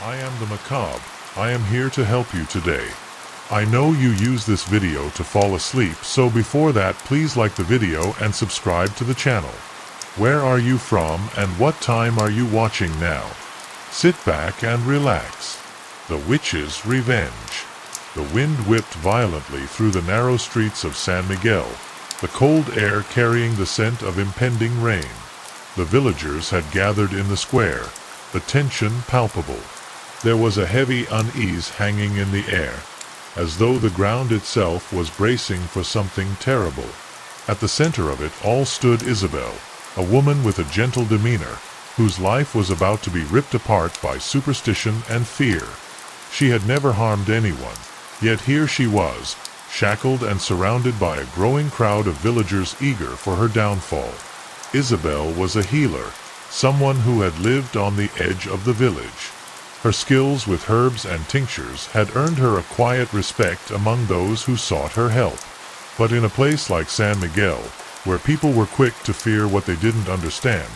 I am the macabre. I am here to help you today. I know you use this video to fall asleep, so before that please like the video and subscribe to the channel. Where are you from and what time are you watching now? Sit back and relax. The Witch's Revenge. The wind whipped violently through the narrow streets of San Miguel, the cold air carrying the scent of impending rain. The villagers had gathered in the square, the tension palpable. There was a heavy unease hanging in the air, as though the ground itself was bracing for something terrible. At the center of it all stood Isabel, a woman with a gentle demeanor, whose life was about to be ripped apart by superstition and fear. She had never harmed anyone, yet here she was, shackled and surrounded by a growing crowd of villagers eager for her downfall. Isabel was a healer, someone who had lived on the edge of the village. Her skills with herbs and tinctures had earned her a quiet respect among those who sought her help. But in a place like San Miguel, where people were quick to fear what they didn't understand,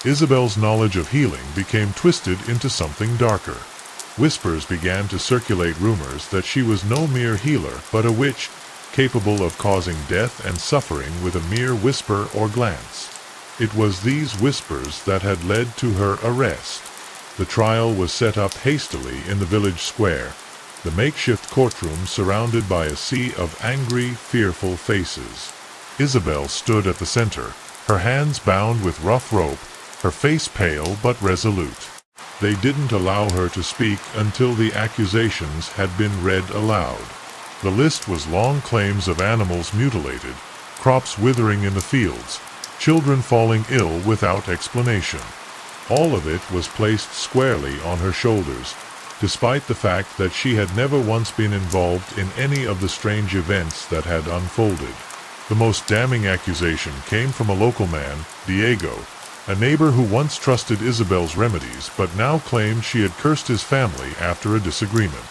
Isabel's knowledge of healing became twisted into something darker. Whispers began to circulate, rumors that she was no mere healer but a witch, capable of causing death and suffering with a mere whisper or glance. It was these whispers that had led to her arrest. The trial was set up hastily in the village square, the makeshift courtroom surrounded by a sea of angry, fearful faces. Isabel stood at the center, her hands bound with rough rope, her face pale but resolute. They didn't allow her to speak until the accusations had been read aloud. The list was long: claims of animals mutilated, crops withering in the fields, children falling ill without explanation. All of it was placed squarely on her shoulders, despite the fact that she had never once been involved in any of the strange events that had unfolded. The most damning accusation came from a local man, Diego, a neighbor who once trusted Isabel's remedies but now claimed she had cursed his family after a disagreement.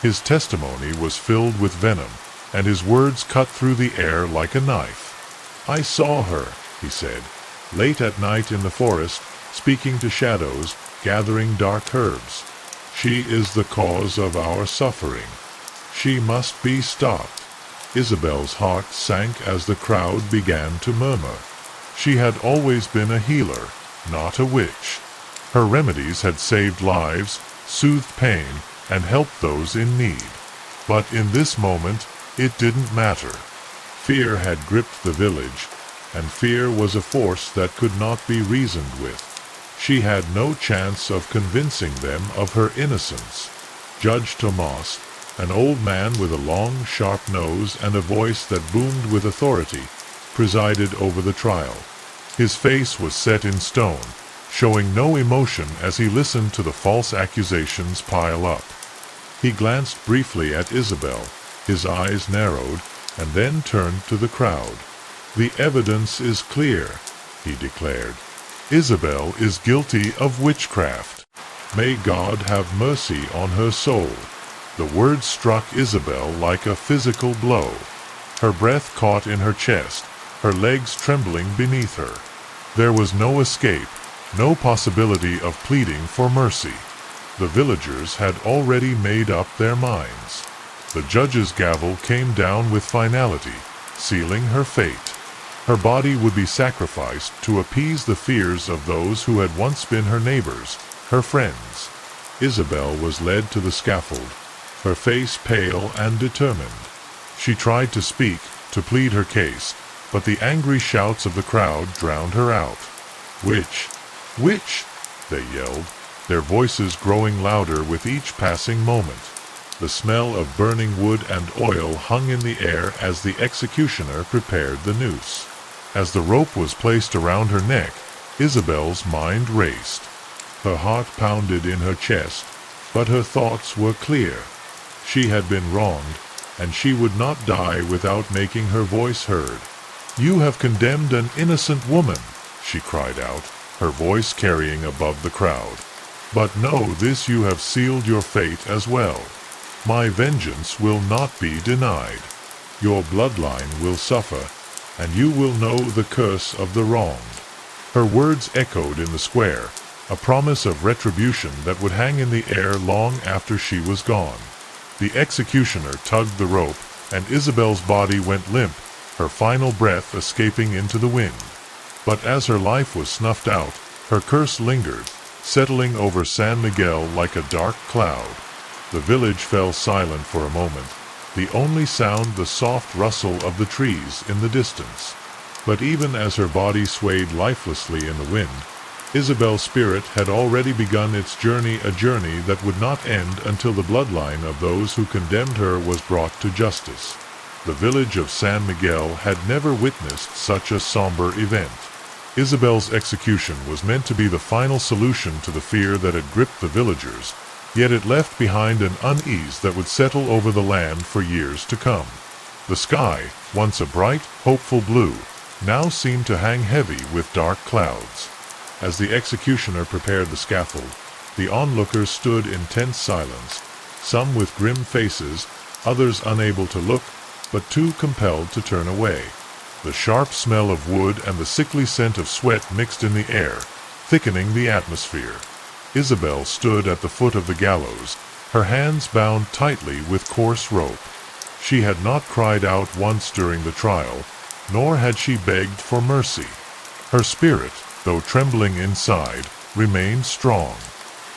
His testimony was filled with venom, and his words cut through the air like a knife. "I saw her," he said, "late at night in the forest, speaking to shadows, gathering dark herbs. She is the cause of our suffering. She must be stopped." Isabel's heart sank as the crowd began to murmur. She had always been a healer, not a witch. Her remedies had saved lives, soothed pain, and helped those in need. But in this moment, it didn't matter. Fear had gripped the village, and fear was a force that could not be reasoned with. She had no chance of convincing them of her innocence. Judge Tomas, an old man with a long, sharp nose and a voice that boomed with authority, presided over the trial. His face was set in stone, showing no emotion as he listened to the false accusations pile up. He glanced briefly at Isabel, his eyes narrowed, and then turned to the crowd. "The evidence is clear," he declared. "Isabel is guilty of witchcraft. May God have mercy on her soul." The words struck Isabel like a physical blow. Her breath caught in her chest, her legs trembling beneath her. There was no escape, no possibility of pleading for mercy. The villagers had already made up their minds. The judge's gavel came down with finality, sealing her fate. Her body would be sacrificed to appease the fears of those who had once been her neighbors, her friends. Isabel was led to the scaffold, her face pale and determined. She tried to speak, to plead her case, but the angry shouts of the crowd drowned her out. "Witch! Witch!" they yelled, their voices growing louder with each passing moment. The smell of burning wood and oil hung in the air as the executioner prepared the noose. As the rope was placed around her neck, Isabel's mind raced. Her heart pounded in her chest, but her thoughts were clear. She had been wronged, and she would not die without making her voice heard. "You have condemned an innocent woman," she cried out, her voice carrying above the crowd. "But know this, you have sealed your fate as well. My vengeance will not be denied. Your bloodline will suffer, and you will know the curse of the wronged." Her words echoed in the square, a promise of retribution that would hang in the air long after she was gone. The executioner tugged the rope, and Isabel's body went limp, her final breath escaping into the wind. But as her life was snuffed out, her curse lingered, settling over San Miguel like a dark cloud. The village fell silent for a moment, the only sound the soft rustle of the trees in the distance. But even as her body swayed lifelessly in the wind, Isabel's spirit had already begun its journey, a journey that would not end until the bloodline of those who condemned her was brought to justice. The village of San Miguel had never witnessed such a somber event. Isabel's execution was meant to be the final solution to the fear that had gripped the villagers, yet it left behind an unease that would settle over the land for years to come. The sky, once a bright, hopeful blue, now seemed to hang heavy with dark clouds. As the executioner prepared the scaffold, the onlookers stood in tense silence, some with grim faces, others unable to look, but too compelled to turn away. The sharp smell of wood and the sickly scent of sweat mixed in the air, thickening the atmosphere. Isabel stood at the foot of the gallows, her hands bound tightly with coarse rope. She had not cried out once during the trial, nor had she begged for mercy. Her spirit, though trembling inside, remained strong.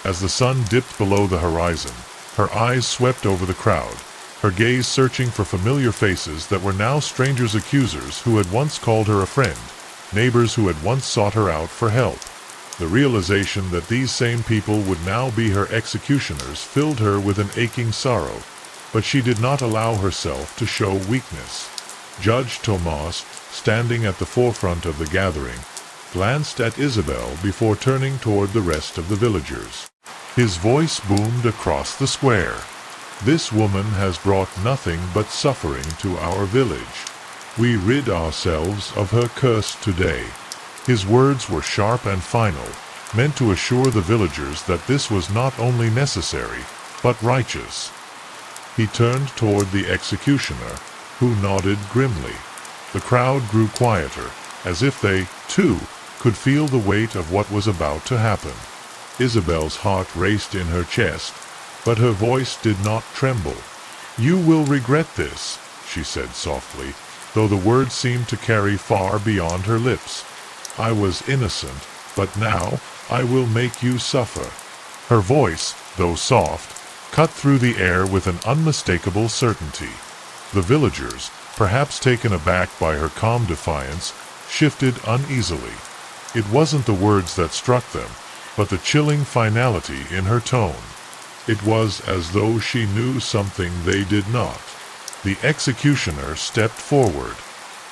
As the sun dipped below the horizon, her eyes swept over the crowd, her gaze searching for familiar faces that were now strangers' accusers who had once called her a friend, neighbors who had once sought her out for help. The realization that these same people would now be her executioners filled her with an aching sorrow, but she did not allow herself to show weakness. Judge Tomas, standing at the forefront of the gathering, glanced at Isabel before turning toward the rest of the villagers. His voice boomed across the square. "This woman has brought nothing but suffering to our village. We rid ourselves of her curse today." His words were sharp and final, meant to assure the villagers that this was not only necessary, but righteous. He turned toward the executioner, who nodded grimly. The crowd grew quieter, as if they, too, could feel the weight of what was about to happen. Isabel's heart raced in her chest, but her voice did not tremble. "You will regret this," she said softly, though the words seemed to carry far beyond her lips. "I was innocent, but now I will make you suffer." Her voice, though soft, cut through the air with an unmistakable certainty. The villagers, perhaps taken aback by her calm defiance, shifted uneasily. It wasn't the words that struck them, but the chilling finality in her tone. It was as though she knew something they did not. The executioner stepped forward,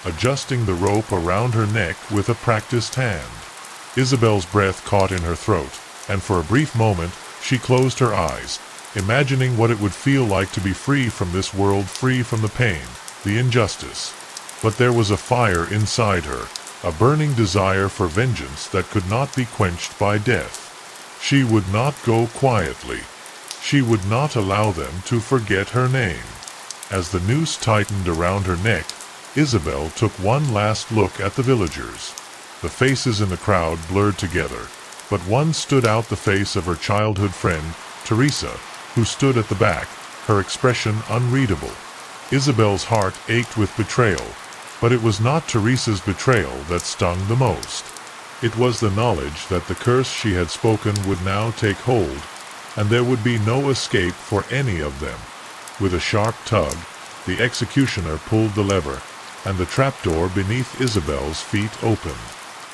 adjusting the rope around her neck with a practiced hand. Isabel's breath caught in her throat, and for a brief moment she closed her eyes, imagining what it would feel like to be free from this world, free from the pain, the injustice. But there was a fire inside her, a burning desire for vengeance that could not be quenched by death. She would not go quietly. She would not allow them to forget her name. As the noose tightened around her neck, Isabel took one last look at the villagers. The faces in the crowd blurred together, but one stood out, the face of her childhood friend, Teresa, who stood at the back, her expression unreadable. Isabel's heart ached with betrayal, but it was not Teresa's betrayal that stung the most. It was the knowledge that the curse she had spoken would now take hold, and there would be no escape for any of them. With a sharp tug, the executioner pulled the lever, and the trapdoor beneath Isabel's feet opened.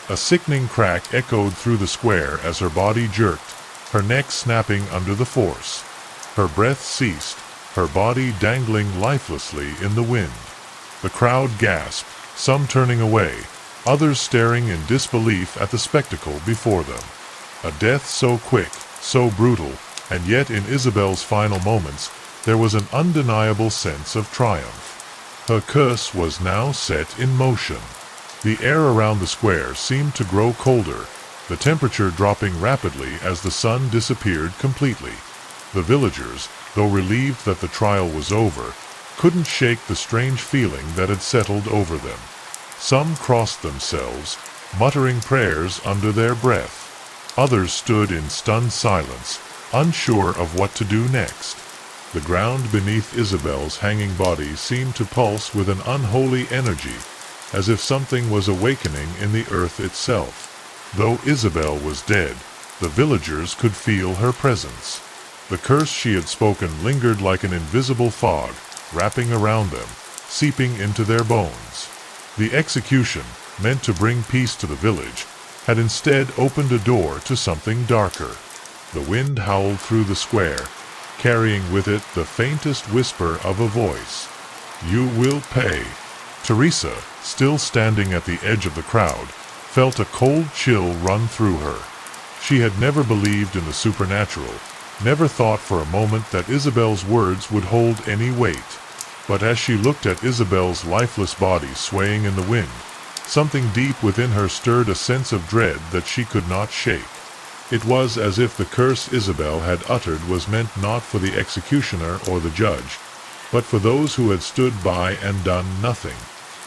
A sickening crack echoed through the square as her body jerked, her neck snapping under the force. Her breath ceased, her body dangling lifelessly in the wind. The crowd gasped, some turning away, others staring in disbelief at the spectacle before them. A death so quick, so brutal, and yet in Isabel's final moments there was an undeniable sense of triumph. Her curse was now set in motion. The air around the square seemed to grow colder, the temperature dropping rapidly as the sun disappeared completely. The villagers, though relieved that the trial was over, couldn't shake the strange feeling that had settled over them. Some crossed themselves, muttering prayers under their breath. Others stood in stunned silence, unsure of what to do next. The ground beneath Isabel's hanging body seemed to pulse with an unholy energy, as if something was awakening in the earth itself. Though Isabel was dead, the villagers could feel her presence. The curse she had spoken lingered like an invisible fog, wrapping around them, seeping into their bones. The execution, meant to bring peace to the village, had instead opened a door to something darker. The wind howled through the square, carrying with it the faintest whisper of a voice. "You will pay." Teresa, still standing at the edge of the crowd, felt a cold chill run through her. She had never believed in the supernatural, never thought for a moment that Isabel's words would hold any weight. But as she looked at Isabel's lifeless body swaying in the wind, something deep within her stirred a sense of dread that she could not shake. It was as if the curse Isabel had uttered was meant not for the executioner or the judge, but for those who had stood by and done nothing.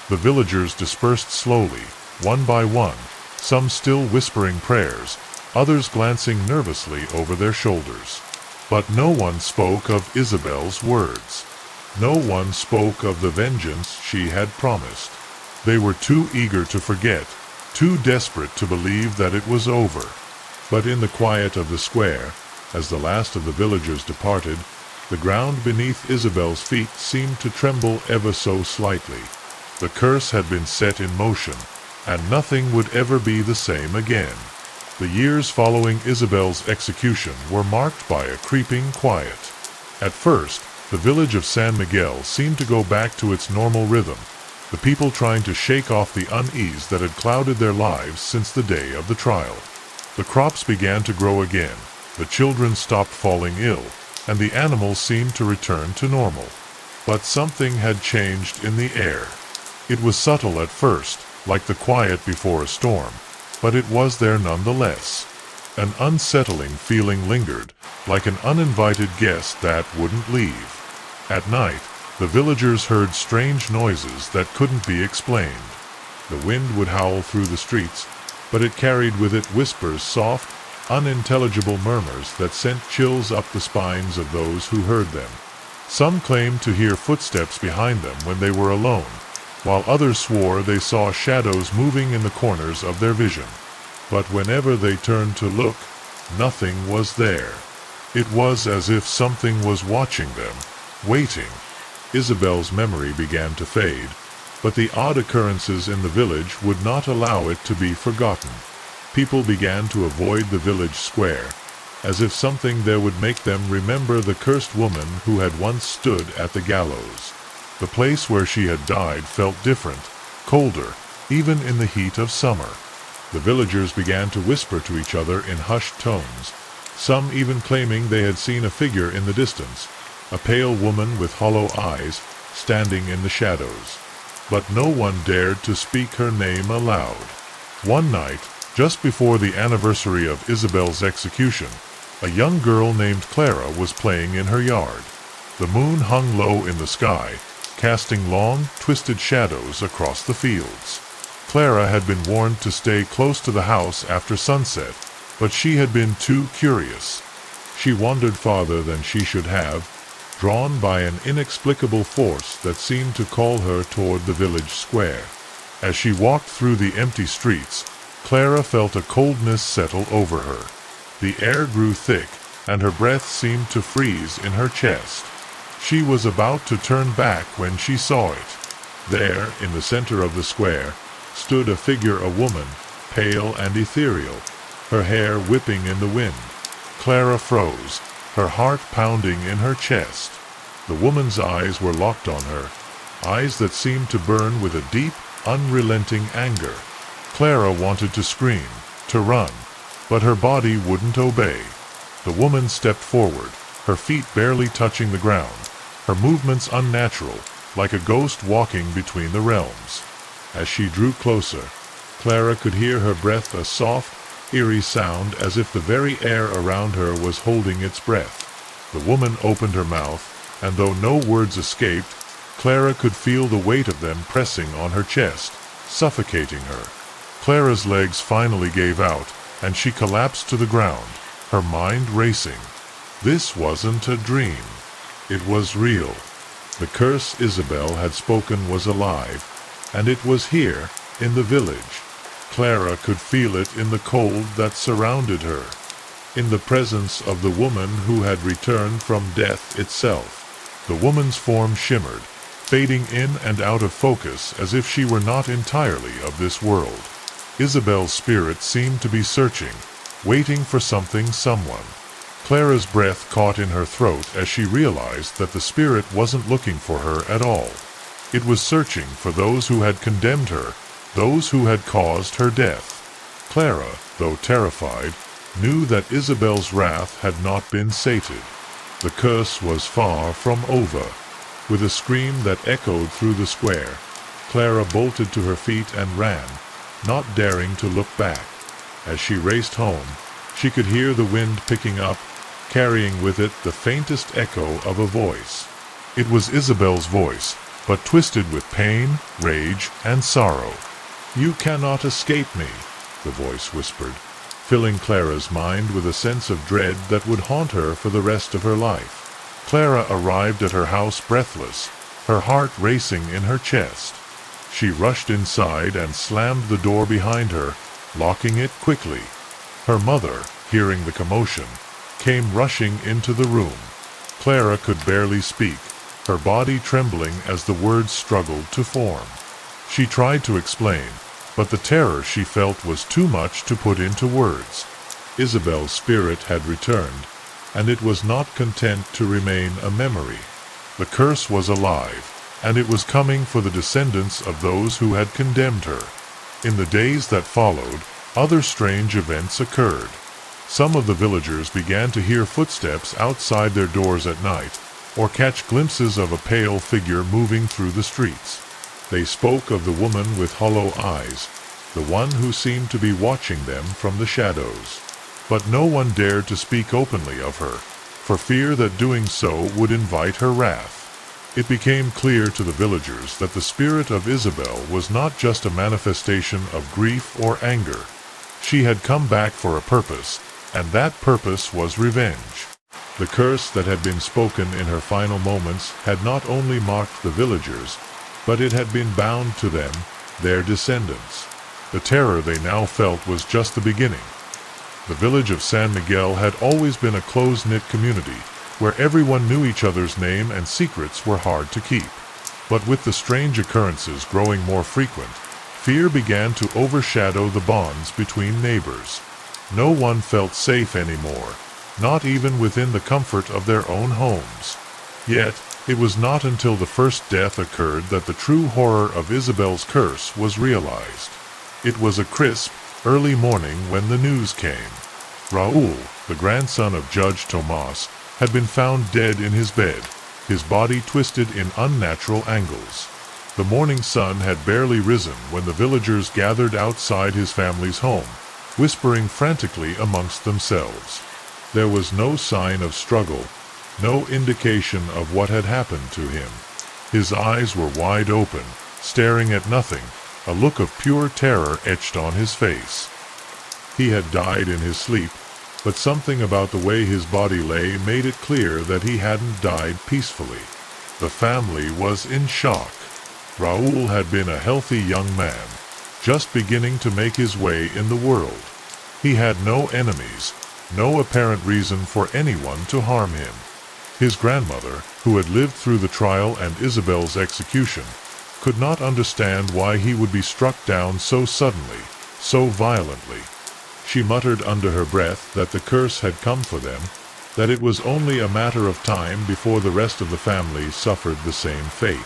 The villagers dispersed slowly, one by one, some still whispering prayers, others glancing nervously over their shoulders. But no one spoke of Isabel's words. No one spoke of the vengeance she had promised. They were too eager to forget, too desperate to believe that it was over. But in the quiet of the square, as the last of the villagers departed, the ground beneath Isabel's feet seemed to tremble ever so slightly. The curse had been set in motion, and nothing would ever be the same again. The years following Isabel's execution were marked by a creeping quiet. At first, the village of San Miguel seemed to go back to its normal rhythm, the people trying to shake off the unease that had clouded their lives since the day of the trial. The crops began to grow again, the children stopped falling ill, and the animals seemed to return to normal. But something had changed in the air. It was subtle at first, like the quiet before a storm, but it was there nonetheless. An unsettling feeling lingered, like an uninvited guest that wouldn't leave. At night, the villagers heard strange noises that couldn't be explained. The wind would howl through the streets, but it carried with it whispers, soft, unintelligible murmurs that sent chills up the spines of those who heard them. Some claimed to hear footsteps behind them when they were alone, while others swore they saw shadows moving in the corners of their vision. But whenever they turned to look, nothing was there. It was as if something was watching them, waiting. Isabel's memory began to fade, but the odd occurrences in the village would not allow it to be forgotten. People began to avoid the village square, as if something there would make them remember the cursed woman who had once stood at the gallows. The place where she had died felt different, colder, even in the heat of summer. The villagers began to whisper to each other in hushed tones, some even claiming they had seen a figure in the distance, a pale woman with hollow eyes, standing in the shadows. But no one dared to speak her name aloud. One night, just before the anniversary of Isabel's execution, a young girl named Clara was playing in her yard. The moon hung low in the sky, casting long, twisted shadows across the fields. Clara had been warned to stay close to the house after sunset, but she had been too curious. She wandered farther than she should have, drawn by an inexplicable force that seemed to call her toward the village square. As she walked through the empty streets, Clara felt a coldness settle over her. The air grew thick, and her breath seemed to freeze in her chest. She was about to turn back when she saw it. There, in the center of the square, stood a figure, a woman, pale and ethereal, her hair whipping in the wind. Clara froze, her heart pounding in her chest. The woman's eyes were locked on her, eyes that seemed to burn with a deep, unrelenting anger. Clara wanted to scream, to run, but her body wouldn't obey. The woman stepped forward, her feet barely touching the ground, her movements unnatural, like a ghost walking between the realms. As she drew closer, Clara could hear her breath, a soft, eerie sound as if the very air around her was holding its breath. The woman opened her mouth, and though no words escaped, Clara could feel the weight of them pressing on her chest, suffocating her. Clara's legs finally gave out, and she collapsed to the ground, her mind racing. This wasn't a dream. It was real. The curse Isabel had spoken was alive, and it was here, in the village. Clara could feel it in the cold that surrounded her, in the presence of the woman who had returned from death itself. The woman's form shimmered, fading in and out of focus as if she were not entirely of this world. Isabel's spirit seemed to be searching, waiting for something, someone. Clara's breath caught in her throat as she realized that the spirit wasn't looking for her at all. It was searching for those who had condemned her, those who had caused her death. Clara, though terrified, knew that Isabel's wrath had not been sated. The curse was far from over. With a scream that echoed through the square, Clara bolted to her feet and ran, not daring to look back. As she raced home, she could hear the wind picking up, carrying with it the faintest echo of a voice. It was Isabel's voice, but twisted with pain, rage, and sorrow. "You cannot escape me," the voice whispered, filling Clara's mind with a sense of dread that would haunt her for the rest of her life. Clara arrived at her house breathless, her heart racing in her chest. She rushed inside and slammed the door behind her, locking it quickly. Her mother, hearing the commotion, came rushing into the room. Clara could barely speak, her body trembling as the words struggled to form. She tried to explain, but the terror she felt was too much to put into words. Isabel's spirit had returned, and it was not content to remain a memory. The curse was alive, and it was coming for the descendants of those who had condemned her. In the days that followed, other strange events occurred. Some of the villagers began to hear footsteps outside their doors at night, or catch glimpses of a pale figure moving through the streets. They spoke of the woman with hollow eyes, the one who seemed to be watching them from the shadows. But no one dared to speak openly of her, for fear that doing so would invite her wrath. It became clear to the villagers that the spirit of Isabel was not just a manifestation of grief or anger. She had come back for a purpose, and that purpose was revenge. The curse that had been spoken in her final moments had not only marked the villagers, but it had been bound to them, their descendants. The terror they now felt was just the beginning. The village of San Miguel had always been a close-knit community, where everyone knew each other's name and secrets were hard to keep. But with the strange occurrences growing more frequent, fear began to overshadow the bonds between neighbors. No one felt safe anymore, not even within the comfort of their own homes. Yet, it was not until the first death occurred that the true horror of Isabel's curse was realized. It was a crisp, early morning when the news came. Raul, the grandson of Judge Tomas, had been found dead in his bed, his body twisted in unnatural angles. The morning sun had barely risen when the villagers gathered outside his family's home, whispering frantically amongst themselves. There was no sign of struggle, no indication of what had happened to him. His eyes were wide open, staring at nothing, a look of pure terror etched on his face. He had died in his sleep, but something about the way his body lay made it clear that he hadn't died peacefully. The family was in shock. Raul had been a healthy young man, just beginning to make his way in the world. He had no enemies, no apparent reason for anyone to harm him. His grandmother, who had lived through the trial and Isabel's execution, could not understand why he would be struck down so suddenly, so violently. She muttered under her breath that the curse had come for them, that it was only a matter of time before the rest of the family suffered the same fate.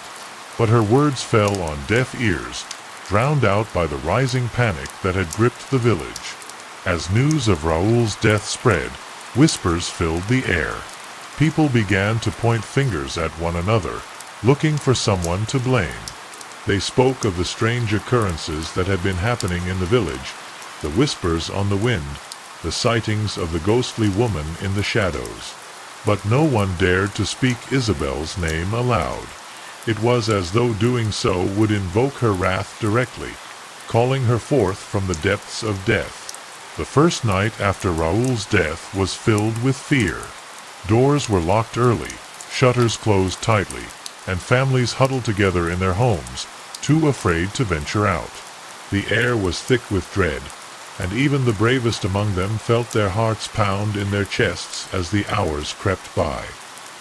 But her words fell on deaf ears, drowned out by the rising panic that had gripped the village. As news of Raul's death spread, whispers filled the air. People began to point fingers at one another, looking for someone to blame. They spoke of the strange occurrences that had been happening in the village, the whispers on the wind, the sightings of the ghostly woman in the shadows. But no one dared to speak Isabel's name aloud. It was as though doing so would invoke her wrath directly, calling her forth from the depths of death. The first night after Raoul's death was filled with fear. Doors were locked early, shutters closed tightly, and families huddled together in their homes, too afraid to venture out. The air was thick with dread, and even the bravest among them felt their hearts pound in their chests as the hours crept by.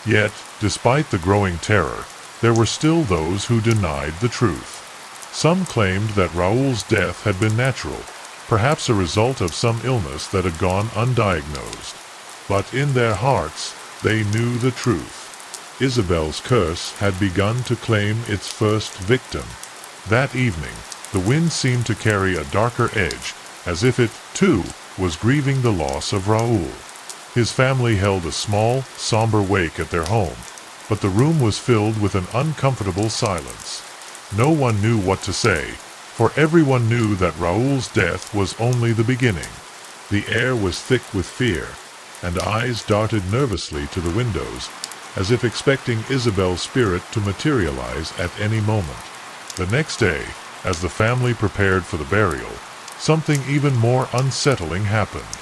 Yet, despite the growing terror, there were still those who denied the truth. Some claimed that Raoul's death had been natural, perhaps a result of some illness that had gone undiagnosed. But in their hearts, they knew the truth. Isabelle's curse had begun to claim its first victim. That evening, the wind seemed to carry a darker edge, as if it, too, was grieving the loss of Raoul. His family held a small, somber wake at their home, but the room was filled with an uncomfortable silence. No one knew what to say, for everyone knew that Raoul's death was only the beginning. The air was thick with fear, and eyes darted nervously to the windows, as if expecting Isabelle's spirit to materialize at any moment. The next day, as the family prepared for the burial, something even more unsettling happened.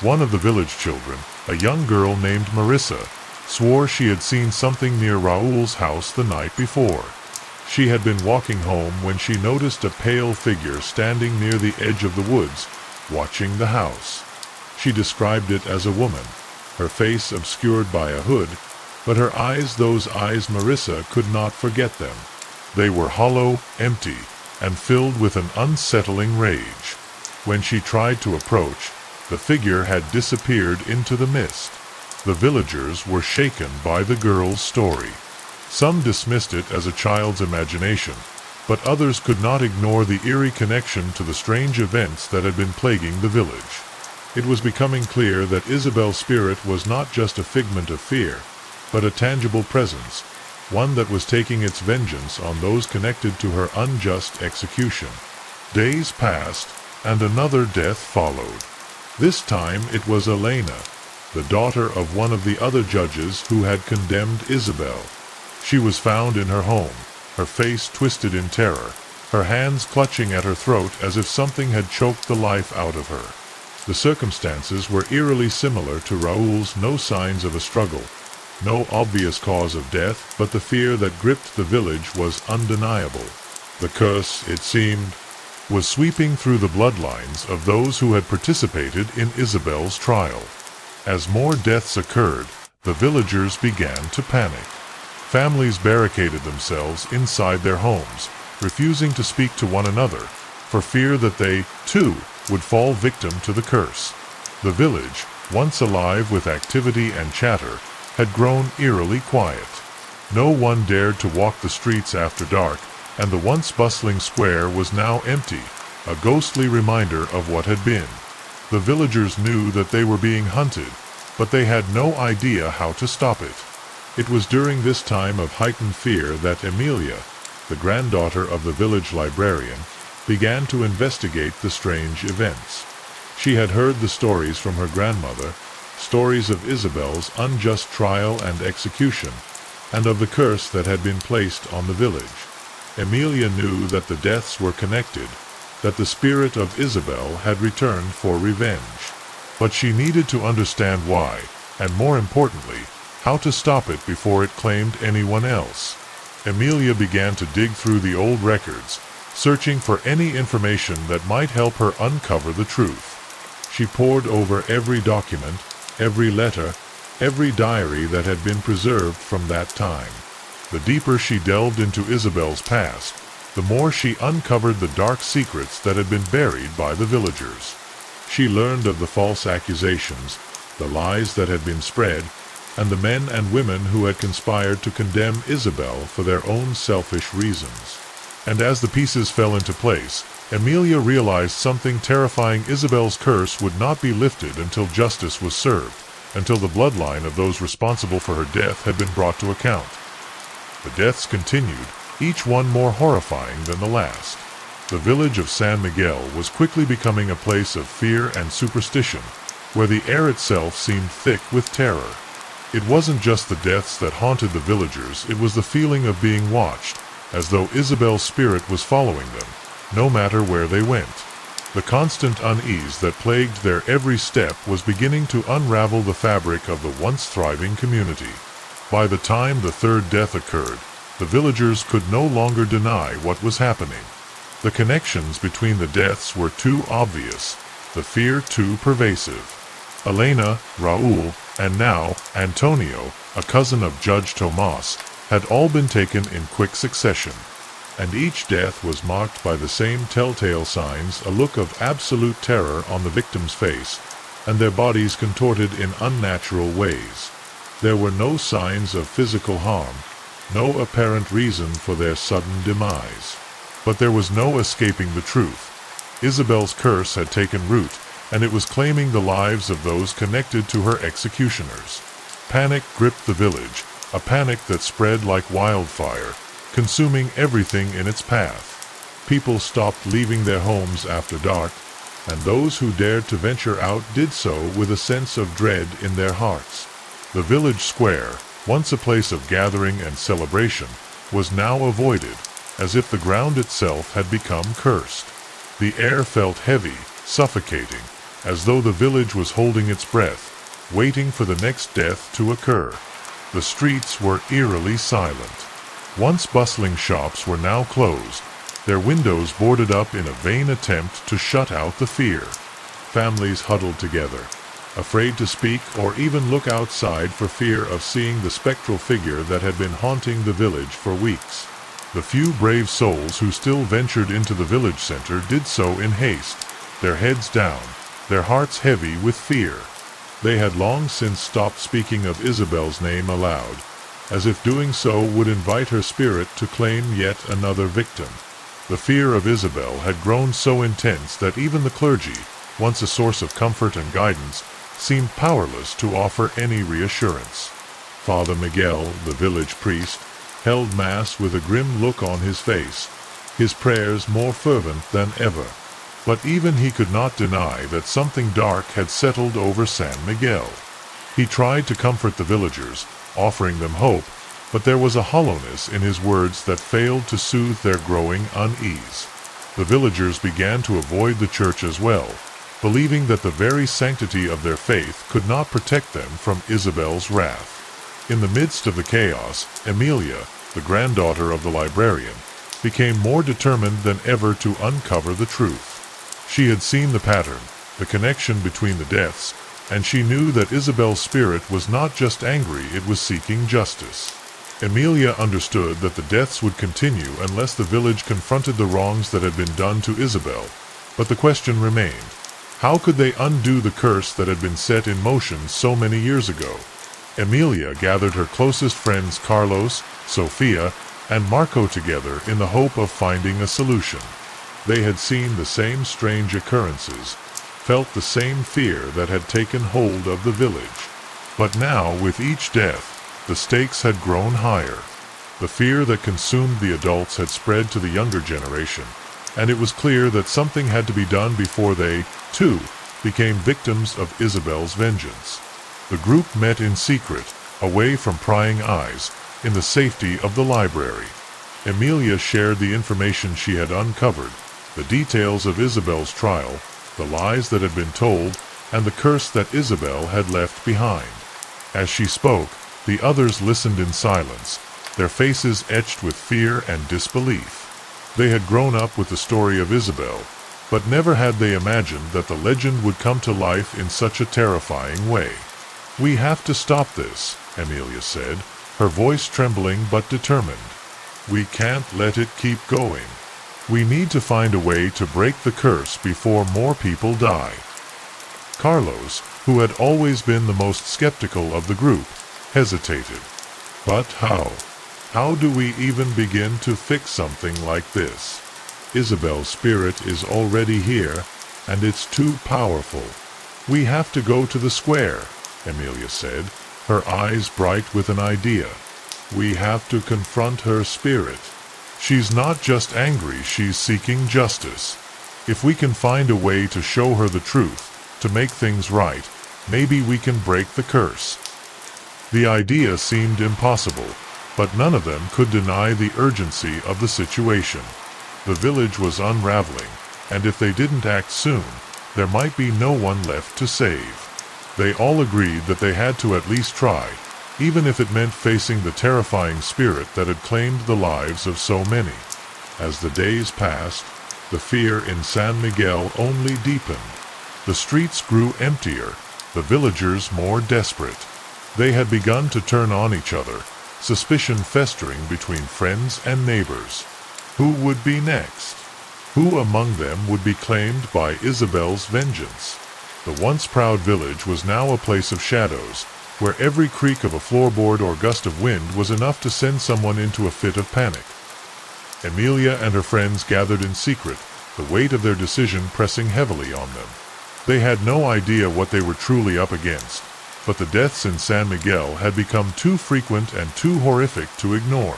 One of the village children, a young girl named Marissa, swore she had seen something near Raoul's house the night before. She had been walking home when she noticed a pale figure standing near the edge of the woods, watching the house. She described it as a woman, her face obscured by a hood, but her eyes, those eyes Marissa could not forget them. They were hollow, empty, and filled with an unsettling rage. When she tried to approach, the figure had disappeared into the mist. The villagers were shaken by the girl's story. Some dismissed it as a child's imagination, but others could not ignore the eerie connection to the strange events that had been plaguing the village. It was becoming clear that Isabelle's spirit was not just a figment of fear, but a tangible presence, one that was taking its vengeance on those connected to her unjust execution. Days passed, and another death followed. This time it was Elena, the daughter of one of the other judges who had condemned Isabelle. She was found in her home, her face twisted in terror, her hands clutching at her throat as if something had choked the life out of her. The circumstances were eerily similar to Raoul's. No signs of a struggle, no obvious cause of death, but the fear that gripped the village was undeniable. The curse, it seemed, was sweeping through the bloodlines of those who had participated in Isabelle's trial. As more deaths occurred, the villagers began to panic. Families barricaded themselves inside their homes, refusing to speak to one another, for fear that they, too, would fall victim to the curse. The village, once alive with activity and chatter, had grown eerily quiet. No one dared to walk the streets after dark, and the once bustling square was now empty, a ghostly reminder of what had been. The villagers knew that they were being hunted, but they had no idea how to stop it. It was during this time of heightened fear that Emilia, the granddaughter of the village librarian, began to investigate the strange events. She had heard the stories from her grandmother, stories of Isabelle's unjust trial and execution, and of the curse that had been placed on the village. Emilia knew that the deaths were connected, that the spirit of Isabelle had returned for revenge. But she needed to understand why, and more importantly, how to stop it before it claimed anyone else. Emilia began to dig through the old records, searching for any information that might help her uncover the truth. She pored over every document, every letter, every diary that had been preserved from that time. The deeper she delved into Isabelle's past, the more she uncovered the dark secrets that had been buried by the villagers. She learned of the false accusations, the lies that had been spread, and the men and women who had conspired to condemn Isabelle for their own selfish reasons. And as the pieces fell into place, Emilia realized something terrifying. Isabelle's curse would not be lifted until justice was served, until the bloodline of those responsible for her death had been brought to account. The deaths continued, each one more horrifying than the last. The village of San Miguel was quickly becoming a place of fear and superstition, where the air itself seemed thick with terror. It wasn't just the deaths that haunted the villagers, it was the feeling of being watched, as though Isabelle's spirit was following them, no matter where they went. The constant unease that plagued their every step was beginning to unravel the fabric of the once thriving community. By the time the third death occurred, the villagers could no longer deny what was happening. The connections between the deaths were too obvious, the fear too pervasive. Elena, Raul, and now Antonio, a cousin of Judge Tomas, had all been taken in quick succession. And each death was marked by the same telltale signs, a look of absolute terror on the victim's face, and their bodies contorted in unnatural ways. There were no signs of physical harm, no apparent reason for their sudden demise. But there was no escaping the truth. Isabel's curse had taken root, and it was claiming the lives of those connected to her executioners. Panic gripped the village, a panic that spread like wildfire, consuming everything in its path. People stopped leaving their homes after dark, and those who dared to venture out did so with a sense of dread in their hearts. The village square, once a place of gathering and celebration, was now avoided, as if the ground itself had become cursed. The air felt heavy, suffocating, as though the village was holding its breath, waiting for the next death to occur. The streets were eerily silent. Once bustling shops were now closed, their windows boarded up in a vain attempt to shut out the fear. Families huddled together, afraid to speak or even look outside for fear of seeing the spectral figure that had been haunting the village for weeks. The few brave souls who still ventured into the village center did so in haste, their heads down, their hearts heavy with fear. They had long since stopped speaking of Isabel's name aloud, as if doing so would invite her spirit to claim yet another victim. The fear of Isabel had grown so intense that even the clergy, once a source of comfort and guidance, seemed powerless to offer any reassurance. Father Miguel, the village priest, held Mass with a grim look on his face, his prayers more fervent than ever. But even he could not deny that something dark had settled over San Miguel. He tried to comfort the villagers, offering them hope, but there was a hollowness in his words that failed to soothe their growing unease. The villagers began to avoid the church as well, believing that the very sanctity of their faith could not protect them from Isabel's wrath. In the midst of the chaos, Emilia, the granddaughter of the librarian, became more determined than ever to uncover the truth. She had seen the pattern, the connection between the deaths, and she knew that Isabel's spirit was not just angry, it was seeking justice. Emilia understood that the deaths would continue unless the village confronted the wrongs that had been done to Isabel, but the question remained: how could they undo the curse that had been set in motion so many years ago? Emilia gathered her closest friends Carlos, Sofia, and Marco together in the hope of finding a solution. They had seen the same strange occurrences, felt the same fear that had taken hold of the village. But now, with each death, the stakes had grown higher. The fear that consumed the adults had spread to the younger generation, and it was clear that something had to be done before they, too, became victims of Isabel's vengeance. The group met in secret, away from prying eyes, in the safety of the library. Emilia shared the information she had uncovered, the details of Isabel's trial, the lies that had been told, and the curse that Isabel had left behind. As she spoke, the others listened in silence, their faces etched with fear and disbelief. They had grown up with the story of Isabel, but never had they imagined that the legend would come to life in such a terrifying way. "We have to stop this," Emilia said, her voice trembling but determined. "We can't let it keep going. We need to find a way to break the curse before more people die." Carlos, who had always been the most skeptical of the group, hesitated. "But how? How do we even begin to fix something like this? Isabel's spirit is already here, and it's too powerful." "We have to go to the square," Emilia said, her eyes bright with an idea. "We have to confront her spirit. She's not just angry, she's seeking justice. If we can find a way to show her the truth, to make things right, maybe we can break the curse." The idea seemed impossible, but none of them could deny the urgency of the situation. The village was unraveling, and if they didn't act soon, there might be no one left to save. They all agreed that they had to at least try, even if it meant facing the terrifying spirit that had claimed the lives of so many. As the days passed, the fear in San Miguel only deepened. The streets grew emptier, the villagers more desperate. They had begun to turn on each other, suspicion festering between friends and neighbors. Who would be next? Who among them would be claimed by Isabel's vengeance? The once proud village was now a place of shadows, where every creak of a floorboard or gust of wind was enough to send someone into a fit of panic. Emilia and her friends gathered in secret, the weight of their decision pressing heavily on them. They had no idea what they were truly up against, but the deaths in San Miguel had become too frequent and too horrific to ignore.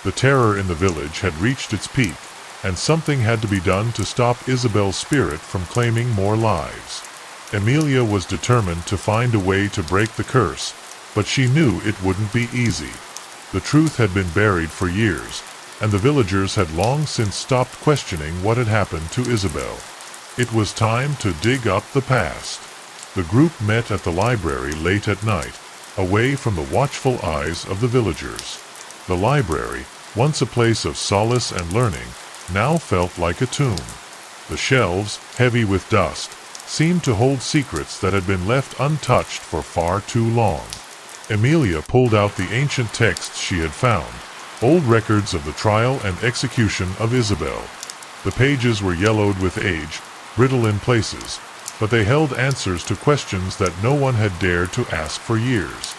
The terror in the village had reached its peak, and something had to be done to stop Isabel's spirit from claiming more lives. Emilia was determined to find a way to break the curse, but she knew it wouldn't be easy. The truth had been buried for years, and the villagers had long since stopped questioning what had happened to Isabel. It was time to dig up the past. The group met at the library late at night, away from the watchful eyes of the villagers. The library, once a place of solace and learning, now felt like a tomb. The shelves, heavy with dust, seemed to hold secrets that had been left untouched for far too long. Emilia pulled out the ancient texts she had found, old records of the trial and execution of Isabel. The pages were yellowed with age, brittle in places, but they held answers to questions that no one had dared to ask for years.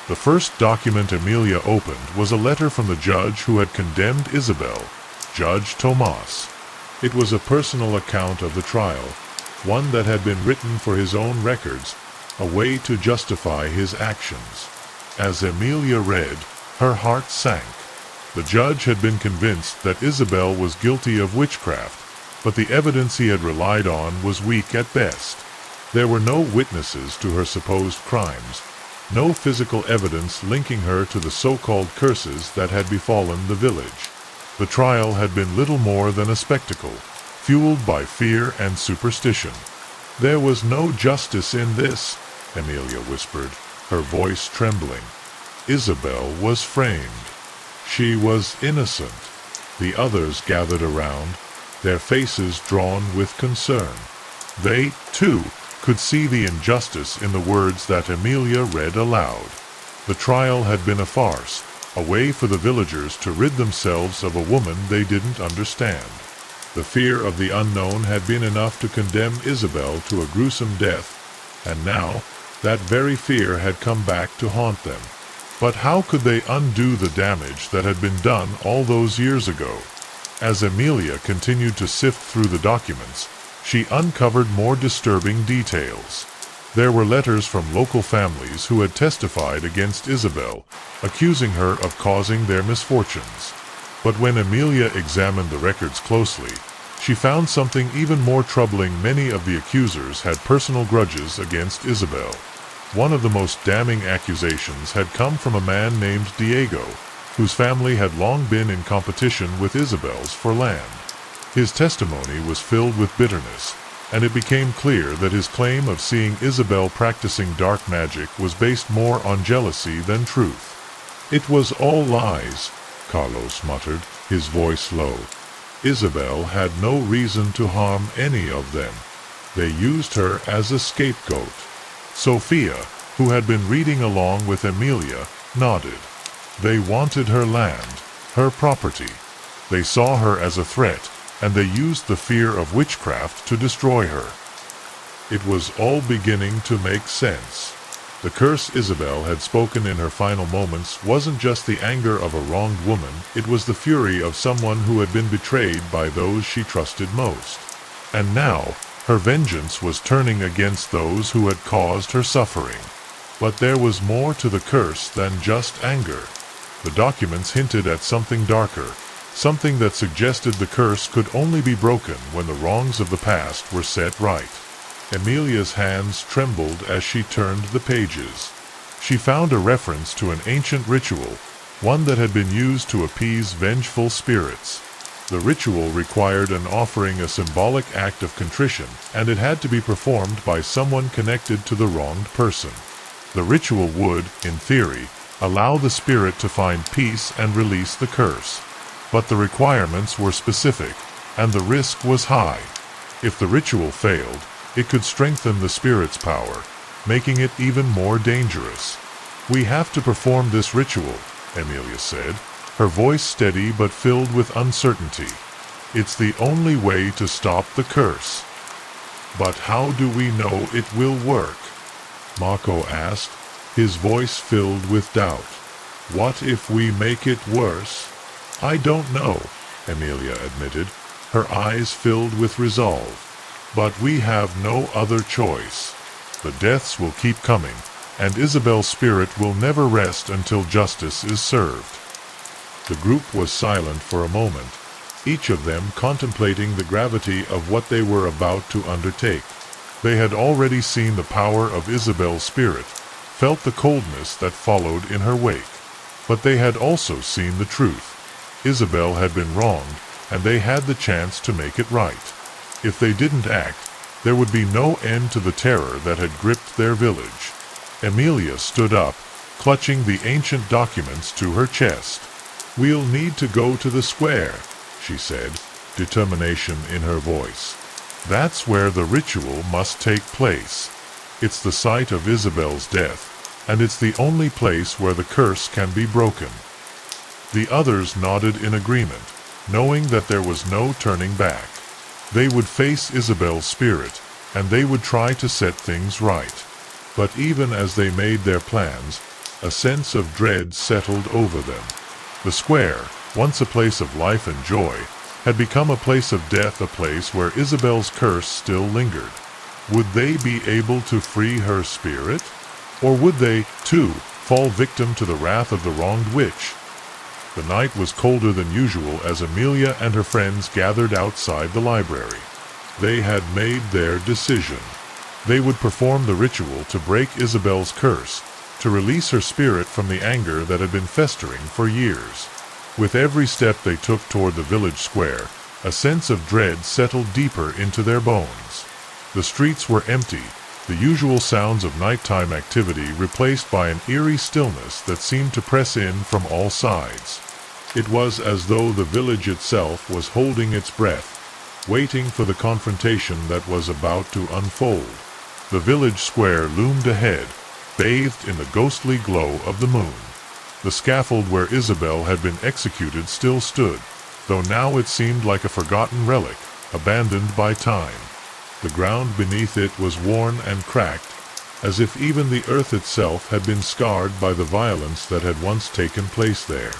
The first document Emilia opened was a letter from the judge who had condemned Isabel, Judge Tomas. It was a personal account of the trial, one that had been written for his own records, a way to justify his actions. As Emilia read, her heart sank. The judge had been convinced that Isabel was guilty of witchcraft, but the evidence he had relied on was weak at best. There were no witnesses to her supposed crimes, no physical evidence linking her to the so-called curses that had befallen the village. The trial had been little more than a spectacle, fueled by fear and superstition. "There was no justice in this," Emilia whispered, her voice trembling. Isabel was framed. She was innocent. The others gathered around, their faces drawn with concern. They, too, could see the injustice in the words that Emilia read aloud. The trial had been a farce, a way for the villagers to rid themselves of a woman they didn't understand. The fear of the unknown had been enough to condemn Isabel to a gruesome death, and now that very fear had come back to haunt them. But how could they undo the damage that had been done all those years ago? As Emilia continued to sift through the documents, she uncovered more disturbing details. There were letters from local families who had testified against Isabel, accusing her of causing their misfortunes. But when Emilia examined the records closely, she found something even more troubling. Many of the accusers had personal grudges against Isabel. One of the most damning accusations had come from a man named Diego, whose family had long been in competition with Isabel's for land. His testimony was filled with bitterness, and it became clear that his claim of seeing Isabel practicing dark magic was based more on jealousy than truth. "It was all lies," Carlos muttered, his voice low. "Isabel had no reason to harm any of them. They used her as a scapegoat." Sophia, who had been reading along with Emilia, nodded. They wanted her land, her property. They saw her as a threat, and they used the fear of witchcraft to destroy her. It was all beginning to make sense. The curse Isabel had spoken in her final moments wasn't just the anger of a wronged woman, it was the fury of someone who had been betrayed by those she trusted most. And now, her vengeance was turning against those who had caused her suffering. But there was more to the curse than just anger. The documents hinted at something darker, something that suggested the curse could only be broken when the wrongs of the past were set right. Emilia's hands trembled as she turned the pages. She found a reference to an ancient ritual, one that had been used to appease vengeful spirits. The ritual required an offering, a symbolic act of contrition, and it had to be performed by someone connected to the wronged person. The ritual would, in theory, allow the spirit to find peace and release the curse. But the requirements were specific, and the risk was high. If the ritual failed, it could strengthen the spirit's power, making it even more dangerous. "We have to perform this ritual," Emilia said, her voice steady but filled with uncertainty. "It's the only way to stop the curse." "But how do we know it will work?" Mako asked, his voice filled with doubt. "What if we make it worse?" "I don't know," Emilia admitted, her eyes filled with resolve. "But we have no other choice. The deaths will keep coming, and Isabel's spirit will never rest until justice is served." The group was silent for a moment, each of them contemplating the gravity of what they were about to undertake. They had already seen the power of Isabel's spirit, felt the coldness that followed in her wake. But they had also seen the truth. Isabel had been wronged, and they had the chance to make it right. If they didn't act, there would be no end to the terror that had gripped their village. Emilia stood up, clutching the ancient documents to her chest. "We'll need to go to the square," she said, determination in her voice. "That's where the ritual must take place. It's the site of Isabel's death, and it's the only place where the curse can be broken." The others nodded in agreement, knowing that there was no turning back. They would face Isabel's spirit, and they would try to set things right. But even as they made their plans, a sense of dread settled over them. The square, once a place of life and joy, had become a place of death, a place where Isabel's curse still lingered. Would they be able to free her spirit? Or would they, too, fall victim to the wrath of the wronged witch? The night was colder than usual as Emilia and her friends gathered outside the library. They had made their decision. They would perform the ritual to break Isabel's curse, to release her spirit from the anger that had been festering for years. With every step they took toward the village square, a sense of dread settled deeper into their bones. The streets were empty, the usual sounds of nighttime activity replaced by an eerie stillness that seemed to press in from all sides. It was as though the village itself was holding its breath, waiting for the confrontation that was about to unfold. The village square loomed ahead, bathed in the ghostly glow of the moon. The scaffold where Isabel had been executed still stood, though now it seemed like a forgotten relic, abandoned by time. The ground beneath it was worn and cracked, as if even the earth itself had been scarred by the violence that had once taken place there.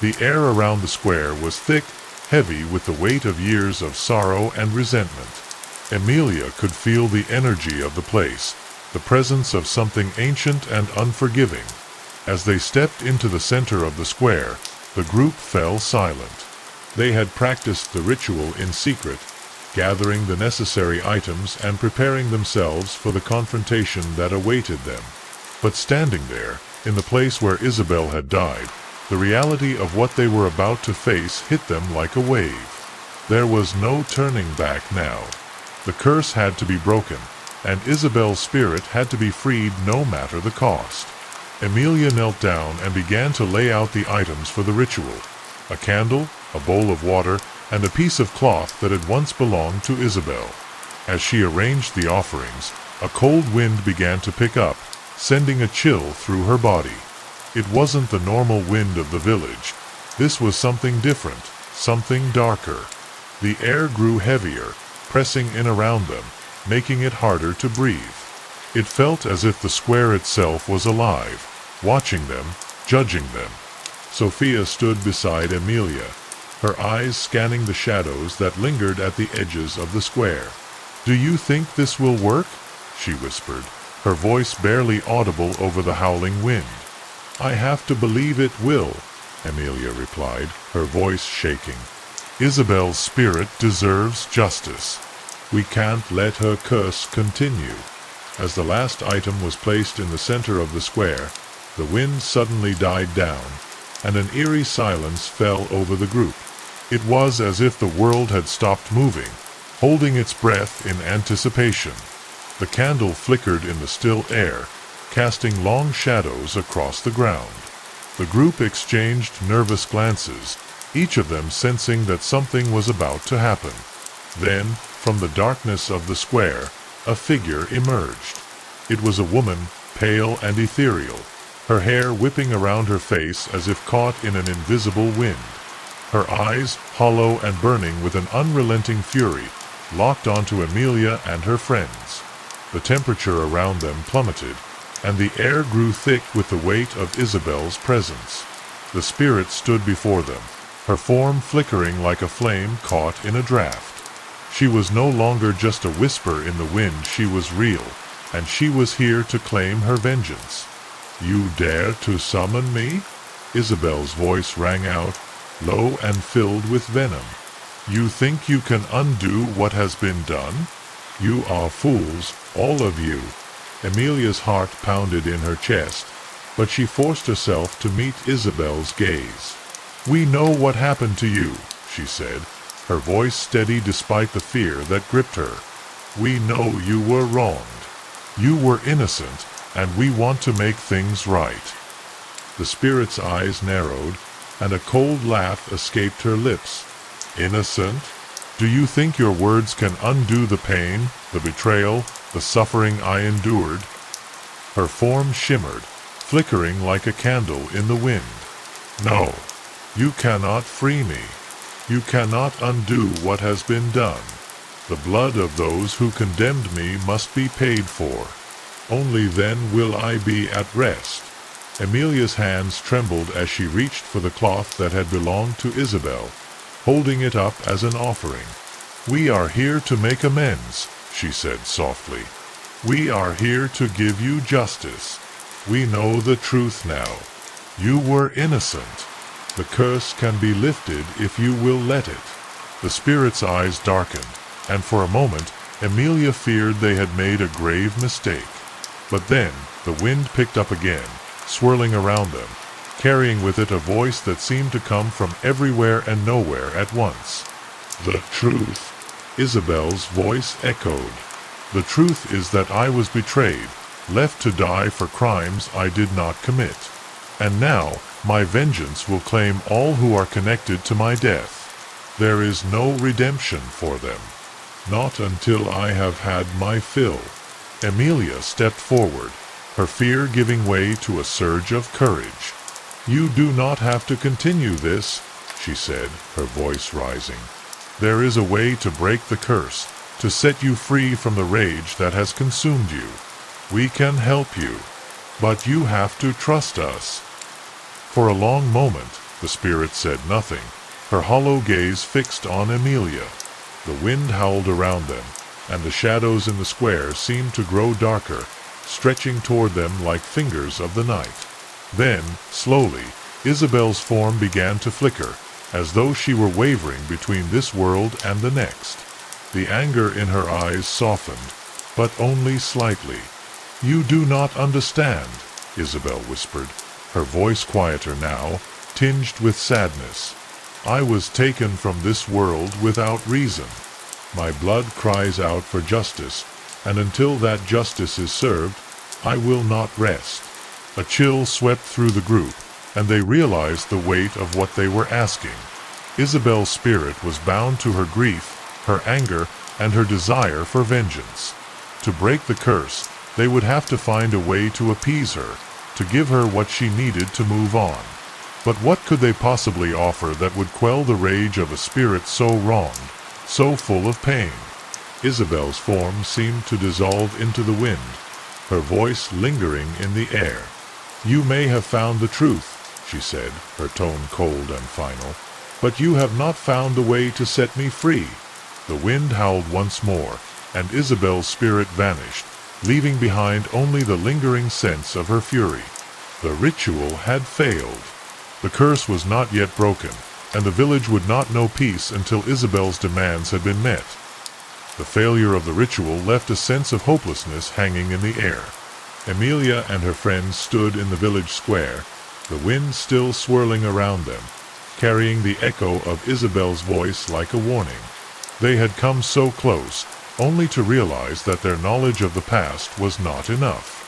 The air around the square was thick, heavy with the weight of years of sorrow and resentment. Emilia could feel the energy of the place, the presence of something ancient and unforgiving. As they stepped into the center of the square, the group fell silent. They had practiced the ritual in secret, gathering the necessary items and preparing themselves for the confrontation that awaited them. But standing there, in the place where Isabel had died, the reality of what they were about to face hit them like a wave. There was no turning back now. The curse had to be broken, and Isabel's spirit had to be freed no matter the cost. Emilia knelt down and began to lay out the items for the ritual: a candle, a bowl of water, and a piece of cloth that had once belonged to Isabel. As she arranged the offerings, a cold wind began to pick up, sending a chill through her body. It wasn't the normal wind of the village. This was something different, something darker. The air grew heavier, pressing in around them, making it harder to breathe. It felt as if the square itself was alive, watching them, judging them. Sophia stood beside Emilia, her eyes scanning the shadows that lingered at the edges of the square. "Do you think this will work?" she whispered, her voice barely audible over the howling wind. "I have to believe it will," Emilia replied, her voice shaking. "Isabel's spirit deserves justice. We can't let her curse continue." As the last item was placed in the center of the square, the wind suddenly died down, and an eerie silence fell over the group. It was as if the world had stopped moving, holding its breath in anticipation. The candle flickered in the still air, casting long shadows across the ground. The group exchanged nervous glances, each of them sensing that something was about to happen. Then, from the darkness of the square, a figure emerged. It was a woman, pale and ethereal, her hair whipping around her face as if caught in an invisible wind. Her eyes, hollow and burning with an unrelenting fury, locked onto Amelia and her friends. The temperature around them plummeted, and the air grew thick with the weight of Isabel's presence. The spirit stood before them, her form flickering like a flame caught in a draft. She was no longer just a whisper in the wind, she was real, and she was here to claim her vengeance. "You dare to summon me?" Isabel's voice rang out, low and filled with venom. "You think you can undo what has been done? You are fools, all of you." Amelia's heart pounded in her chest, but she forced herself to meet Isabel's gaze. "We know what happened to you," she said, her voice steady despite the fear that gripped her. "We know you were wronged. You were innocent, and we want to make things right." The spirit's eyes narrowed, and a cold laugh escaped her lips. "Innocent? Do you think your words can undo the pain, the betrayal, the suffering I endured?" Her form shimmered, flickering like a candle in the wind. "No, you cannot free me. You cannot undo what has been done. The blood of those who condemned me must be paid for. Only then will I be at rest." Amelia's hands trembled as she reached for the cloth that had belonged to Isabel, holding it up as an offering. "We are here to make amends," she said softly. "We are here to give you justice. We know the truth now. You were innocent. The curse can be lifted if you will let it." The spirit's eyes darkened, and for a moment Amelia feared they had made a grave mistake. But then the wind picked up again, swirling around them, carrying with it a voice that seemed to come from everywhere and nowhere at once. "The truth," Isabel's voice echoed. "The truth is that I was betrayed, left to die for crimes I did not commit. And now my vengeance will claim all who are connected to my death. There is no redemption for them. Not until I have had my fill." Amelia stepped forward, her fear giving way to a surge of courage. "You do not have to continue this," she said, her voice rising. "There is a way to break the curse, to set you free from the rage that has consumed you. We can help you, but you have to trust us." For a long moment, the spirit said nothing, her hollow gaze fixed on Amelia. The wind howled around them, and the shadows in the square seemed to grow darker, stretching toward them like fingers of the night. Then, slowly, Isabel's form began to flicker, as though she were wavering between this world and the next. The anger in her eyes softened, but only slightly. "You do not understand," Isabel whispered, her voice quieter now, tinged with sadness. "I was taken from this world without reason. My blood cries out for justice, and until that justice is served, I will not rest." A chill swept through the group, and they realized the weight of what they were asking. Isabel's spirit was bound to her grief, her anger, and her desire for vengeance. To break the curse, they would have to find a way to appease her, to give her what she needed to move on. But what could they possibly offer that would quell the rage of a spirit so wronged, so full of pain? Isabel's form seemed to dissolve into the wind, her voice lingering in the air. "You may have found the truth," she said, her tone cold and final, "but you have not found the way to set me free." The wind howled once more, and Isabel's spirit vanished, leaving behind only the lingering sense of her fury. The ritual had failed. The curse was not yet broken, and the village would not know peace until Isabel's demands had been met. The failure of the ritual left a sense of hopelessness hanging in the air. Amelia and her friends stood in the village square, the wind still swirling around them, carrying the echo of Isabel's voice like a warning. They had come so close, only to realize that their knowledge of the past was not enough.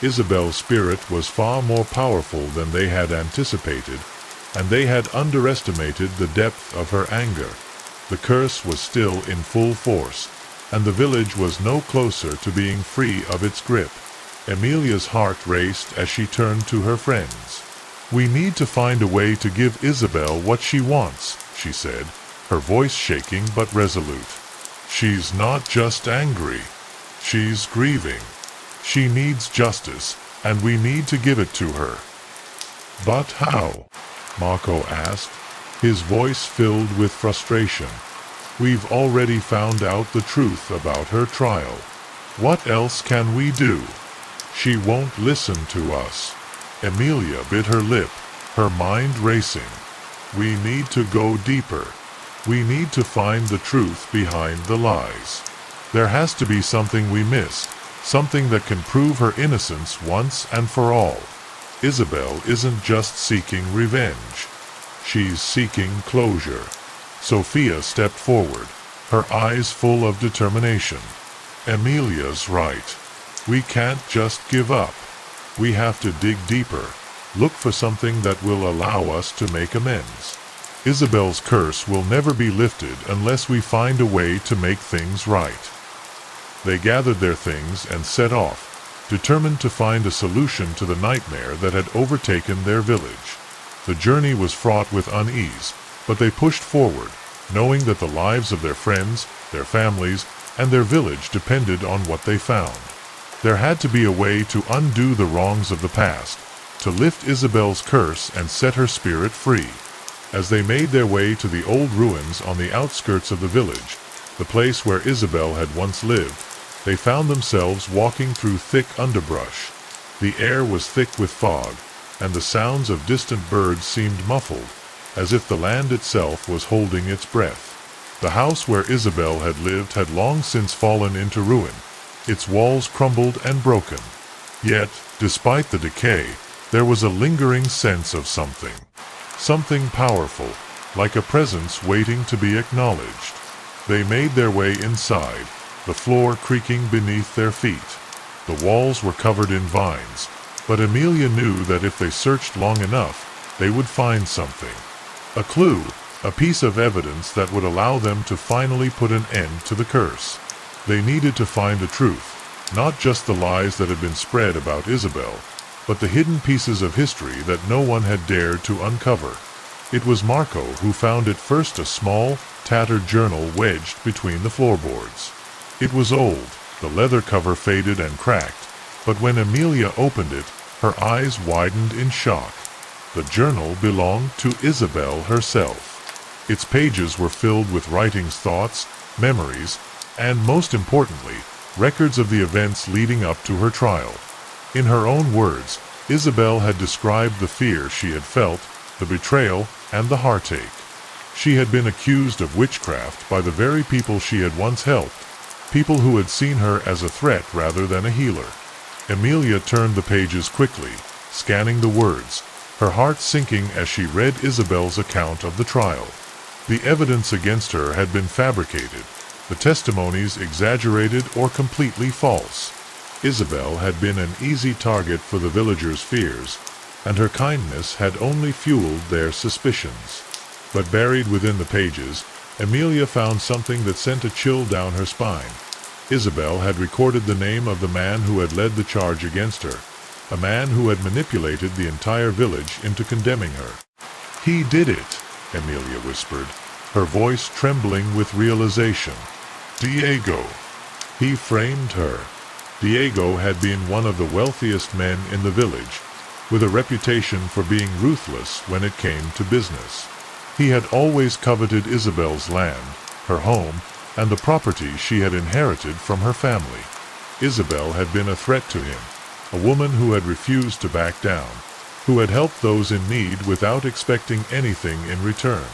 Isabel's spirit was far more powerful than they had anticipated, and they had underestimated the depth of her anger. The curse was still in full force, and the village was no closer to being free of its grip. Emilia's heart raced as she turned to her friends. "We need to find a way to give Isabel what she wants," she said, her voice shaking but resolute. "She's not just angry. She's grieving. She needs justice, and we need to give it to her." "But how?" Marco asked, his voice filled with frustration. "We've already found out the truth about her trial. What else can we do? She won't listen to us." Emilia bit her lip, her mind racing. "We need to go deeper. We need to find the truth behind the lies. There has to be something we missed, something that can prove her innocence once and for all. Isabel isn't just seeking revenge. She's seeking closure." Sophia stepped forward, her eyes full of determination. "Emilia's right. We can't just give up. We have to dig deeper, look for something that will allow us to make amends. Isabel's curse will never be lifted unless we find a way to make things right." They gathered their things and set off, determined to find a solution to the nightmare that had overtaken their village. The journey was fraught with unease, but they pushed forward, knowing that the lives of their friends, their families, and their village depended on what they found. There had to be a way to undo the wrongs of the past, to lift Isabel's curse and set her spirit free. As they made their way to the old ruins on the outskirts of the village, the place where Isabel had once lived, they found themselves walking through thick underbrush. The air was thick with fog, and the sounds of distant birds seemed muffled, as if the land itself was holding its breath. The house where Isabel had lived had long since fallen into ruin, its walls crumbled and broken. Yet, despite the decay, there was a lingering sense of something powerful, like a presence waiting to be acknowledged. They made their way inside, the floor creaking beneath their feet. The walls were covered in vines, but Emilia knew that if they searched long enough, they would find something. A clue, a piece of evidence that would allow them to finally put an end to the curse. They needed to find the truth, not just the lies that had been spread about Isabel, but the hidden pieces of history that no one had dared to uncover. It was Marco who found at first a small, tattered journal wedged between the floorboards. It was old, the leather cover faded and cracked, but when Emilia opened it, her eyes widened in shock. The journal belonged to Isabel herself. Its pages were filled with writings, thoughts, memories, and most importantly, records of the events leading up to her trial. In her own words, Isabel had described the fear she had felt, the betrayal, and the heartache. She had been accused of witchcraft by the very people she had once helped, people who had seen her as a threat rather than a healer. Emilia turned the pages quickly, scanning the words, her heart sinking as she read Isabel's account of the trial. The evidence against her had been fabricated, the testimonies exaggerated or completely false. Isabel had been an easy target for the villagers' fears, and her kindness had only fueled their suspicions. But buried within the pages, Emilia found something that sent a chill down her spine. Isabel had recorded the name of the man who had led the charge against her, a man who had manipulated the entire village into condemning her. "He did it," Emilia whispered, her voice trembling with realization. "Diego. He framed her." Diego had been one of the wealthiest men in the village, with a reputation for being ruthless when it came to business. He had always coveted Isabel's land, her home, and the property she had inherited from her family. Isabel had been a threat to him, a woman who had refused to back down, who had helped those in need without expecting anything in return.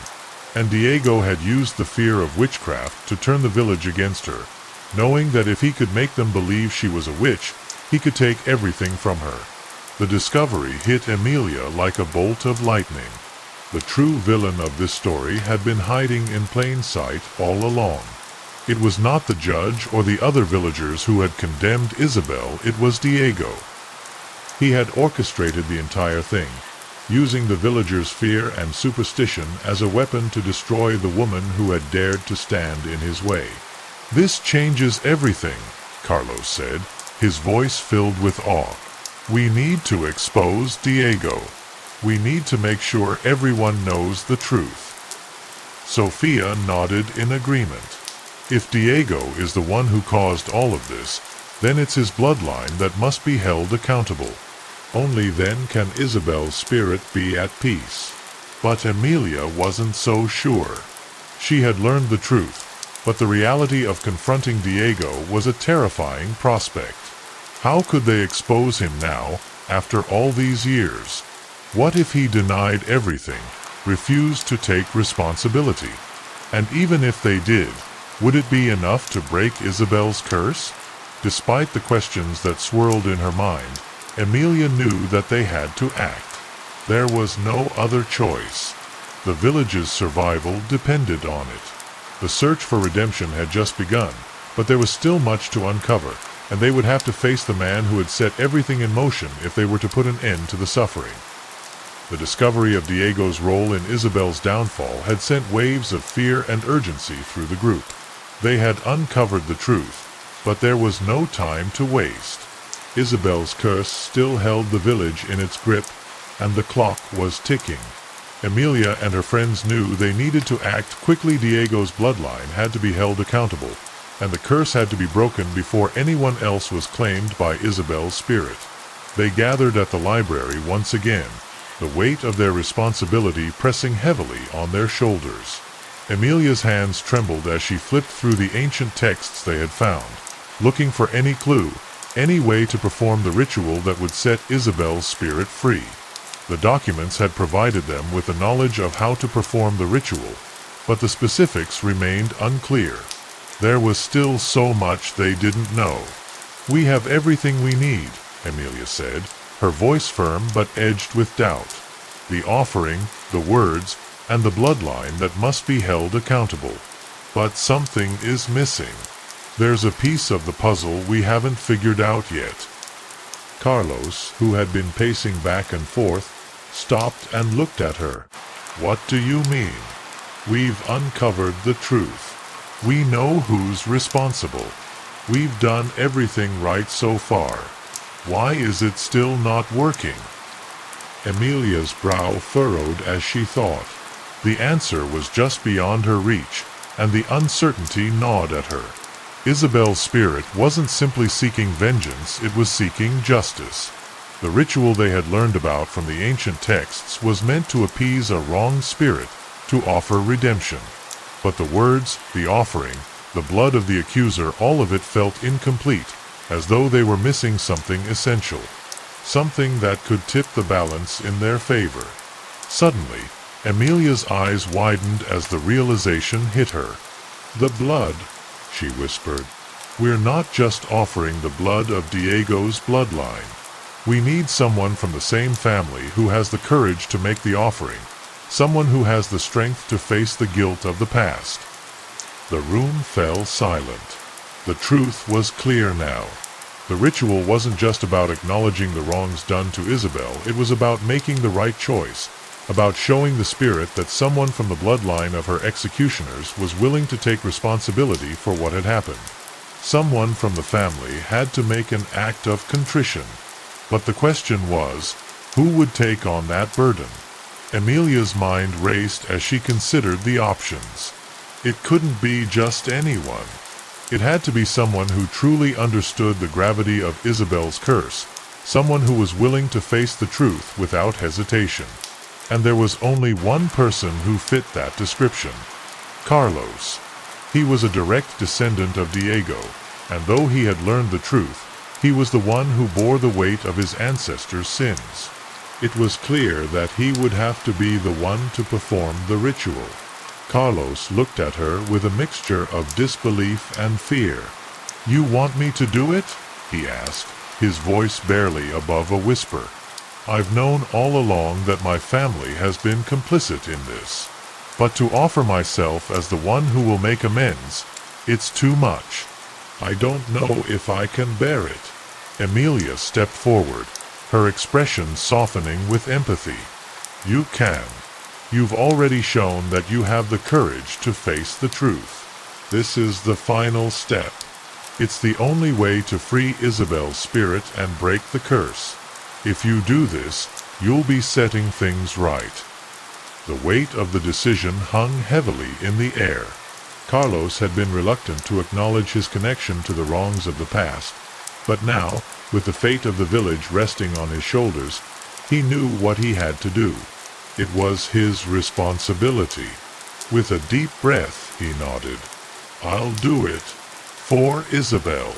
And Diego had used the fear of witchcraft to turn the village against her, knowing that if he could make them believe she was a witch, he could take everything from her. The discovery hit Emilia like a bolt of lightning. The true villain of this story had been hiding in plain sight all along. It was not the judge or the other villagers who had condemned Isabel, it was Diego. He had orchestrated the entire thing, using the villagers' fear and superstition as a weapon to destroy the woman who had dared to stand in his way. "This changes everything," Carlos said, his voice filled with awe. "We need to expose Diego. We need to make sure everyone knows the truth." Sophia nodded in agreement. If Diego is the one who caused all of this, then it's his bloodline that must be held accountable. Only then can Isabel's spirit be at peace. But Emilia wasn't so sure. She had learned the truth, but the reality of confronting Diego was a terrifying prospect. How could they expose him now, after all these years? What if he denied everything, refused to take responsibility? And even if they did, would it be enough to break Isabel's curse? Despite the questions that swirled in her mind, Emilia knew that they had to act. There was no other choice. The village's survival depended on it. The search for redemption had just begun, but there was still much to uncover, and they would have to face the man who had set everything in motion if they were to put an end to the suffering. The discovery of Diego's role in Isabel's downfall had sent waves of fear and urgency through the group. They had uncovered the truth, but there was no time to waste. Isabel's curse still held the village in its grip, and the clock was ticking. Emilia and her friends knew they needed to act quickly. Diego's bloodline had to be held accountable, and the curse had to be broken before anyone else was claimed by Isabel's spirit. They gathered at the library once again, the weight of their responsibility pressing heavily on their shoulders. Emilia's hands trembled as she flipped through the ancient texts they had found, looking for any clue, any way to perform the ritual that would set Isabel's spirit free. The documents had provided them with the knowledge of how to perform the ritual, but the specifics remained unclear. There was still so much they didn't know. "We have everything we need," Emilia said, her voice firm but edged with doubt. "The offering, the words, and the bloodline that must be held accountable. But something is missing. There's a piece of the puzzle we haven't figured out yet." Carlos, who had been pacing back and forth, stopped and looked at her. "What do you mean?" "We've uncovered the truth. We know who's responsible. We've done everything right so far. Why is it still not working?" Emilia's brow furrowed as she thought. The answer was just beyond her reach, and the uncertainty gnawed at her. Isabel's spirit wasn't simply seeking vengeance, it was seeking justice. The ritual they had learned about from the ancient texts was meant to appease a wronged spirit, to offer redemption. But the words, the offering, the blood of the accuser, all of it felt incomplete, as though they were missing something essential. Something that could tip the balance in their favor. Suddenly, Emilia's eyes widened as the realization hit her. "The blood," she whispered. "We're not just offering the blood of Diego's bloodline. We need someone from the same family who has the courage to make the offering, someone who has the strength to face the guilt of the past." The room fell silent. The truth was clear now. The ritual wasn't just about acknowledging the wrongs done to Isabel, it was about making the right choice, about showing the spirit that someone from the bloodline of her executioners was willing to take responsibility for what had happened. Someone from the family had to make an act of contrition. But the question was, who would take on that burden? Emilia's mind raced as she considered the options. It couldn't be just anyone. It had to be someone who truly understood the gravity of Isabel's curse, someone who was willing to face the truth without hesitation. And there was only one person who fit that description: Carlos. He was a direct descendant of Diego, and though he had learned the truth, he was the one who bore the weight of his ancestors' sins. It was clear that he would have to be the one to perform the ritual. Carlos looked at her with a mixture of disbelief and fear. "You want me to do it?" he asked, his voice barely above a whisper. I've known all along that my family has been complicit in this. But to offer myself as the one who will make amends, it's too much. I don't know if I can bear it." Amelia stepped forward, her expression softening with empathy. "You can. You've already shown that you have the courage to face the truth. This is the final step. It's the only way to free Isabel's spirit and break the curse. If you do this, you'll be setting things right." The weight of the decision hung heavily in the air. Carlos had been reluctant to acknowledge his connection to the wrongs of the past, but now, with the fate of the village resting on his shoulders, he knew what he had to do. It was his responsibility. With a deep breath, he nodded. "I'll do it. For Isabel.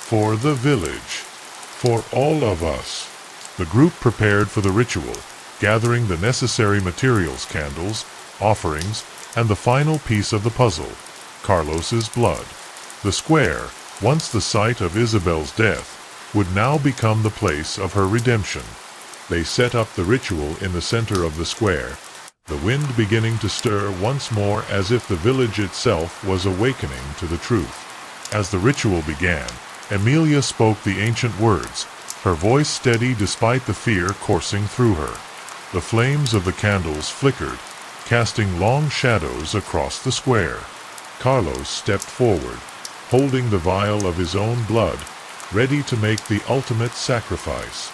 For the village. For all of us." The group prepared for the ritual, gathering the necessary materials: candles, offerings, and the final piece of the puzzle, Carlos's blood. The square, once the site of Isabel's death, would now become the place of her redemption. They set up the ritual in the center of the square, the wind beginning to stir once more as if the village itself was awakening to the truth. As the ritual began, Amelia spoke the ancient words, her voice steady despite the fear coursing through her. The flames of the candles flickered, casting long shadows across the square. Carlos stepped forward, holding the vial of his own blood, ready to make the ultimate sacrifice.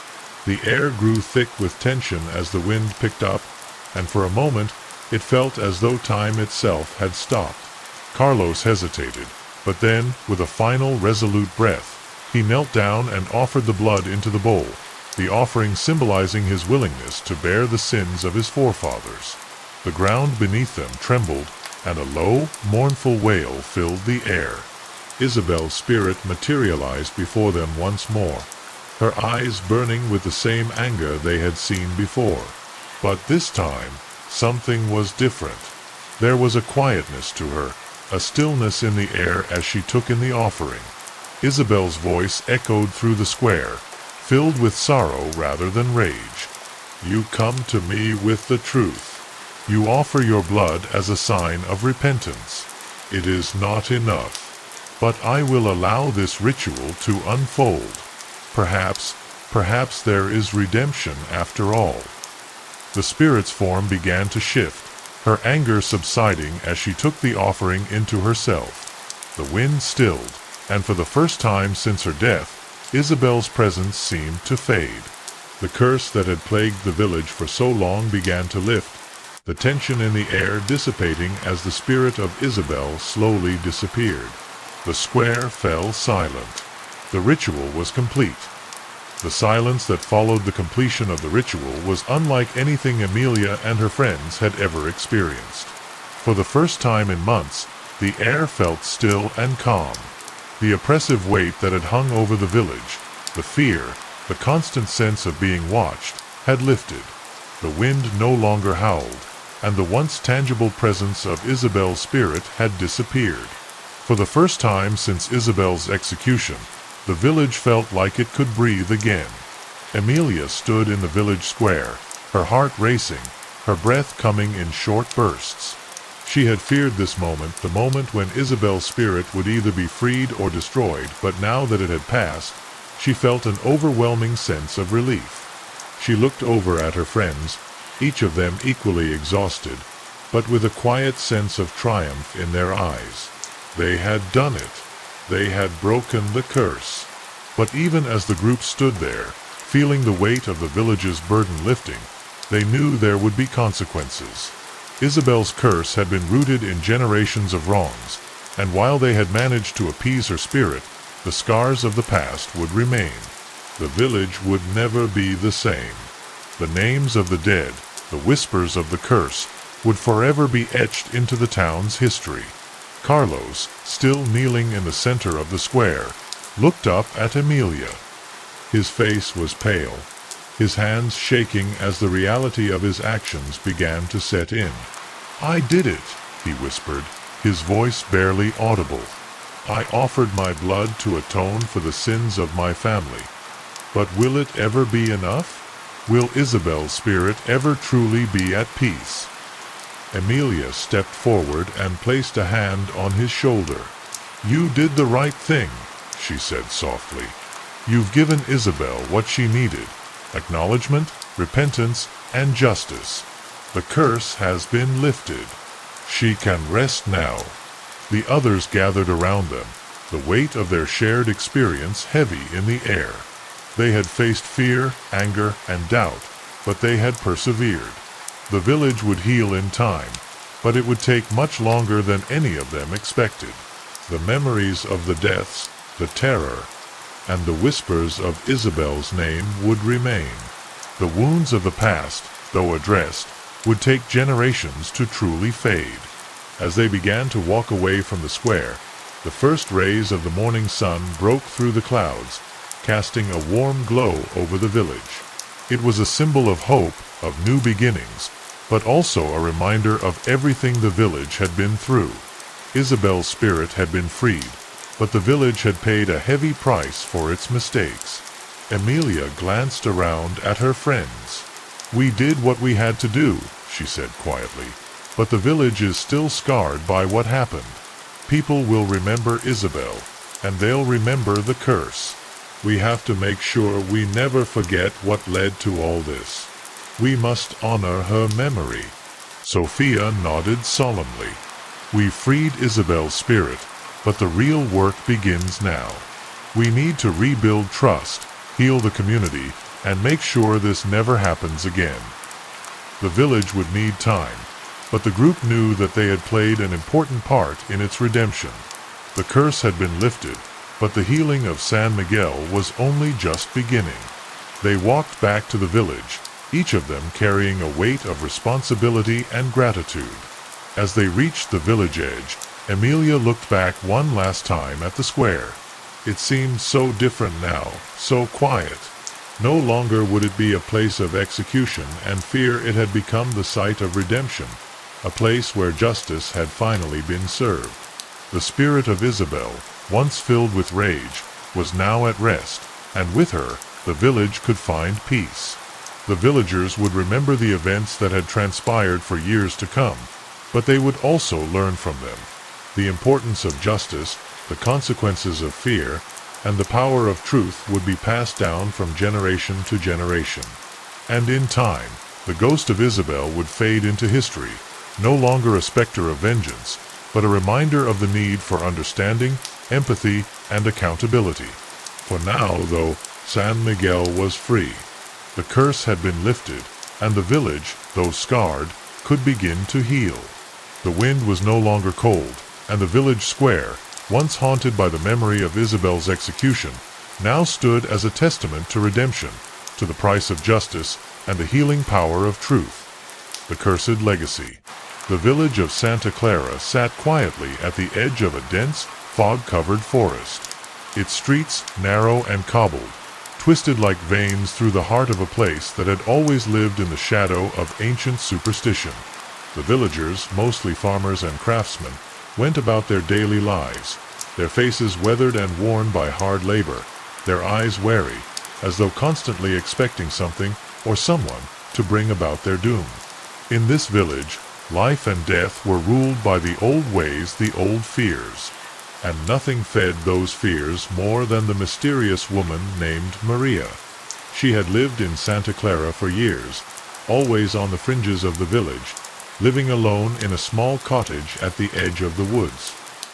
The air grew thick with tension as the wind picked up, and for a moment it felt as though time itself had stopped. Carlos hesitated, but then, with a final resolute breath, he knelt down and offered the blood into the bowl, the offering symbolizing his willingness to bear the sins of his forefathers. The ground beneath them trembled, and a low, mournful wail filled the air. Isabel's spirit materialized before them once more, her eyes burning with the same anger they had seen before. But this time, something was different. There was a quietness to her, a stillness in the air as she took in the offering. Isabel's voice echoed through the square, filled with sorrow rather than rage. "You come to me with the truth. You offer your blood as a sign of repentance. It is not enough. But I will allow this ritual to unfold. Perhaps there is redemption after all." The spirit's form began to shift, her anger subsiding as she took the offering into herself. The wind stilled, and for the first time since her death, Isabel's presence seemed to fade. The curse that had plagued the village for so long began to lift, the tension in the air dissipating as the spirit of Isabel slowly disappeared. The square fell silent. The ritual was complete. The silence that followed the completion of the ritual was unlike anything Amelia and her friends had ever experienced. For the first time in months, the air felt still and calm. The oppressive weight that had hung over the village, the fear, the constant sense of being watched, had lifted. The wind no longer howled, and the once tangible presence of Isabel's spirit had disappeared. For the first time since Isabel's execution, the village felt like it could breathe again. Amelia stood in the village square, her heart racing, her breath coming in short bursts. She had feared this moment, the moment when Isabel's spirit would either be freed or destroyed, but now that it had passed, she felt an overwhelming sense of relief. She looked over at her friends, each of them equally exhausted, but with a quiet sense of triumph in their eyes. They had done it. They had broken the curse. But even as the group stood there, feeling the weight of the village's burden lifting, they knew there would be consequences. Isabel's curse had been rooted in generations of wrongs, and while they had managed to appease her spirit, the scars of the past would remain. The village would never be the same. The names of the dead, the whispers of the curse, would forever be etched into the town's history. Carlos, still kneeling in the center of the square, looked up at Amelia. His face was pale, his hands shaking as the reality of his actions began to set in. "I did it," he whispered, his voice barely audible. "I offered my blood to atone for the sins of my family. But will it ever be enough? Will Isabel's spirit ever truly be at peace? Emilia stepped forward and placed a hand on his shoulder. "You did the right thing," she said softly. "You've given Isabel what she needed: acknowledgement, repentance, and justice. The curse has been lifted. She can rest now." The others gathered around them, the weight of their shared experience heavy in the air. They had faced fear, anger, and doubt, but they had persevered. The village would heal in time, but it would take much longer than any of them expected. The memories of the deaths, the terror, and the whispers of Isabel's name would remain. The wounds of the past, though addressed, would take generations to truly fade. As they began to walk away from the square, the first rays of the morning sun broke through the clouds, casting a warm glow over the village. It was a symbol of hope, of new beginnings, but also a reminder of everything the village had been through. Isabel's spirit had been freed, but the village had paid a heavy price for its mistakes. Emilia glanced around at her friends. "We did what we had to do," she said quietly, "but the village is still scarred by what happened. People will remember Isabel, and they'll remember the curse. We have to make sure we never forget what led to all this. We must honor her memory." Sophia nodded solemnly. "We freed Isabel's spirit, but the real work begins now. We need to rebuild trust, heal the community, and make sure this never happens again." The village would need time, but the group knew that they had played an important part in its redemption. The curse had been lifted, but the healing of San Miguel was only just beginning. They walked back to the village, each of them carrying a weight of responsibility and gratitude. As they reached the village edge, Emilia looked back one last time at the square. It seemed so different now, so quiet. No longer would it be a place of execution and fear. It had become the site of redemption, a place where justice had finally been served. The spirit of Isabel, once filled with rage, was now at rest, and with her, the village could find peace. The villagers would remember the events that had transpired for years to come, but they would also learn from them. The importance of justice, the consequences of fear, and the power of truth would be passed down from generation to generation. And in time, the ghost of Isabel would fade into history, no longer a specter of vengeance, but a reminder of the need for understanding, empathy, and accountability. For now, though, San Miguel was free. The curse had been lifted, and the village, though scarred, could begin to heal. The wind was no longer cold, and the village square, once haunted by the memory of Isabel's execution, now stood as a testament to redemption, to the price of justice, and the healing power of truth. The Cursed Legacy. The village of Santa Clara sat quietly at the edge of a dense, fog-covered forest. Its streets, narrow and cobbled, twisted like veins through the heart of a place that had always lived in the shadow of ancient superstition. The villagers, mostly farmers and craftsmen, went about their daily lives, their faces weathered and worn by hard labor, their eyes wary, as though constantly expecting something or someone to bring about their doom. In this village, life and death were ruled by the old ways, the old fears. And nothing fed those fears more than the mysterious woman named Maria. She had lived in Santa Clara for years, always on the fringes of the village, living alone in a small cottage at the edge of the woods.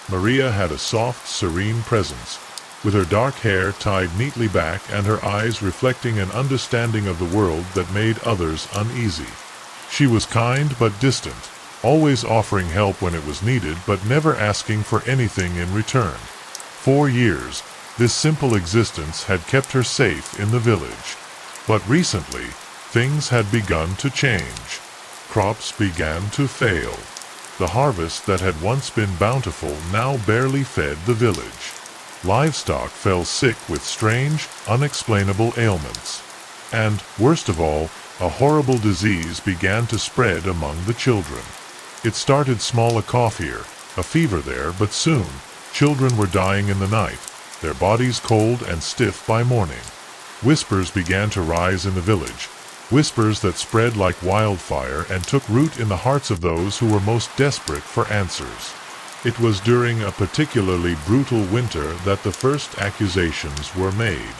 Maria had a soft, serene presence, with her dark hair tied neatly back and her eyes reflecting an understanding of the world that made others uneasy. She was kind but distant, always offering help when it was needed but never asking for anything in return. For years, this simple existence had kept her safe in the village. But recently, things had begun to change. Crops began to fail. The harvest that had once been bountiful now barely fed the village. Livestock fell sick with strange, unexplainable ailments. And, worst of all, a horrible disease began to spread among the children. It started small, a cough here, a fever there, but soon, children were dying in the night, their bodies cold and stiff by morning. Whispers began to rise in the village. whispers that spread like wildfire and took root in the hearts of those who were most desperate for answers. It was during a particularly brutal winter that the first accusations were made.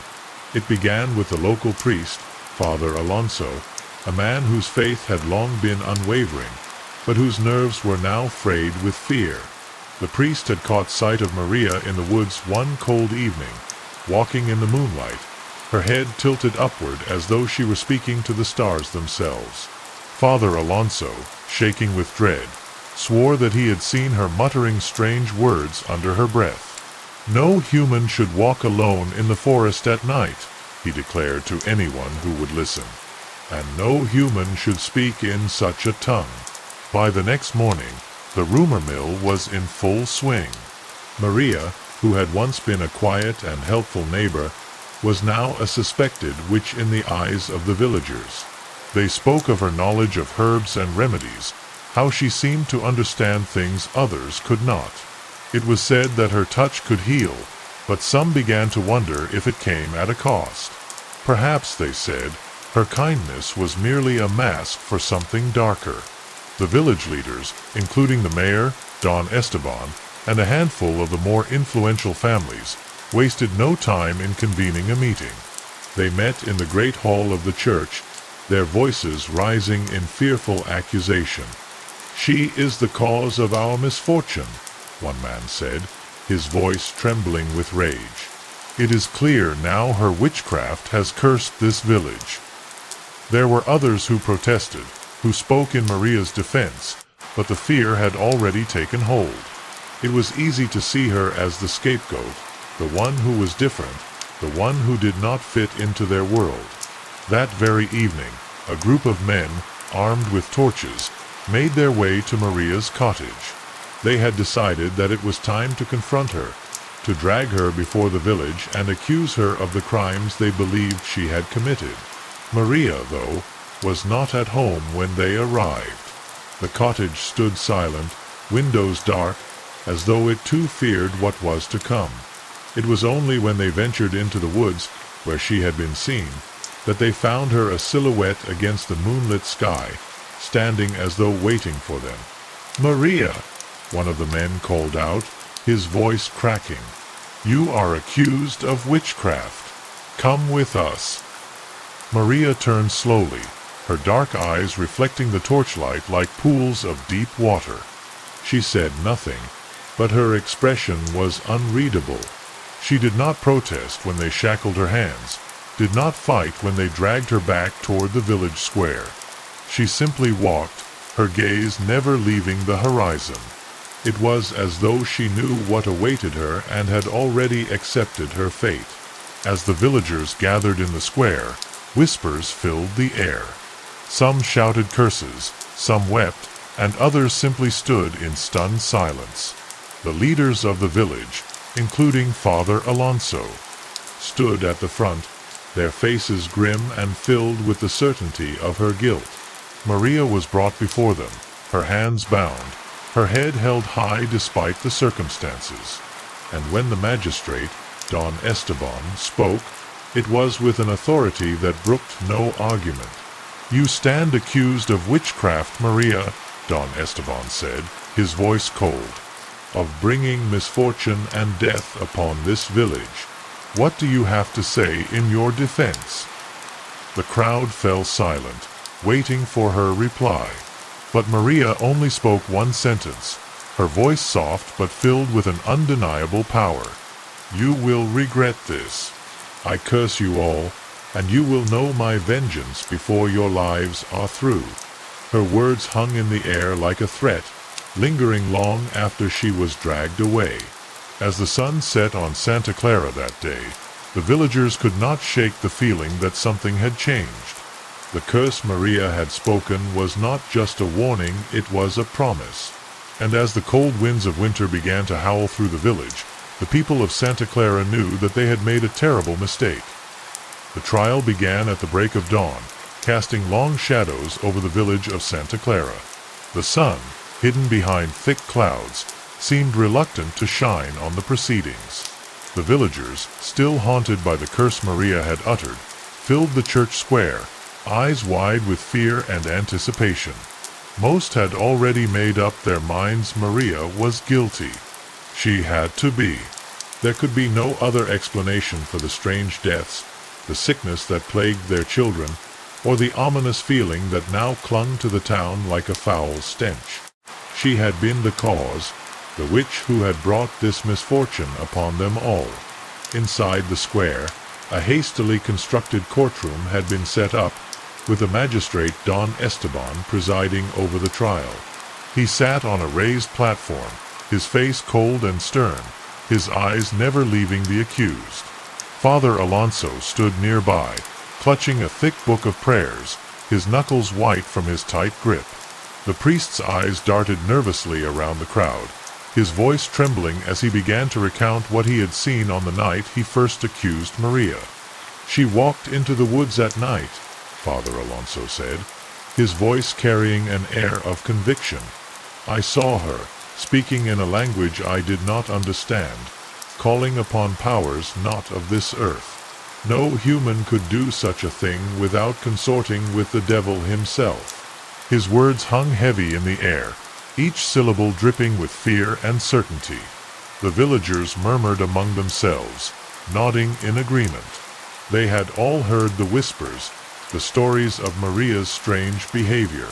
It began with the local priest, Father Alonso, a man whose faith had long been unwavering, but whose nerves were now frayed with fear. The priest had caught sight of Maria in the woods one cold evening, walking in the moonlight, her head tilted upward as though she were speaking to the stars themselves. Father Alonso, shaking with dread, swore that he had seen her muttering strange words under her breath. "No human should walk alone in the forest at night," he declared to anyone who would listen, "and no human should speak in such a tongue." By the next morning, the rumor mill was in full swing. Maria, who had once been a quiet and helpful neighbor, was now a suspected witch in the eyes of the villagers. They spoke of her knowledge of herbs and remedies, how she seemed to understand things others could not. It was said that her touch could heal, but some began to wonder if it came at a cost. Perhaps, they said, her kindness was merely a mask for something darker. The village leaders, including the mayor, Don Esteban, and a handful of the more influential families, wasted no time in convening a meeting. They met in the great hall of the church, their voices rising in fearful accusation. "She is the cause of our misfortune," one man said, his voice trembling with rage. "It is clear now her witchcraft has cursed this village." There were others who protested, who spoke in Maria's defense, but the fear had already taken hold. It was easy to see her as the scapegoat, the one who was different, the one who did not fit into their world. That very evening, a group of men, armed with torches, made their way to Maria's cottage. They had decided that it was time to confront her, to drag her before the village and accuse her of the crimes they believed she had committed. Maria, though, was not at home when they arrived. The cottage stood silent, windows dark, as though it too feared what was to come. It was only when they ventured into the woods, where she had been seen, that they found her a silhouette against the moonlit sky, standing as though waiting for them. "Maria," one of the men called out, his voice cracking, "you are accused of witchcraft. Come with us." Maria turned slowly, her dark eyes reflecting the torchlight like pools of deep water. She said nothing, but her expression was unreadable. She did not protest when they shackled her hands, did not fight when they dragged her back toward the village square. She simply walked, her gaze never leaving the horizon. It was as though she knew what awaited her and had already accepted her fate. As the villagers gathered in the square, whispers filled the air. Some shouted curses, some wept, and others simply stood in stunned silence. The leaders of the village, including Father Alonso, stood at the front, their faces grim and filled with the certainty of her guilt. Maria was brought before them, her hands bound, her head held high despite the circumstances. And when the magistrate, Don Esteban, spoke, it was with an authority that brooked no argument. "You stand accused of witchcraft, Maria," Don Esteban said, his voice cold, "of bringing misfortune and death upon this village. What do you have to say in your defense?" The crowd fell silent, waiting for her reply. But Maria only spoke one sentence, her voice soft but filled with an undeniable power. "You will regret this. I curse you all, and you will know my vengeance before your lives are through." Her words hung in the air like a threat, lingering long after she was dragged away. As the sun set on Santa Clara that day, the villagers could not shake the feeling that something had changed. The curse Maria had spoken was not just a warning, it was a promise. And as the cold winds of winter began to howl through the village, the people of Santa Clara knew that they had made a terrible mistake. The trial began at the break of dawn, casting long shadows over the village of Santa Clara. The sun, hidden behind thick clouds, seemed reluctant to shine on the proceedings. The villagers, still haunted by the curse Maria had uttered, filled the church square, eyes wide with fear and anticipation. Most had already made up their minds Maria was guilty. She had to be. There could be no other explanation for the strange deaths, the sickness that plagued their children, or the ominous feeling that now clung to the town like a foul stench. She had been the cause, the witch who had brought this misfortune upon them all. Inside the square, a hastily constructed courtroom had been set up, with the magistrate Don Esteban presiding over the trial. He sat on a raised platform, his face cold and stern, his eyes never leaving the accused. Father Alonso stood nearby, clutching a thick book of prayers, his knuckles white from his tight grip. The priest's eyes darted nervously around the crowd, his voice trembling as he began to recount what he had seen on the night he first accused Maria. "She walked into the woods at night," Father Alonso said, his voice carrying an air of conviction. "I saw her, speaking in a language I did not understand, calling upon powers not of this earth. No human could do such a thing without consorting with the devil himself." His words hung heavy in the air, each syllable dripping with fear and certainty. The villagers murmured among themselves, nodding in agreement. They had all heard the whispers, the stories of Maria's strange behavior.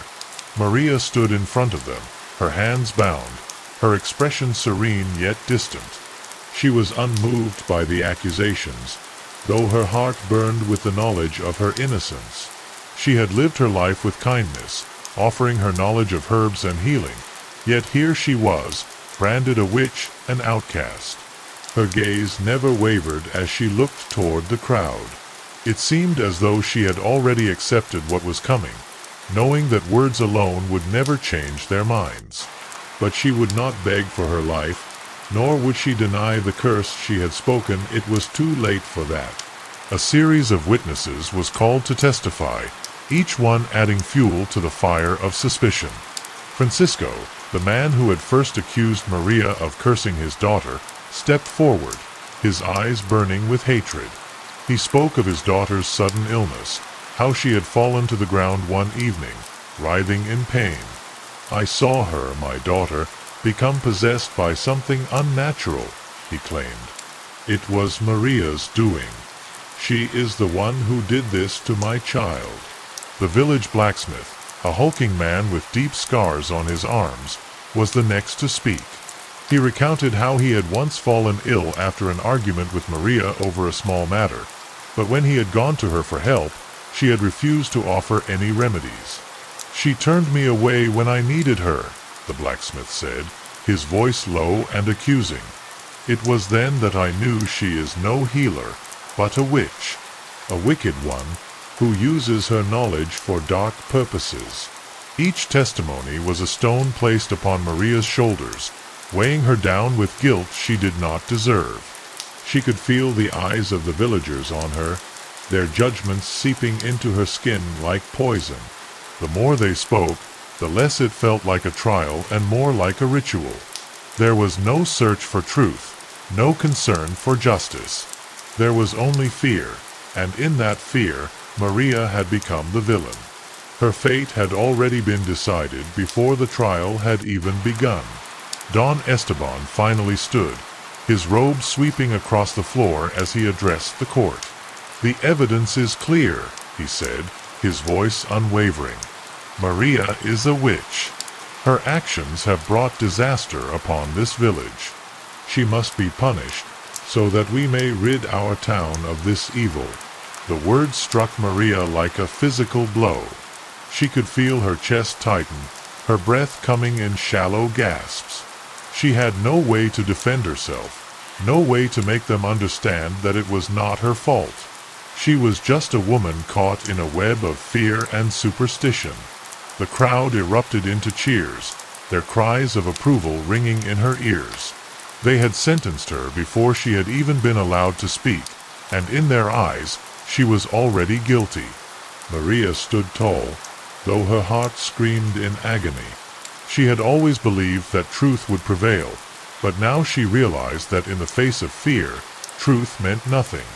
Maria stood in front of them, her hands bound, her expression serene yet distant. She was unmoved by the accusations, though her heart burned with the knowledge of her innocence. She had lived her life with kindness, offering her knowledge of herbs and healing, yet here she was, branded a witch, an outcast. Her gaze never wavered as she looked toward the crowd. It seemed as though she had already accepted what was coming, knowing that words alone would never change their minds. But she would not beg for her life, nor would she deny the curse she had spoken. It was too late for that. A series of witnesses was called to testify, each one adding fuel to the fire of suspicion. Francisco, the man who had first accused Maria of cursing his daughter, stepped forward, his eyes burning with hatred. He spoke of his daughter's sudden illness, how she had fallen to the ground one evening, writhing in pain. "I saw her, my daughter, become possessed by something unnatural," he claimed. "It was Maria's doing. She is the one who did this to my child." The village blacksmith, a hulking man with deep scars on his arms, was the next to speak. He recounted how he had once fallen ill after an argument with Maria over a small matter, but when he had gone to her for help, she had refused to offer any remedies. "She turned me away when I needed her," the blacksmith said, his voice low and accusing. "It was then that I knew she is no healer, but a witch, a wicked one, who uses her knowledge for dark purposes." Each testimony was a stone placed upon Maria's shoulders, weighing her down with guilt she did not deserve. She could feel the eyes of the villagers on her, their judgments seeping into her skin like poison. The more they spoke, the less it felt like a trial and more like a ritual. There was no search for truth, no concern for justice. There was only fear, and in that fear, Maria had become the villain. Her fate had already been decided before the trial had even begun. Don Esteban finally stood, his robe sweeping across the floor as he addressed the court. "The evidence is clear," he said, his voice unwavering. "Maria is a witch. Her actions have brought disaster upon this village. She must be punished, so that we may rid our town of this evil." The words struck Maria like a physical blow. She could feel her chest tighten, her breath coming in shallow gasps. She had no way to defend herself, no way to make them understand that it was not her fault. She was just a woman caught in a web of fear and superstition. The crowd erupted into cheers, their cries of approval ringing in her ears. They had sentenced her before she had even been allowed to speak, and in their eyes, she was already guilty. Maria stood tall, though her heart screamed in agony. She had always believed that truth would prevail, but now she realized that in the face of fear, truth meant nothing.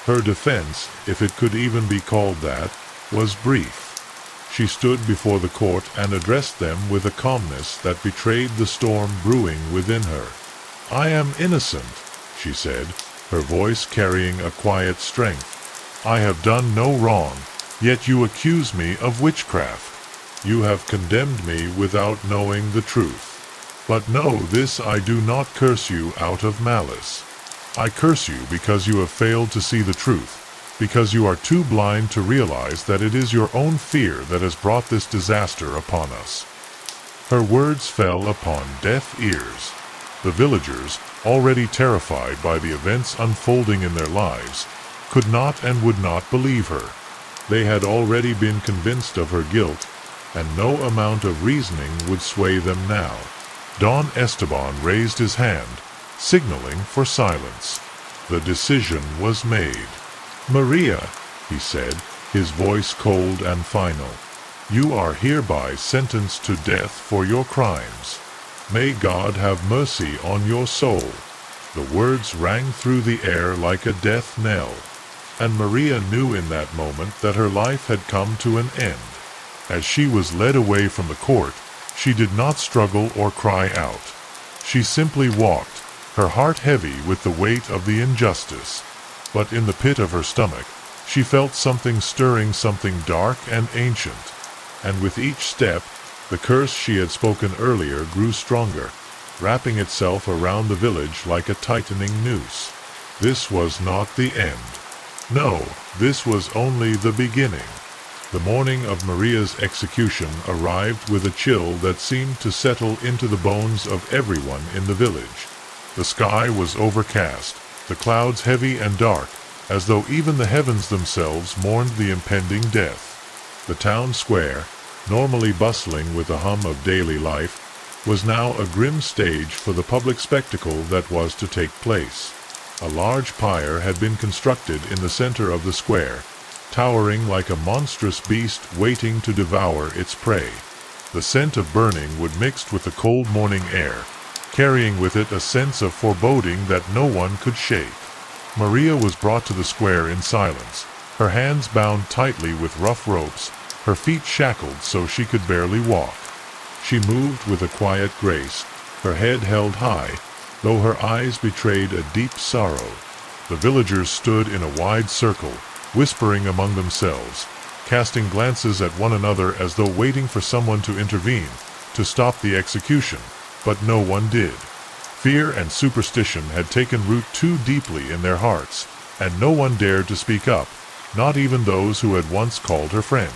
Her defense, if it could even be called that, was brief. She stood before the court and addressed them with a calmness that betrayed the storm brewing within her. "I am innocent," she said, her voice carrying a quiet strength. "I have done no wrong, yet you accuse me of witchcraft. You have condemned me without knowing the truth. But know this, I do not curse you out of malice. I curse you because you have failed to see the truth, because you are too blind to realize that it is your own fear that has brought this disaster upon us." Her words fell upon deaf ears. The villagers, already terrified by the events unfolding in their lives, could not and would not believe her. They had already been convinced of her guilt, and no amount of reasoning would sway them now. Don Esteban raised his hand, signaling for silence. The decision was made. "Maria," he said, his voice cold and final, "you are hereby sentenced to death for your crimes. May God have mercy on your soul." The words rang through the air like a death knell, and Maria knew in that moment that her life had come to an end. As she was led away from the court, she did not struggle or cry out. She simply walked, her heart heavy with the weight of the injustice. But in the pit of her stomach, she felt something stirring, something dark and ancient. And with each step, the curse she had spoken earlier grew stronger, wrapping itself around the village like a tightening noose. This was not the end. No, this was only the beginning. The morning of Maria's execution arrived with a chill that seemed to settle into the bones of everyone in the village. The sky was overcast, the clouds heavy and dark, as though even the heavens themselves mourned the impending death. The town square, normally bustling with the hum of daily life, was now a grim stage for the public spectacle that was to take place. A large pyre had been constructed in the center of the square, towering like a monstrous beast waiting to devour its prey. The scent of burning wood mixed with the cold morning air, carrying with it a sense of foreboding that no one could shake. Maria was brought to the square in silence, her hands bound tightly with rough ropes, her feet shackled so she could barely walk. She moved with a quiet grace, her head held high, though her eyes betrayed a deep sorrow. The villagers stood in a wide circle, whispering among themselves, casting glances at one another as though waiting for someone to intervene, to stop the execution, but no one did. Fear and superstition had taken root too deeply in their hearts, and no one dared to speak up, not even those who had once called her friend.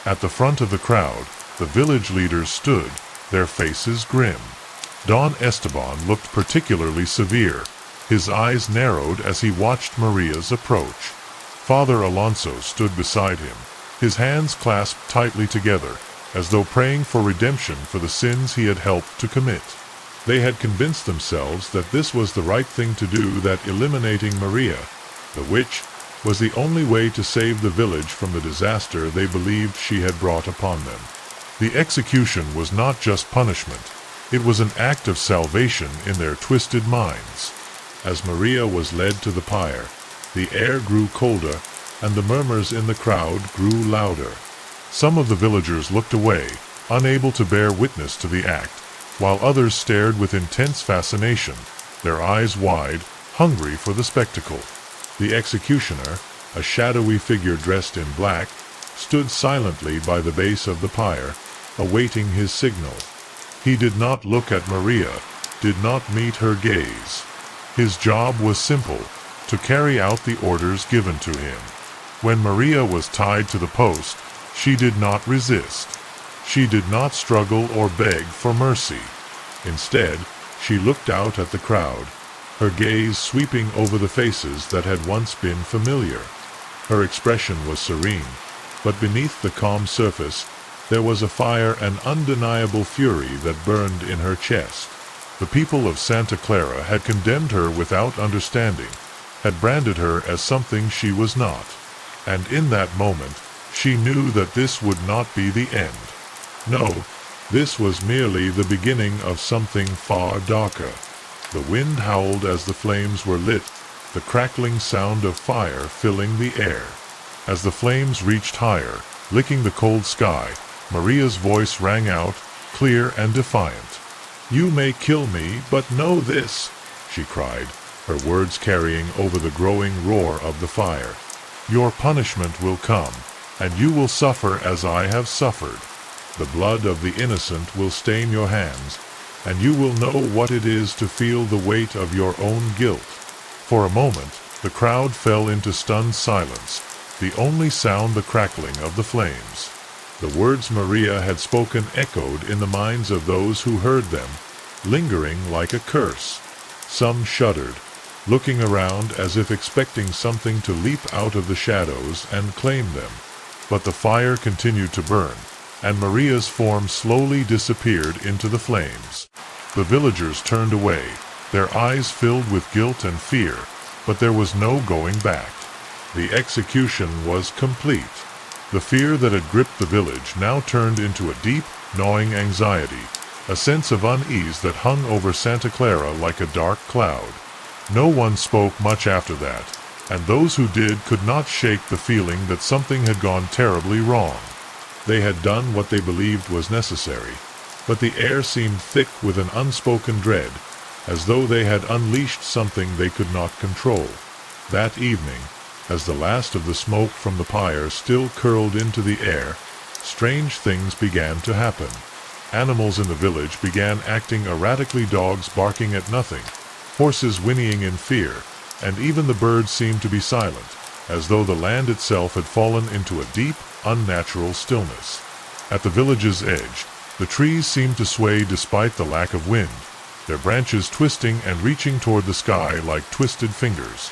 At the front of the crowd, the village leaders stood, their faces grim. Don Esteban looked particularly severe. His eyes narrowed as he watched Maria's approach. Father Alonso stood beside him, his hands clasped tightly together, as though praying for redemption for the sins he had helped to commit. They had convinced themselves that this was the right thing to do, that eliminating Maria, the witch, was the only way to save the village from the disaster they believed she had brought upon them. The execution was not just punishment, it was an act of salvation in their twisted minds. As Maria was led to the pyre, the air grew colder, and the murmurs in the crowd grew louder. Some of the villagers looked away, unable to bear witness to the act, while others stared with intense fascination, their eyes wide, hungry for the spectacle. The executioner, a shadowy figure dressed in black, stood silently by the base of the pyre, awaiting his signal. He did not look at Maria, did not meet her gaze. His job was simple, to carry out the orders given to him. When Maria was tied to the post, she did not resist. She did not struggle or beg for mercy. Instead, she looked out at the crowd, her gaze sweeping over the faces that had once been familiar. Her expression was serene, but beneath the calm surface, there was a fire and undeniable fury that burned in her chest. The people of Santa Clara had condemned her without understanding, had branded her as something she was not. And in that moment, she knew that this would not be the end. No, this was merely the beginning of something far darker. The wind howled as the flames were lit, the crackling sound of fire filling the air. As the flames reached higher, licking the cold sky, Maria's voice rang out, clear and defiant. "You may kill me, but know this," she cried, her words carrying over the growing roar of the fire. "Your punishment will come, and you will suffer as I have suffered. The blood of the innocent will stain your hands, and you will know what it is to feel the weight of your own guilt." For a moment, the crowd fell into stunned silence, the only sound the crackling of the flames. The words Maria had spoken echoed in the minds of those who heard them, lingering like a curse. Some shuddered, looking around as if expecting something to leap out of the shadows and claim them. But the fire continued to burn, and Maria's form slowly disappeared into the flames. The villagers turned away, their eyes filled with guilt and fear, but there was no going back. The execution was complete. The fear that had gripped the village now turned into a deep, gnawing anxiety, a sense of unease that hung over Santa Clara like a dark cloud. No one spoke much after that, and those who did could not shake the feeling that something had gone terribly wrong. They had done what they believed was necessary, but the air seemed thick with an unspoken dread, as though they had unleashed something they could not control. That evening, as the last of the smoke from the pyre still curled into the air, strange things began to happen. Animals in the village began acting erratically, dogs barking at nothing, horses whinnying in fear, and even the birds seemed to be silent, as though the land itself had fallen into a deep, unnatural stillness. At the village's edge, the trees seemed to sway despite the lack of wind, their branches twisting and reaching toward the sky like twisted fingers.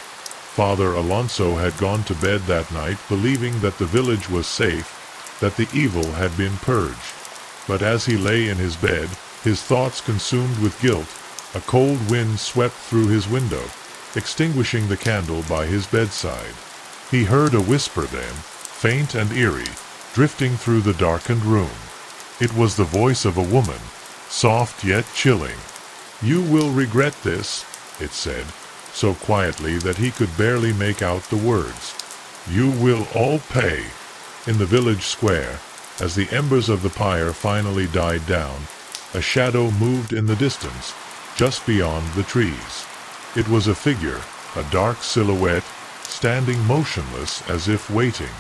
Father Alonso had gone to bed that night believing that the village was safe, that the evil had been purged. But as he lay in his bed, his thoughts consumed with guilt, a cold wind swept through his window, extinguishing the candle by his bedside. He heard a whisper then, faint and eerie, drifting through the darkened room. It was the voice of a woman, soft yet chilling. "You will regret this," it said, so quietly that he could barely make out the words. "You will all pay." In the village square, as the embers of the pyre finally died down, a shadow moved in the distance, just beyond the trees. It was a figure, a dark silhouette, standing motionless as if waiting.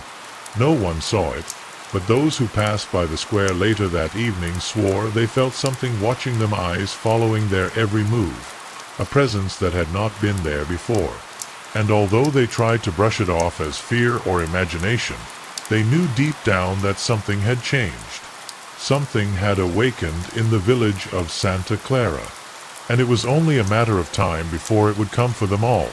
No one saw it, but those who passed by the square later that evening swore they felt something watching them, eyes following their every move, a presence that had not been there before. And although they tried to brush it off as fear or imagination, they knew deep down that something had changed. Something had awakened in the village of Santa Clara, and it was only a matter of time before it would come for them all.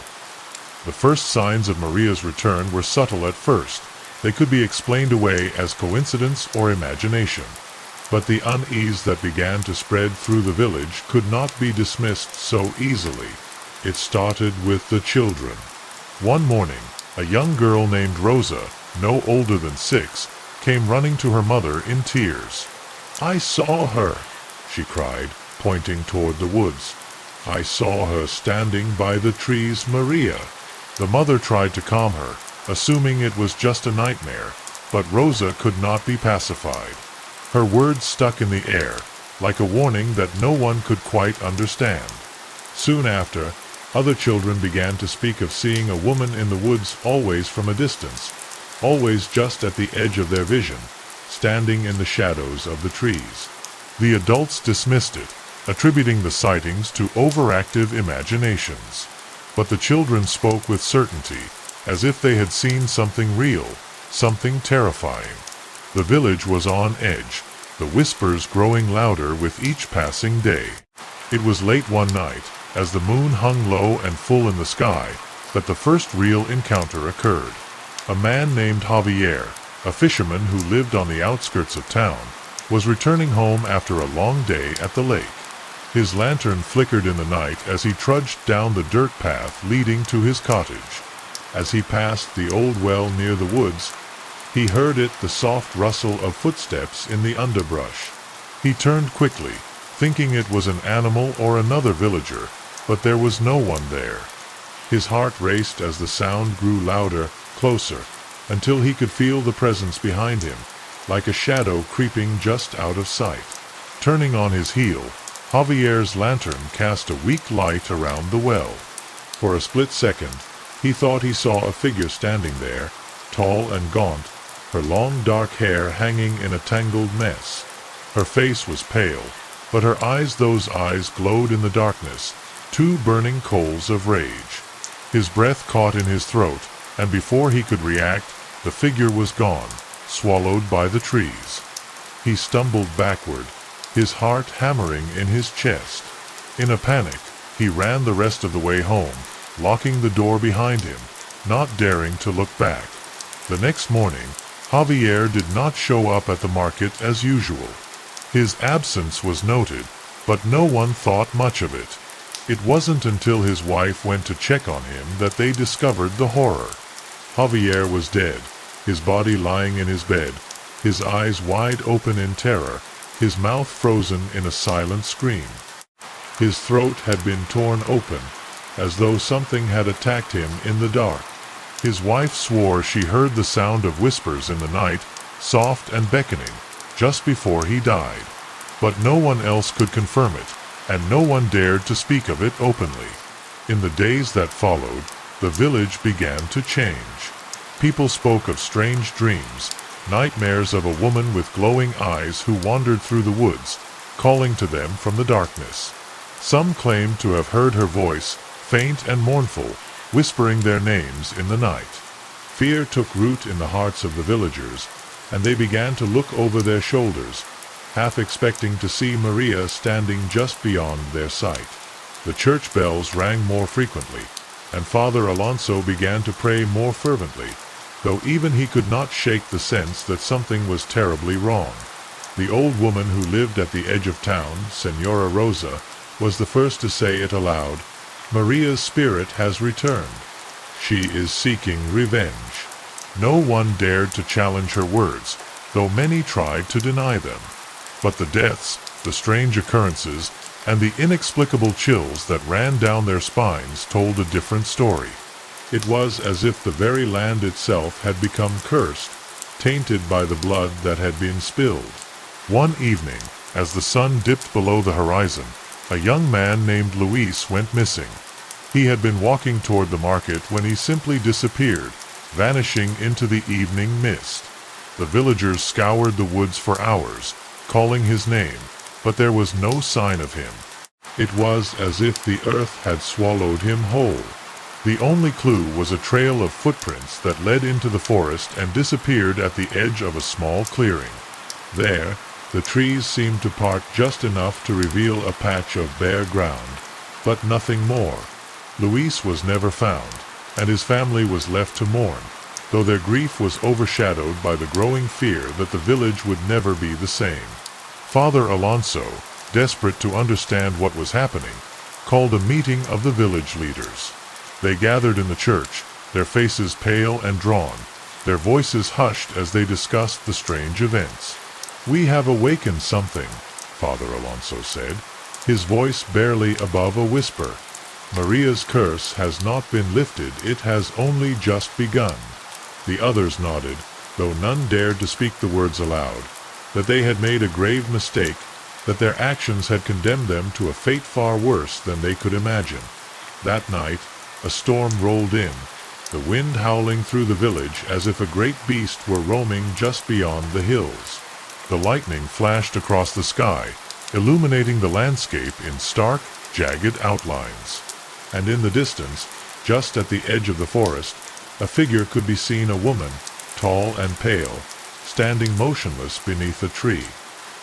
The first signs of Maria's return were subtle at first. They could be explained away as coincidence or imagination. But the unease that began to spread through the village could not be dismissed so easily. It started with the children. One morning, a young girl named Rosa, no older than 6, came running to her mother in tears. "I saw her," she cried, pointing toward the woods. "I saw her standing by the trees, Maria." The mother tried to calm her, assuming it was just a nightmare, but Rosa could not be pacified. Her words stuck in the air, like a warning that no one could quite understand. Soon after, other children began to speak of seeing a woman in the woods, always from a distance, always just at the edge of their vision, standing in the shadows of the trees. The adults dismissed it, attributing the sightings to overactive imaginations. But the children spoke with certainty, as if they had seen something real, something terrifying. The village was on edge, the whispers growing louder with each passing day. It was late one night, as the moon hung low and full in the sky, that the first real encounter occurred. A man named Javier, a fisherman who lived on the outskirts of town, was returning home after a long day at the lake. His lantern flickered in the night as he trudged down the dirt path leading to his cottage. As he passed the old well near the woods, he heard the soft rustle of footsteps in the underbrush. He turned quickly, thinking it was an animal or another villager, but there was no one there. His heart raced as the sound grew louder, closer, until he could feel the presence behind him, like a shadow creeping just out of sight. Turning on his heel, Javier's lantern cast a weak light around the well. For a split second, he thought he saw a figure standing there, tall and gaunt, her long dark hair hanging in a tangled mess. Her face was pale, but her eyes, those eyes glowed in the darkness, two burning coals of rage. His breath caught in his throat, and before he could react, the figure was gone, swallowed by the trees. He stumbled backward, his heart hammering in his chest. In a panic, he ran the rest of the way home, locking the door behind him, not daring to look back. The next morning, Javier did not show up at the market as usual. His absence was noted, but no one thought much of it. It wasn't until his wife went to check on him that they discovered the horror. Javier was dead, his body lying in his bed, his eyes wide open in terror, his mouth frozen in a silent scream. His throat had been torn open, as though something had attacked him in the dark. His wife swore she heard the sound of whispers in the night, soft and beckoning, just before he died. But no one else could confirm it, and no one dared to speak of it openly. In the days that followed, the village began to change. People spoke of strange dreams, nightmares of a woman with glowing eyes who wandered through the woods, calling to them from the darkness. Some claimed to have heard her voice, faint and mournful, whispering their names in the night. Fear took root in the hearts of the villagers, and they began to look over their shoulders, half expecting to see Maria standing just beyond their sight. The church bells rang more frequently, and Father Alonso began to pray more fervently, though even he could not shake the sense that something was terribly wrong. The old woman who lived at the edge of town, Senora Rosa, was the first to say it aloud, "Maria's spirit has returned. She is seeking revenge." No one dared to challenge her words, though many tried to deny them. But the deaths, the strange occurrences, and the inexplicable chills that ran down their spines told a different story. It was as if the very land itself had become cursed, tainted by the blood that had been spilled. One evening, as the sun dipped below the horizon, a young man named Luis went missing. He had been walking toward the market when he simply disappeared, vanishing into the evening mist. The villagers scoured the woods for hours, calling his name, but there was no sign of him. It was as if the earth had swallowed him whole. The only clue was a trail of footprints that led into the forest and disappeared at the edge of a small clearing. There, the trees seemed to part just enough to reveal a patch of bare ground, but nothing more. Luis was never found, and his family was left to mourn, though their grief was overshadowed by the growing fear that the village would never be the same. Father Alonso, desperate to understand what was happening, called a meeting of the village leaders. They gathered in the church, their faces pale and drawn, their voices hushed as they discussed the strange events. "We have awakened something," Father Alonso said, his voice barely above a whisper. "Maria's curse has not been lifted, it has only just begun." The others nodded, though none dared to speak the words aloud, that they had made a grave mistake, that their actions had condemned them to a fate far worse than they could imagine. That night, a storm rolled in, the wind howling through the village as if a great beast were roaming just beyond the hills. The lightning flashed across the sky, illuminating the landscape in stark, jagged outlines. And in the distance, just at the edge of the forest, a figure could be seen, a woman, tall and pale, standing motionless beneath a tree.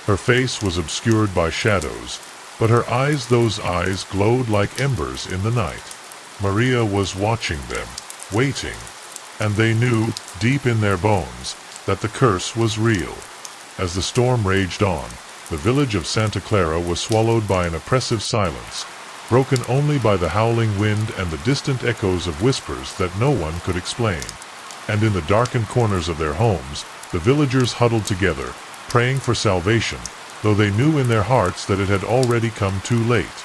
Her face was obscured by shadows, but her eyes, those eyes glowed like embers in the night. Maria was watching them, waiting, and they knew, deep in their bones, that the curse was real. As the storm raged on, the village of Santa Clara was swallowed by an oppressive silence, broken only by the howling wind and the distant echoes of whispers that no one could explain. And in the darkened corners of their homes, the villagers huddled together, praying for salvation, though they knew in their hearts that it had already come too late.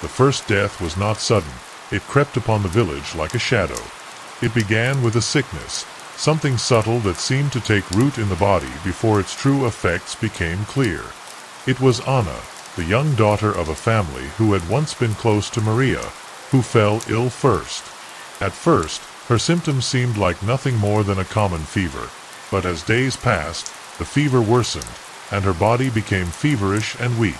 The first death was not sudden. It crept upon the village like a shadow. It began with a sickness, something subtle that seemed to take root in the body before its true effects became clear. It was Anna, the young daughter of a family who had once been close to Maria, who fell ill first. At first, her symptoms seemed like nothing more than a common fever, but as days passed, the fever worsened, and her body became feverish and weak.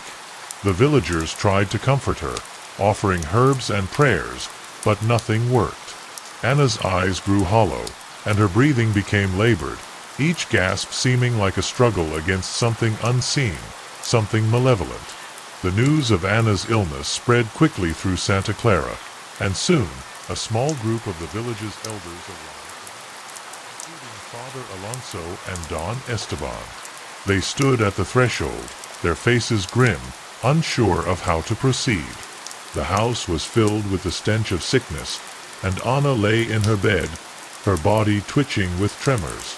The villagers tried to comfort her, offering herbs and prayers, but nothing worked. Anna's eyes grew hollow, and her breathing became labored, each gasp seeming like a struggle against something unseen, something malevolent. The news of Anna's illness spread quickly through Santa Clara, and soon, a small group of the village's elders arrived, including Father Alonso and Don Esteban. They stood at the threshold, their faces grim, unsure of how to proceed. The house was filled with the stench of sickness, and Anna lay in her bed, her body twitching with tremors.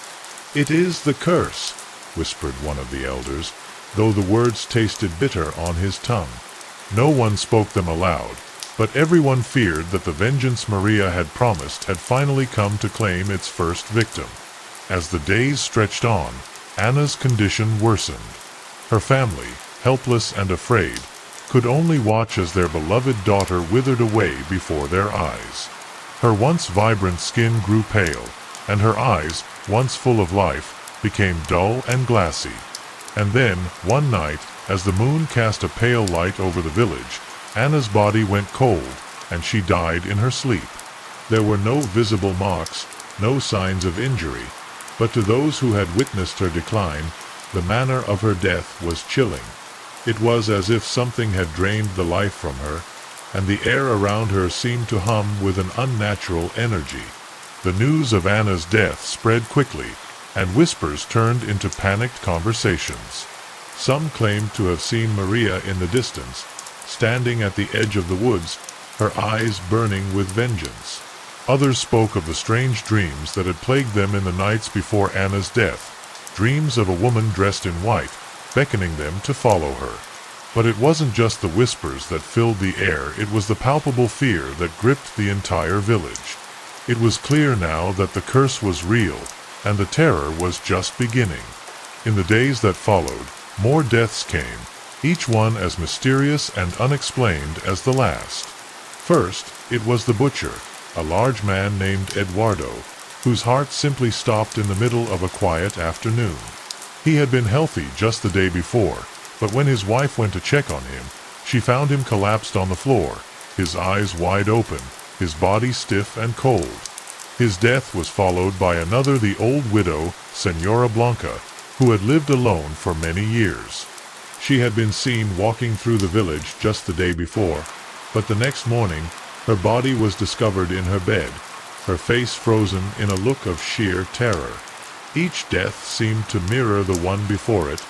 "It is the curse," whispered one of the elders, though the words tasted bitter on his tongue. No one spoke them aloud, but everyone feared that the vengeance Maria had promised had finally come to claim its first victim. As the days stretched on, Anna's condition worsened. Her family, helpless and afraid, could only watch as their beloved daughter withered away before their eyes. Her once vibrant skin grew pale, and her eyes, once full of life, became dull and glassy. And then, one night, as the moon cast a pale light over the village, Anna's body went cold, and she died in her sleep. There were no visible marks, no signs of injury, but to those who had witnessed her decline, the manner of her death was chilling. It was as if something had drained the life from her, and the air around her seemed to hum with an unnatural energy. The news of Anna's death spread quickly, and whispers turned into panicked conversations. Some claimed to have seen Maria in the distance, standing at the edge of the woods, her eyes burning with vengeance. Others spoke of the strange dreams that had plagued them in the nights before Anna's death, dreams of a woman dressed in white, beckoning them to follow her. But it wasn't just the whispers that filled the air, it was the palpable fear that gripped the entire village. It was clear now that the curse was real, and the terror was just beginning. In the days that followed, more deaths came, each one as mysterious and unexplained as the last. First, it was the butcher, a large man named Eduardo, whose heart simply stopped in the middle of a quiet afternoon. He had been healthy just the day before, but when his wife went to check on him, she found him collapsed on the floor, his eyes wide open, his body stiff and cold. His death was followed by another, the old widow, Señora Blanca, who had lived alone for many years. She had been seen walking through the village just the day before, but the next morning, her body was discovered in her bed, her face frozen in a look of sheer terror. Each death seemed to mirror the one before it,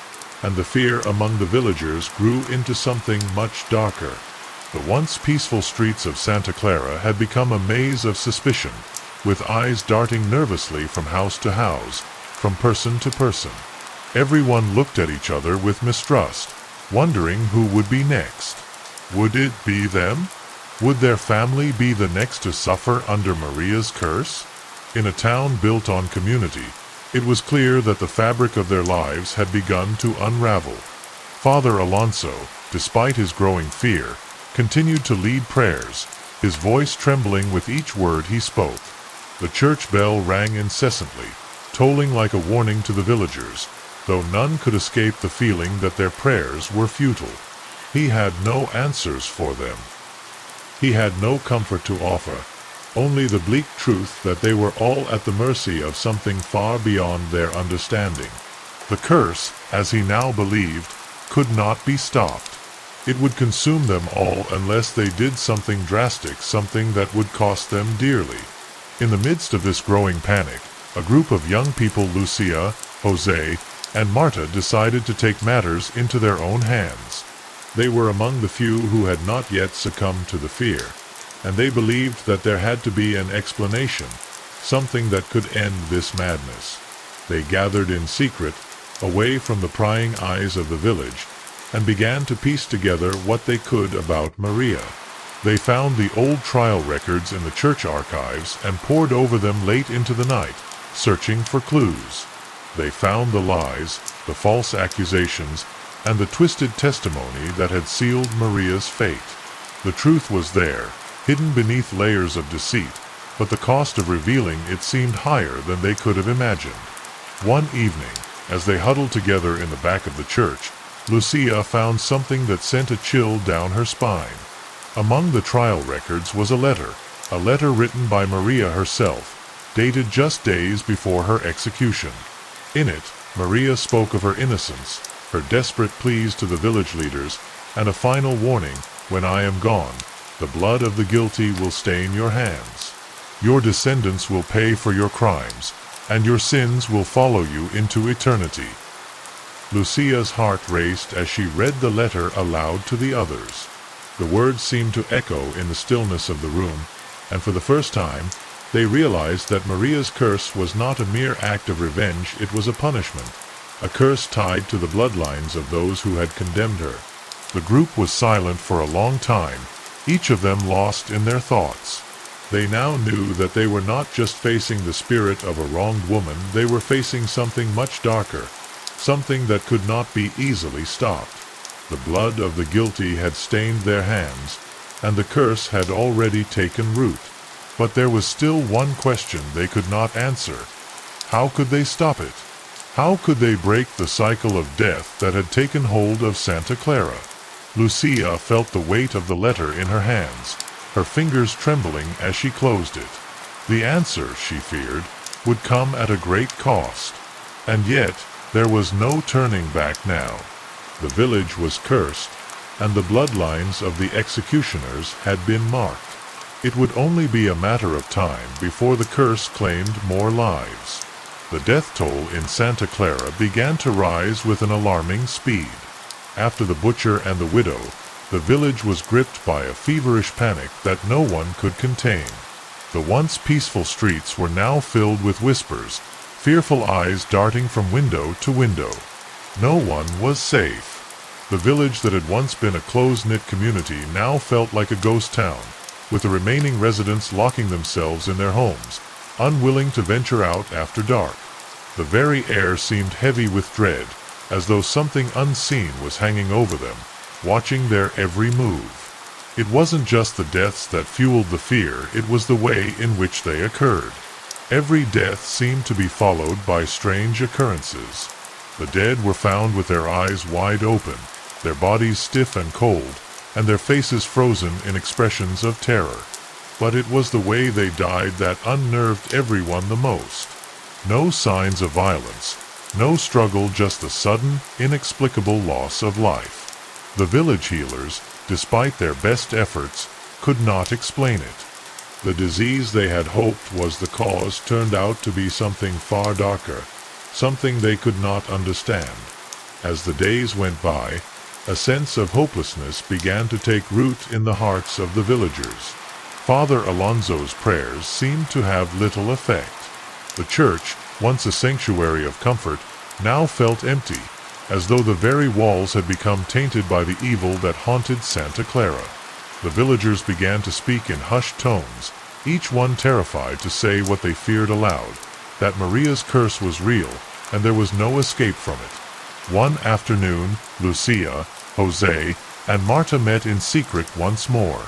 and the fear among the villagers grew into something much darker. The once peaceful streets of Santa Clara had become a maze of suspicion, with eyes darting nervously from house to house, from person to person. Everyone looked at each other with mistrust, wondering who would be next. Would it be them? Would their family be the next to suffer under Maria's curse? In a town built on community, it was clear that the fabric of their lives had begun to unravel. Father Alonso, despite his growing fear, continued to lead prayers, his voice trembling with each word he spoke. The church bell rang incessantly, tolling like a warning to the villagers, though none could escape the feeling that their prayers were futile. He had no answers for them. He had no comfort to offer, only the bleak truth that they were all at the mercy of something far beyond their understanding. The curse, as he now believed, could not be stopped. It would consume them all unless they did something drastic, something that would cost them dearly. In the midst of this growing panic, a group of young people, Lucia, Jose, and Marta, decided to take matters into their own hands. They were among the few who had not yet succumbed to the fear, and they believed that there had to be an explanation, something that could end this madness. They gathered in secret, away from the prying eyes of the village, and began to piece together what they could about Maria. They found the old trial records in the church archives and pored over them late into the night, searching for clues. They found the lies, the false accusations, and the twisted testimony that had sealed Maria's fate. The truth was there, hidden beneath layers of deceit, but the cost of revealing it seemed higher than they could have imagined. One evening, as they huddled together in the back of the church, Lucia found something that sent a chill down her spine. Among the trial records was a letter written by Maria herself, dated just days before her execution. In it, Maria spoke of her innocence, her desperate pleas to the village leaders, and a final warning: "When I am gone, the blood of the guilty will stain your hands. Your descendants will pay for your crimes, and your sins will follow you into eternity." Lucia's heart raced as she read the letter aloud to the others. The words seemed to echo in the stillness of the room, and for the first time, they realized that Maria's curse was not a mere act of revenge, it was a punishment, a curse tied to the bloodlines of those who had condemned her. The group was silent for a long time, each of them lost in their thoughts. They now knew that they were not just facing the spirit of a wronged woman, they were facing something much darker, something that could not be easily stopped. The blood of the guilty had stained their hands, and the curse had already taken root. But there was still one question they could not answer. How could they stop it? How could they break the cycle of death that had taken hold of Santa Clara? Lucia felt the weight of the letter in her hands, her fingers trembling as she closed it. The answer, she feared, would come at a great cost. And yet, there was no turning back now. The village was cursed, and the bloodlines of the executioners had been marked. It would only be a matter of time before the curse claimed more lives. The death toll in Santa Clara began to rise with an alarming speed. After the butcher and the widow, the village was gripped by a feverish panic that no one could contain. The once peaceful streets were now filled with whispers, fearful eyes darting from window to window. No one was safe. The village that had once been a close-knit community now felt like a ghost town, with the remaining residents locking themselves in their homes, unwilling to venture out after dark. The very air seemed heavy with dread, as though something unseen was hanging over them, watching their every move. It wasn't just the deaths that fueled the fear, it was the way in which they occurred. Every death seemed to be followed by strange occurrences. The dead were found with their eyes wide open, their bodies stiff and cold, and their faces frozen in expressions of terror. But it was the way they died that unnerved everyone the most. No signs of violence, no struggle, just the sudden, inexplicable loss of life. The village healers, despite their best efforts, could not explain it. The disease they had hoped was the cause turned out to be something far darker, something they could not understand. As the days went by, a sense of hopelessness began to take root in the hearts of the villagers. Father Alonso's prayers seemed to have little effect. The church, once a sanctuary of comfort, now felt empty, as though the very walls had become tainted by the evil that haunted Santa Clara. The villagers began to speak in hushed tones, each one terrified to say what they feared aloud, that Maria's curse was real, and there was no escape from it. One afternoon, Lucia, Jose, and Marta met in secret once more.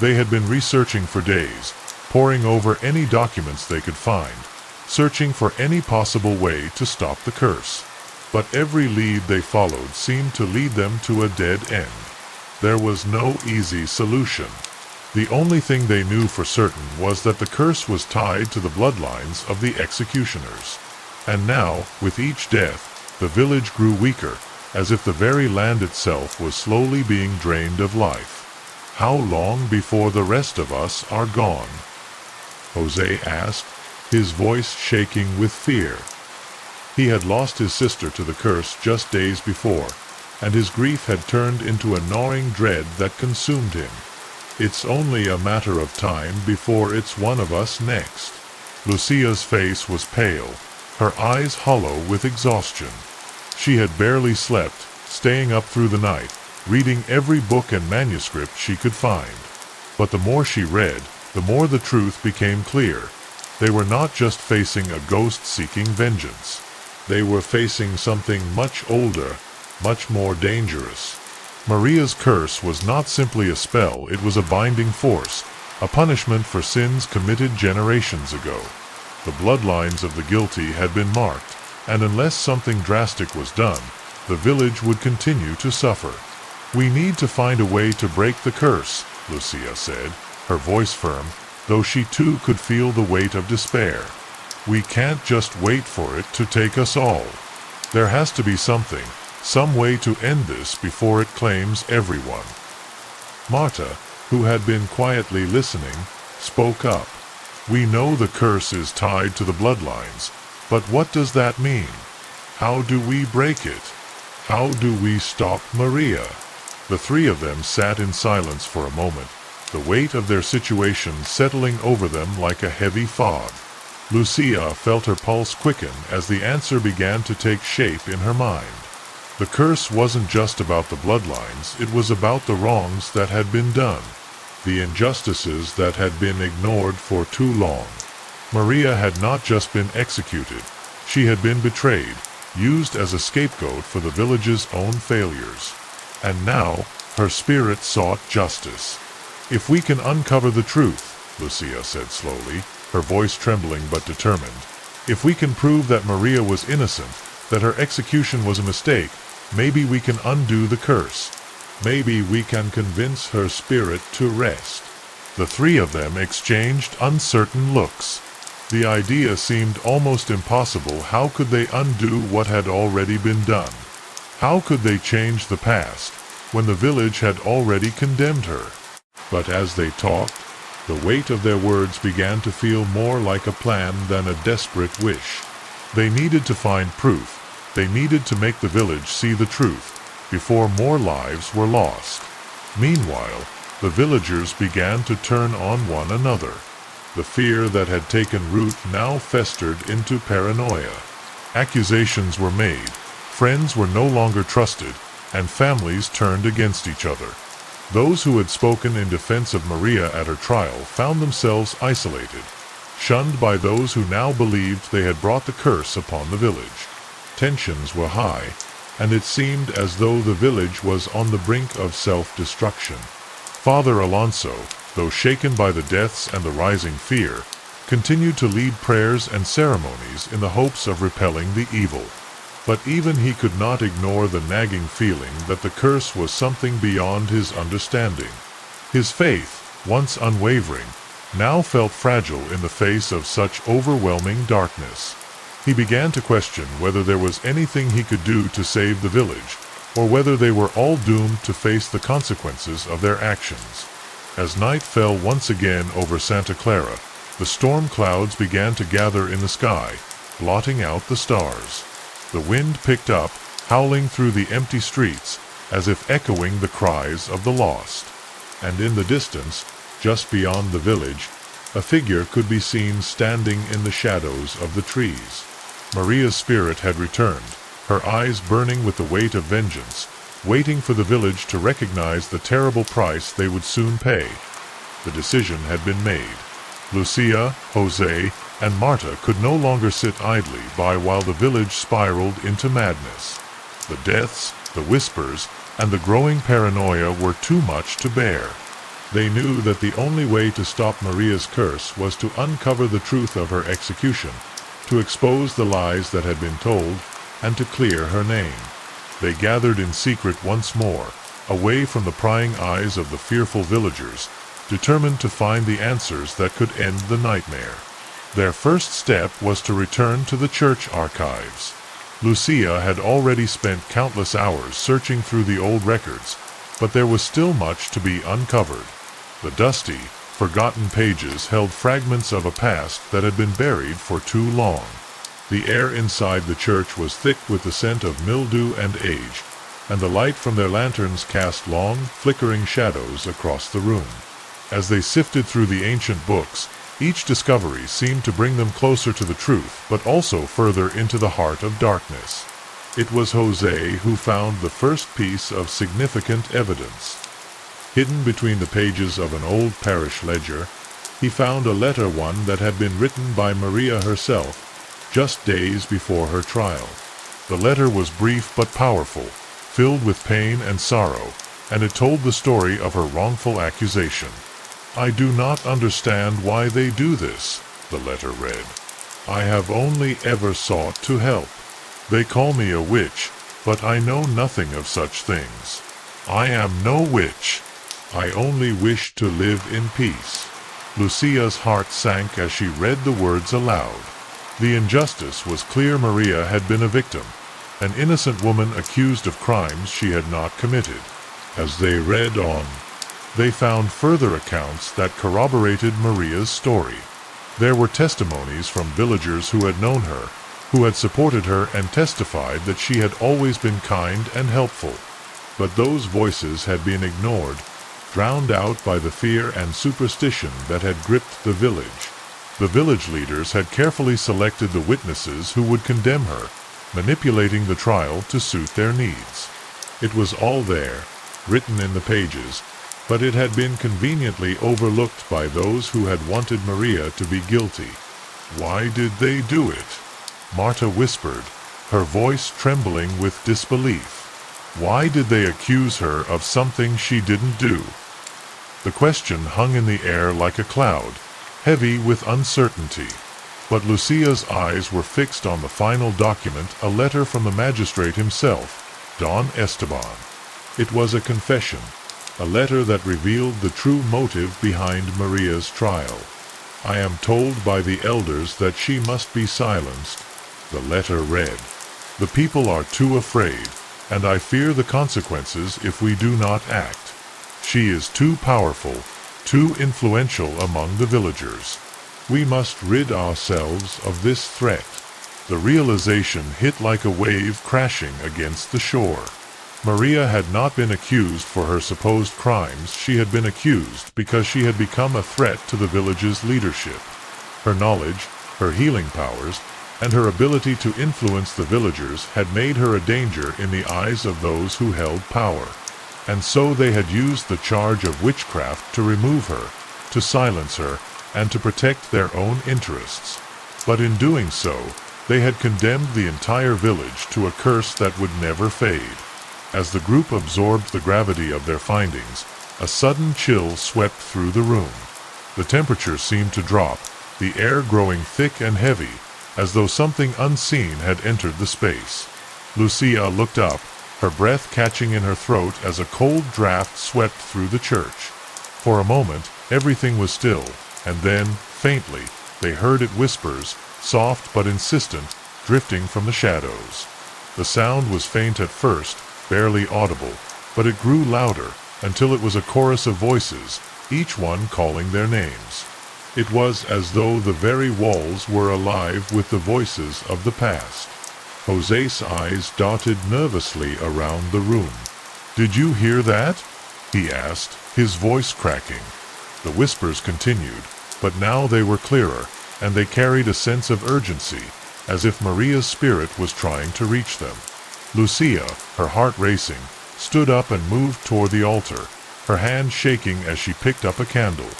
They had been researching for days, poring over any documents they could find, searching for any possible way to stop the curse. But every lead they followed seemed to lead them to a dead end. There was no easy solution. The only thing they knew for certain was that the curse was tied to the bloodlines of the executioners. And now, with each death, the village grew weaker, as if the very land itself was slowly being drained of life. "How long before the rest of us are gone?" Jose asked, his voice shaking with fear. He had lost his sister to the curse just days before, and his grief had turned into a gnawing dread that consumed him. "It's only a matter of time before it's one of us next." Lucia's face was pale, her eyes hollow with exhaustion. She had barely slept, staying up through the night, reading every book and manuscript she could find. But the more she read, the more the truth became clear. They were not just facing a ghost seeking vengeance. They were facing something much older, much more dangerous. Maria's curse was not simply a spell, it was a binding force, a punishment for sins committed generations ago. The bloodlines of the guilty had been marked, and unless something drastic was done, the village would continue to suffer. "We need to find a way to break the curse," Lucia said, her voice firm, though she too could feel the weight of despair. "We can't just wait for it to take us all. There has to be something, some way to end this before it claims everyone." Marta, who had been quietly listening, spoke up. "We know the curse is tied to the bloodlines, but what does that mean? How do we break it? How do we stop Maria?" The three of them sat in silence for a moment, the weight of their situation settling over them like a heavy fog. Lucia felt her pulse quicken as the answer began to take shape in her mind. The curse wasn't just about the bloodlines, it was about the wrongs that had been done, the injustices that had been ignored for too long. Maria had not just been executed, she had been betrayed, used as a scapegoat for the village's own failures. And now, her spirit sought justice. "If we can uncover the truth," Lucia said slowly, her voice trembling but determined, "if we can prove that Maria was innocent, that her execution was a mistake, maybe we can undo the curse. Maybe we can convince her spirit to rest." The three of them exchanged uncertain looks. The idea seemed almost impossible. How could they undo what had already been done? How could they change the past, when the village had already condemned her? But as they talked, the weight of their words began to feel more like a plan than a desperate wish. They needed to find proof. They needed to make the village see the truth, before more lives were lost. Meanwhile, the villagers began to turn on one another. The fear that had taken root now festered into paranoia. Accusations were made, friends were no longer trusted, and families turned against each other. Those who had spoken in defense of Maria at her trial found themselves isolated, shunned by those who now believed they had brought the curse upon the village. Tensions were high, and it seemed as though the village was on the brink of self-destruction. Father Alonso, though shaken by the deaths and the rising fear, continued to lead prayers and ceremonies in the hopes of repelling the evil. But even he could not ignore the nagging feeling that the curse was something beyond his understanding. His faith, once unwavering, now felt fragile in the face of such overwhelming darkness. He began to question whether there was anything he could do to save the village, or whether they were all doomed to face the consequences of their actions. As night fell once again over Santa Clara, the storm clouds began to gather in the sky, blotting out the stars. The wind picked up, howling through the empty streets, as if echoing the cries of the lost. And in the distance, just beyond the village, a figure could be seen standing in the shadows of the trees. Maria's spirit had returned, her eyes burning with the weight of vengeance, waiting for the village to recognize the terrible price they would soon pay. The decision had been made. Lucia, Jose, and Marta could no longer sit idly by while the village spiraled into madness. The deaths, the whispers, and the growing paranoia were too much to bear. They knew that the only way to stop Maria's curse was to uncover the truth of her execution, to expose the lies that had been told, and to clear her name. They gathered in secret once more, away from the prying eyes of the fearful villagers, determined to find the answers that could end the nightmare. Their first step was to return to the church archives. Lucia had already spent countless hours searching through the old records, but there was still much to be uncovered. The dusty, forgotten pages held fragments of a past that had been buried for too long. The air inside the church was thick with the scent of mildew and age, and the light from their lanterns cast long, flickering shadows across the room. As they sifted through the ancient books, each discovery seemed to bring them closer to the truth, but also further into the heart of darkness. It was Jose who found the first piece of significant evidence. Hidden between the pages of an old parish ledger, He found a letter, one that had been written by Maria herself, just days before her trial. The letter was brief but powerful, filled with pain and sorrow, and it told the story of her wrongful accusation. "I do not understand why they do this," the letter read. "I have only ever sought to help. They call me a witch, but I know nothing of such things. I am no witch. I only wish to live in peace." Lucia's heart sank as she read the words aloud. The injustice was clear. Maria had been a victim, an innocent woman accused of crimes she had not committed. As they read on, they found further accounts that corroborated Maria's story. There were testimonies from villagers who had known her, who had supported her and testified that she had always been kind and helpful. But those voices had been ignored, drowned out by the fear and superstition that had gripped the village. The village leaders had carefully selected the witnesses who would condemn her, manipulating the trial to suit their needs. It was all there, written in the pages, but it had been conveniently overlooked by those who had wanted Maria to be guilty. "Why did they do it?" Marta whispered, her voice trembling with disbelief. Why did they accuse her of something she didn't do? The question hung in the air like a cloud, heavy with uncertainty. But Lucia's eyes were fixed on the final document, a letter from the magistrate himself, Don Esteban. It was a confession, a letter that revealed the true motive behind Maria's trial. "I am told by the elders that she must be silenced," the letter read. "The people are too afraid, and I fear the consequences if we do not act. She is too powerful, too influential among the villagers. We must rid ourselves of this threat." The realization hit like a wave crashing against the shore. Maria had not been accused for her supposed crimes. She had been accused because she had become a threat to the village's leadership. Her knowledge, her healing powers, and her ability to influence the villagers had made her a danger in the eyes of those who held power. And so they had used the charge of witchcraft to remove her, to silence her, and to protect their own interests. But in doing so, they had condemned the entire village to a curse that would never fade. As the group absorbed the gravity of their findings, a sudden chill swept through the room. The temperature seemed to drop, the air growing thick and heavy, as though something unseen had entered the space. Lucia looked up, her breath catching in her throat as a cold draft swept through the church. For a moment, everything was still, and then, faintly, they heard it, whispers, soft but insistent, drifting from the shadows. The sound was faint at first, barely audible, but it grew louder, until it was a chorus of voices, each one calling their names. It was as though the very walls were alive with the voices of the past. José's eyes dotted nervously around the room. "Did you hear that?" he asked, his voice cracking. The whispers continued, but now they were clearer, and they carried a sense of urgency, as if Maria's spirit was trying to reach them. Lucia, her heart racing, stood up and moved toward the altar, her hand shaking as she picked up a candle.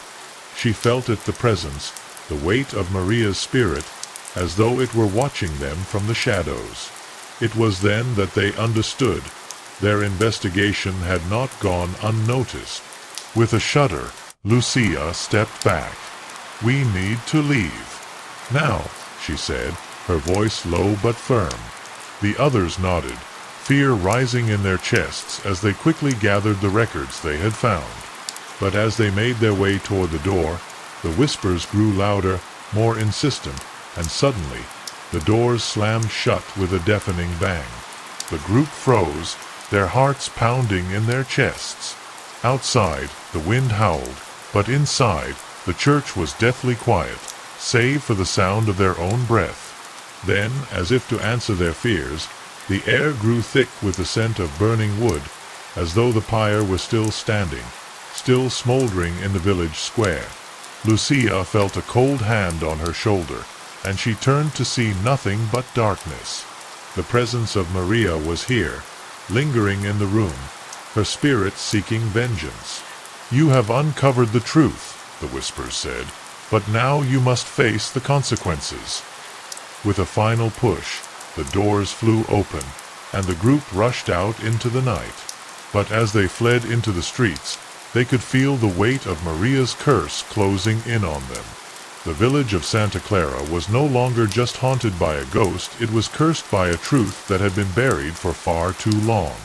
She felt it, the presence, the weight of Maria's spirit, as though it were watching them from the shadows. It was then that they understood. Their investigation had not gone unnoticed. With a shudder, Lucia stepped back. "We need to leave now," she said, her voice low but firm. The others nodded, fear rising in their chests as they quickly gathered the records they had found. But as they made their way toward the door, the whispers grew louder, more insistent, and suddenly, the doors slammed shut with a deafening bang. The group froze, their hearts pounding in their chests. Outside, the wind howled, but inside, the church was deathly quiet, save for the sound of their own breath. Then, as if to answer their fears, the air grew thick with the scent of burning wood, as though the pyre were still standing, still smoldering in the village square. Lucia felt a cold hand on her shoulder, and she turned to see nothing but darkness. The presence of Maria was here, lingering in the room, her spirit seeking vengeance. "You have uncovered the truth," the whispers said. But now you must face the consequences." With a final push, the doors flew open, and the group rushed out into the night. But as they fled into the streets, they could feel the weight of Maria's curse closing in on them. The village of Santa Clara was no longer just haunted by a ghost, it was cursed by a truth that had been buried for far too long.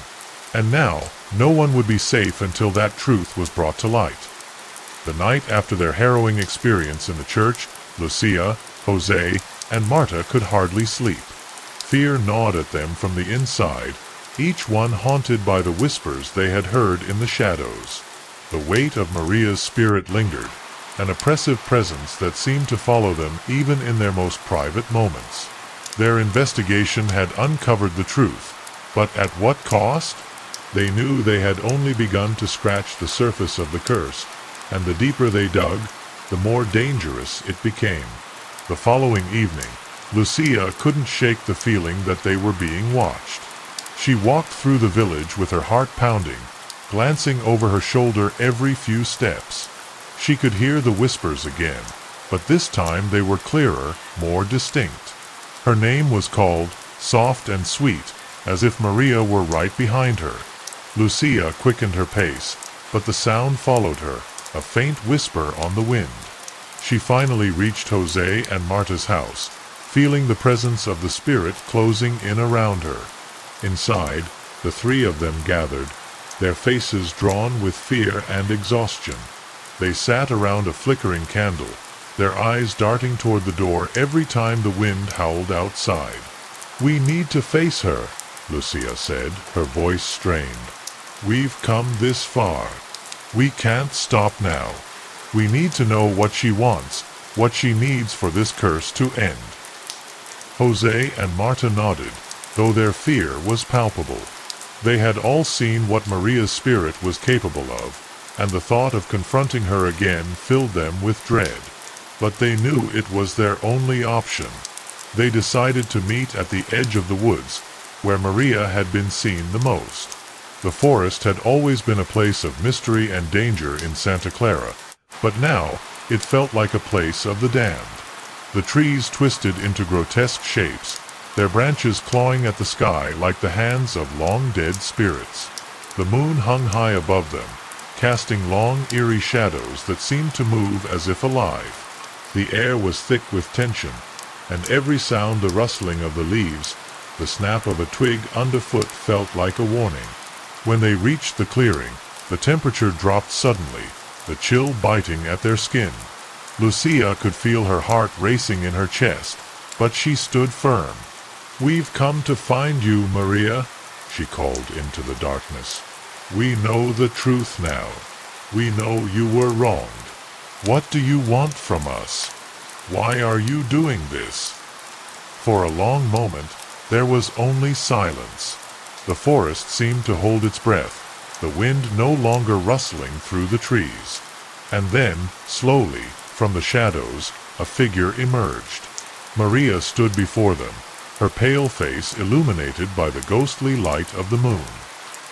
And now, no one would be safe until that truth was brought to light. The night after their harrowing experience in the church, Lucia, Jose, and Marta could hardly sleep. Fear gnawed at them from the inside, each one haunted by the whispers they had heard in the shadows. The weight of Maria's spirit lingered, an oppressive presence that seemed to follow them even in their most private moments. Their investigation had uncovered the truth, but at what cost? They knew they had only begun to scratch the surface of the curse, and the deeper they dug, the more dangerous it became. The following evening, Lucia couldn't shake the feeling that they were being watched. She walked through the village with her heart pounding, glancing over her shoulder every few steps. She could hear the whispers again, but this time they were clearer, more distinct. Her name was called, soft and sweet, as if Maria were right behind her. Lucia quickened her pace, but the sound followed her, a faint whisper on the wind. She finally reached Jose and Marta's house, feeling the presence of the spirit closing in around her. Inside, the three of them gathered, their faces drawn with fear and exhaustion. They sat around a flickering candle, their eyes darting toward the door every time the wind howled outside. "We need to face her," Lucia said, her voice strained. "We've come this far. We can't stop now. We need to know what she wants, what she needs for this curse to end." Jose and Marta nodded, though their fear was palpable. They had all seen what Maria's spirit was capable of, and the thought of confronting her again filled them with dread. But they knew it was their only option. They decided to meet at the edge of the woods, where Maria had been seen the most. The forest had always been a place of mystery and danger in Santa Clara, but now it felt like a place of the damned. The trees twisted into grotesque shapes, their branches clawing at the sky like the hands of long-dead spirits. The moon hung high above them, casting long, eerie shadows that seemed to move as if alive. The air was thick with tension, and every sound, the rustling of the leaves, the snap of a twig underfoot, felt like a warning. When they reached the clearing, the temperature dropped suddenly, the chill biting at their skin. Lucia could feel her heart racing in her chest, but she stood firm. "We've come to find you, Maria," she called into the darkness. "We know the truth now. We know you were wronged. What do you want from us? Why are you doing this?" For a long moment, there was only silence. The forest seemed to hold its breath, the wind no longer rustling through the trees. And then, slowly, from the shadows, a figure emerged. Maria stood before them, her pale face illuminated by the ghostly light of the moon.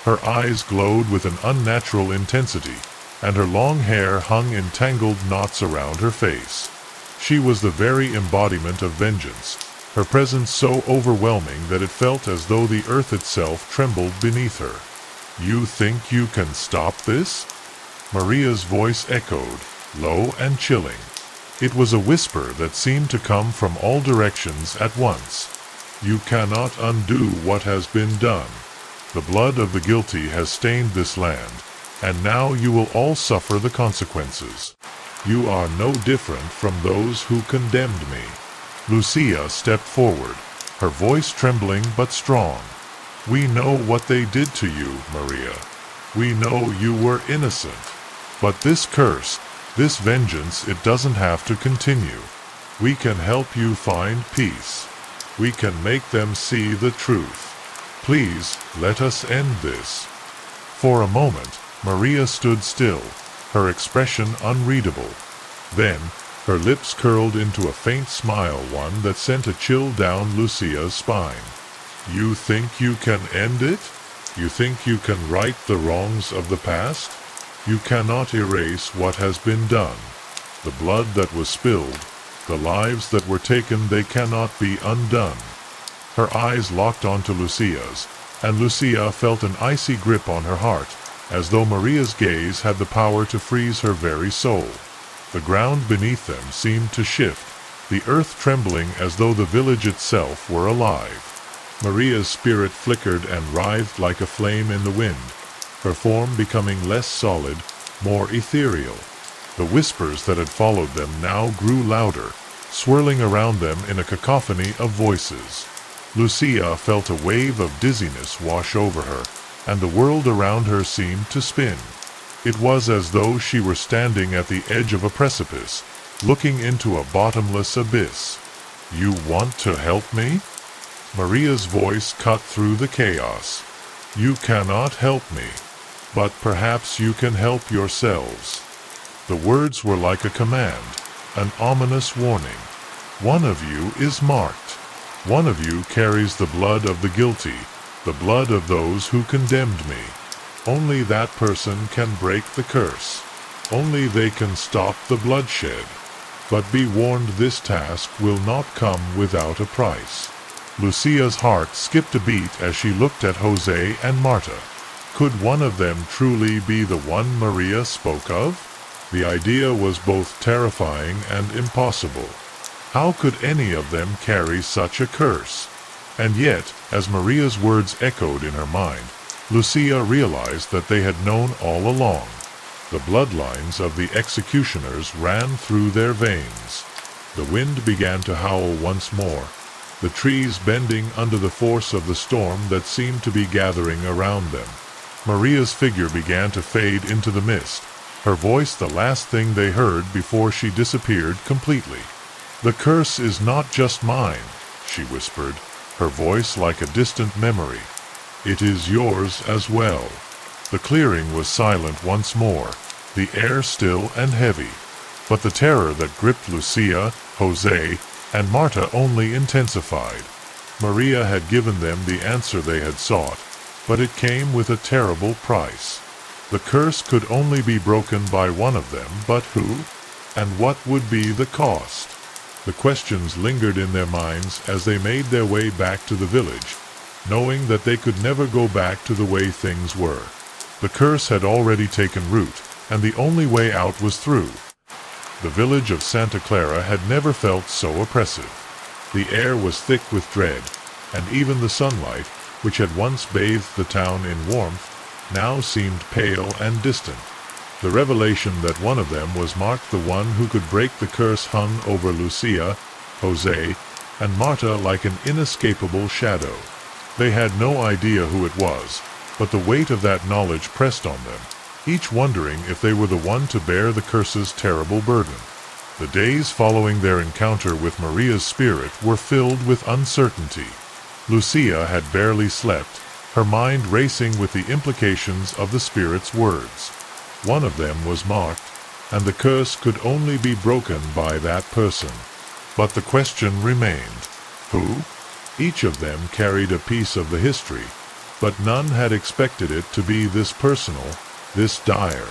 Her eyes glowed with an unnatural intensity, and her long hair hung in tangled knots around her face. She was the very embodiment of vengeance, her presence so overwhelming that it felt as though the earth itself trembled beneath her. "You think you can stop this?" Maria's voice echoed, low and chilling. It was a whisper that seemed to come from all directions at once. "You cannot undo what has been done. The blood of the guilty has stained this land, and now you will all suffer the consequences. You are no different from those who condemned me." Lucia stepped forward, her voice trembling but strong. "We know what they did to you, Maria. We know you were innocent. But this curse, this vengeance, it doesn't have to continue. We can help you find peace. We can make them see the truth. Please, let us end this." For a moment, Maria stood still, her expression unreadable. Then, her lips curled into a faint smile, one that sent a chill down Lucia's spine. "You think you can end it? You think you can right the wrongs of the past? You cannot erase what has been done. The blood that was spilled, the lives that were taken, they cannot be undone. Her eyes locked onto Lucia's, and Lucia felt an icy grip on her heart, as though Maria's gaze had the power to freeze her very soul. The ground beneath them seemed to shift, the earth trembling as though the village itself were alive. Maria's spirit flickered and writhed like a flame in the wind, her form becoming less solid, more ethereal. The whispers that had followed them now grew louder, swirling around them in a cacophony of voices. Lucia felt a wave of dizziness wash over her, and the world around her seemed to spin. It was as though she were standing at the edge of a precipice, looking into a bottomless abyss. "You want to help me?" Maria's voice cut through the chaos. "You cannot help me, but perhaps you can help yourselves." The words were like a command, an ominous warning. "One of you is marked. One of you carries the blood of the guilty, the blood of those who condemned me. Only that person can break the curse. Only they can stop the bloodshed. But be warned, this task will not come without a price." Lucia's heart skipped a beat as she looked at Jose and Marta. Could one of them truly be the one Maria spoke of? The idea was both terrifying and impossible. How could any of them carry such a curse? And yet, as Maria's words echoed in her mind, Lucia realized that they had known all along. The bloodlines of the executioners ran through their veins. The wind began to howl once more, the trees bending under the force of the storm that seemed to be gathering around them. Maria's figure began to fade into the mist, her voice the last thing they heard before she disappeared completely. "The curse is not just mine," she whispered, her voice like a distant memory. "It is yours as well." The clearing was silent once more, the air still and heavy. But the terror that gripped Lucia, Jose, and Marta only intensified. Maria had given them the answer they had sought, but it came with a terrible price. The curse could only be broken by one of them, but who? And what would be the cost? The questions lingered in their minds as they made their way back to the village, knowing that they could never go back to the way things were. The curse had already taken root, and the only way out was through. The village of Santa Clara had never felt so oppressive. The air was thick with dread, and even the sunlight, which had once bathed the town in warmth, now seemed pale and distant. The revelation that one of them was marked the one who could break the curse hung over Lucia, Jose, and Marta like an inescapable shadow. They had no idea who it was, but the weight of that knowledge pressed on them, each wondering if they were the one to bear the curse's terrible burden. The days following their encounter with Maria's spirit were filled with uncertainty. Lucia had barely slept, her mind racing with the implications of the spirit's words. One of them was marked, and the curse could only be broken by that person. But the question remained: who? Each of them carried a piece of the history, but none had expected it to be this personal, this dire.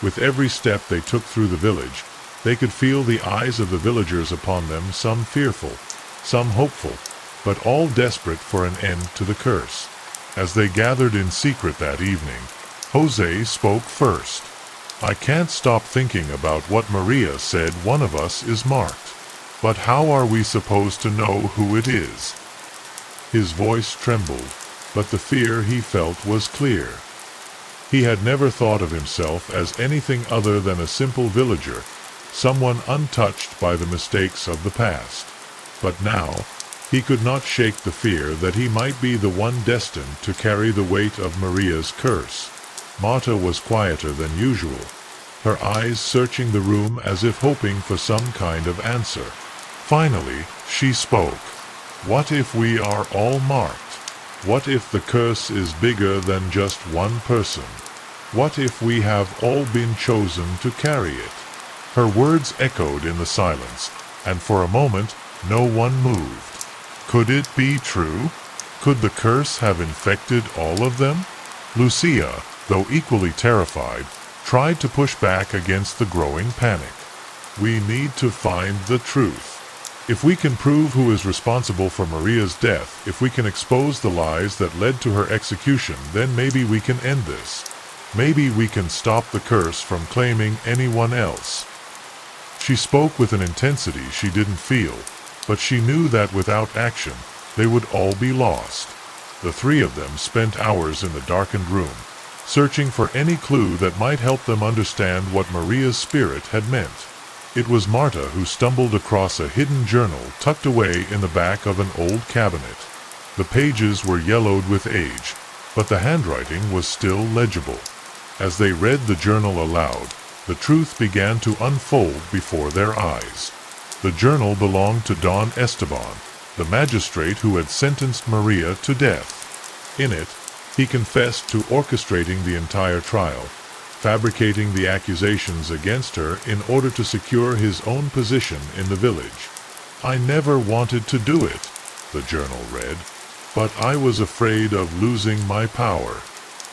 With every step they took through the village, they could feel the eyes of the villagers upon them, some fearful, some hopeful, but all desperate for an end to the curse. As they gathered in secret that evening, Jose spoke first. "I can't stop thinking about what Maria said. One of us is marked. But how are we supposed to know who it is?" His voice trembled, but the fear he felt was clear. He had never thought of himself as anything other than a simple villager, someone untouched by the mistakes of the past. But now, he could not shake the fear that he might be the one destined to carry the weight of Maria's curse. Marta was quieter than usual, her eyes searching the room as if hoping for some kind of answer. Finally, she spoke. "What if we are all marked? What if the curse is bigger than just one person? What if we have all been chosen to carry it?" Her words echoed in the silence, and for a moment no one moved. Could it be true? Could the curse have infected all of them? Lucia, though equally terrified, tried to push back against the growing panic. We need to find the truth. If we can prove who is responsible for Maria's death, if we can expose the lies that led to her execution, then maybe we can end this. Maybe we can stop the curse from claiming anyone else." She spoke with an intensity she didn't feel, but she knew that without action, they would all be lost. The three of them spent hours in the darkened room, searching for any clue that might help them understand what Maria's spirit had meant. It was Marta who stumbled across a hidden journal tucked away in the back of an old cabinet. The pages were yellowed with age, but the handwriting was still legible. As they read the journal aloud, the truth began to unfold before their eyes. The journal belonged to Don Esteban, the magistrate who had sentenced Maria to death. In it, he confessed to orchestrating the entire trial, fabricating the accusations against her in order to secure his own position in the village. "I never wanted to do it," the journal read, "but I was afraid of losing my power.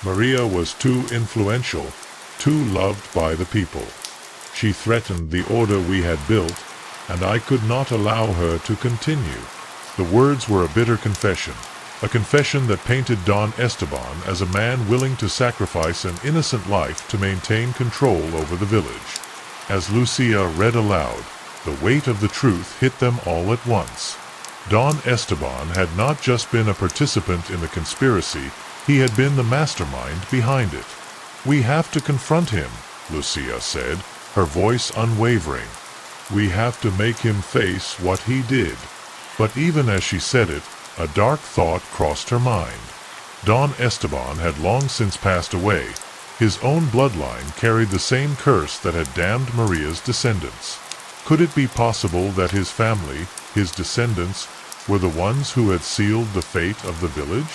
Maria was too influential, too loved by the people. She threatened the order we had built, and I could not allow her to continue." The words were a bitter confession, a confession that painted Don Esteban as a man willing to sacrifice an innocent life to maintain control over the village. As Lucia read aloud, the weight of the truth hit them all at once. Don Esteban had not just been a participant in the conspiracy, he had been the mastermind behind it. "We have to confront him," Lucia said, her voice unwavering. "We have to make him face what he did." But even as she said it, a dark thought crossed her mind. Don Esteban had long since passed away. His own bloodline carried the same curse that had damned Maria's descendants. Could it be possible that his family, his descendants, were the ones who had sealed the fate of the village?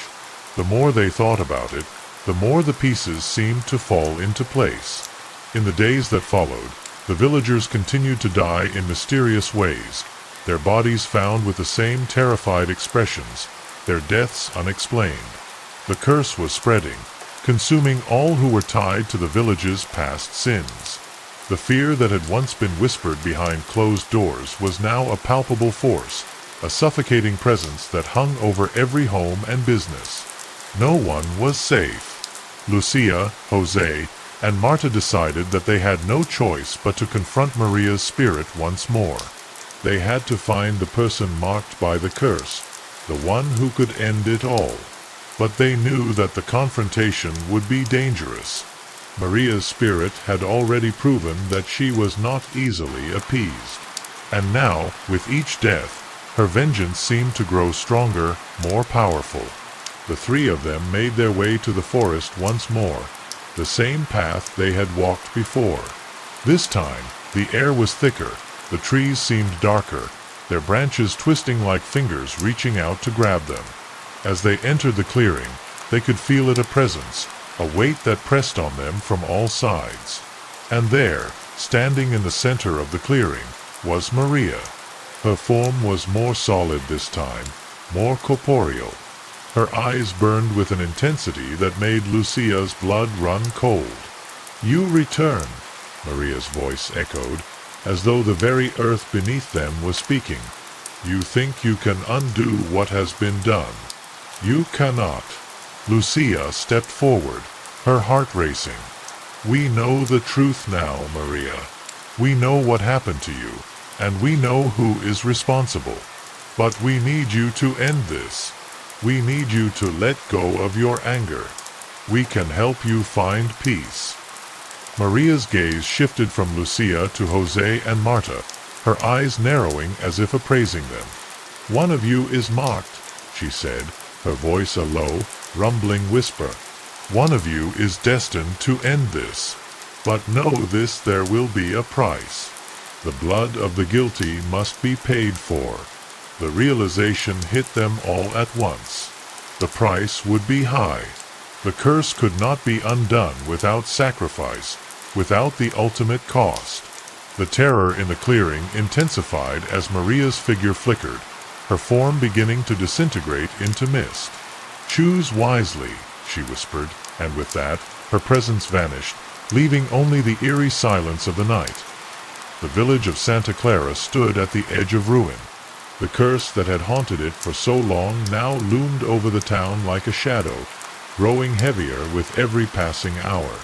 The more they thought about it, the more the pieces seemed to fall into place. In the days that followed, the villagers continued to die in mysterious ways, their bodies found with the same terrified expressions, their deaths unexplained. The curse was spreading, consuming all who were tied to the village's past sins. The fear that had once been whispered behind closed doors was now a palpable force, a suffocating presence that hung over every home and business. No one was safe. Lucia, Jose, and Marta decided that they had no choice but to confront Maria's spirit once more. They had to find the person marked by the curse, the one who could end it all. But they knew that the confrontation would be dangerous. Maria's spirit had already proven that she was not easily appeased. And now, with each death, her vengeance seemed to grow stronger, more powerful. The three of them made their way to the forest once more, the same path they had walked before. This time, the air was thicker. The trees seemed darker, their branches twisting like fingers reaching out to grab them. As they entered the clearing, they could feel it, a presence, a weight that pressed on them from all sides. And there, standing in the center of the clearing, was Maria. Her form was more solid this time, more corporeal. Her eyes burned with an intensity that made Lucia's blood run cold. "You return," Maria's voice echoed, as though the very earth beneath them was speaking. "You think you can undo what has been done. You cannot." Lucia stepped forward, her heart racing. "We know the truth now, Maria. We know what happened to you, and we know who is responsible. But we need you to end this. We need you to let go of your anger. We can help you find peace." Maria's gaze shifted from Lucia to Jose and Marta, her eyes narrowing as if appraising them. "One of you is marked," she said, her voice a low, rumbling whisper. "One of you is destined to end this. But know this, there will be a price. The blood of the guilty must be paid for." The realization hit them all at once. The price would be high. The curse could not be undone without sacrifice, without the ultimate cost. The terror in the clearing intensified as Maria's figure flickered, her form beginning to disintegrate into mist. "Choose wisely," she whispered, and with that, her presence vanished, leaving only the eerie silence of the night. The village of Santa Clara stood at the edge of ruin. The curse that had haunted it for so long now loomed over the town like a shadow, growing heavier with every passing hour.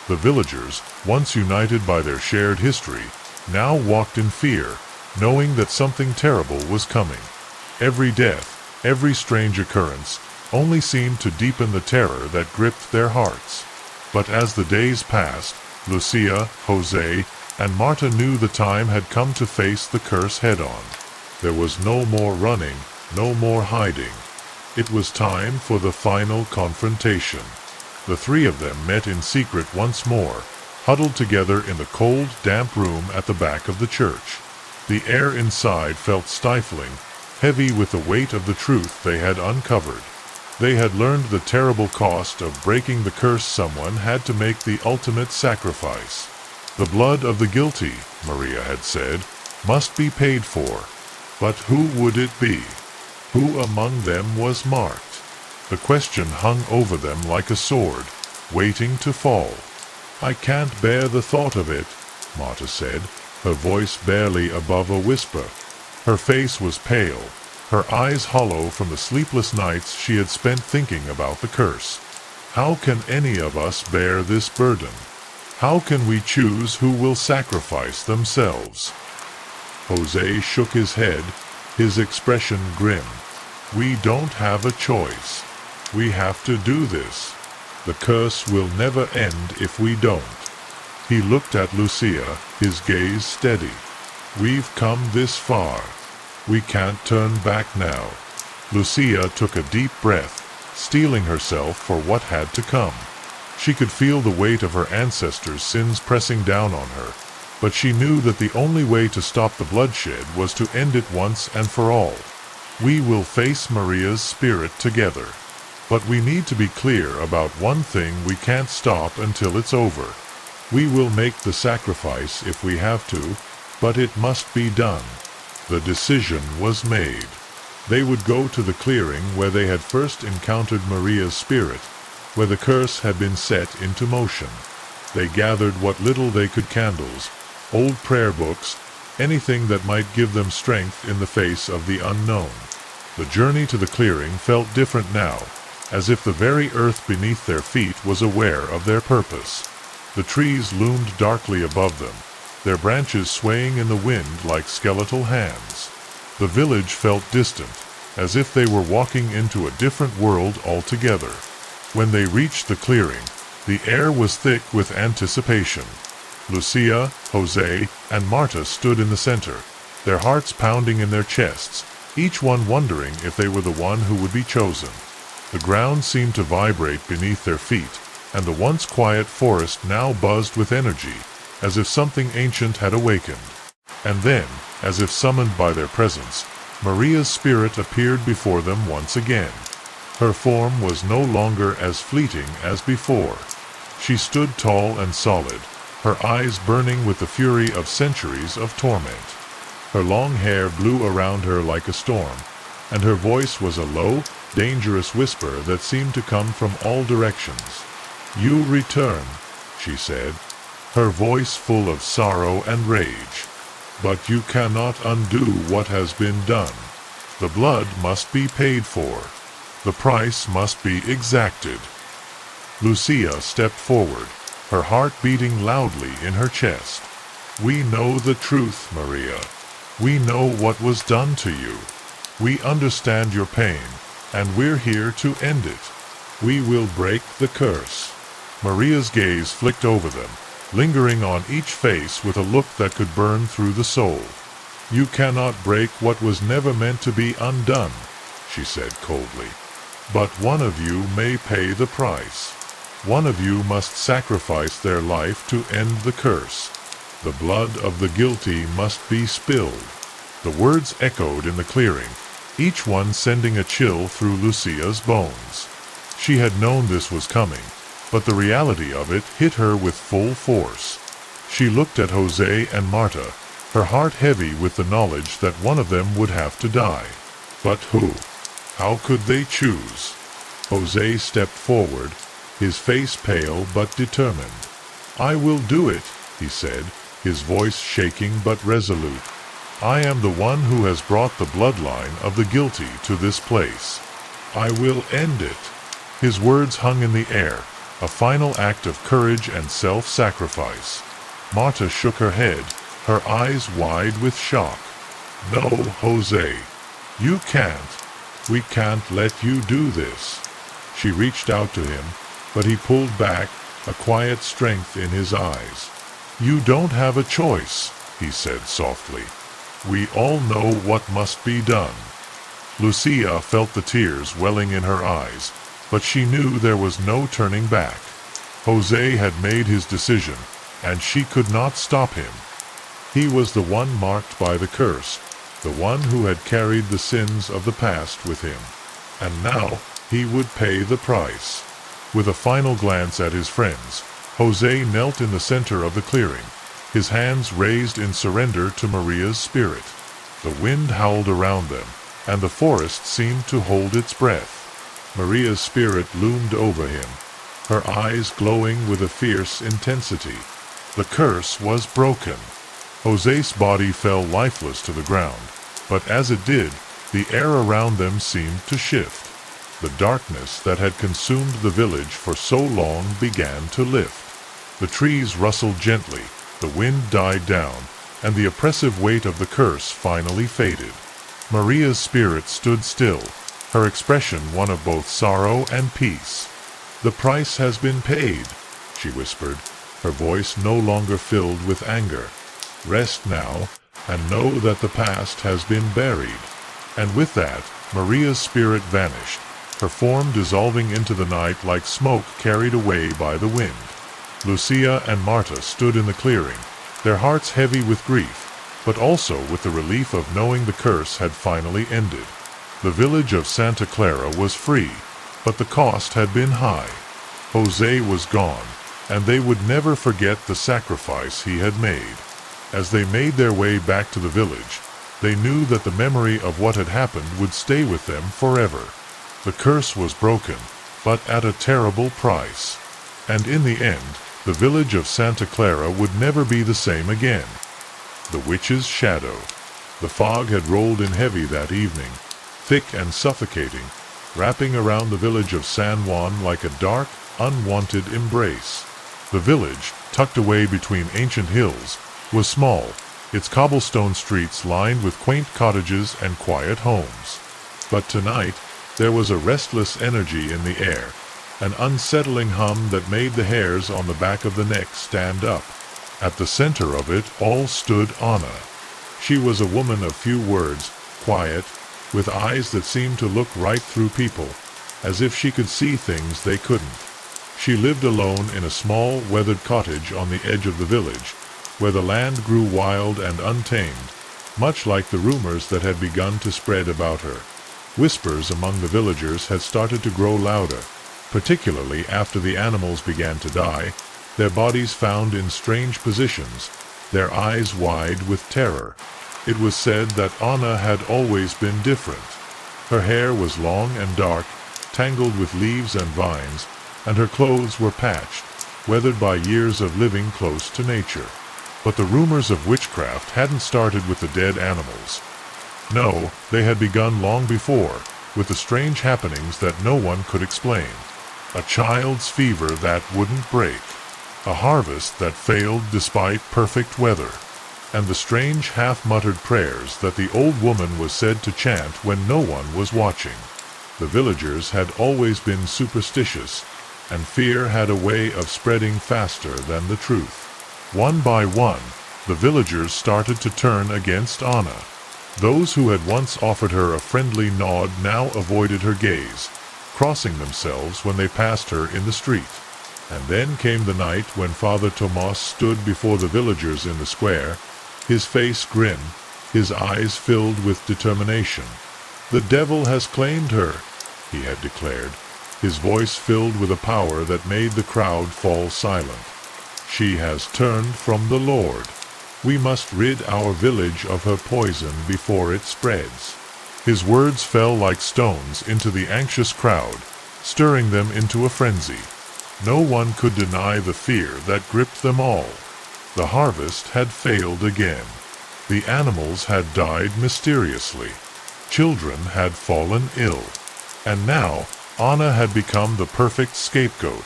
The villagers, once united by their shared history, now walked in fear, knowing that something terrible was coming. Every death, every strange occurrence, only seemed to deepen the terror that gripped their hearts. But as the days passed, Lucia, Jose, and Marta knew the time had come to face the curse head-on. There was no more running, no more hiding. It was time for the final confrontation. The three of them met in secret once more, huddled together in the cold, damp room at the back of the church. The air inside felt stifling, heavy with the weight of the truth they had uncovered. They had learned the terrible cost of breaking the curse. Someone had to make the ultimate sacrifice. The blood of the guilty, Maria had said, must be paid for. But who would it be? Who among them was marked? The question hung over them like a sword, waiting to fall. "I can't bear the thought of it," Marta said, her voice barely above a whisper. Her face was pale, her eyes hollow from the sleepless nights she had spent thinking about the curse. How can any of us bear this burden? How can we choose who will sacrifice themselves? Jose shook his head, his expression grim. "We don't have a choice. We have to do this. The curse will never end if we don't." He looked at Lucia, his gaze steady. "We've come this far. We can't turn back now." Lucia took a deep breath, steeling herself for what had to come. She could feel the weight of her ancestors' sins pressing down on her, but she knew that the only way to stop the bloodshed was to end it once and for all. "We will face Maria's spirit together. But we need to be clear about one thing we can't stop until it's over. We will make the sacrifice if we have to, but it must be done." The decision was made. They would go to the clearing where they had first encountered Maria's spirit, where the curse had been set into motion. They gathered what little they could: candles, old prayer books, anything that might give them strength in the face of the unknown. The journey to the clearing felt different now, as if the very earth beneath their feet was aware of their purpose. The trees loomed darkly above them, their branches swaying in the wind like skeletal hands. The village felt distant, as if they were walking into a different world altogether. When they reached the clearing, the air was thick with anticipation. Lucia, Jose, and Marta stood in the center, their hearts pounding in their chests, each one wondering if they were the one who would be chosen. The ground seemed to vibrate beneath their feet, and the once quiet forest now buzzed with energy, as if something ancient had awakened. And then, as if summoned by their presence, Maria's spirit appeared before them once again. Her form was no longer as fleeting as before. She stood tall and solid, her eyes burning with the fury of centuries of torment. Her long hair blew around her like a storm, and her voice was a low, dangerous whisper that seemed to come from all directions. "You return," she said, her voice full of sorrow and rage. "But you cannot undo what has been done. The blood must be paid for. The price must be exacted." Lucia stepped forward, her heart beating loudly in her chest. "We know the truth, Maria. We know what was done to you. We understand your pain, and we're here to end it. We will break the curse." Maria's gaze flicked over them, lingering on each face with a look that could burn through the soul. "You cannot break what was never meant to be undone," she said coldly. "But one of you may pay the price. One of you must sacrifice their life to end the curse. The blood of the guilty must be spilled." The words echoed in the clearing, each one sending a chill through Lucia's bones. She had known this was coming, but the reality of it hit her with full force. She looked at Jose and Marta, her heart heavy with the knowledge that one of them would have to die. But who? How could they choose? Jose stepped forward, his face pale but determined. "I will do it," he said, his voice shaking but resolute. "I am the one who has brought the bloodline of the guilty to this place. I will end it." His words hung in the air, a final act of courage and self-sacrifice. Marta shook her head, her eyes wide with shock. "No, Jose. You can't. We can't let you do this." She reached out to him, but he pulled back, a quiet strength in his eyes. "You don't have a choice," he said softly. "We all know what must be done." Lucia felt the tears welling in her eyes, but she knew there was no turning back. Jose had made his decision, and she could not stop him. He was the one marked by the curse, the one who had carried the sins of the past with him. And now he would pay the price. With a final glance at his friends, Jose knelt in the center of the clearing, his hands raised in surrender to Maria's spirit. The wind howled around them, and the forest seemed to hold its breath. Maria's spirit loomed over him, her eyes glowing with a fierce intensity. The curse was broken. Jose's body fell lifeless to the ground, but as it did, the air around them seemed to shift. The darkness that had consumed the village for so long began to lift. The trees rustled gently, the wind died down, and the oppressive weight of the curse finally faded. Maria's spirit stood still, her expression one of both sorrow and peace. "The price has been paid," she whispered, her voice no longer filled with anger. "Rest now, and know that the past has been buried." And with that, Maria's spirit vanished, her form dissolving into the night like smoke carried away by the wind. Lucia and Marta stood in the clearing, their hearts heavy with grief, but also with the relief of knowing the curse had finally ended. The village of Santa Clara was free, but the cost had been high. Jose was gone, and they would never forget the sacrifice he had made. As they made their way back to the village, they knew that the memory of what had happened would stay with them forever. The curse was broken, but at a terrible price. And in the end, the village of Santa Clara would never be the same again. The witch's shadow. The fog had rolled in heavy that evening, thick and suffocating, wrapping around the village of San Juan like a dark, unwanted embrace. The village, tucked away between ancient hills, was small, its cobblestone streets lined with quaint cottages and quiet homes. But tonight, there was a restless energy in the air, an unsettling hum that made the hairs on the back of the neck stand up. At the center of it all stood Anna. She was a woman of few words, quiet, with eyes that seemed to look right through people, as if she could see things they couldn't. She lived alone in a small, weathered cottage on the edge of the village, where the land grew wild and untamed, much like the rumors that had begun to spread about her. Whispers among the villagers had started to grow louder, particularly after the animals began to die, their bodies found in strange positions, their eyes wide with terror. It was said that Anna had always been different. Her hair was long and dark, tangled with leaves and vines, and her clothes were patched, weathered by years of living close to nature. But the rumors of witchcraft hadn't started with the dead animals. No, they had begun long before, with the strange happenings that no one could explain. A child's fever that wouldn't break, a harvest that failed despite perfect weather, and the strange half-muttered prayers that the old woman was said to chant when no one was watching. The villagers had always been superstitious, and fear had a way of spreading faster than the truth. One by one, the villagers started to turn against Anna. Those who had once offered her a friendly nod now avoided her gaze, crossing themselves when they passed her in the street. And then came the night when Father Tomas stood before the villagers in the square, his face grim, his eyes filled with determination. "The devil has claimed her," he had declared, his voice filled with a power that made the crowd fall silent. "She has turned from the Lord. We must rid our village of her poison before it spreads." His words fell like stones into the anxious crowd, stirring them into a frenzy. No one could deny the fear that gripped them all. The harvest had failed again. The animals had died mysteriously. Children had fallen ill. And now, Anna had become the perfect scapegoat.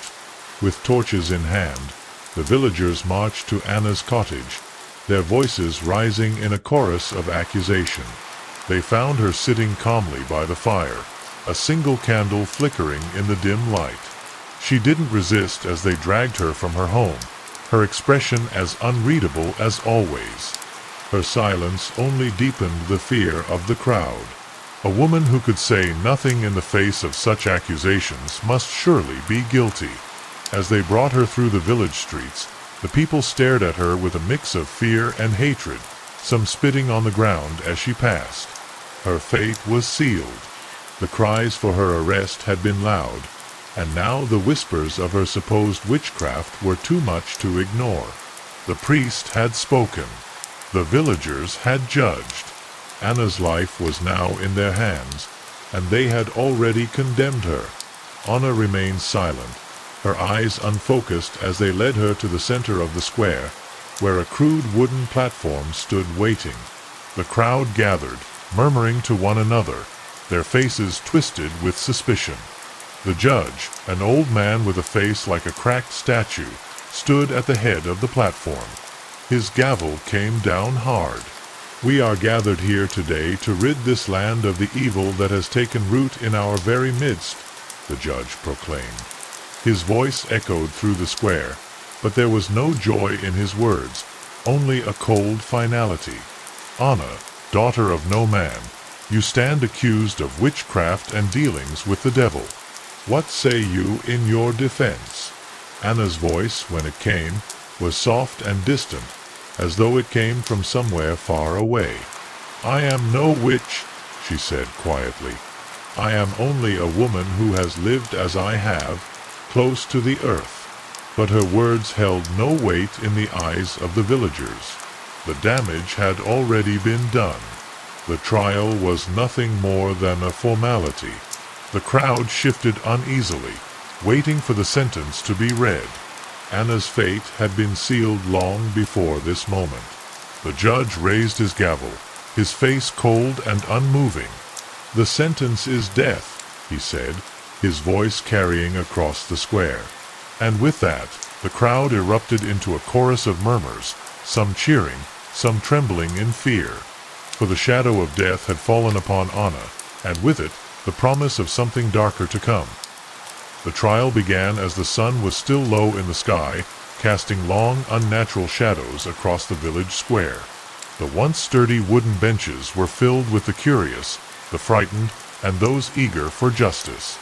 With torches in hand, the villagers marched to Anna's cottage, their voices rising in a chorus of accusation. They found her sitting calmly by the fire, a single candle flickering in the dim light. She didn't resist as they dragged her from her home, her expression as unreadable as always. Her silence only deepened the fear of the crowd. A woman who could say nothing in the face of such accusations must surely be guilty. As they brought her through the village streets, the people stared at her with a mix of fear and hatred, some spitting on the ground as she passed. Her fate was sealed. The cries for her arrest had been loud, and now the whispers of her supposed witchcraft were too much to ignore. The priest had spoken. The villagers had judged. Anna's life was now in their hands, and they had already condemned her. Anna remained silent, her eyes unfocused as they led her to the center of the square, where a crude wooden platform stood waiting. The crowd gathered, murmuring to one another, their faces twisted with suspicion. The judge, an old man with a face like a cracked statue, stood at the head of the platform. His gavel came down hard. "We are gathered here today to rid this land of the evil that has taken root in our very midst," the judge proclaimed. His voice echoed through the square, but there was no joy in his words, only a cold finality. "Anna, daughter of no man, you stand accused of witchcraft and dealings with the devil. What say you in your defense?" Anna's voice, when it came, was soft and distant, as though it came from somewhere far away. "I am no witch," she said quietly. "I am only a woman who has lived as I have, close to the earth." But her words held no weight in the eyes of the villagers. The damage had already been done. The trial was nothing more than a formality. The crowd shifted uneasily, waiting for the sentence to be read. Anna's fate had been sealed long before this moment. The judge raised his gavel, his face cold and unmoving. "The sentence is death," he said, his voice carrying across the square. And with that, the crowd erupted into a chorus of murmurs, some cheering, some trembling in fear. For the shadow of death had fallen upon Anna, and with it, the promise of something darker to come. The trial began as the sun was still low in the sky, casting long, unnatural shadows across the village square. The once sturdy wooden benches were filled with the curious, the frightened, and those eager for justice.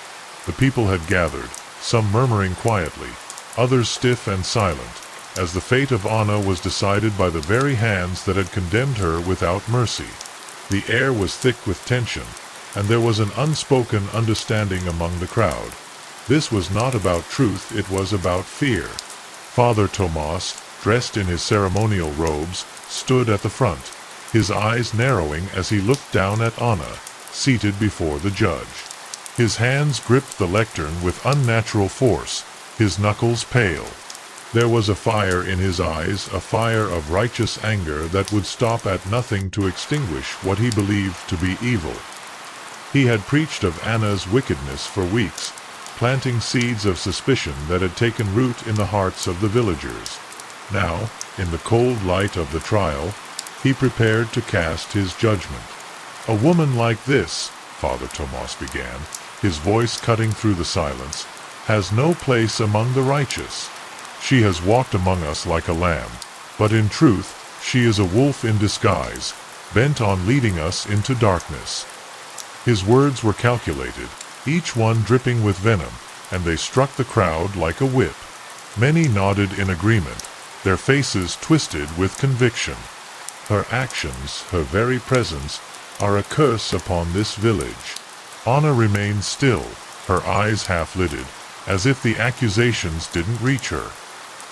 The people had gathered, some murmuring quietly, others stiff and silent, as the fate of Anna was decided by the very hands that had condemned her without mercy. The air was thick with tension, and there was an unspoken understanding among the crowd. This was not about truth, it was about fear. Father Tomas, dressed in his ceremonial robes, stood at the front, his eyes narrowing as he looked down at Anna, seated before the judge. His hands gripped the lectern with unnatural force, his knuckles pale. There was a fire in his eyes, a fire of righteous anger that would stop at nothing to extinguish what he believed to be evil. He had preached of Anna's wickedness for weeks, planting seeds of suspicion that had taken root in the hearts of the villagers. Now, in the cold light of the trial, he prepared to cast his judgment. "A woman like this," Father Tomas began, his voice cutting through the silence, "has no place among the righteous. She has walked among us like a lamb, but in truth she is a wolf in disguise, bent on leading us into darkness." His words were calculated, each one dripping with venom, and they struck the crowd like a whip. Many nodded in agreement, their faces twisted with conviction. Her actions, her very presence, are a curse upon this village. Anna remained still, her eyes half-lidded, as if the accusations didn't reach her.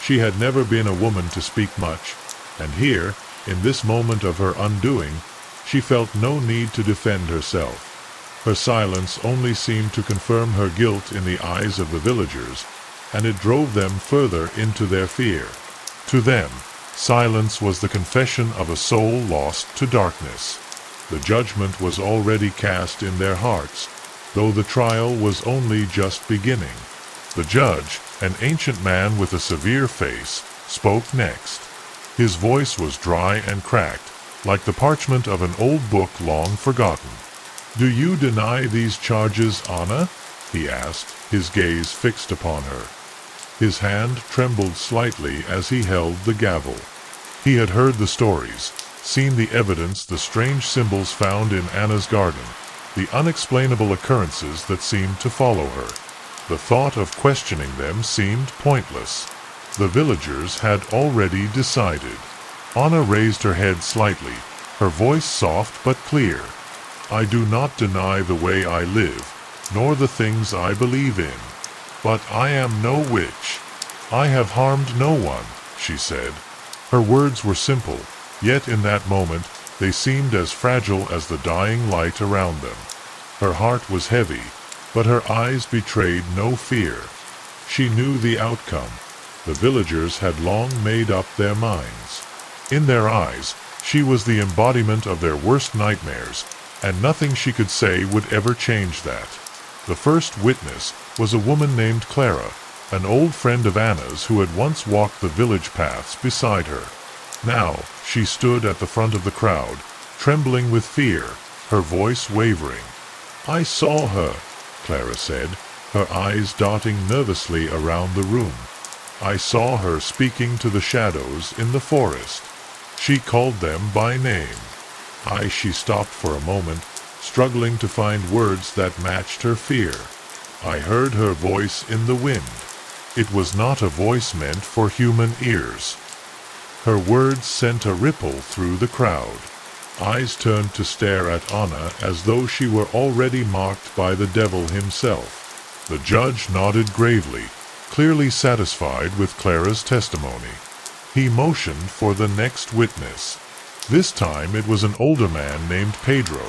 She had never been a woman to speak much, and here, in this moment of her undoing, she felt no need to defend herself. Her silence only seemed to confirm her guilt in the eyes of the villagers, and it drove them further into their fear. To them, Silence was the confession of a soul lost to darkness. The judgment was already cast in their hearts, though the trial was only just beginning. The judge, an ancient man with a severe face, spoke next. His voice was dry and cracked, like the parchment of an old book long forgotten. "Do you deny these charges, Anna?" he asked, his gaze fixed upon her. His hand trembled slightly as he held the gavel. He had heard the stories, seen the evidence, the strange symbols found in Anna's garden, the unexplainable occurrences that seemed to follow her. The thought of questioning them seemed pointless. The villagers had already decided. Anna raised her head slightly, her voice soft but clear. "I do not deny the way I live, nor the things I believe in. But I am no witch. I have harmed no one," she said. Her words were simple, yet in that moment they seemed as fragile as the dying light around them. Her heart was heavy, but her eyes betrayed no fear. She knew the outcome. The villagers had long made up their minds. In their eyes, she was the embodiment of their worst nightmares, and nothing she could say would ever change that. The first witness was a woman named Clara, an old friend of Anna's who had once walked the village paths beside her. Now, she stood at the front of the crowd, trembling with fear, her voice wavering. "I saw her," Clara said, her eyes darting nervously around the room. "I saw her speaking to the shadows in the forest. She called them by name." She stopped for a moment, struggling to find words that matched her fear. "I heard her voice in the wind. It was not a voice meant for human ears." Her words sent a ripple through the crowd. Eyes turned to stare at Anna as though she were already marked by the devil himself. The judge nodded gravely, clearly satisfied with Clara's testimony. He motioned for the next witness. This time it was an older man named Pedro,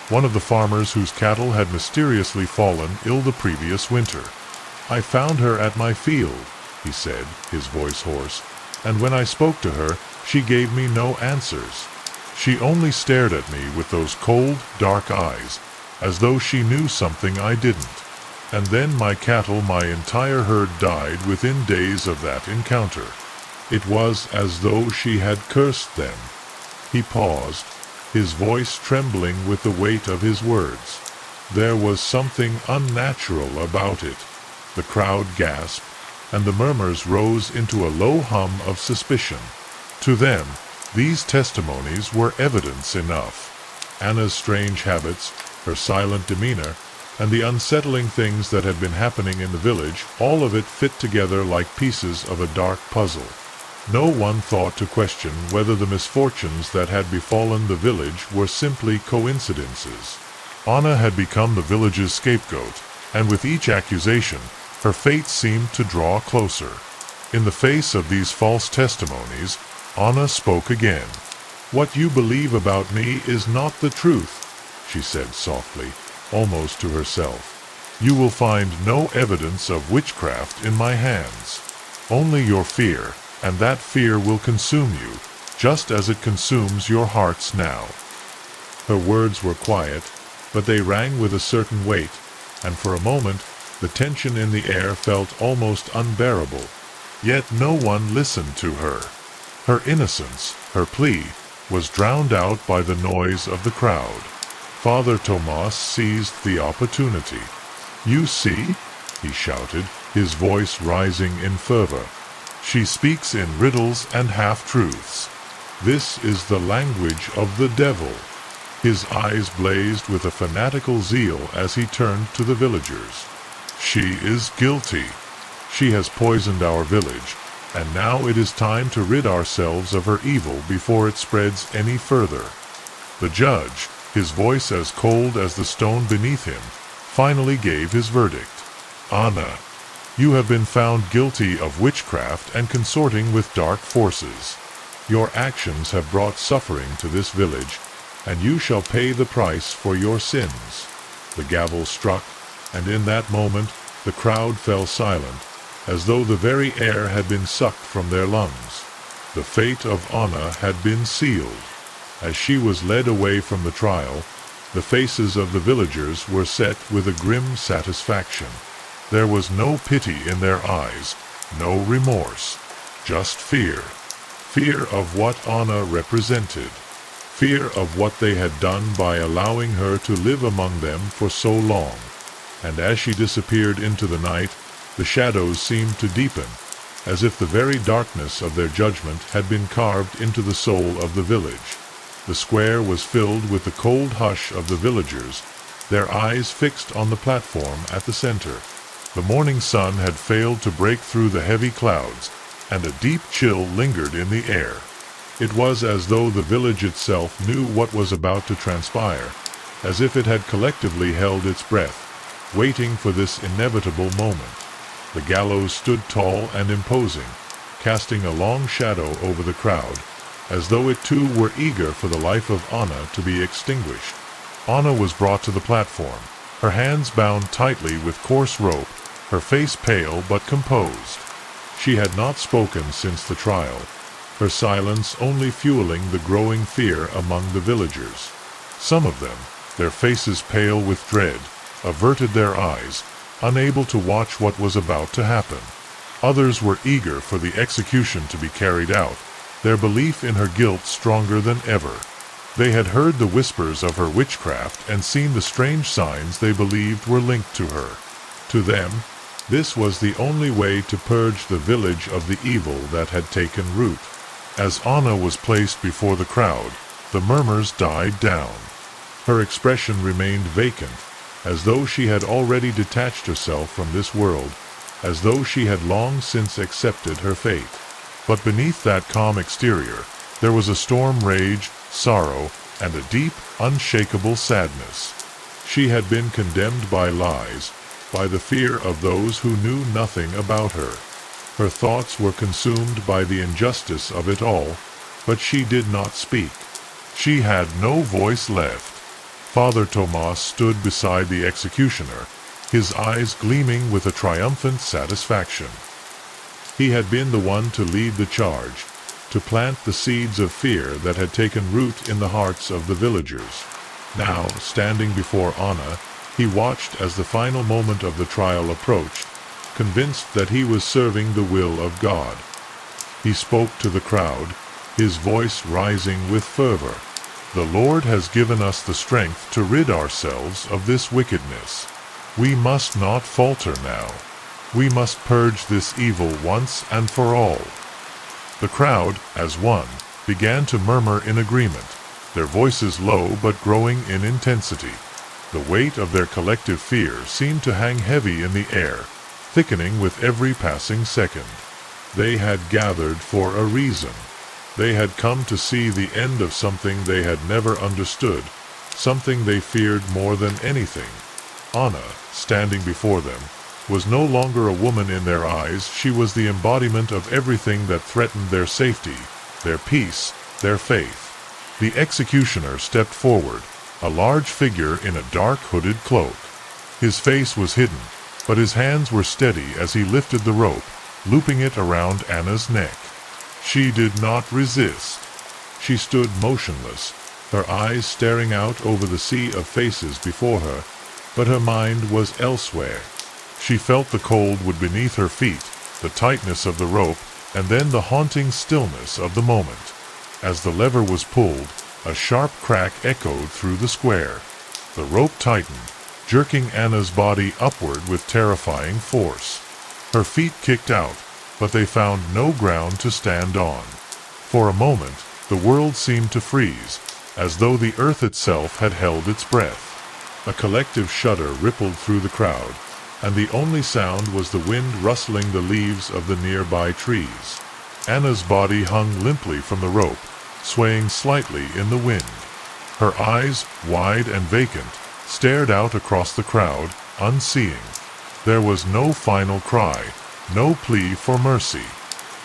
one of the farmers whose cattle had mysteriously fallen ill the previous winter. "I found her at my field," he said, his voice hoarse, "and when I spoke to her, she gave me no answers. She only stared at me with those cold, dark eyes, as though she knew something I didn't. And then my cattle, my entire herd, died within days of that encounter. It was as though she had cursed them." He paused, his voice trembling with the weight of his words. There was something unnatural about it. The crowd gasped, and the murmurs rose into a low hum of suspicion. To them, these testimonies were evidence enough. Anna's strange habits, her silent demeanor, and the unsettling things that had been happening in the village, all of it fit together like pieces of a dark puzzle. No one thought to question whether the misfortunes that had befallen the village were simply coincidences. Anna had become the village's scapegoat, and with each accusation, her fate seemed to draw closer. In the face of these false testimonies, Anna spoke again. "What you believe about me is not the truth," she said softly, almost to herself. "You will find no evidence of witchcraft in my hands. Only your fear, and that fear will consume you, just as it consumes your hearts now." Her words were quiet, but they rang with a certain weight, and for a moment the tension in the air felt almost unbearable. Yet no one listened to her. Her innocence, her plea, was drowned out by the noise of the crowd. Father Tomas seized the opportunity. "You see?" he shouted, his voice rising in fervor. "She speaks in riddles and half-truths. This is the language of the devil." His eyes blazed with a fanatical zeal as he turned to the villagers. "She is guilty. She has poisoned our village, and now it is time to rid ourselves of her evil before it spreads any further." The judge, his voice as cold as the stone beneath him, finally gave his verdict. "Anna, you have been found guilty of witchcraft and consorting with dark forces. Your actions have brought suffering to this village, and you shall pay the price for your sins." The gavel struck, and in that moment the crowd fell silent, as though the very air had been sucked from their lungs. The fate of Anna had been sealed. As she was led away from the trial, the faces of the villagers were set with a grim satisfaction. There was no pity in their eyes, no remorse, just fear. Fear of what Anna represented. Fear of what they had done by allowing her to live among them for so long. And as she disappeared into the night, the shadows seemed to deepen, as if the very darkness of their judgment had been carved into the soul of the village. The square was filled with the cold hush of the villagers, their eyes fixed on the platform at the center. The morning sun had failed to break through the heavy clouds, and a deep chill lingered in the air. It was as though the village itself knew what was about to transpire, as if it had collectively held its breath, waiting for this inevitable moment. The gallows stood tall and imposing, casting a long shadow over the crowd, as though it too were eager for the life of Anna to be extinguished. Anna was brought to the platform, her hands bound tightly with coarse rope, her face pale but composed. She had not spoken since the trial, her silence only fueling the growing fear among the villagers. Some of them, their faces pale with dread, averted their eyes, unable to watch what was about to happen. Others were eager for the execution to be carried out, their belief in her guilt stronger than ever. They had heard the whispers of her witchcraft and seen the strange signs they believed were linked to her. To them, this was the only way to purge the village of the evil that had taken root. As Anna was placed before the crowd, the murmurs died down. Her expression remained vacant, as though she had already detached herself from this world, as though she had long since accepted her fate. But beneath that calm exterior, there was a storm rage, sorrow, and a deep, unshakable sadness. She had been condemned by lies, by the fear of those who knew nothing about her. Her thoughts were consumed by the injustice of it all, but she did not speak. She had no voice left. Father Tomas stood beside the executioner, his eyes gleaming with a triumphant satisfaction. He had been the one to lead the charge, to plant the seeds of fear that had taken root in the hearts of the villagers. Now, standing before Anna, he watched as the final moment of the trial approached, convinced that he was serving the will of God. He spoke to the crowd, his voice rising with fervor. The Lord has given us the strength to rid ourselves of this wickedness. We must not falter now. We must purge this evil once and for all. The crowd, as one, began to murmur in agreement, their voices low but growing in intensity. The weight of their collective fear seemed to hang heavy in the air, thickening with every passing second. They had gathered for a reason. They had come to see the end of something they had never understood, something they feared more than anything. Anna, standing before them, was no longer a woman in their eyes. She was the embodiment of everything that threatened their safety, their peace, their faith. The executioner stepped forward, a large figure in a dark hooded cloak. His face was hidden, but his hands were steady as he lifted the rope, looping it around Anna's neck. She did not resist. She stood motionless, her eyes staring out over the sea of faces before her, but her mind was elsewhere. She felt the cold wood beneath her feet, the tightness of the rope, and then the haunting stillness of the moment. As the lever was pulled, a sharp crack echoed through the square. The rope tightened, jerking Anna's body upward with terrifying force. Her feet kicked out, but they found no ground to stand on. For a moment, the world seemed to freeze, as though the earth itself had held its breath. A collective shudder rippled through the crowd, and the only sound was the wind rustling the leaves of the nearby trees. Anna's body hung limply from the rope, swaying slightly in the wind. Her eyes, wide and vacant, stared out across the crowd, unseeing. There was no final cry, no plea for mercy.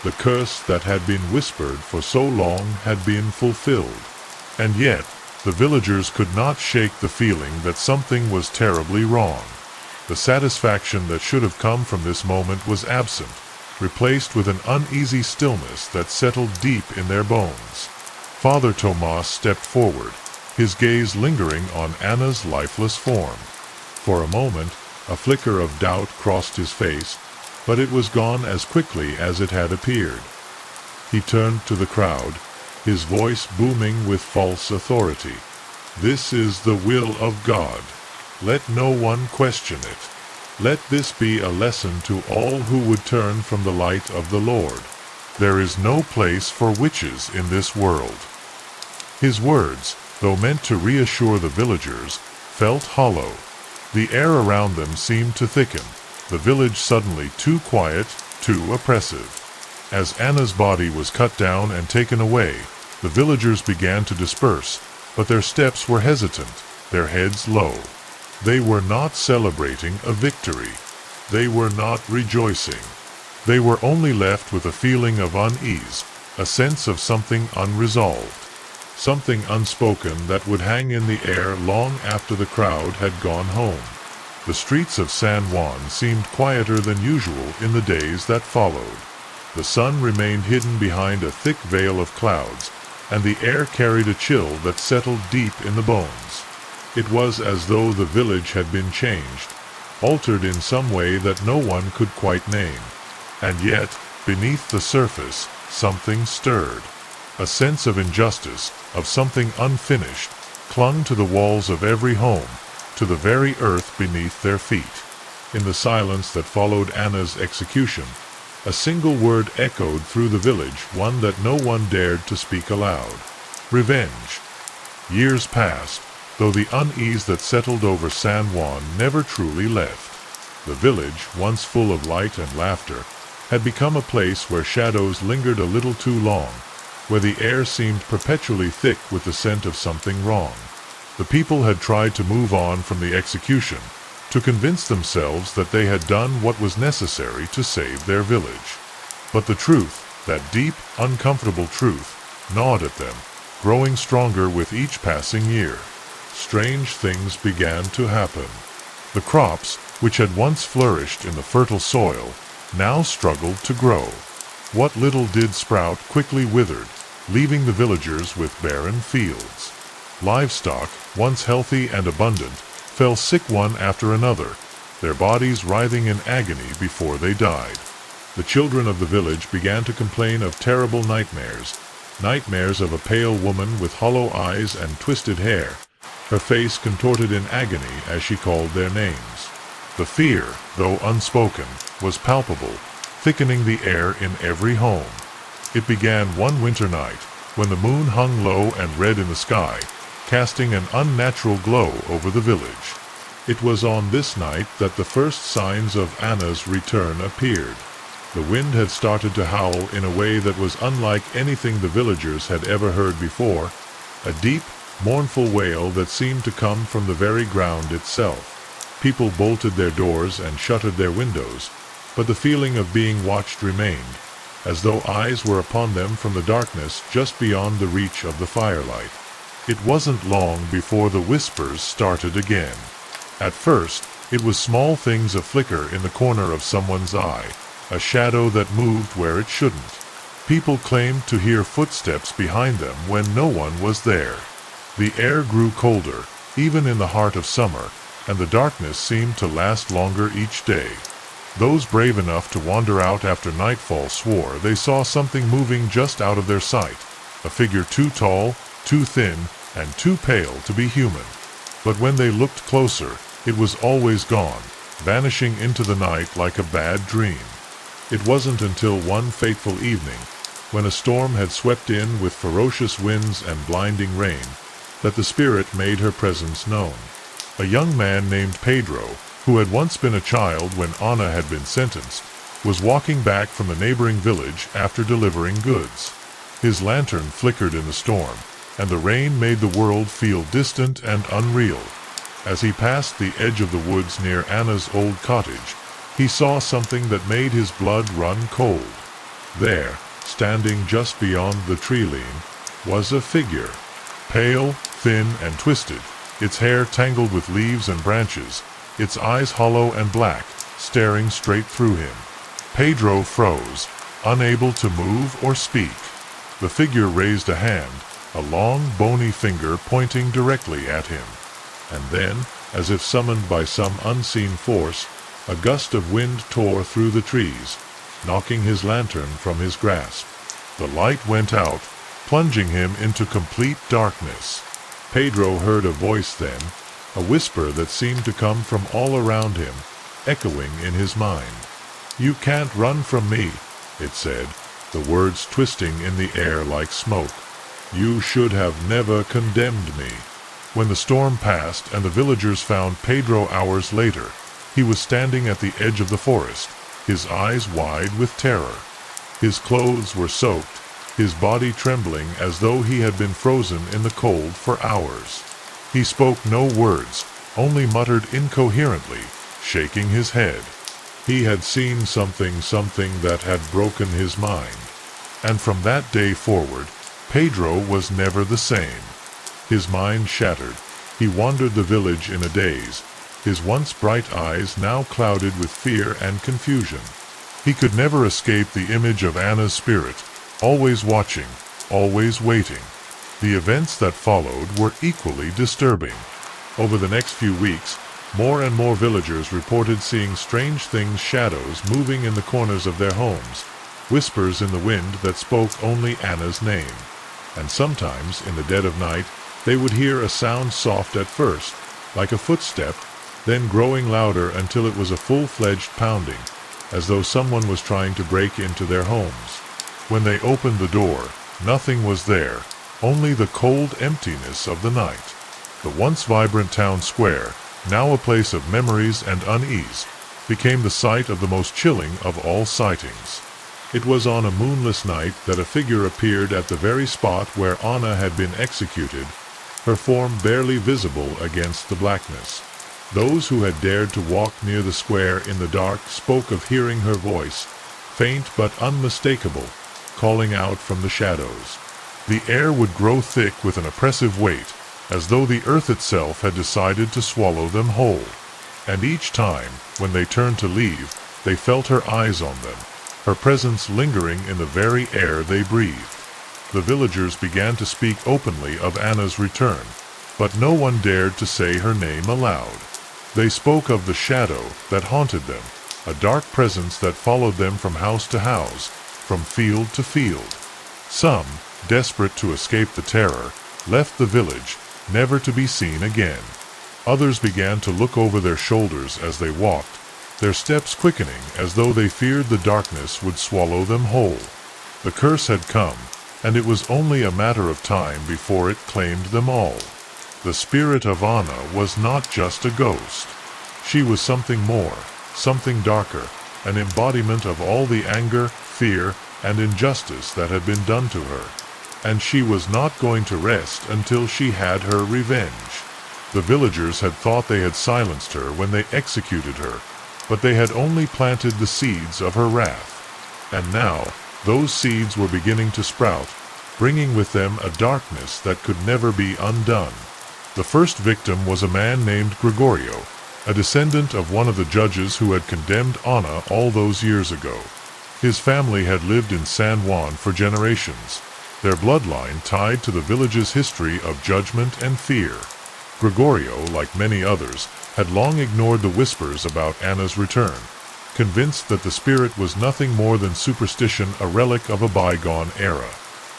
The curse that had been whispered for so long had been fulfilled. And yet, the villagers could not shake the feeling that something was terribly wrong. The satisfaction that should have come from this moment was absent. replaced with an uneasy stillness that settled deep in their bones. Father Tomas stepped forward, his gaze lingering on Anna's lifeless form. For a moment, a flicker of doubt crossed his face, but it was gone as quickly as it had appeared. He turned to the crowd, his voice booming with false authority. "This is the will of God. Let no one question it. Let this be a lesson to all who would turn from the light of the Lord. There is no place for witches in this world." His words, though meant to reassure the villagers, felt hollow. The air around them seemed to thicken, the village suddenly too quiet, too oppressive. As Anna's body was cut down and taken away, the villagers began to disperse, but their steps were hesitant, their heads low. They were not celebrating a victory. They were not rejoicing. They were only left with a feeling of unease, a sense of something unresolved, something unspoken that would hang in the air long after the crowd had gone home. The streets of San Juan seemed quieter than usual in the days that followed. The sun remained hidden behind a thick veil of clouds, and the air carried a chill that settled deep in the bones. It was as though the village had been changed, altered in some way that no one could quite name. And yet, beneath the surface, something stirred. A sense of injustice, of something unfinished, clung to the walls of every home, to the very earth beneath their feet. In the silence that followed Anna's execution, a single word echoed through the village, one that no one dared to speak aloud. Revenge. Years passed, though the unease that settled over San Juan never truly left. The village, once full of light and laughter, had become a place where shadows lingered a little too long, where the air seemed perpetually thick with the scent of something wrong. The people had tried to move on from the execution, to convince themselves that they had done what was necessary to save their village. But the truth, that deep, uncomfortable truth, gnawed at them, growing stronger with each passing year. Strange things began to happen. The crops, which had once flourished in the fertile soil, now struggled to grow. What little did sprout quickly withered, leaving the villagers with barren fields. Livestock, once healthy and abundant, fell sick one after another, their bodies writhing in agony before they died. The children of the village began to complain of terrible nightmares, nightmares of a pale woman with hollow eyes and twisted hair, her face contorted in agony as she called their names. The fear, though unspoken, was palpable, thickening the air in every home. It began one winter night, when the moon hung low and red in the sky, casting an unnatural glow over the village. It was on this night that the first signs of Anna's return appeared. The wind had started to howl in a way that was unlike anything the villagers had ever heard before, a deep, mournful wail that seemed to come from the very ground itself. People bolted their doors and shuttered their windows, but the feeling of being watched remained, as though eyes were upon them from the darkness just beyond the reach of the firelight. It wasn't long before the whispers started again. At first, it was small things a flicker in the corner of someone's eye, a shadow that moved where it shouldn't. People claimed to hear footsteps behind them when no one was there. The air grew colder, even in the heart of summer, and the darkness seemed to last longer each day. Those brave enough to wander out after nightfall swore they saw something moving just out of their sight, a figure too tall, too thin, and too pale to be human. But when they looked closer, it was always gone, vanishing into the night like a bad dream. It wasn't until one fateful evening, when a storm had swept in with ferocious winds and blinding rain, that the spirit made her presence known. A young man named Pedro, who had once been a child when Anna had been sentenced, was walking back from the neighboring village after delivering goods. His lantern flickered in the storm, and the rain made the world feel distant and unreal. As he passed the edge of the woods near Anna's old cottage, he saw something that made his blood run cold. There, standing just beyond the tree line, was a figure. Pale, thin, and twisted, its hair tangled with leaves and branches, its eyes hollow and black, staring straight through him. Pedro froze, unable to move or speak. The figure raised a hand, a long, bony finger pointing directly at him. And then, as if summoned by some unseen force, a gust of wind tore through the trees, knocking his lantern from his grasp. The light went out, plunging him into complete darkness. Pedro heard a voice then, a whisper that seemed to come from all around him, echoing in his mind. "You can't run from me," it said, the words twisting in the air like smoke. "You should have never condemned me." When the storm passed and the villagers found Pedro hours later, he was standing at the edge of the forest, his eyes wide with terror. His clothes were soaked, his body trembling as though he had been frozen in the cold for hours. He spoke no words, only muttered incoherently, shaking his head. He had seen something that had broken his mind. And from that day forward, Pedro was never the same. His mind shattered. He wandered the village in a daze, his once bright eyes now clouded with fear and confusion. He could never escape the image of Anna's spirit, always watching, always waiting. The events that followed were equally disturbing. Over the next few weeks, more and more villagers reported seeing strange things, shadows moving in the corners of their homes, whispers in the wind that spoke only Anna's name. And sometimes, in the dead of night, they would hear a sound soft at first, like a footstep, then growing louder until it was a full-fledged pounding, as though someone was trying to break into their homes. When they opened the door, nothing was there, only the cold emptiness of the night. The once vibrant town square, now a place of memories and unease, became the site of the most chilling of all sightings. It was on a moonless night that a figure appeared at the very spot where Anna had been executed, her form barely visible against the blackness. Those who had dared to walk near the square in the dark spoke of hearing her voice, faint but unmistakable, calling out from the shadows. The air would grow thick with an oppressive weight, as though the earth itself had decided to swallow them whole. And each time, when they turned to leave, they felt her eyes on them, her presence lingering in the very air they breathed. The villagers began to speak openly of Anna's return, but no one dared to say her name aloud. They spoke of the shadow that haunted them, a dark presence that followed them from house to house, from field to field. Some, desperate to escape the terror, left the village, never to be seen again. Others began to look over their shoulders as they walked, their steps quickening as though they feared the darkness would swallow them whole. The curse had come, and it was only a matter of time before it claimed them all. The spirit of Anna was not just a ghost. She was something more, something darker, an embodiment of all the anger, fear, and injustice that had been done to her. And she was not going to rest until she had her revenge. The villagers had thought they had silenced her when they executed her, but they had only planted the seeds of her wrath. And now, those seeds were beginning to sprout, bringing with them a darkness that could never be undone. The first victim was a man named Gregorio, a descendant of one of the judges who had condemned Anna all those years ago. His family had lived in San Juan for generations, their bloodline tied to the village's history of judgment and fear. Gregorio, like many others, had long ignored the whispers about Anna's return, convinced that the spirit was nothing more than superstition, a relic of a bygone era.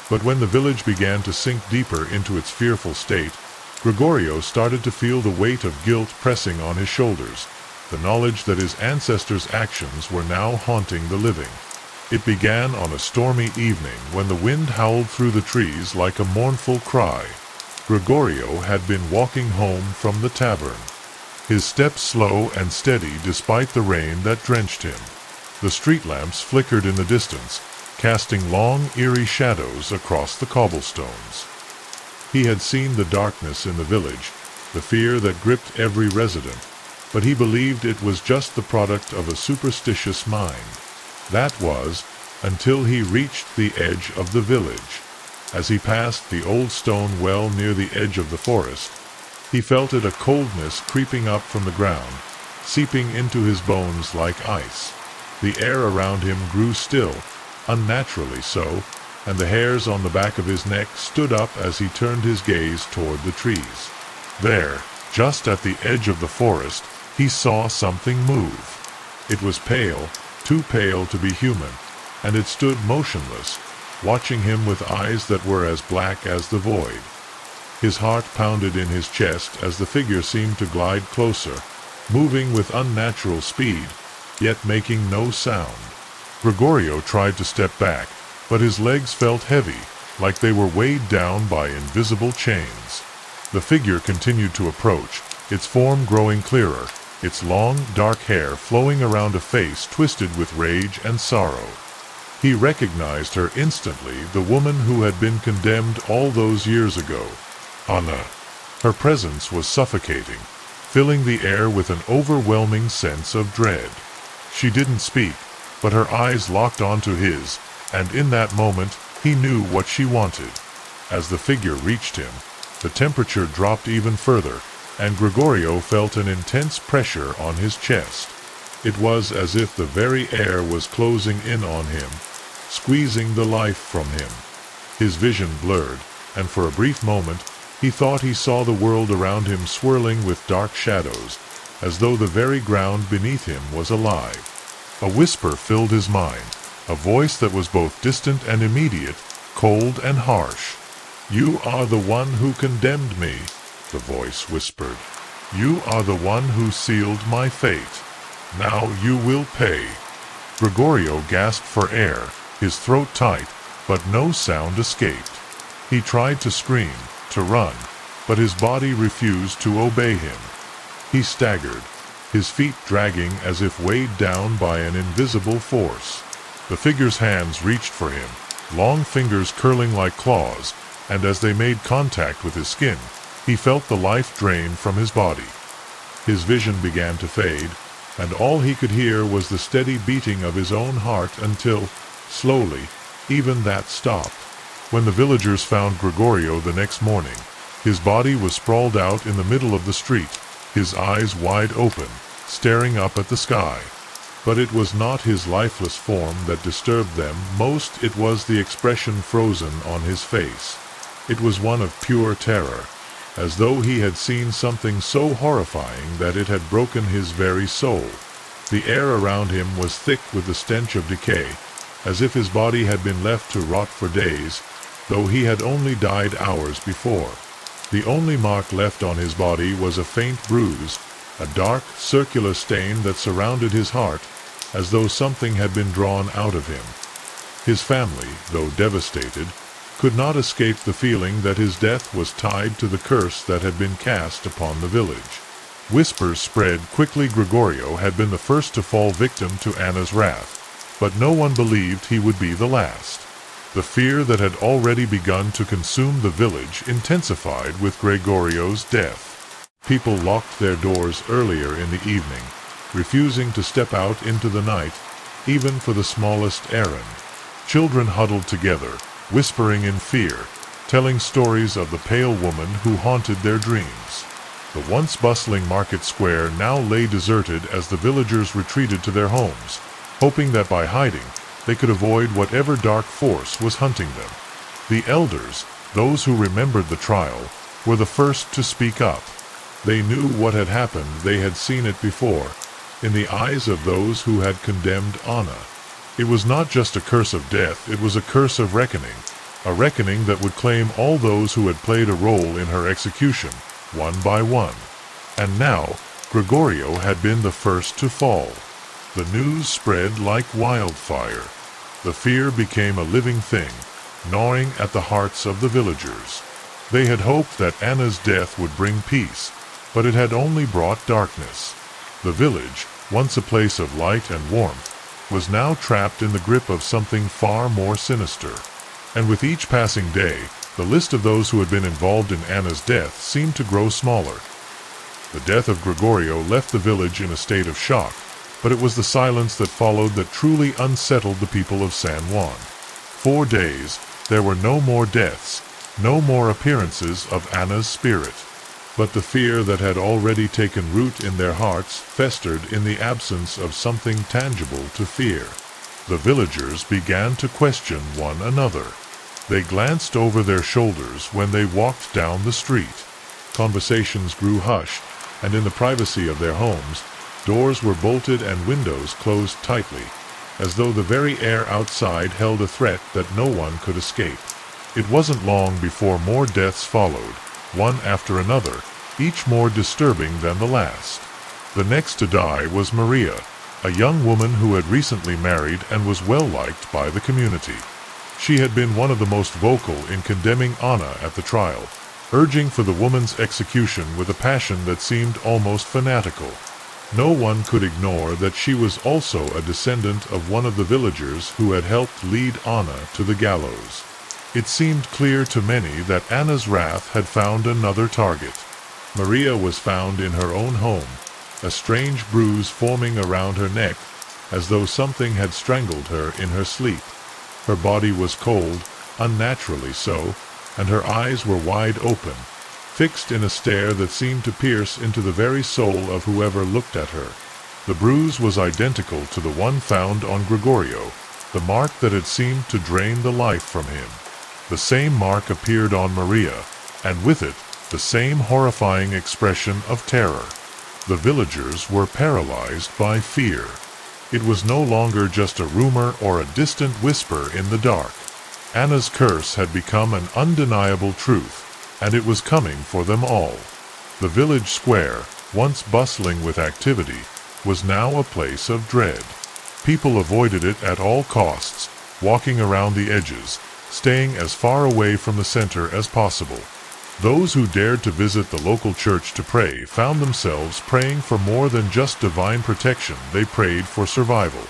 But when the village began to sink deeper into its fearful state, Gregorio started to feel the weight of guilt pressing on his shoulders, the knowledge that his ancestors' actions were now haunting the living. It began on a stormy evening when the wind howled through the trees like a mournful cry. Gregorio had been walking home from the tavern, his steps slow and steady despite the rain that drenched him. The street lamps flickered in the distance, casting long, eerie shadows across the cobblestones. He had seen the darkness in the village, the fear that gripped every resident, but he believed it was just the product of a superstitious mind. That was, until he reached the edge of the village. As he passed the old stone well near the edge of the forest, he felt it, a coldness creeping up from the ground, seeping into his bones like ice. The air around him grew still, unnaturally so, and the hairs on the back of his neck stood up as he turned his gaze toward the trees. There, just at the edge of the forest, he saw something move. It was pale, too pale to be human, and it stood motionless, watching him with eyes that were as black as the void. His heart pounded in his chest as the figure seemed to glide closer, moving with unnatural speed, yet making no sound. Gregorio tried to step back, but his legs felt heavy, like they were weighed down by invisible chains. The figure continued to approach, its form growing clearer, its long, dark hair flowing around a face twisted with rage and sorrow. He recognized her instantly, the woman who had been condemned all those years ago. Anna. Her presence was suffocating, filling the air with an overwhelming sense of dread. She didn't speak, but her eyes locked onto his, and in that moment, he knew what she wanted. As the figure reached him, the temperature dropped even further, and Gregorio felt an intense pressure on his chest. It was as if the very air was closing in on him, squeezing the life from him. His vision blurred, and for a brief moment, he thought he saw the world around him swirling with dark shadows, as though the very ground beneath him was alive. A whisper filled his mind, a voice that was both distant and immediate, cold and harsh. "You are the one who condemned me," the voice whispered. "You are the one who sealed my fate. Now you will pay." Gregorio gasped for air, his throat tight, but no sound escaped. He tried to scream, to run, but his body refused to obey him. He staggered, his feet dragging as if weighed down by an invisible force. The figure's hands reached for him, long fingers curling like claws, and as they made contact with his skin, he felt the life drain from his body. His vision began to fade, and all he could hear was the steady beating of his own heart until, slowly, even that stopped. When the villagers found Gregorio the next morning, his body was sprawled out in the middle of the street, his eyes wide open, staring up at the sky. But it was not his lifeless form that disturbed them most, it was the expression frozen on his face. It was one of pure terror, as though he had seen something so horrifying that it had broken his very soul. The air around him was thick with the stench of decay, as if his body had been left to rot for days, though he had only died hours before. The only mark left on his body was a faint bruise, a dark, circular stain that surrounded his heart, as though something had been drawn out of him. His family, though devastated, could not escape the feeling that his death was tied to the curse that had been cast upon the village. Whispers spread quickly. Gregorio had been the first to fall victim to Anna's wrath, but no one believed he would be the last. The fear that had already begun to consume the village intensified with Gregorio's death. People locked their doors earlier in the evening, refusing to step out into the night, even for the smallest errand. Children huddled together, whispering in fear, telling stories of the pale woman who haunted their dreams. The once bustling market square now lay deserted as the villagers retreated to their homes, hoping that by hiding, they could avoid whatever dark force was hunting them. The elders, those who remembered the trial, were the first to speak up. They knew what had happened, they had seen it before, in the eyes of those who had condemned Anna. It was not just a curse of death, it was a curse of reckoning, a reckoning that would claim all those who had played a role in her execution, one by one. And now, Gregorio had been the first to fall. The news spread like wildfire. The fear became a living thing, gnawing at the hearts of the villagers. They had hoped that Anna's death would bring peace, but it had only brought darkness. The village, once a place of light and warmth, was now trapped in the grip of something far more sinister. And with each passing day, the list of those who had been involved in Anna's death seemed to grow smaller. The death of Gregorio left the village in a state of shock, but it was the silence that followed that truly unsettled the people of San Juan. 4 days, there were no more deaths, no more appearances of Anna's spirit. But the fear that had already taken root in their hearts festered in the absence of something tangible to fear. The villagers began to question one another. They glanced over their shoulders when they walked down the street. Conversations grew hushed, and in the privacy of their homes, doors were bolted and windows closed tightly, as though the very air outside held a threat that no one could escape. It wasn't long before more deaths followed, one after another, each more disturbing than the last. The next to die was Maria, a young woman who had recently married and was well liked by the community. She had been one of the most vocal in condemning Anna at the trial, urging for the woman's execution with a passion that seemed almost fanatical. No one could ignore that she was also a descendant of one of the villagers who had helped lead Anna to the gallows. It seemed clear to many that Anna's wrath had found another target. Maria was found in her own home, a strange bruise forming around her neck, as though something had strangled her in her sleep. Her body was cold, unnaturally so, and her eyes were wide open, fixed in a stare that seemed to pierce into the very soul of whoever looked at her. The bruise was identical to the one found on Gregorio, the mark that had seemed to drain the life from him. The same mark appeared on Maria, and with it, the same horrifying expression of terror. The villagers were paralyzed by fear. It was no longer just a rumor or a distant whisper in the dark. Anna's curse had become an undeniable truth, and it was coming for them all. The village square, once bustling with activity, was now a place of dread. People avoided it at all costs, walking around the edges, staying as far away from the center as possible. Those who dared to visit the local church to pray found themselves praying for more than just divine protection. They prayed for survival.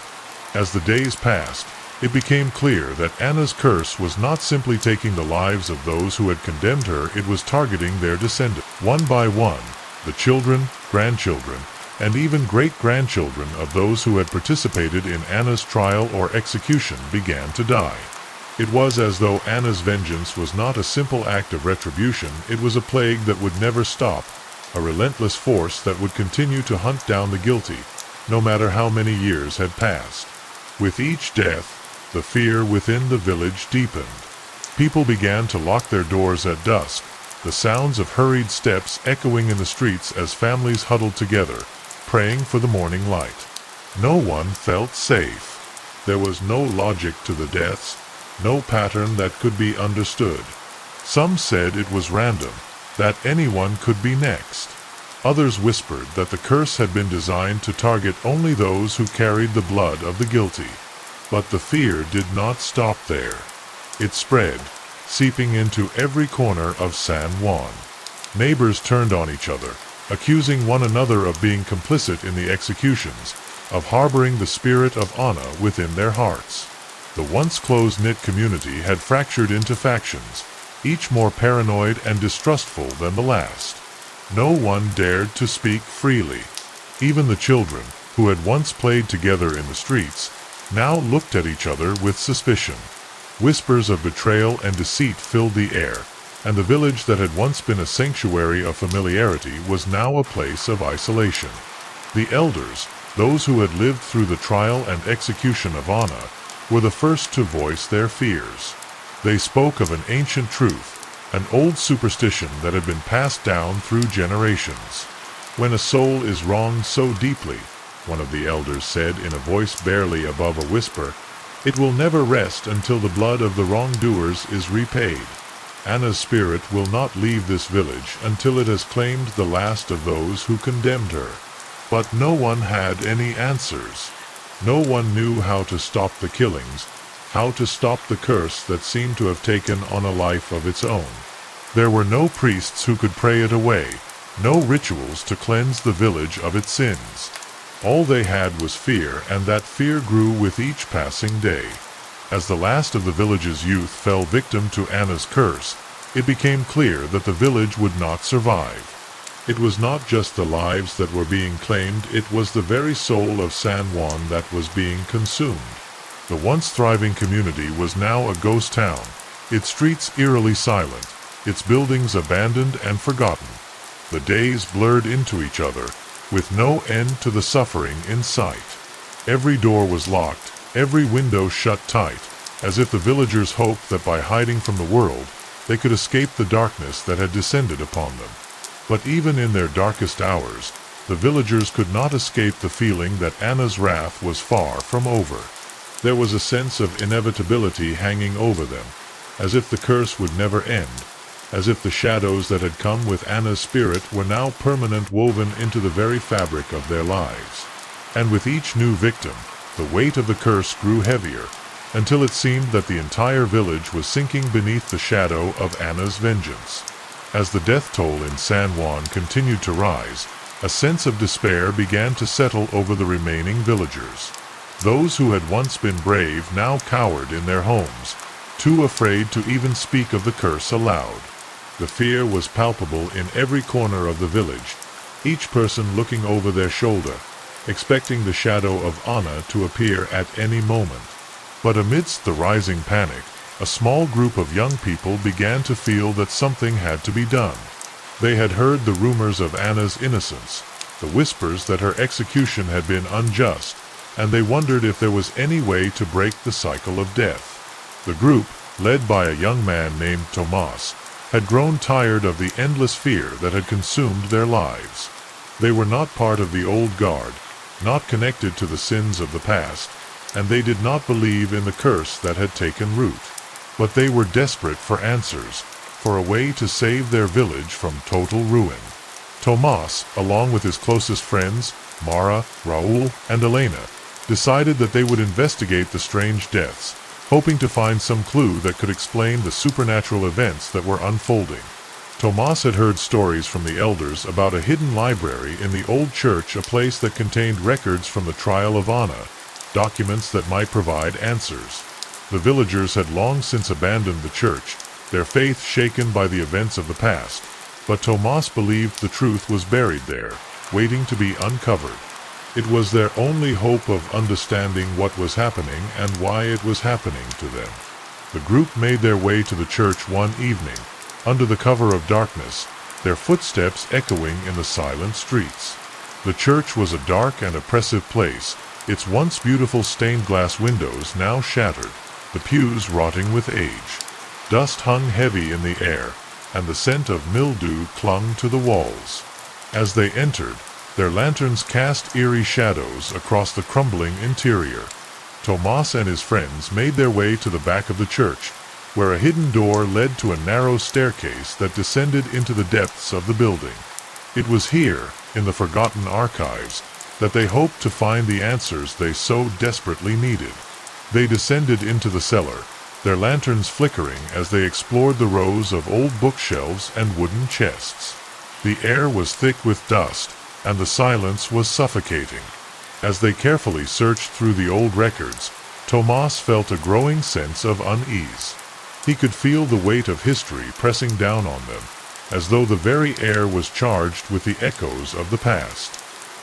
As the days passed, it became clear that Anna's curse was not simply taking the lives of those who had condemned her, it was targeting their descendants. One by one, the children, grandchildren, and even great-grandchildren of those who had participated in Anna's trial or execution began to die. It was as though Anna's vengeance was not a simple act of retribution, it was a plague that would never stop, a relentless force that would continue to hunt down the guilty, no matter how many years had passed. With each death, the fear within the village deepened. People began to lock their doors at dusk, the sounds of hurried steps echoing in the streets as families huddled together, praying for the morning light. No one felt safe. There was no logic to the deaths, no pattern that could be understood. Some said it was random, that anyone could be next. Others whispered that the curse had been designed to target only those who carried the blood of the guilty. But the fear did not stop there. It spread, seeping into every corner of San Juan. Neighbors turned on each other, accusing one another of being complicit in the executions, of harboring the spirit of Anna within their hearts. The once close-knit community had fractured into factions, each more paranoid and distrustful than the last. No one dared to speak freely. Even the children, who had once played together in the streets, now looked at each other with suspicion. Whispers of betrayal and deceit filled the air, and the village that had once been a sanctuary of familiarity was now a place of isolation. The elders, those who had lived through the trial and execution of Anna, were the first to voice their fears. They spoke of an ancient truth, an old superstition that had been passed down through generations. When a soul is wronged so deeply, one of the elders said in a voice barely above a whisper, it will never rest until the blood of the wrongdoers is repaid. Anna's spirit will not leave this village until it has claimed the last of those who condemned her. But no one had any answers. No one knew how to stop the killings, how to stop the curse that seemed to have taken on a life of its own. There were no priests who could pray it away, no rituals to cleanse the village of its sins. All they had was fear, and that fear grew with each passing day. As the last of the village's youth fell victim to Anna's curse, it became clear that the village would not survive. It was not just the lives that were being claimed, it was the very soul of San Juan that was being consumed. The once thriving community was now a ghost town, its streets eerily silent, its buildings abandoned and forgotten. The days blurred into each other, with no end to the suffering in sight. Every door was locked, every window shut tight, as if the villagers hoped that by hiding from the world, they could escape the darkness that had descended upon them. But even in their darkest hours, the villagers could not escape the feeling that Anna's wrath was far from over. There was a sense of inevitability hanging over them, as if the curse would never end, as if the shadows that had come with Anna's spirit were now permanent, woven into the very fabric of their lives. And with each new victim, the weight of the curse grew heavier, until it seemed that the entire village was sinking beneath the shadow of Anna's vengeance. As the death toll in San Juan continued to rise, a sense of despair began to settle over the remaining villagers. Those who had once been brave now cowered in their homes, too afraid to even speak of the curse aloud. The fear was palpable in every corner of the village, each person looking over their shoulder, expecting the shadow of Anna to appear at any moment. But amidst the rising panic, a small group of young people began to feel that something had to be done. They had heard the rumors of Anna's innocence, the whispers that her execution had been unjust, and they wondered if there was any way to break the cycle of death. The group, led by a young man named Tomas, had grown tired of the endless fear that had consumed their lives. They were not part of the old guard, not connected to the sins of the past, and they did not believe in the curse that had taken root. But they were desperate for answers, for a way to save their village from total ruin. Tomas, along with his closest friends, Mara, Raul, and Elena, decided that they would investigate the strange deaths, hoping to find some clue that could explain the supernatural events that were unfolding. Tomas had heard stories from the elders about a hidden library in the old church, a place that contained records from the trial of Anna, documents that might provide answers. The villagers had long since abandoned the church, their faith shaken by the events of the past, but Tomas believed the truth was buried there, waiting to be uncovered. It was their only hope of understanding what was happening and why it was happening to them. The group made their way to the church one evening, under the cover of darkness, their footsteps echoing in the silent streets. The church was a dark and oppressive place, its once beautiful stained glass windows now shattered, the pews rotting with age. Dust hung heavy in the air, and the scent of mildew clung to the walls. As they entered, their lanterns cast eerie shadows across the crumbling interior. Tomas and his friends made their way to the back of the church, where a hidden door led to a narrow staircase that descended into the depths of the building. It was here, in the forgotten archives, that they hoped to find the answers they so desperately needed. They descended into the cellar, their lanterns flickering as they explored the rows of old bookshelves and wooden chests. The air was thick with dust, and the silence was suffocating. As they carefully searched through the old records, Tomas felt a growing sense of unease. He could feel the weight of history pressing down on them, as though the very air was charged with the echoes of the past.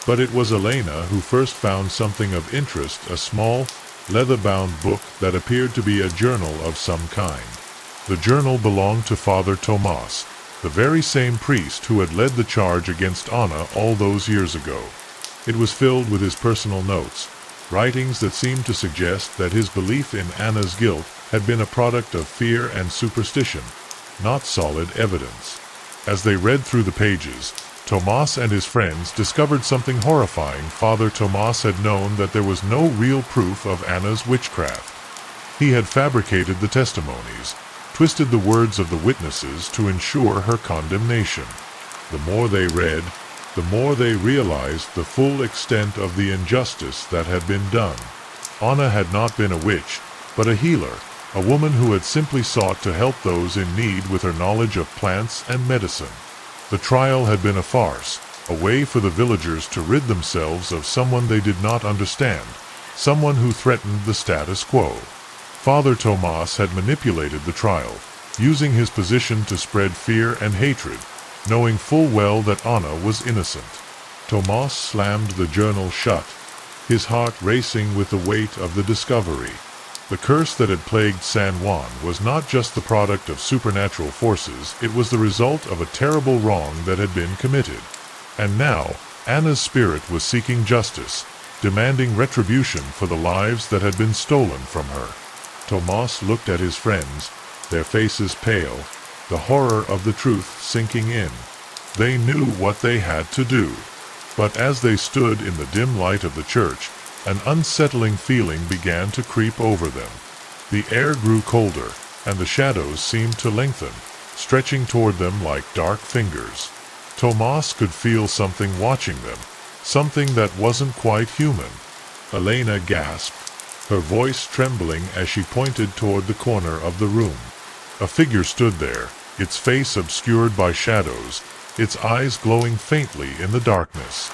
But it was Elena who first found something of interest, a small, leather-bound book that appeared to be a journal of some kind. The journal belonged to Father Tomas, the very same priest who had led the charge against Anna all those years ago. It was filled with his personal notes, writings that seemed to suggest that his belief in Anna's guilt had been a product of fear and superstition, not solid evidence. As they read through the pages, Tomas and his friends discovered something horrifying. Father Tomas had known that there was no real proof of Anna's witchcraft. He had fabricated the testimonies, twisted the words of the witnesses to ensure her condemnation. The more they read, the more they realized the full extent of the injustice that had been done. Anna had not been a witch, but a healer, a woman who had simply sought to help those in need with her knowledge of plants and medicine. The trial had been a farce, a way for the villagers to rid themselves of someone they did not understand, someone who threatened the status quo. Father Tomas had manipulated the trial, using his position to spread fear and hatred, knowing full well that Anna was innocent. Tomas slammed the journal shut, his heart racing with the weight of the discovery. The curse that had plagued San Juan was not just the product of supernatural forces, it was the result of a terrible wrong that had been committed. And now, Anna's spirit was seeking justice, demanding retribution for the lives that had been stolen from her. Tomas looked at his friends, their faces pale, the horror of the truth sinking in. They knew what they had to do. But as they stood in the dim light of the church, an unsettling feeling began to creep over them. The air grew colder, and the shadows seemed to lengthen, stretching toward them like dark fingers. Tomas could feel something watching them, something that wasn't quite human. Elena gasped, her voice trembling as she pointed toward the corner of the room. A figure stood there, its face obscured by shadows, its eyes glowing faintly in the darkness.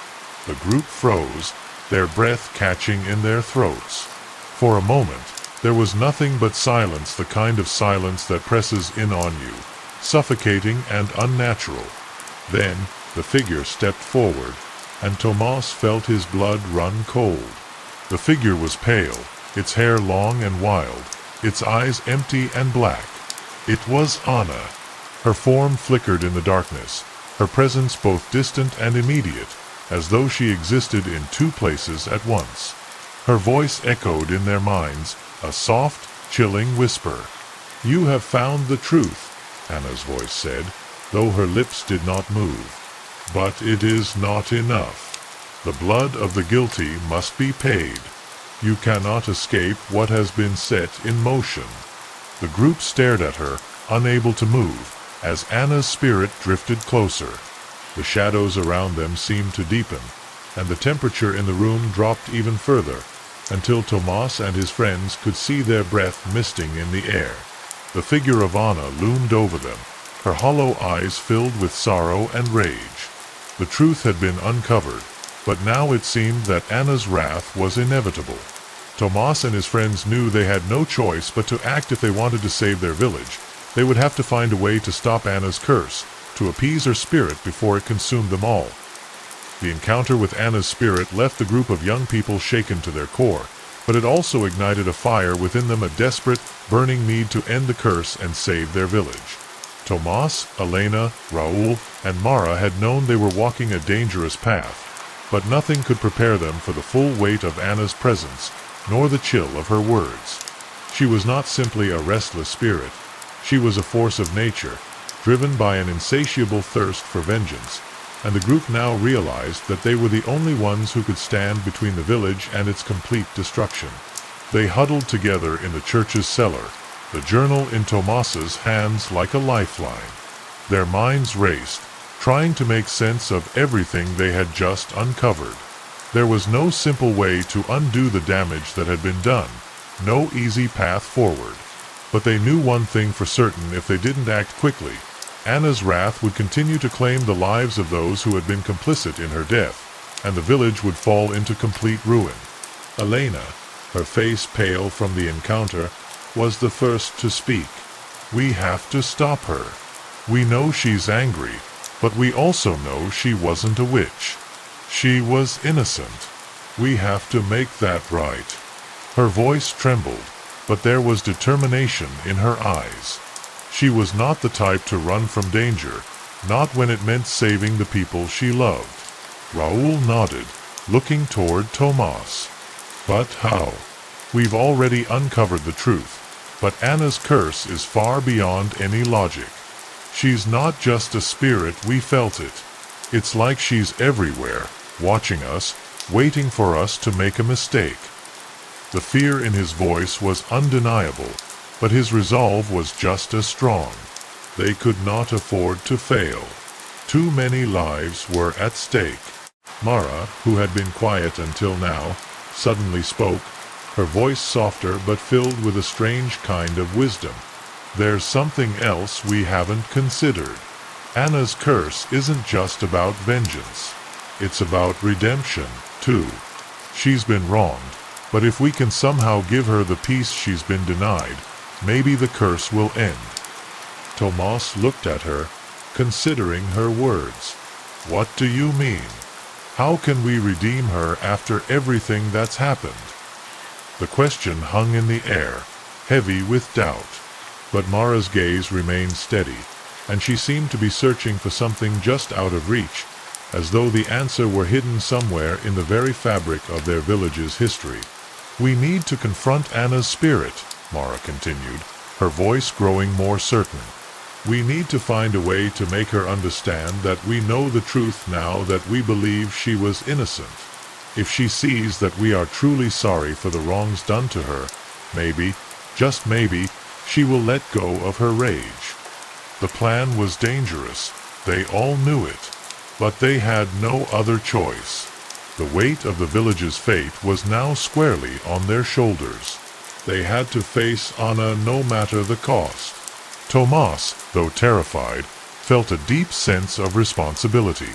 The group froze, their breath catching in their throats. For a moment, there was nothing but silence, the kind of silence that presses in on you, suffocating and unnatural. Then, the figure stepped forward, and Tomas felt his blood run cold. The figure was pale, its hair long and wild, its eyes empty and black. It was Anna. Her form flickered in the darkness, her presence both distant and immediate, as though she existed in two places at once. Her voice echoed in their minds, a soft, chilling whisper. "You have found the truth," Anna's voice said, though her lips did not move. "But it is not enough. The blood of the guilty must be paid. You cannot escape what has been set in motion." The group stared at her, unable to move, as Anna's spirit drifted closer. The shadows around them seemed to deepen, and the temperature in the room dropped even further, until Tomas and his friends could see their breath misting in the air. The figure of Anna loomed over them, her hollow eyes filled with sorrow and rage. The truth had been uncovered, but now it seemed that Anna's wrath was inevitable. Tomas and his friends knew they had no choice but to act if they wanted to save their village. They would have to find a way to stop Anna's curse, to appease her spirit before it consumed them all. The encounter with Anna's spirit left the group of young people shaken to their core, but it also ignited a fire within them, a desperate, burning need to end the curse and save their village. Tomas, Elena, Raul, and Mara had known they were walking a dangerous path, but nothing could prepare them for the full weight of Anna's presence, nor the chill of her words. She was not simply a restless spirit. She was a force of nature, driven by an insatiable thirst for vengeance, and the group now realized that they were the only ones who could stand between the village and its complete destruction. They huddled together in the church's cellar, the journal in Tomas's hands like a lifeline. Their minds raced, trying to make sense of everything they had just uncovered. There was no simple way to undo the damage that had been done, no easy path forward. But they knew one thing for certain: if they didn't act quickly, Anna's wrath would continue to claim the lives of those who had been complicit in her death, and the village would fall into complete ruin. Elena, her face pale from the encounter, was the first to speak. "We have to stop her. We know she's angry, but we also know she wasn't a witch. She was innocent. We have to make that right." Her voice trembled, but there was determination in her eyes. She was not the type to run from danger, not when it meant saving the people she loved. Raul nodded, looking toward Tomas. "But how? We've already uncovered the truth, but Anna's curse is far beyond any logic. She's not just a spirit, we felt it. It's like she's everywhere, watching us, waiting for us to make a mistake." The fear in his voice was undeniable, but his resolve was just as strong. They could not afford to fail. Too many lives were at stake. Mara, who had been quiet until now, suddenly spoke, her voice softer but filled with a strange kind of wisdom. "There's something else we haven't considered. Anna's curse isn't just about vengeance. It's about redemption, too. She's been wronged, but if we can somehow give her the peace she's been denied, maybe the curse will end." Tomas looked at her, considering her words. "What do you mean? How can we redeem her after everything that's happened?" The question hung in the air, heavy with doubt. But Mara's gaze remained steady, and she seemed to be searching for something just out of reach, as though the answer were hidden somewhere in the very fabric of their village's history. "We need to confront Anna's spirit," Mara continued, her voice growing more certain. "We need to find a way to make her understand that we know the truth now, that we believe she was innocent. If she sees that we are truly sorry for the wrongs done to her, maybe, just maybe, she will let go of her rage." The plan was dangerous. They all knew it. But they had no other choice. The weight of the village's fate was now squarely on their shoulders. They had to face Anna no matter the cost. Tomas, though terrified, felt a deep sense of responsibility.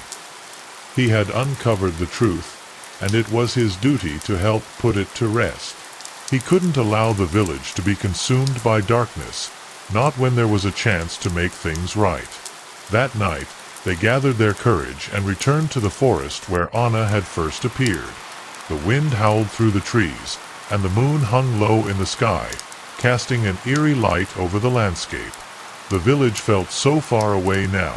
He had uncovered the truth, and it was his duty to help put it to rest. He couldn't allow the village to be consumed by darkness, not when there was a chance to make things right. That night, they gathered their courage and returned to the forest where Anna had first appeared. The wind howled through the trees, and the moon hung low in the sky, casting an eerie light over the landscape. The village felt so far away now,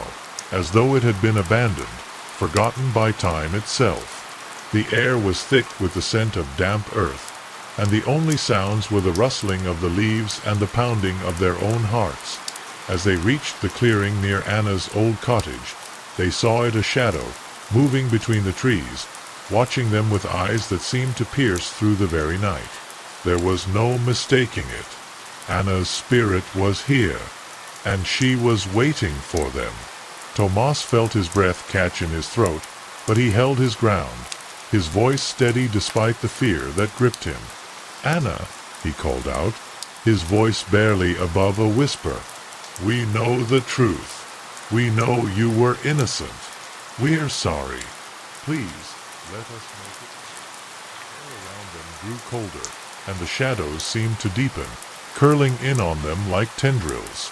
as though it had been abandoned, forgotten by time itself. The air was thick with the scent of damp earth, and the only sounds were the rustling of the leaves and the pounding of their own hearts. As they reached the clearing near Anna's old cottage, they saw it a shadow, moving between the trees, watching them with eyes that seemed to pierce through the very night. There was no mistaking it. Anna's spirit was here, and she was waiting for them. Tomas felt his breath catch in his throat, but he held his ground, his voice steady despite the fear that gripped him. "Anna," he called out, his voice barely above a whisper. "We know the truth. We know you were innocent. We're sorry. Please, let us make it." The air around them grew colder, and the shadows seemed to deepen, curling in on them like tendrils.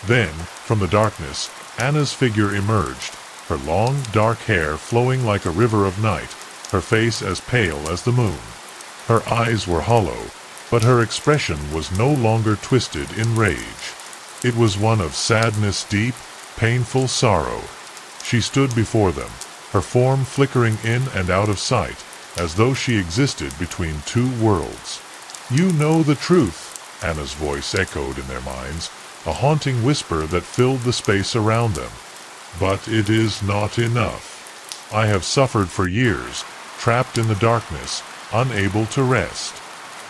Then, from the darkness, Anna's figure emerged, her long, dark hair flowing like a river of night, her face as pale as the moon. Her eyes were hollow, but her expression was no longer twisted in rage. It was one of sadness, deep, painful sorrow. She stood before them, her form flickering in and out of sight, as though she existed between two worlds. "You know the truth," Anna's voice echoed in their minds, a haunting whisper that filled the space around them. "But it is not enough. I have suffered for years, trapped in the darkness, unable to rest.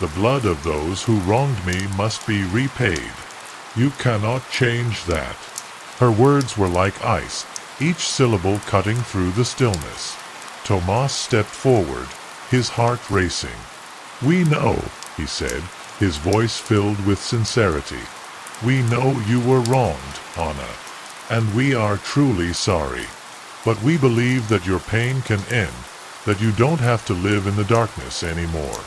The blood of those who wronged me must be repaid. You cannot change that." Her words were like ice, each syllable cutting through the stillness. Tomas stepped forward, his heart racing. "We know," he said, his voice filled with sincerity. "We know you were wronged, Anna, and we are truly sorry. But we believe that your pain can end, that you don't have to live in the darkness anymore.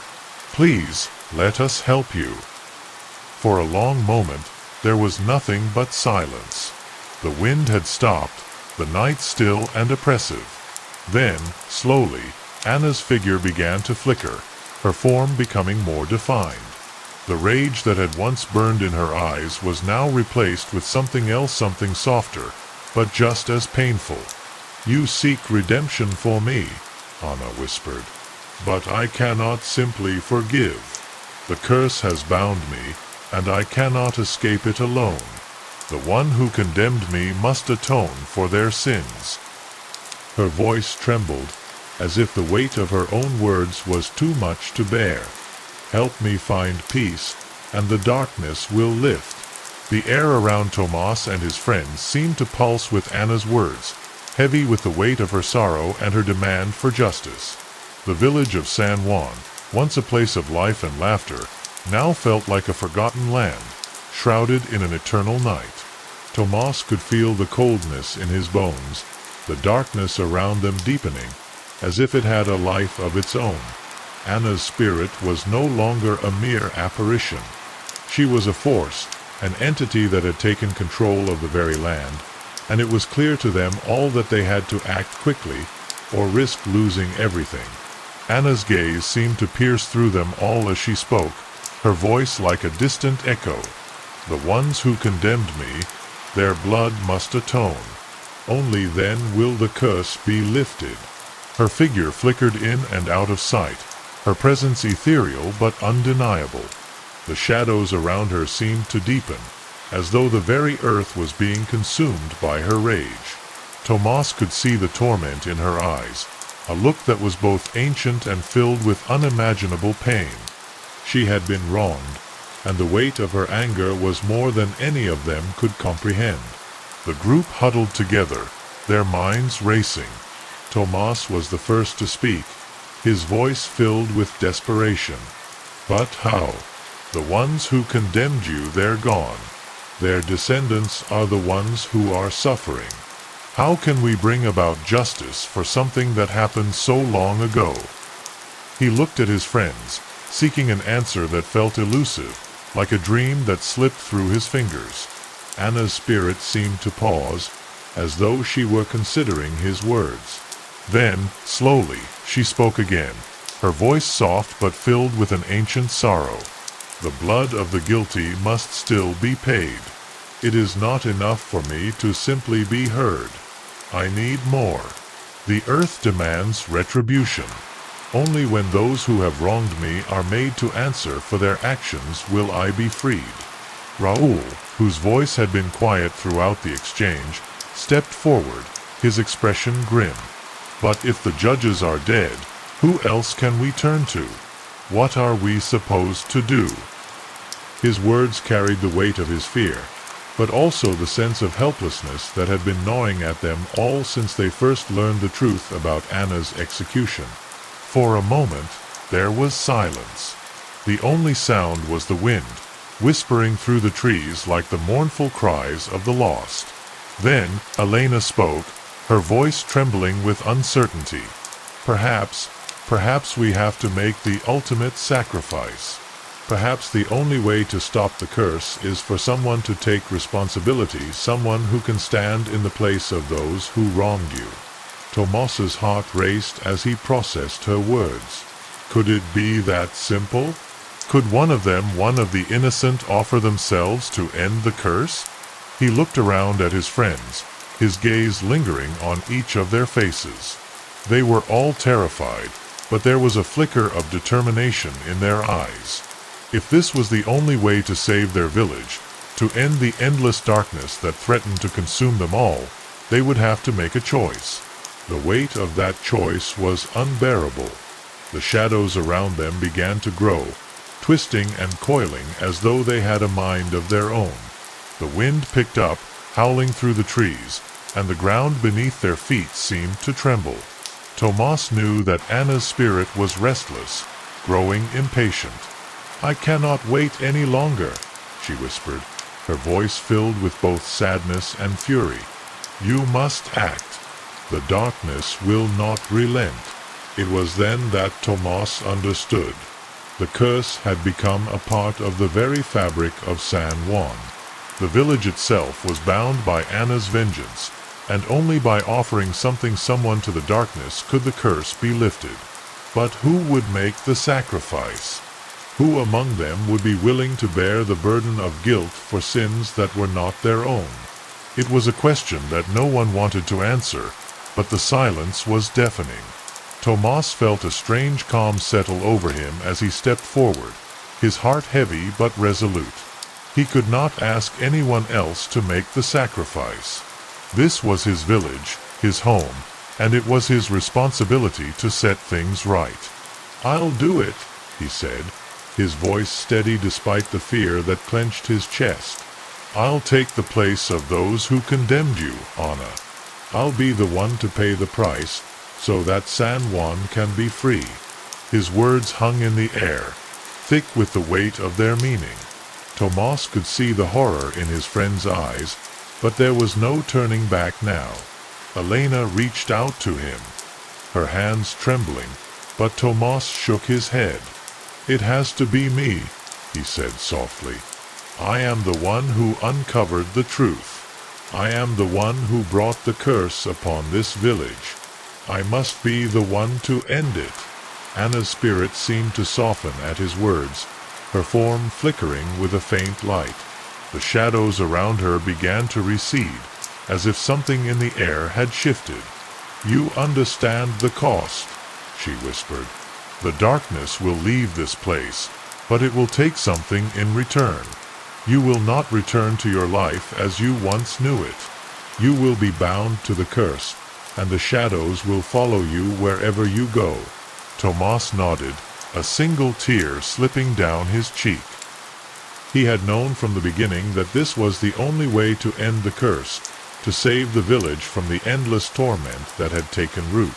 Please, let us help you." For a long moment, there was nothing but silence. The wind had stopped, the night still and oppressive. Then, slowly, Anna's figure began to flicker, her form becoming more defined. The rage that had once burned in her eyes was now replaced with something else, something softer, but just as painful. "You seek redemption for me," Anna whispered. "But I cannot simply forgive. The curse has bound me, and I cannot escape it alone. The one who condemned me must atone for their sins." Her voice trembled, as if the weight of her own words was too much to bear. "Help me find peace, and the darkness will lift." The air around Tomas and his friends seemed to pulse with Anna's words, heavy with the weight of her sorrow and her demand for justice. The village of San Juan, once a place of life and laughter, now felt like a forgotten land, shrouded in an eternal night. Tomas could feel the coldness in his bones, the darkness around them deepening, as if it had a life of its own. Anna's spirit was no longer a mere apparition. She was a force, an entity that had taken control of the very land, and it was clear to them all that they had to act quickly, or risk losing everything. Anna's gaze seemed to pierce through them all as she spoke, her voice like a distant echo. The ones who condemned me, their blood must atone. Only then will the curse be lifted. Her figure flickered in and out of sight, her presence ethereal but undeniable. The shadows around her seemed to deepen, as though the very earth was being consumed by her rage. Tomas could see the torment in her eyes, a look that was both ancient and filled with unimaginable pain. She had been wronged, and the weight of her anger was more than any of them could comprehend. The group huddled together, their minds racing. Tomas was the first to speak, his voice filled with desperation. But how? The ones who condemned you, they're gone. Their descendants are the ones who are suffering. How can we bring about justice for something that happened so long ago? He looked at his friends, seeking an answer that felt elusive, like a dream that slipped through his fingers. Anna's spirit seemed to pause, as though she were considering his words. Then, slowly, she spoke again, her voice soft but filled with an ancient sorrow. The blood of the guilty must still be paid. It is not enough for me to simply be heard. I need more. The earth demands retribution. Only when those who have wronged me are made to answer for their actions will I be freed. Raoul, whose voice had been quiet throughout the exchange, stepped forward, his expression grim. But if the judges are dead, who else can we turn to? What are we supposed to do? His words carried the weight of his fear, but also the sense of helplessness that had been gnawing at them all since they first learned the truth about Anna's execution. For a moment, there was silence. The only sound was the wind, whispering through the trees like the mournful cries of the lost. Then, Elena spoke, her voice trembling with uncertainty. Perhaps we have to make the ultimate sacrifice. Perhaps the only way to stop the curse is for someone to take responsibility, someone who can stand in the place of those who wronged you. Tomas's heart raced as he processed her words. Could it be that simple? Could one of the innocent, offer themselves to end the curse? He looked around at his friends, his gaze lingering on each of their faces. They were all terrified, but there was a flicker of determination in their eyes. If this was the only way to save their village, to end the endless darkness that threatened to consume them all, they would have to make a choice. The weight of that choice was unbearable. The shadows around them began to grow, twisting and coiling as though they had a mind of their own. The wind picked up, howling through the trees, and the ground beneath their feet seemed to tremble. Tomas knew that Anna's spirit was restless, growing impatient. "I cannot wait any longer," she whispered, her voice filled with both sadness and fury. "You must act. The darkness will not relent." It was then that Tomas understood. The curse had become a part of the very fabric of San Juan. The village itself was bound by Anna's vengeance, and only by offering someone to the darkness could the curse be lifted. But who would make the sacrifice? Who among them would be willing to bear the burden of guilt for sins that were not their own? It was a question that no one wanted to answer, but the silence was deafening. Tomas felt a strange calm settle over him as he stepped forward, his heart heavy but resolute. He could not ask anyone else to make the sacrifice. This was his village, his home, and it was his responsibility to set things right. "I'll do it," he said, his voice steady despite the fear that clenched his chest. "I'll take the place of those who condemned you, Anna. I'll be the one to pay the price, so that San Juan can be free." His words hung in the air, thick with the weight of their meaning. Tomas could see the horror in his friend's eyes, but there was no turning back now. Elena reached out to him, her hands trembling, but Tomas shook his head. "It has to be me," he said softly. "I am the one who uncovered the truth. I am the one who brought the curse upon this village. I must be the one to end it." Anna's spirit seemed to soften at his words, her form flickering with a faint light. The shadows around her began to recede, as if something in the air had shifted. "You understand the cost," she whispered. "The darkness will leave this place, but it will take something in return. You will not return to your life as you once knew it. You will be bound to the curse, and the shadows will follow you wherever you go." Tomas nodded, a single tear slipping down his cheek. He had known from the beginning that this was the only way to end the curse, to save the village from the endless torment that had taken root.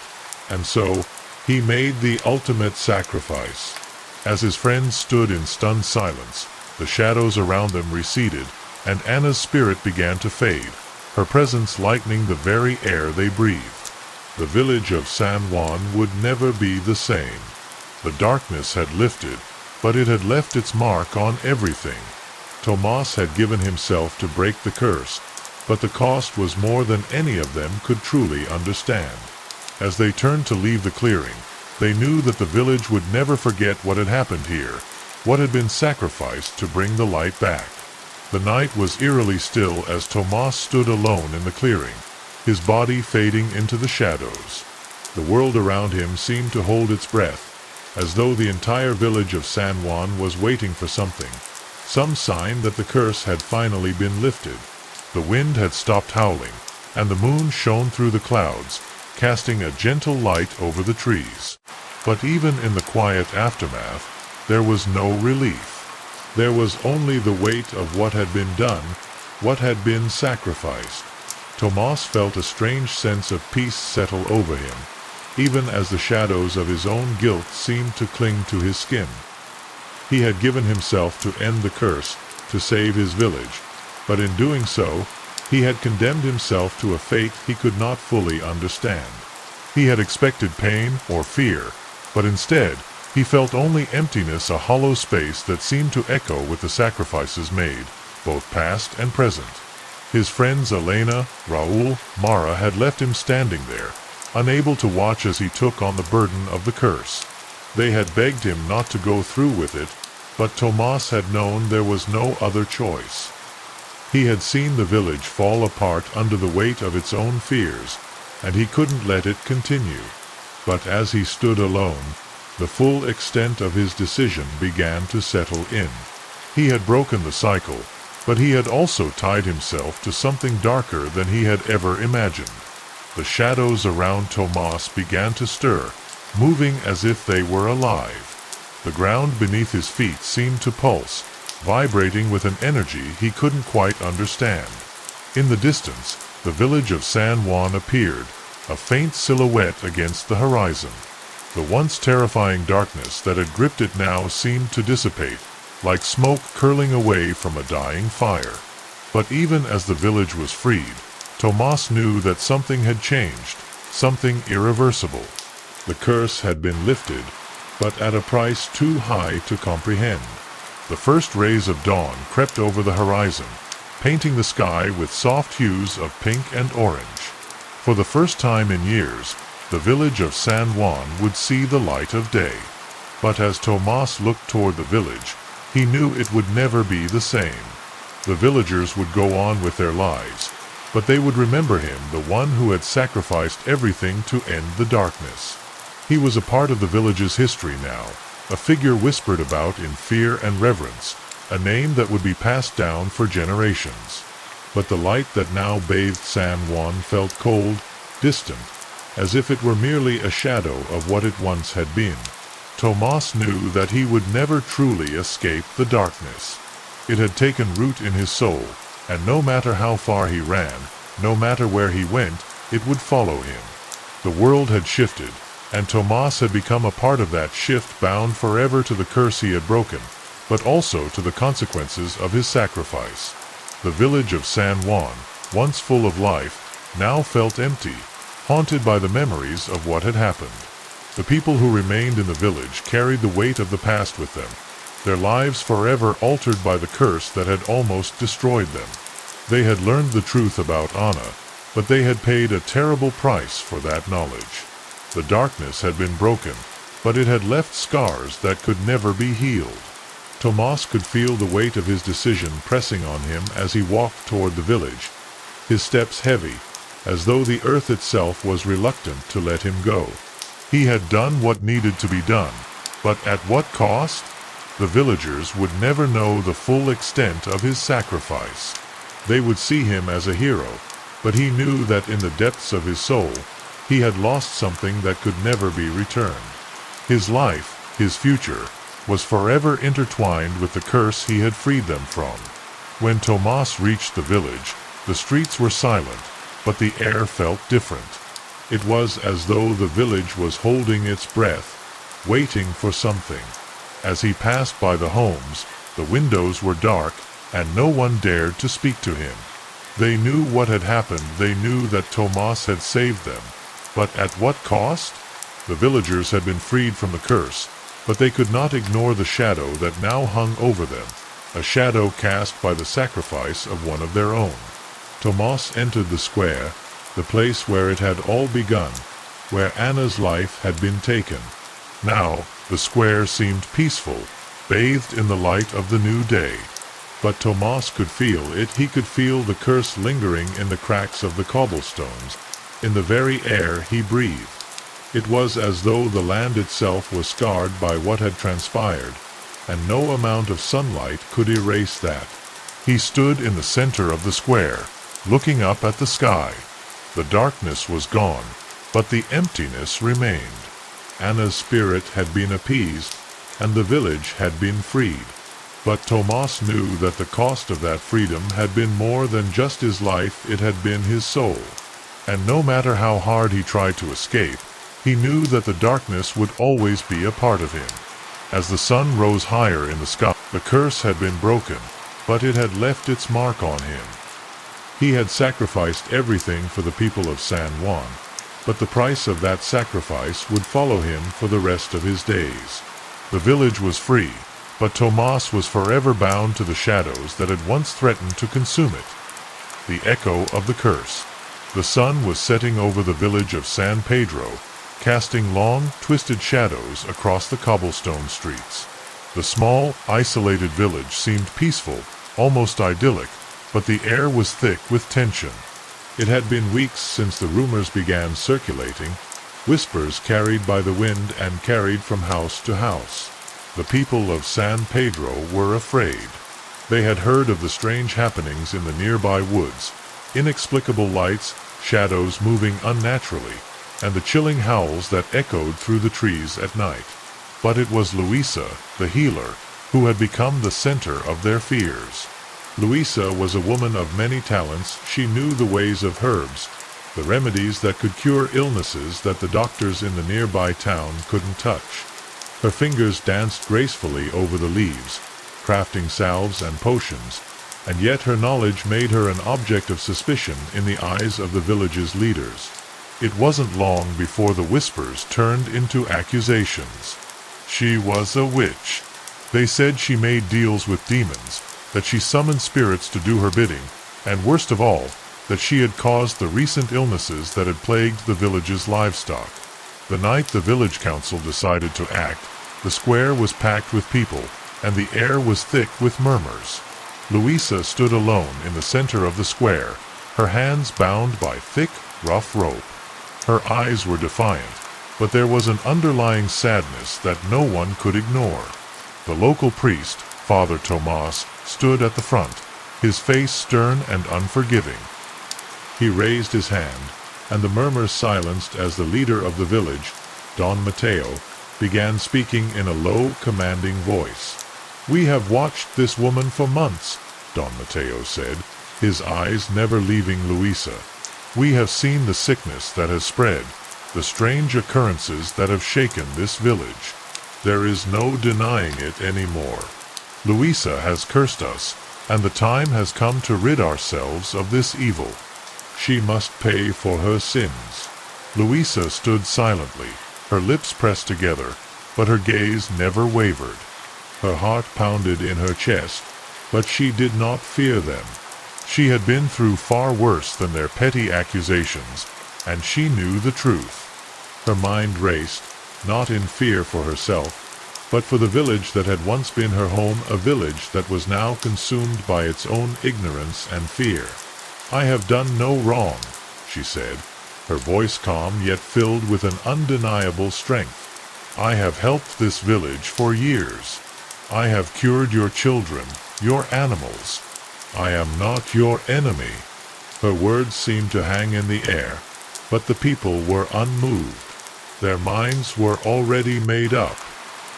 And so, he made the ultimate sacrifice. As his friends stood in stunned silence, the shadows around them receded, and Anna's spirit began to fade, her presence lightening the very air they breathed. The village of San Juan would never be the same. The darkness had lifted, but it had left its mark on everything. Tomas had given himself to break the curse, but the cost was more than any of them could truly understand. As they turned to leave the clearing, they knew that the village would never forget what had happened here, what had been sacrificed to bring the light back. The night was eerily still as Tomas stood alone in the clearing, his body fading into the shadows. The world around him seemed to hold its breath, as though the entire village of San Juan was waiting for something, some sign that the curse had finally been lifted. The wind had stopped howling, and the moon shone through the clouds, casting a gentle light over the trees. But even in the quiet aftermath, there was no relief. There was only the weight of what had been done, what had been sacrificed. Tomas felt a strange sense of peace settle over him, even as the shadows of his own guilt seemed to cling to his skin. He had given himself to end the curse, to save his village, but in doing so, he had condemned himself to a fate he could not fully understand. He had expected pain or fear, but instead, he felt only emptiness, a hollow space that seemed to echo with the sacrifices made, both past and present. His friends Elena, Raul, Mara had left him standing there, unable to watch as he took on the burden of the curse. They had begged him not to go through with it, but Tomas had known there was no other choice. He had seen the village fall apart under the weight of its own fears, and he couldn't let it continue. But as he stood alone, the full extent of his decision began to settle in. He had broken the cycle, but he had also tied himself to something darker than he had ever imagined. The shadows around Tomas began to stir, moving as if they were alive. The ground beneath his feet seemed to pulse, vibrating with an energy he couldn't quite understand. In the distance, the village of San Juan appeared, a faint silhouette against the horizon. The once terrifying darkness that had gripped it now seemed to dissipate, like smoke curling away from a dying fire. But even as the village was freed, Tomas knew that something had changed, something irreversible. The curse had been lifted, but at a price too high to comprehend. The first rays of dawn crept over the horizon, painting the sky with soft hues of pink and orange. For the first time in years, the village of San Juan would see the light of day. But as Tomas looked toward the village, he knew it would never be the same. The villagers would go on with their lives, but they would remember him, the one who had sacrificed everything to end the darkness. He was a part of the village's history now, a figure whispered about in fear and reverence, a name that would be passed down for generations. But the light that now bathed San Juan felt cold, distant, as if it were merely a shadow of what it once had been. Tomas knew that he would never truly escape the darkness. It had taken root in his soul, and no matter how far he ran, no matter where he went, it would follow him. The world had shifted, and Tomas had become a part of that shift, bound forever to the curse he had broken, but also to the consequences of his sacrifice. The village of San Juan, once full of life, now felt empty, haunted by the memories of what had happened. The people who remained in the village carried the weight of the past with them, their lives forever altered by the curse that had almost destroyed them. They had learned the truth about Anna, but they had paid a terrible price for that knowledge. The darkness had been broken, but it had left scars that could never be healed. Tomas could feel the weight of his decision pressing on him as he walked toward the village, his steps heavy, as though the earth itself was reluctant to let him go. He had done what needed to be done, but at what cost? The villagers would never know the full extent of his sacrifice. They would see him as a hero, but he knew that in the depths of his soul, he had lost something that could never be returned. His life, his future, was forever intertwined with the curse he had freed them from. When Tomas reached the village, the streets were silent, but the air felt different. It was as though the village was holding its breath, waiting for something. As he passed by the homes, the windows were dark, and no one dared to speak to him. They knew what had happened, they knew that Tomas had saved them. But at what cost? The villagers had been freed from the curse, but they could not ignore the shadow that now hung over them, a shadow cast by the sacrifice of one of their own. Tomas entered the square, the place where it had all begun, where Anna's life had been taken. Now, the square seemed peaceful, bathed in the light of the new day. But Tomas could feel it, he could feel the curse lingering in the cracks of the cobblestones, in the very air he breathed. It was as though the land itself was scarred by what had transpired, and no amount of sunlight could erase that. He stood in the center of the square, looking up at the sky. The darkness was gone, but the emptiness remained. Anna's spirit had been appeased, and the village had been freed. But Tomas knew that the cost of that freedom had been more than just his life, it had been his soul. And no matter how hard he tried to escape, he knew that the darkness would always be a part of him. As the sun rose higher in the sky, the curse had been broken, but it had left its mark on him. He had sacrificed everything for the people of San Juan, but the price of that sacrifice would follow him for the rest of his days. The village was free, but Tomas was forever bound to the shadows that had once threatened to consume it. The echo of the curse. The sun was setting over the village of San Pedro, casting long, twisted shadows across the cobblestone streets. The small, isolated village seemed peaceful, almost idyllic, but the air was thick with tension. It had been weeks since the rumors began circulating, whispers carried by the wind and carried from house to house. The people of San Pedro were afraid. They had heard of the strange happenings in the nearby woods, inexplicable lights, shadows moving unnaturally, and the chilling howls that echoed through the trees at night. But it was Luisa, the healer, who had become the center of their fears. Luisa was a woman of many talents. She knew the ways of herbs, the remedies that could cure illnesses that the doctors in the nearby town couldn't touch. Her fingers danced gracefully over the leaves, crafting salves and potions, and yet her knowledge made her an object of suspicion in the eyes of the village's leaders. It wasn't long before the whispers turned into accusations. She was a witch. They said she made deals with demons, that she summoned spirits to do her bidding, and worst of all, that she had caused the recent illnesses that had plagued the village's livestock. The night the village council decided to act, the square was packed with people, and the air was thick with murmurs. Luisa stood alone in the center of the square, her hands bound by thick, rough rope. Her eyes were defiant, but there was an underlying sadness that no one could ignore. The local priest, Father Tomas, stood at the front, his face stern and unforgiving. He raised his hand, and the murmurs silenced as the leader of the village, Don Mateo, began speaking in a low, commanding voice. "We have watched this woman for months," Don Mateo said, his eyes never leaving Luisa. "We have seen the sickness that has spread, the strange occurrences that have shaken this village. There is no denying it anymore. Luisa has cursed us, and the time has come to rid ourselves of this evil. She must pay for her sins." Luisa stood silently, her lips pressed together, but her gaze never wavered. Her heart pounded in her chest, but she did not fear them. She had been through far worse than their petty accusations, and she knew the truth. Her mind raced, not in fear for herself, but for the village that had once been her home, a village that was now consumed by its own ignorance and fear. "I have done no wrong," she said, her voice calm yet filled with an undeniable strength. "I have helped this village for years. I have cured your children, your animals. I am not your enemy." Her words seemed to hang in the air, but the people were unmoved. Their minds were already made up.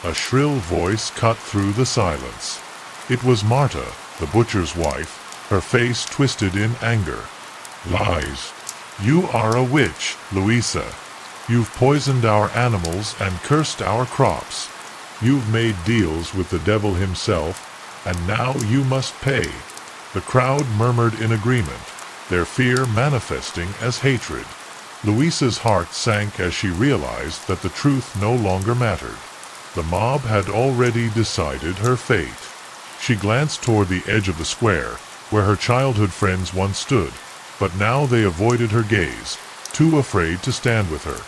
A shrill voice cut through the silence. It was Marta, the butcher's wife, her face twisted in anger. "Lies! You are a witch, Louisa. You've poisoned our animals and cursed our crops. You've made deals with the devil himself, and now you must pay." The crowd murmured in agreement, their fear manifesting as hatred. Louisa's heart sank as she realized that the truth no longer mattered. The mob had already decided her fate. She glanced toward the edge of the square, where her childhood friends once stood, but now they avoided her gaze, too afraid to stand with her.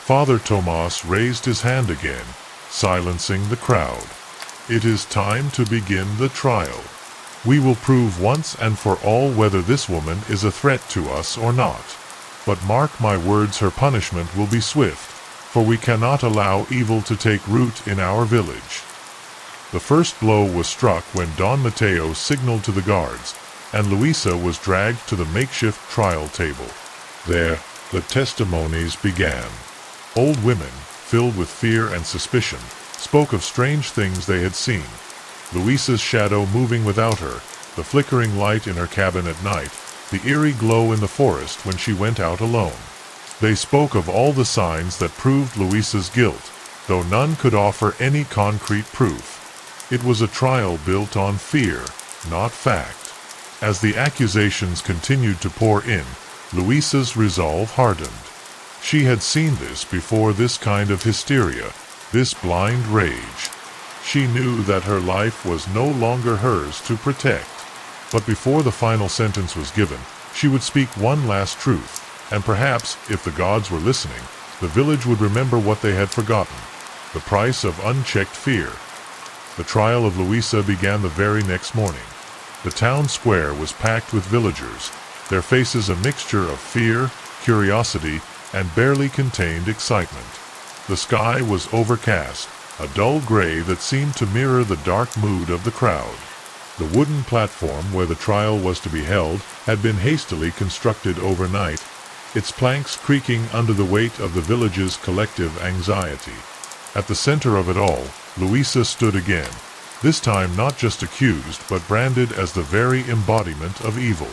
Father Tomas raised his hand again, silencing the crowd. "It is time to begin the trial. We will prove once and for all whether this woman is a threat to us or not. But mark my words, her punishment will be swift, for we cannot allow evil to take root in our village." The first blow was struck when Don Mateo signaled to the guards, and Louisa was dragged to the makeshift trial table. There, the testimonies began. Old women, filled with fear and suspicion, spoke of strange things they had seen. Louisa's shadow moving without her, the flickering light in her cabin at night, the eerie glow in the forest when she went out alone. They spoke of all the signs that proved Louisa's guilt, though none could offer any concrete proof. It was a trial built on fear, not fact. As the accusations continued to pour in, Louisa's resolve hardened. She had seen this before, this kind of hysteria, this blind rage. She knew that her life was no longer hers to protect. But before the final sentence was given, she would speak one last truth, and perhaps, if the gods were listening, the village would remember what they had forgotten: the price of unchecked fear. The trial of Louisa began the very next morning. The town square was packed with villagers, their faces a mixture of fear, curiosity, and barely contained excitement. The sky was overcast, a dull gray that seemed to mirror the dark mood of the crowd. The wooden platform where the trial was to be held had been hastily constructed overnight, its planks creaking under the weight of the village's collective anxiety. At the center of it all, Louisa stood again, this time not just accused but branded as the very embodiment of evil.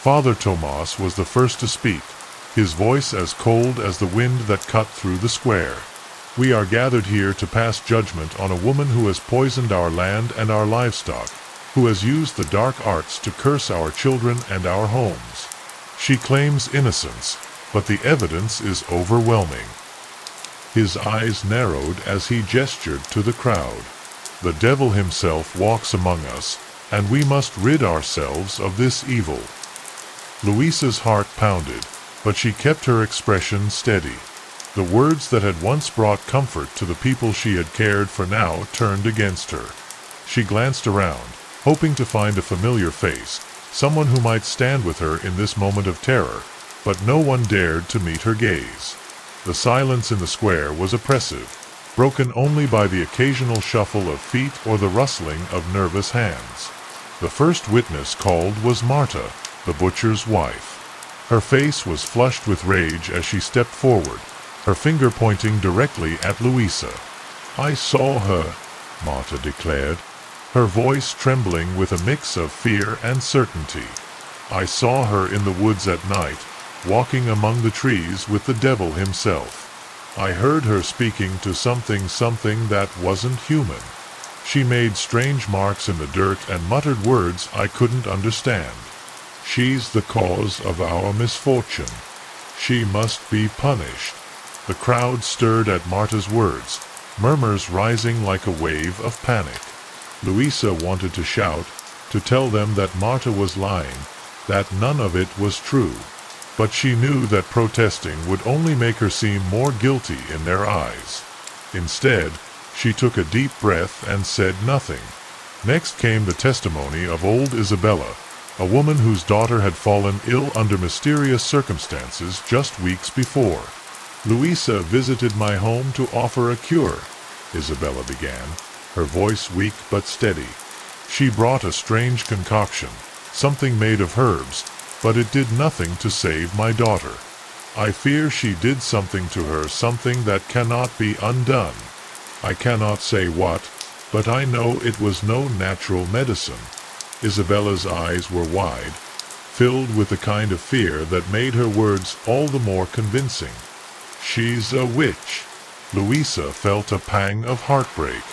Father Tomas was the first to speak, his voice as cold as the wind that cut through the square. "We are gathered here to pass judgment on a woman who has poisoned our land and our livestock, who has used the dark arts to curse our children and our homes. She claims innocence, but the evidence is overwhelming." His eyes narrowed as he gestured to the crowd. "The devil himself walks among us, and we must rid ourselves of this evil." Louisa's heart pounded, but she kept her expression steady. The words that had once brought comfort to the people she had cared for now turned against her. She glanced around, hoping to find a familiar face, someone who might stand with her in this moment of terror, but no one dared to meet her gaze. The silence in the square was oppressive, broken only by the occasional shuffle of feet or the rustling of nervous hands. The first witness called was Marta, the butcher's wife. Her face was flushed with rage as she stepped forward, her finger pointing directly at Louisa. "I saw her," Marta declared, her voice trembling with a mix of fear and certainty. "I saw her in the woods at night, walking among the trees with the devil himself. I heard her speaking to something that wasn't human. She made strange marks in the dirt and muttered words I couldn't understand. She's the cause of our misfortune. She must be punished." The crowd stirred at Marta's words, murmurs rising like a wave of panic. Louisa wanted to shout, to tell them that Marta was lying, that none of it was true. But she knew that protesting would only make her seem more guilty in their eyes. Instead, she took a deep breath and said nothing. Next came the testimony of old Isabella, a woman whose daughter had fallen ill under mysterious circumstances just weeks before. "Luisa visited my home to offer a cure," Isabella began, her voice weak but steady. "She brought a strange concoction, something made of herbs, but it did nothing to save my daughter. I fear she did something to her, something that cannot be undone. I cannot say what, but I know it was no natural medicine." Isabella's eyes were wide, filled with the kind of fear that made her words all the more convincing. "She's a witch." Luisa felt a pang of heartbreak.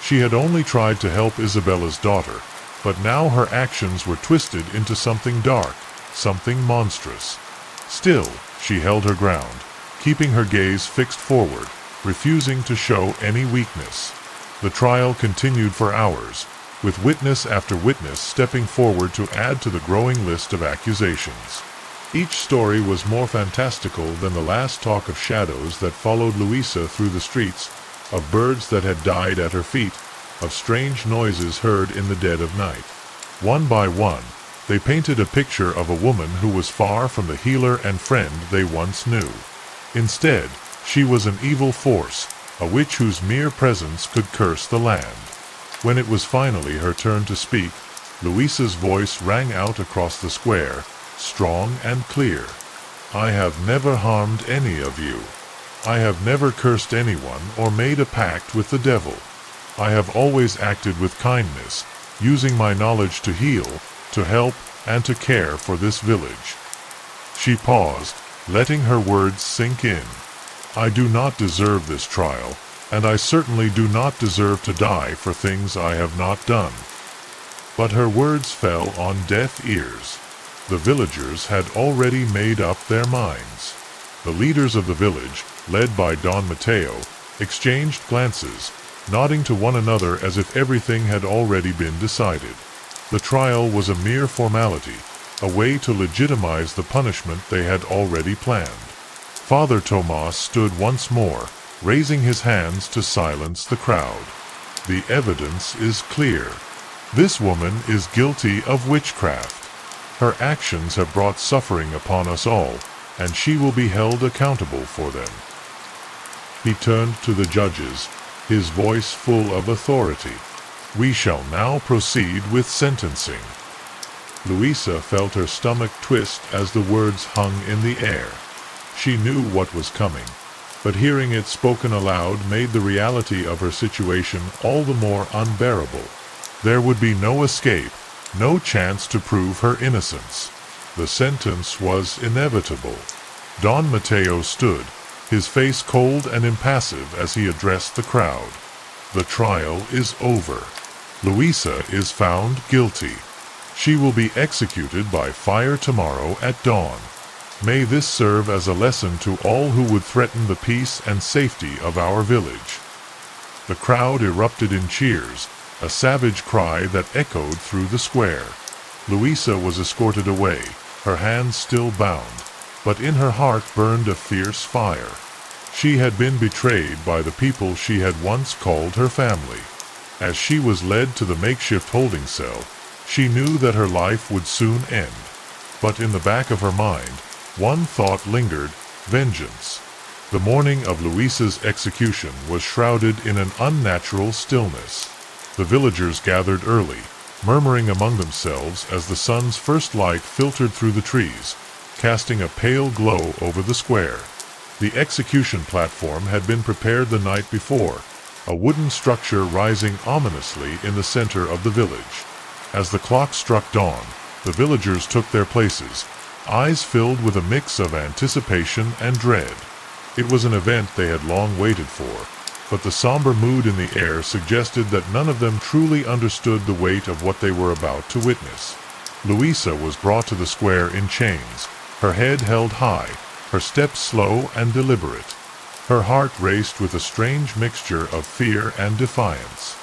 She had only tried to help Isabella's daughter, but now her actions were twisted into something dark, something monstrous. Still, she held her ground, keeping her gaze fixed forward, refusing to show any weakness. The trial continued for hours, with witness after witness stepping forward to add to the growing list of accusations. Each story was more fantastical than the last talk of shadows that followed Luisa through the streets, of birds that had died at her feet, of strange noises heard in the dead of night. One by one, they painted a picture of a woman who was far from the healer and friend they once knew. Instead, she was an evil force, a witch whose mere presence could curse the land. When it was finally her turn to speak, Luisa's voice rang out across the square, strong and clear. "I have never harmed any of you. I have never cursed anyone or made a pact with the devil. I have always acted with kindness, using my knowledge to heal, to help, and to care for this village." She paused, letting her words sink in. "I do not deserve this trial, and I certainly do not deserve to die for things I have not done." But her words fell on deaf ears. The villagers had already made up their minds. The leaders of the village, led by Don Mateo, exchanged glances, nodding to one another as if everything had already been decided. The trial was a mere formality, a way to legitimize the punishment they had already planned. Father Tomas stood once more, raising his hands to silence the crowd. "The evidence is clear. This woman is guilty of witchcraft. Her actions have brought suffering upon us all, and she will be held accountable for them." He turned to the judges, his voice full of authority. "We shall now proceed with sentencing." Luisa felt her stomach twist as the words hung in the air. She knew what was coming, but hearing it spoken aloud made the reality of her situation all the more unbearable. There would be no escape, no chance to prove her innocence. The sentence was inevitable. Don Mateo stood, his face cold and impassive as he addressed the crowd. "The trial is over. Luisa is found guilty. She will be executed by fire tomorrow at dawn. May this serve as a lesson to all who would threaten the peace and safety of our village." The crowd erupted in cheers, a savage cry that echoed through the square. Luisa was escorted away, her hands still bound, but in her heart burned a fierce fire. She had been betrayed by the people she had once called her family. As she was led to the makeshift holding cell, she knew that her life would soon end. But in the back of her mind, one thought lingered: vengeance. The morning of Luisa's execution was shrouded in an unnatural stillness. The villagers gathered early, murmuring among themselves as the sun's first light filtered through the trees, casting a pale glow over the square. The execution platform had been prepared the night before, a wooden structure rising ominously in the center of the village. As the clock struck dawn, the villagers took their places, eyes filled with a mix of anticipation and dread. It was an event they had long waited for, but the somber mood in the air suggested that none of them truly understood the weight of what they were about to witness. Luisa was brought to the square in chains, her head held high, her steps slow and deliberate. Her heart raced with a strange mixture of fear and defiance.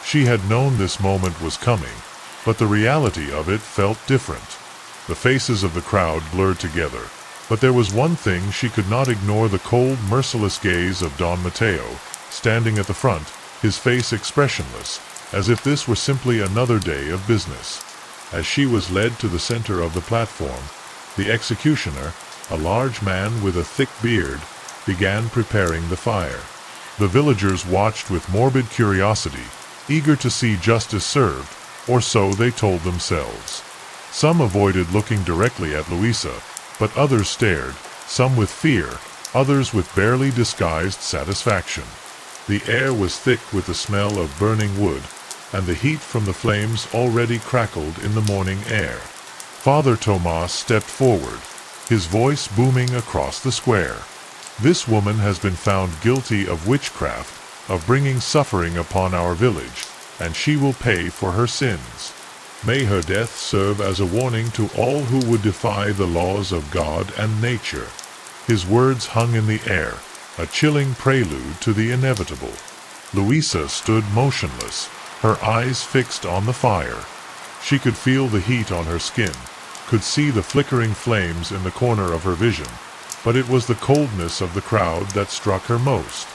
She had known this moment was coming, but the reality of it felt different. The faces of the crowd blurred together, but there was one thing she could not ignore: the cold, merciless gaze of Don Mateo, standing at the front, his face expressionless, as if this were simply another day of business. As she was led to the center of the platform, the executioner, a large man with a thick beard, began preparing the fire. The villagers watched with morbid curiosity, eager to see justice served, or so they told themselves. Some avoided looking directly at Louisa, but others stared, some with fear, others with barely disguised satisfaction. The air was thick with the smell of burning wood, and the heat from the flames already crackled in the morning air. Father Tomas stepped forward, his voice booming across the square. "This woman has been found guilty of witchcraft, of bringing suffering upon our village, and she will pay for her sins. May her death serve as a warning to all who would defy the laws of God and nature." His words hung in the air, a chilling prelude to the inevitable. Louisa stood motionless, her eyes fixed on the fire. She could feel the heat on her skin, could see the flickering flames in the corner of her vision, but it was the coldness of the crowd that struck her most.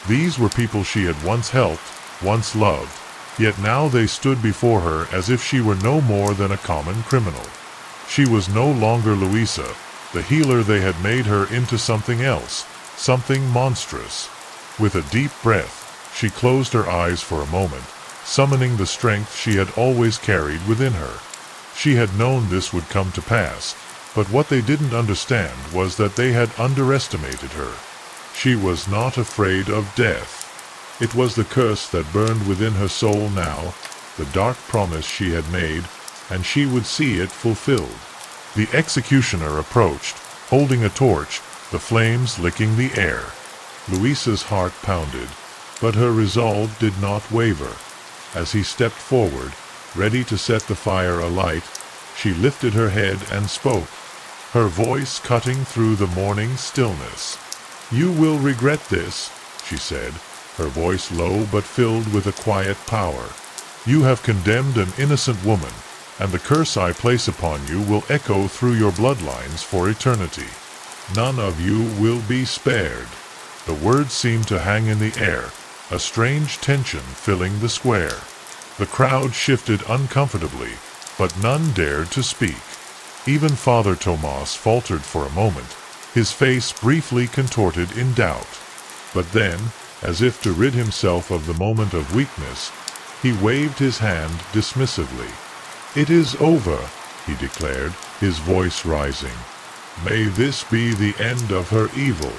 These were people she had once helped, once loved, yet now they stood before her as if she were no more than a common criminal. She was no longer Louisa, the healer. They had made her into something else, something monstrous. With a deep breath, she closed her eyes for a moment, summoning the strength she had always carried within her. She had known this would come to pass, but what they didn't understand was that they had underestimated her. She was not afraid of death. It was the curse that burned within her soul now, the dark promise she had made, and she would see it fulfilled. The executioner approached, holding a torch, the flames licking the air. Louisa's heart pounded, but her resolve did not waver. As he stepped forward, ready to set the fire alight, she lifted her head and spoke, her voice cutting through the morning stillness. "You will regret this," she said, her voice low but filled with a quiet power. "You have condemned an innocent woman, and the curse I place upon you will echo through your bloodlines for eternity. None of you will be spared." The words seemed to hang in the air, a strange tension filling the square. The crowd shifted uncomfortably, but none dared to speak. Even Father Tomas faltered for a moment, his face briefly contorted in doubt. But then, as if to rid himself of the moment of weakness, he waved his hand dismissively. "It is over," he declared, his voice rising. "May this be the end of her evil."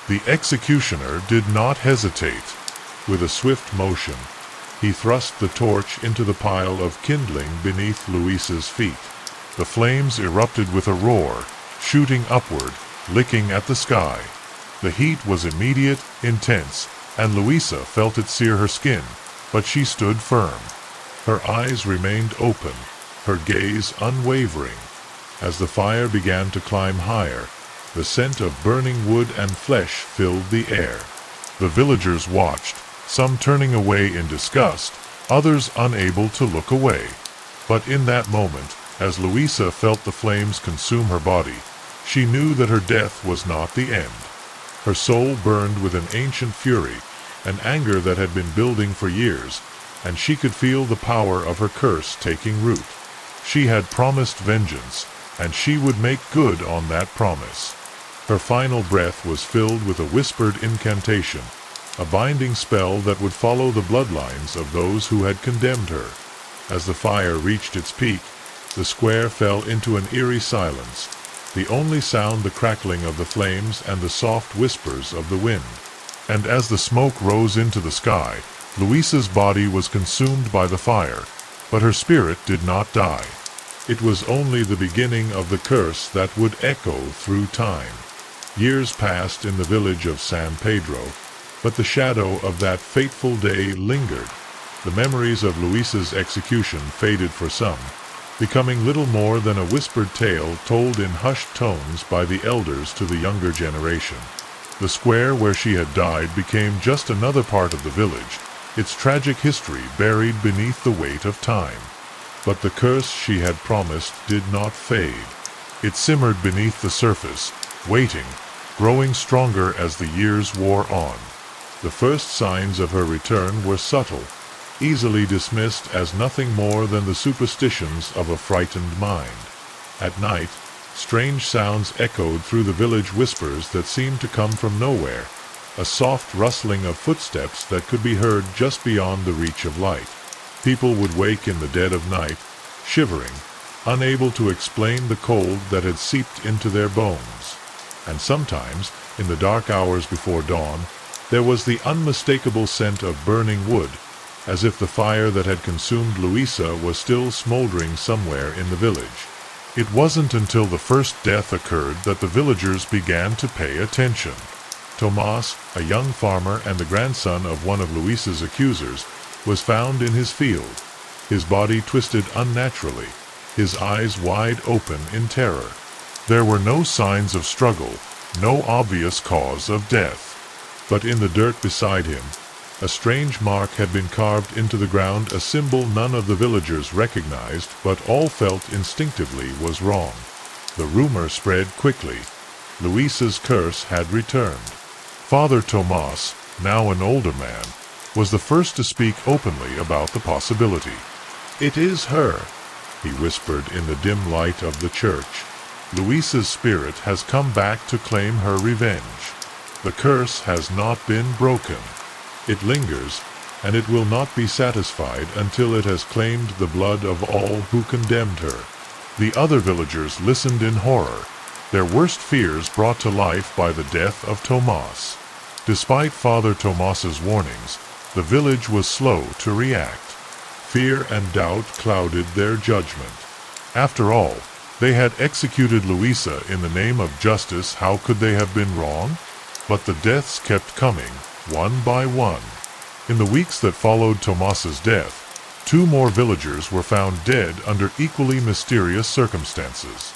The executioner did not hesitate. With a swift motion, he thrust the torch into the pile of kindling beneath Louisa's feet. The flames erupted with a roar, shooting upward, licking at the sky. The heat was immediate, intense, and Louisa felt it sear her skin, but she stood firm. Her eyes remained open, her gaze unwavering. As the fire began to climb higher, the scent of burning wood and flesh filled the air. The villagers watched, some turning away in disgust, others unable to look away. But in that moment, as Louisa felt the flames consume her body, she knew that her death was not the end. Her soul burned with an ancient fury, an anger that had been building for years, and she could feel the power of her curse taking root. She had promised vengeance, and she would make good on that promise. Her final breath was filled with a whispered incantation, a binding spell that would follow the bloodlines of those who had condemned her. As the fire reached its peak, the square fell into an eerie silence, the only sound the crackling of the flames and the soft whispers of the wind. And as the smoke rose into the sky, Louisa's body was consumed by the fire, but her spirit did not die. It was only the beginning of the curse that would echo through time. Years passed in the village of San Pedro, but the shadow of that fateful day lingered. The memories of Louisa's execution faded for some, becoming little more than a whispered tale told in hushed tones by the elders to the younger generation. The square where she had died became just another part of the village, its tragic history buried beneath the weight of time. But the curse she had promised did not fade. It simmered beneath the surface, waiting, growing stronger as the years wore on. The first signs of her return were subtle, easily dismissed as nothing more than the superstitions of a frightened mind. At night, strange sounds echoed through the village, whispers that seemed to come from nowhere, a soft rustling of footsteps that could be heard just beyond the reach of light. People would wake in the dead of night, shivering, unable to explain the cold that had seeped into their bones. And sometimes, in the dark hours before dawn, there was the unmistakable scent of burning wood, as if the fire that had consumed Louisa was still smoldering somewhere in the village. It wasn't until the first death occurred that the villagers began to pay attention. Tomas, a young farmer and the grandson of one of Louisa's accusers, was found in his field, his body twisted unnaturally, his eyes wide open in terror. There were no signs of struggle, no obvious cause of death. But in the dirt beside him, a strange mark had been carved into the ground, a symbol none of the villagers recognized, but all felt instinctively was wrong. The rumor spread quickly. Louisa's curse had returned. Father Tomas, now an older man, was the first to speak openly about the possibility. "It is her," he whispered in the dim light of the church. "Louisa's spirit has come back to claim her revenge. The curse has not been broken. It lingers, and it will not be satisfied until it has claimed the blood of all who condemned her." The other villagers listened in horror, their worst fears brought to life by the death of Tomas. Despite Father Tomas's warnings, the village was slow to react. Fear and doubt clouded their judgment. After all, they had executed Louisa in the name of justice. How could they have been wrong? But the deaths kept coming, one by one. In the weeks that followed Tomas's death, 2 more villagers were found dead under equally mysterious circumstances.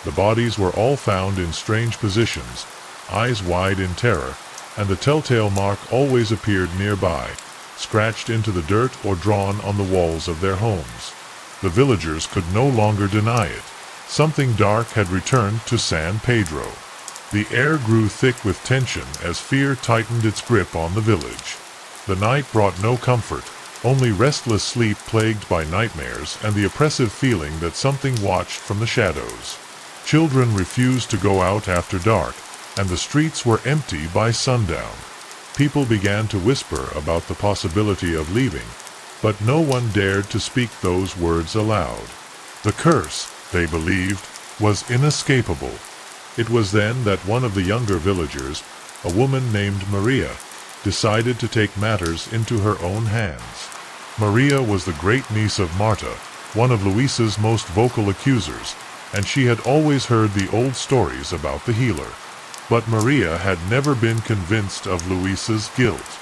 The bodies were all found in strange positions, eyes wide in terror, and the telltale mark always appeared nearby, scratched into the dirt or drawn on the walls of their homes. The villagers could no longer deny it. Something dark had returned to San Pedro. The air grew thick with tension as fear tightened its grip on the village. The night brought no comfort, only restless sleep plagued by nightmares and the oppressive feeling that something watched from the shadows. Children refused to go out after dark, and the streets were empty by sundown. People began to whisper about the possibility of leaving, but no one dared to speak those words aloud. The curse, they believed, was inescapable. It was then that one of the younger villagers, a woman named Maria, decided to take matters into her own hands. Maria was the great-niece of Marta, one of Louisa's most vocal accusers, and she had always heard the old stories about the healer. But Maria had never been convinced of Louisa's guilt.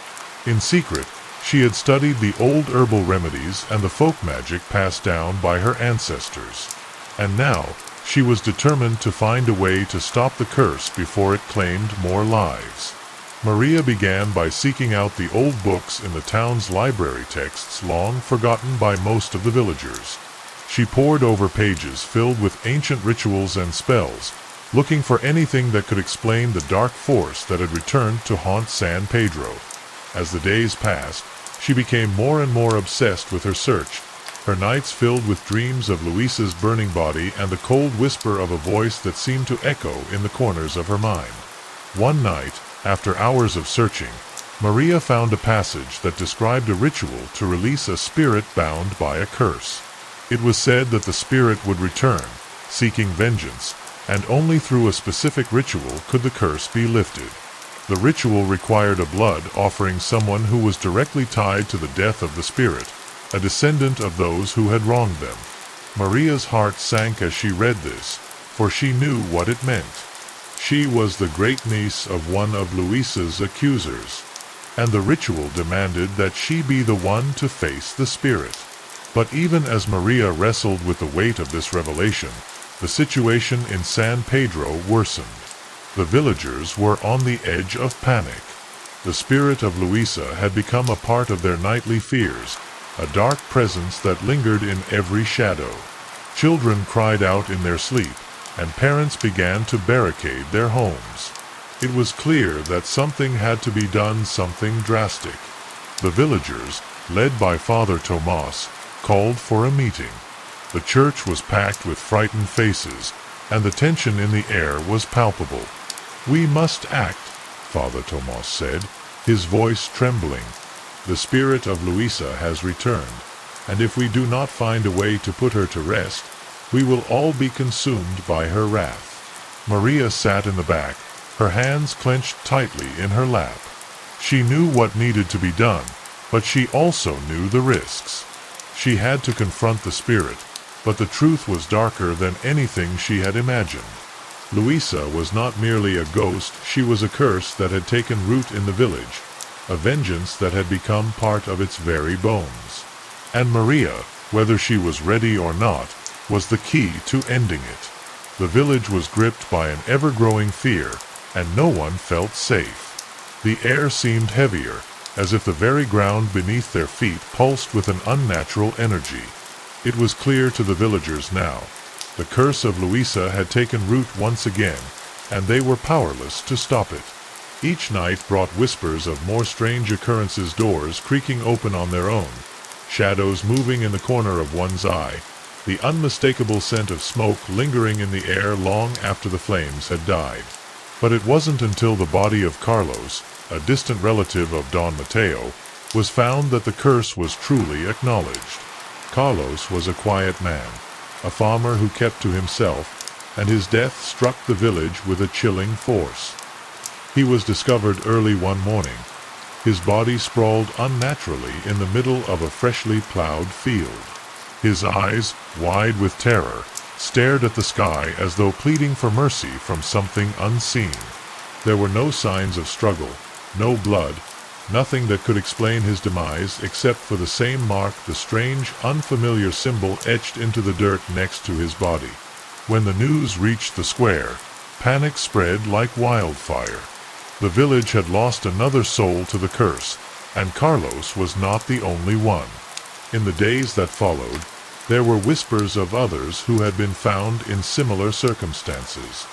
In secret, she had studied the old herbal remedies and the folk magic passed down by her ancestors. And now, she was determined to find a way to stop the curse before it claimed more lives. Maria began by seeking out the old books in the town's library, texts long forgotten by most of the villagers. She pored over pages filled with ancient rituals and spells, looking for anything that could explain the dark force that had returned to haunt San Pedro. As the days passed, she became more and more obsessed with her search, her nights filled with dreams of Louisa's burning body and the cold whisper of a voice that seemed to echo in the corners of her mind. One night, after hours of searching, Maria found a passage that described a ritual to release a spirit bound by a curse. It was said that the spirit would return, seeking vengeance, and only through a specific ritual could the curse be lifted. The ritual required a blood offering, someone who was directly tied to the death of the spirit, a descendant of those who had wronged them. Maria's heart sank as she read this, for she knew what it meant. She was the great-niece of one of Louisa's accusers, and the ritual demanded that she be the one to face the spirit. But even as Maria wrestled with the weight of this revelation, the situation in San Pedro worsened. The villagers were on the edge of panic. The spirit of Louisa had become a part of their nightly fears, a dark presence that lingered in every shadow. Children cried out in their sleep, and parents began to barricade their homes. It was clear that something had to be done, something drastic. The villagers, led by Father Tomas, called for a meeting. The church was packed with frightened faces, and the tension in the air was palpable. "We must act," Father Tomas said, his voice trembling. "The spirit of Luisa has returned, and if we do not find a way to put her to rest, we will all be consumed by her wrath." Maria sat in the back, her hands clenched tightly in her lap. She knew what needed to be done, but she also knew the risks. She had to confront the spirit, but the truth was darker than anything she had imagined. Luisa was not merely a ghost, she was a curse that had taken root in the village, a vengeance that had become part of its very bones. And Maria, whether she was ready or not, was the key to ending it. The village was gripped by an ever-growing fear, and no one felt safe. The air seemed heavier, as if the very ground beneath their feet pulsed with an unnatural energy. It was clear to the villagers now. The curse of Luisa had taken root once again, and they were powerless to stop it. Each night brought whispers of more strange occurrences, doors creaking open on their own, shadows moving in the corner of one's eye, the unmistakable scent of smoke lingering in the air long after the flames had died. But it wasn't until the body of Carlos, a distant relative of Don Mateo, was found that the curse was truly acknowledged. Carlos was a quiet man, a farmer who kept to himself, and his death struck the village with a chilling force. He was discovered early one morning, his body sprawled unnaturally in the middle of a freshly plowed field. His eyes, wide with terror, stared at the sky as though pleading for mercy from something unseen. There were no signs of struggle, no blood, nothing that could explain his demise except for the same mark, the strange, unfamiliar symbol etched into the dirt next to his body. When the news reached the square, panic spread like wildfire. The village had lost another soul to the curse, and Carlos was not the only one. In the days that followed, there were whispers of others who had been found in similar circumstances.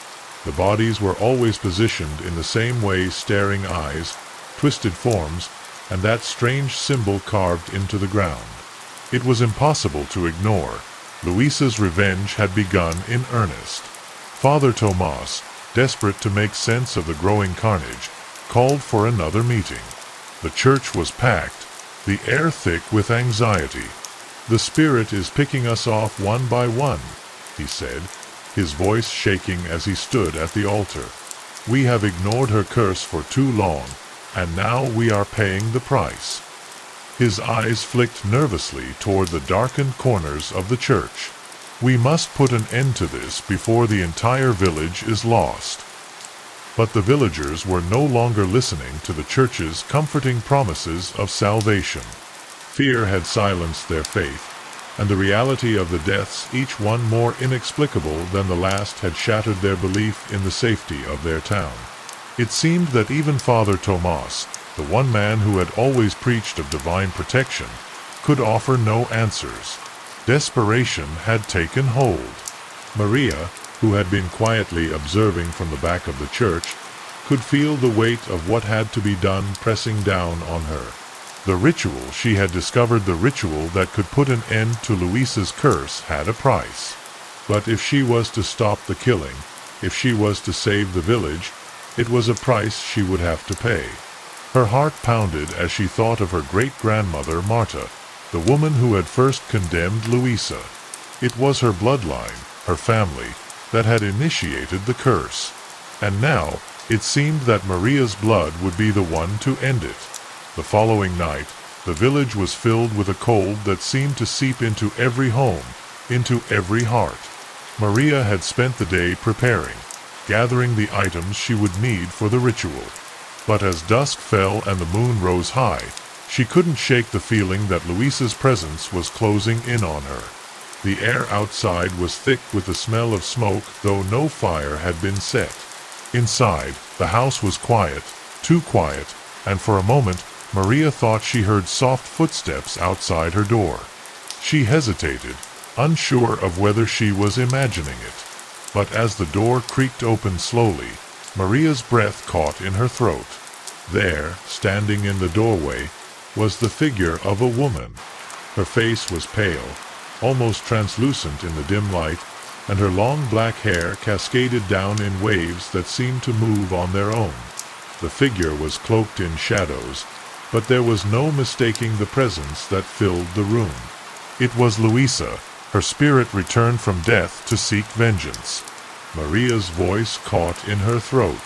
The bodies were always positioned in the same way, staring eyes, twisted forms, and that strange symbol carved into the ground. It was impossible to ignore. Luisa's revenge had begun in earnest. Father Tomas, desperate to make sense of the growing carnage, called for another meeting. The church was packed, the air thick with anxiety. "The spirit is picking us off one by one," he said, his voice shaking as he stood at the altar. "We have ignored her curse for too long, and now we are paying the price." His eyes flicked nervously toward the darkened corners of the church. "We must put an end to this before the entire village is lost." But the villagers were no longer listening to the church's comforting promises of salvation. Fear had silenced their faith, and the reality of the deaths, each one more inexplicable than the last, had shattered their belief in the safety of their town. It seemed that even Father Tomas, the one man who had always preached of divine protection, could offer no answers. Desperation had taken hold. Maria, who had been quietly observing from the back of the church, could feel the weight of what had to be done pressing down on her. The ritual she had discovered, the ritual that could put an end to Luisa's curse, had a price. But if she was to stop the killing, if she was to save the village, it was a price she would have to pay. Her heart pounded as she thought of her great-grandmother Marta, the woman who had first condemned Luisa. It was her bloodline, her family, that had initiated the curse. And now, it seemed that Maria's blood would be the one to end it. The following night, the village was filled with a cold that seemed to seep into every home, into every heart. Maria had spent the day preparing, gathering the items she would need for the ritual. But as dusk fell and the moon rose high, she couldn't shake the feeling that Luisa's presence was closing in on her. The air outside was thick with the smell of smoke, though no fire had been set. Inside, the house was quiet, too quiet, and for a moment, Maria thought she heard soft footsteps outside her door. She hesitated, unsure of whether she was imagining it. But as the door creaked open slowly, Maria's breath caught in her throat. There, standing in the doorway, was the figure of a woman. Her face was pale, almost translucent in the dim light, and her long black hair cascaded down in waves that seemed to move on their own. The figure was cloaked in shadows, but there was no mistaking the presence that filled the room. It was Louisa, her spirit returned from death to seek vengeance. Maria's voice caught in her throat.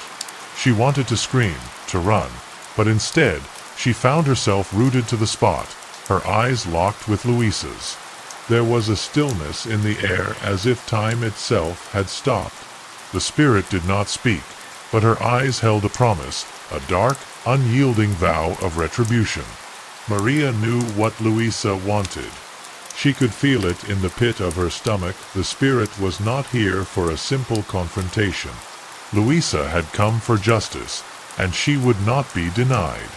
She wanted to scream, to run, but instead, she found herself rooted to the spot, her eyes locked with Louisa's. There was a stillness in the air as if time itself had stopped. The spirit did not speak, but her eyes held a promise, a dark, unyielding vow of retribution. Maria knew what Louisa wanted. She could feel it in the pit of her stomach. The spirit was not here for a simple confrontation. Louisa had come for justice, and she would not be denied.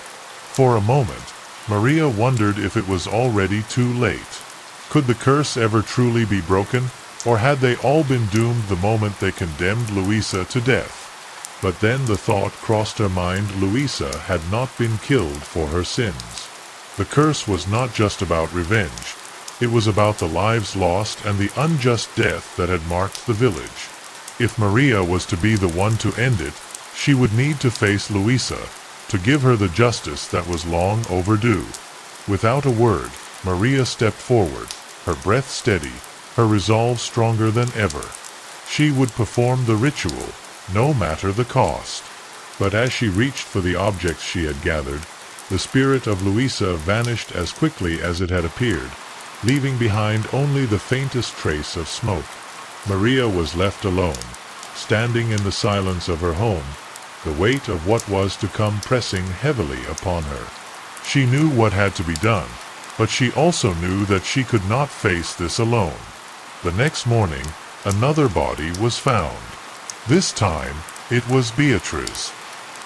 For a moment, Maria wondered if it was already too late. Could the curse ever truly be broken, or had they all been doomed the moment they condemned Louisa to death? But then the thought crossed her mind: Louisa had not been killed for her sins. The curse was not just about revenge. It was about the lives lost and the unjust death that had marked the village. If Maria was to be the one to end it, she would need to face Louisa, to give her the justice that was long overdue. Without a word, Maria stepped forward, her breath steady, her resolve stronger than ever. She would perform the ritual, no matter the cost. But as she reached for the objects she had gathered, the spirit of Louisa vanished as quickly as it had appeared, leaving behind only the faintest trace of smoke. Maria was left alone, standing in the silence of her home, the weight of what was to come pressing heavily upon her. She knew what had to be done, but she also knew that she could not face this alone. The next morning, another body was found. This time, it was Beatrice,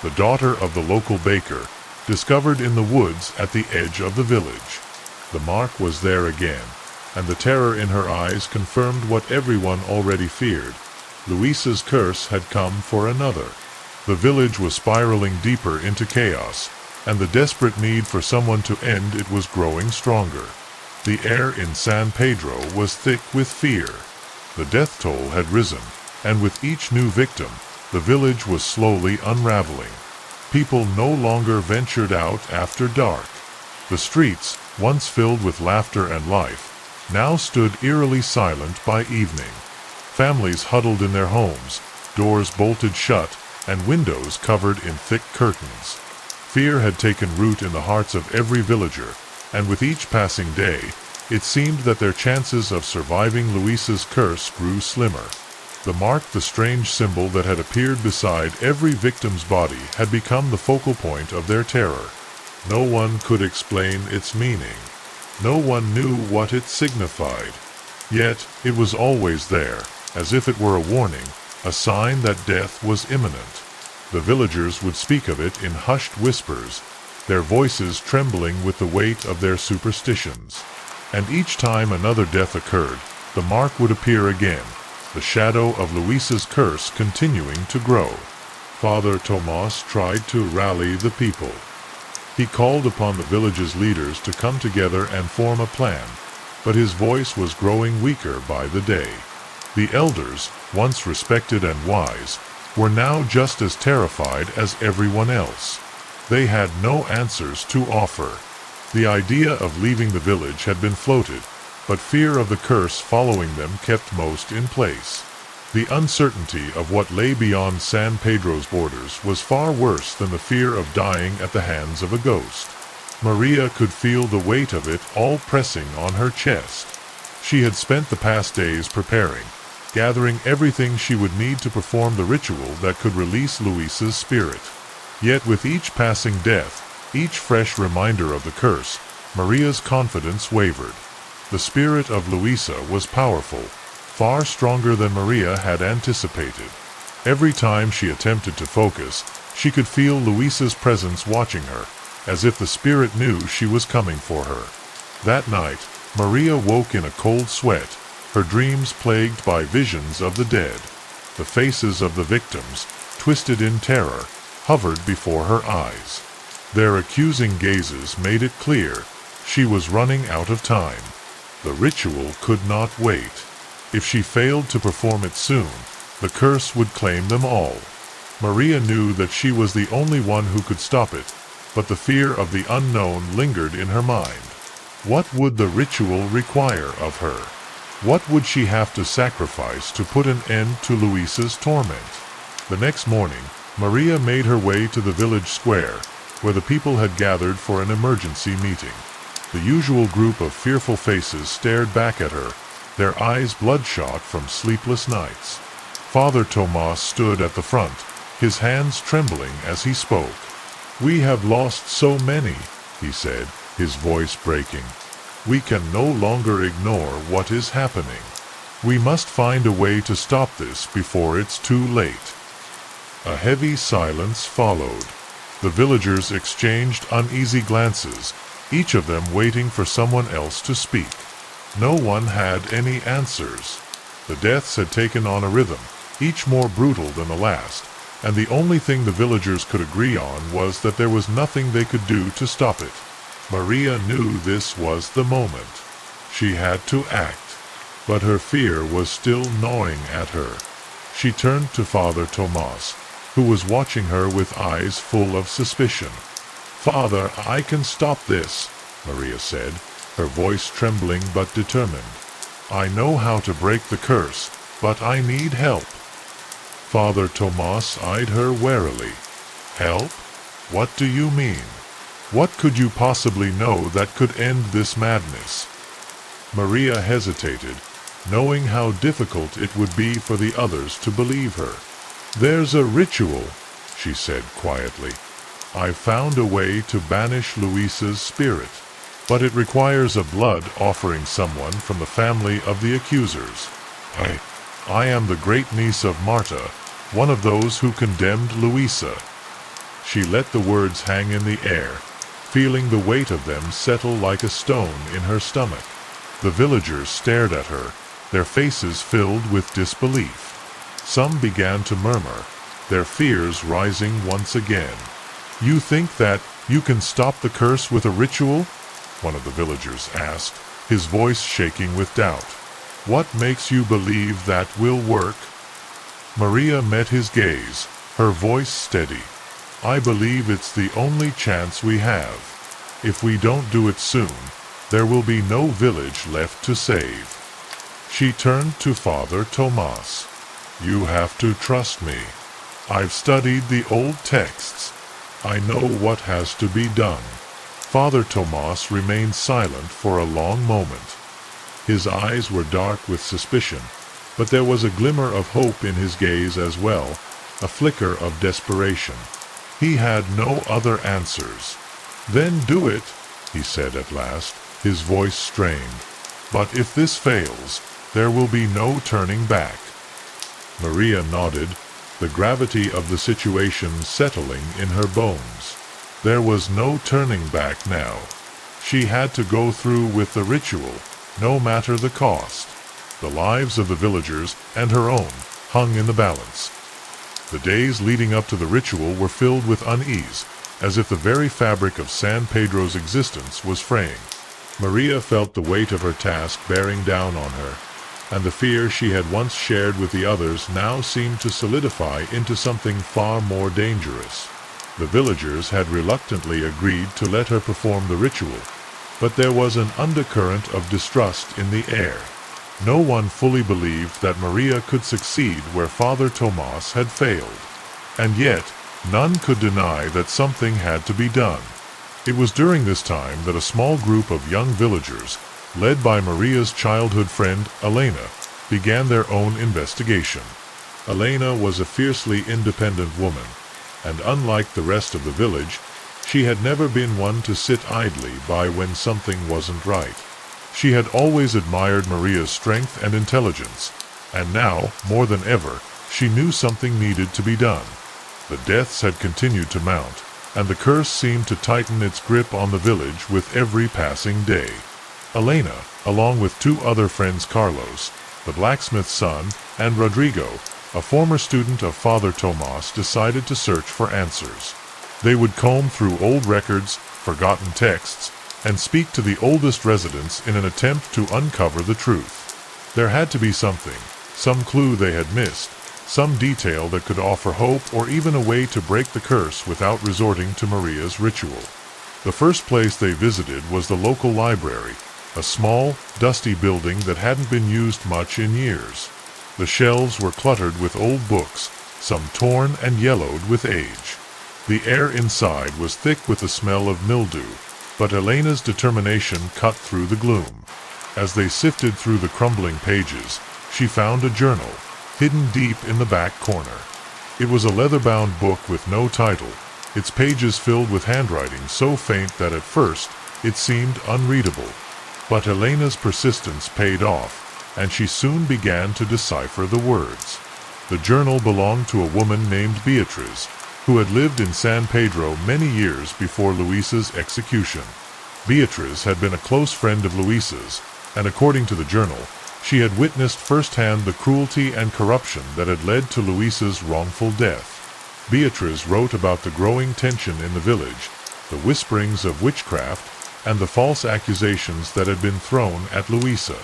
the daughter of the local baker, discovered in the woods at the edge of the village. The mark was there again, and the terror in her eyes confirmed what everyone already feared. Louisa's curse had come for another. The village was spiraling deeper into chaos, and the desperate need for someone to end it was growing stronger. The air in San Pedro was thick with fear. The death toll had risen, and with each new victim, the village was slowly unraveling. People no longer ventured out after dark. The streets, once filled with laughter and life, now stood eerily silent by evening. Families huddled in their homes, doors bolted shut, and windows covered in thick curtains. Fear had taken root in the hearts of every villager, and with each passing day, it seemed that their chances of surviving Louisa's curse grew slimmer. The mark, the strange symbol that had appeared beside every victim's body, had become the focal point of their terror. No one could explain its meaning. No one knew what it signified. Yet, it was always there, as if it were a warning, a sign that death was imminent. The villagers would speak of it in hushed whispers, their voices trembling with the weight of their superstitions. And each time another death occurred, the mark would appear again, the shadow of Louisa's curse continuing to grow. Father Tomas tried to rally the people. He called upon the village's leaders to come together and form a plan, but his voice was growing weaker by the day. The elders, once respected and wise, were now just as terrified as everyone else. They had no answers to offer. The idea of leaving the village had been floated, but fear of the curse following them kept most in place. The uncertainty of what lay beyond San Pedro's borders was far worse than the fear of dying at the hands of a ghost. Maria could feel the weight of it all pressing on her chest. She had spent the past days preparing, gathering everything she would need to perform the ritual that could release Louisa's spirit. Yet with each passing death, each fresh reminder of the curse, Maria's confidence wavered. The spirit of Louisa was powerful, far stronger than Maria had anticipated. Every time she attempted to focus, she could feel Louisa's presence watching her, as if the spirit knew she was coming for her. That night, Maria woke in a cold sweat, her dreams plagued by visions of the dead. The faces of the victims, twisted in terror, hovered before her eyes. Their accusing gazes made it clear she was running out of time. The ritual could not wait. If she failed to perform it soon, the curse would claim them all. Maria knew that she was the only one who could stop it, but the fear of the unknown lingered in her mind. What would the ritual require of her? What would she have to sacrifice to put an end to Luisa's torment? The next morning, Maria made her way to the village square, where the people had gathered for an emergency meeting. The usual group of fearful faces stared back at her, their eyes bloodshot from sleepless nights. Father Tomas stood at the front, his hands trembling as he spoke. "We have lost so many," he said, his voice breaking. "We can no longer ignore what is happening. We must find a way to stop this before it's too late." A heavy silence followed. The villagers exchanged uneasy glances, each of them waiting for someone else to speak. No one had any answers. The deaths had taken on a rhythm, each more brutal than the last, and the only thing the villagers could agree on was that there was nothing they could do to stop it. Maria knew this was the moment. She had to act, but her fear was still gnawing at her. She turned to Father Tomas, who was watching her with eyes full of suspicion. "Father, I can stop this," Maria said, her voice trembling but determined. "I know how to break the curse, but I need help." Father Tomas eyed her warily. "Help? What do you mean? What could you possibly know that could end this madness?" Maria hesitated, knowing how difficult it would be for the others to believe her. "There's a ritual," she said quietly. "I found a way to banish Luisa's spirit, but it requires a blood offering someone from the family of the accusers. I am the great-niece of Marta, one of those who condemned Luisa." She let the words hang in the air, feeling the weight of them settle like a stone in her stomach. The villagers stared at her, their faces filled with disbelief. Some began to murmur, their fears rising once again. "You think that you can stop the curse with a ritual?" one of the villagers asked, his voice shaking with doubt. "What makes you believe that will work?" Maria met his gaze, her voice steady. "I believe it's the only chance we have. If we don't do it soon, there will be no village left to save." She turned to Father Tomas. "You have to trust me. I've studied the old texts. I know what has to be done." Father Tomas remained silent for a long moment. His eyes were dark with suspicion, but there was a glimmer of hope in his gaze as well, a flicker of desperation. He had no other answers. "Then do it," he said at last, his voice strained. "But if this fails, there will be no turning back." Maria nodded, the gravity of the situation settling in her bones. There was no turning back now. She had to go through with the ritual, no matter the cost. The lives of the villagers and her own hung in the balance. The days leading up to the ritual were filled with unease, as if the very fabric of San Pedro's existence was fraying. Maria felt the weight of her task bearing down on her, and the fear she had once shared with the others now seemed to solidify into something far more dangerous. The villagers had reluctantly agreed to let her perform the ritual, but there was an undercurrent of distrust in the air. No one fully believed that Maria could succeed where Father Tomas had failed, and yet none could deny that something had to be done. It was during this time that a small group of young villagers, led by Maria's childhood friend Elena, began their own investigation. Elena was a fiercely independent woman, and unlike the rest of the village, she had never been one to sit idly by when something wasn't right. She had always admired Maria's strength and intelligence, and now, more than ever, she knew something needed to be done. The deaths had continued to mount, and the curse seemed to tighten its grip on the village with every passing day. Elena, along with two other friends, Carlos, the blacksmith's son, and Rodrigo, a former student of Father Tomas, decided to search for answers. They would comb through old records, forgotten texts, and speak to the oldest residents in an attempt to uncover the truth. There had to be something, some clue they had missed, some detail that could offer hope or even a way to break the curse without resorting to Maria's ritual. The first place they visited was the local library, a small, dusty building that hadn't been used much in years. The shelves were cluttered with old books, some torn and yellowed with age. The air inside was thick with the smell of mildew, but Elena's determination cut through the gloom. As they sifted through the crumbling pages, she found a journal, hidden deep in the back corner. It was a leather-bound book with no title, its pages filled with handwriting so faint that at first it seemed unreadable. But Elena's persistence paid off, and she soon began to decipher the words. The journal belonged to a woman named Beatriz, who had lived in San Pedro many years before Luisa's execution. Beatriz had been a close friend of Luisa's, and according to the journal, she had witnessed firsthand the cruelty and corruption that had led to Luisa's wrongful death. Beatriz wrote about the growing tension in the village, the whisperings of witchcraft, and the false accusations that had been thrown at Luisa.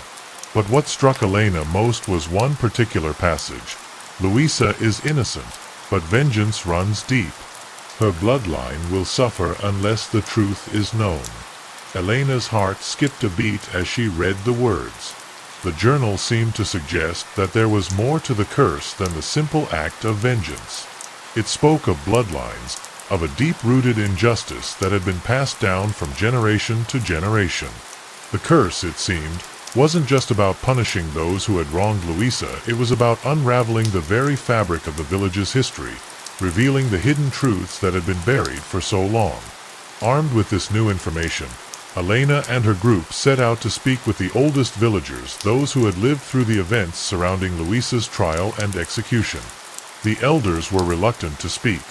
But what struck Elena most was one particular passage. Luisa is innocent, but vengeance runs deep. Her bloodline will suffer unless the truth is known. Elena's heart skipped a beat as she read the words. The journal seemed to suggest that there was more to the curse than the simple act of vengeance. It spoke of bloodlines, of a deep-rooted injustice that had been passed down from generation to generation. The curse, it seemed, wasn't just about punishing those who had wronged Luisa, it was about unraveling the very fabric of the village's history, revealing the hidden truths that had been buried for so long. Armed with this new information, Elena and her group set out to speak with the oldest villagers, those who had lived through the events surrounding Luisa's trial and execution. The elders were reluctant to speak,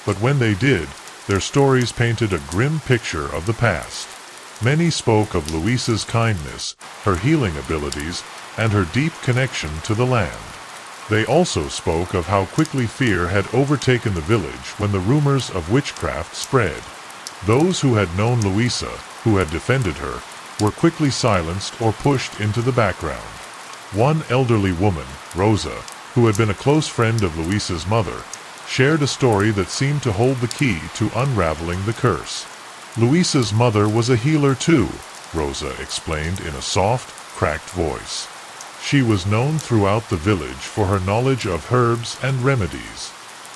but when they did, their stories painted a grim picture of the past. Many spoke of Luisa's kindness, her healing abilities, and her deep connection to the land. They also spoke of how quickly fear had overtaken the village when the rumors of witchcraft spread. Those who had known Luisa, who had defended her, were quickly silenced or pushed into the background. One elderly woman, Rosa, who had been a close friend of Luisa's mother, shared a story that seemed to hold the key to unraveling the curse. Luisa's mother was a healer too, Rosa explained in a soft, cracked voice. She was known throughout the village for her knowledge of herbs and remedies.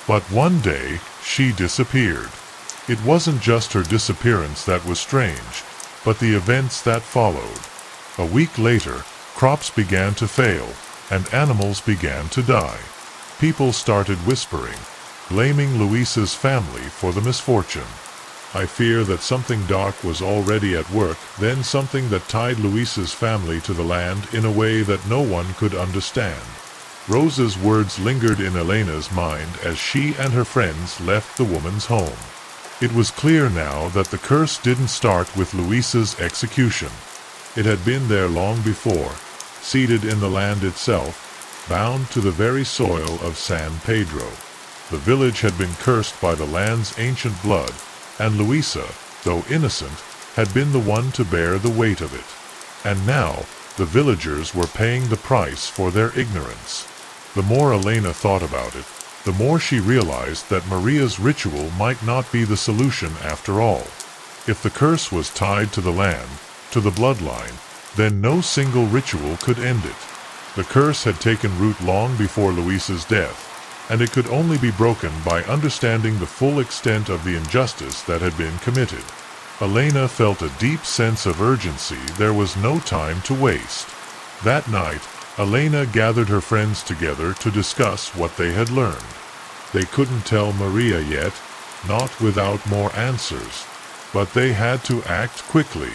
But one day, she disappeared. It wasn't just her disappearance that was strange, but the events that followed. A week later, crops began to fail, and animals began to die. People started whispering, blaming Luisa's family for the misfortune. I fear that something dark was already at work, then something that tied Luisa's family to the land in a way that no one could understand. Rosa's words lingered in Elena's mind as she and her friends left the woman's home. It was clear now that the curse didn't start with Luisa's execution. It had been there long before, seated in the land itself, bound to the very soil of San Pedro. The village had been cursed by the land's ancient blood, and Luisa, though innocent, had been the one to bear the weight of it. And now, the villagers were paying the price for their ignorance. The more Elena thought about it, the more she realized that Maria's ritual might not be the solution after all. If the curse was tied to the land, to the bloodline, then no single ritual could end it. The curse had taken root long before Luisa's death, and it could only be broken by understanding the full extent of the injustice that had been committed. Elena felt a deep sense of urgency. There was no time to waste. That night, Elena gathered her friends together to discuss what they had learned. They couldn't tell Maria yet, not without more answers, but they had to act quickly.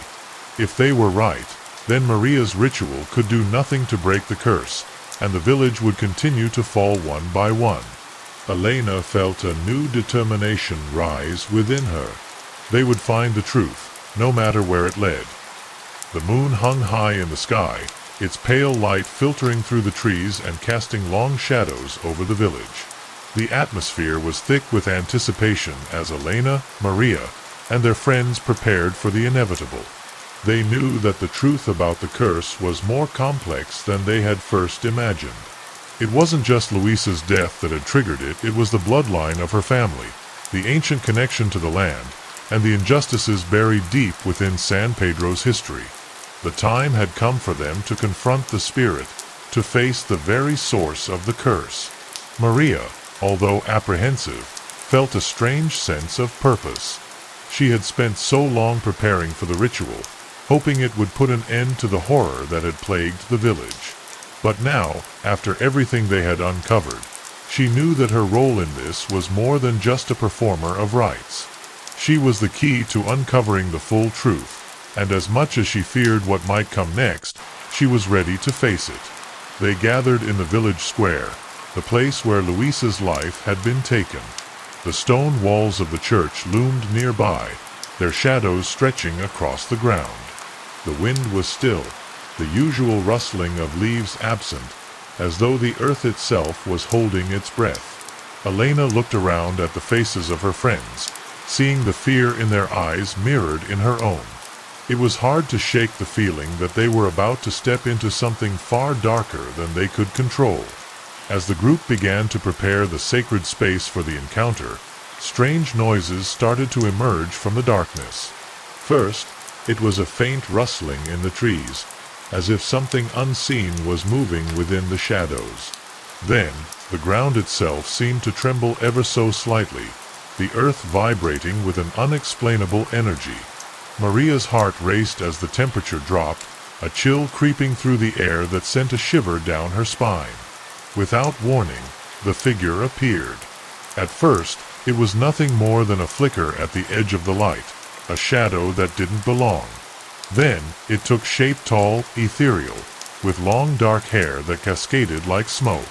If they were right, then Maria's ritual could do nothing to break the curse, and the village would continue to fall one by one. Elena felt a new determination rise within her. They would find the truth, no matter where it led. The moon hung high in the sky, its pale light filtering through the trees and casting long shadows over the village. The atmosphere was thick with anticipation as Elena, Maria, and their friends prepared for the inevitable. They knew that the truth about the curse was more complex than they had first imagined. It wasn't just Luisa's death that had triggered it, it was the bloodline of her family, the ancient connection to the land, and the injustices buried deep within San Pedro's history. The time had come for them to confront the spirit, to face the very source of the curse. Maria, although apprehensive, felt a strange sense of purpose. She had spent so long preparing for the ritual, hoping it would put an end to the horror that had plagued the village. But now, after everything they had uncovered, she knew that her role in this was more than just a performer of rites. She was the key to uncovering the full truth, and as much as she feared what might come next, she was ready to face it. They gathered in the village square, the place where Luisa's life had been taken. The stone walls of the church loomed nearby, their shadows stretching across the ground. The wind was still, the usual rustling of leaves absent, as though the earth itself was holding its breath. Elena looked around at the faces of her friends, seeing the fear in their eyes mirrored in her own. It was hard to shake the feeling that they were about to step into something far darker than they could control. As the group began to prepare the sacred space for the encounter, strange noises started to emerge from the darkness. First, it was a faint rustling in the trees, as if something unseen was moving within the shadows. Then, the ground itself seemed to tremble ever so slightly, the earth vibrating with an unexplainable energy. Maria's heart raced as the temperature dropped, a chill creeping through the air that sent a shiver down her spine. Without warning, the figure appeared. At first, it was nothing more than a flicker at the edge of the light, a shadow that didn't belong. Then, it took shape, tall, ethereal, with long dark hair that cascaded like smoke.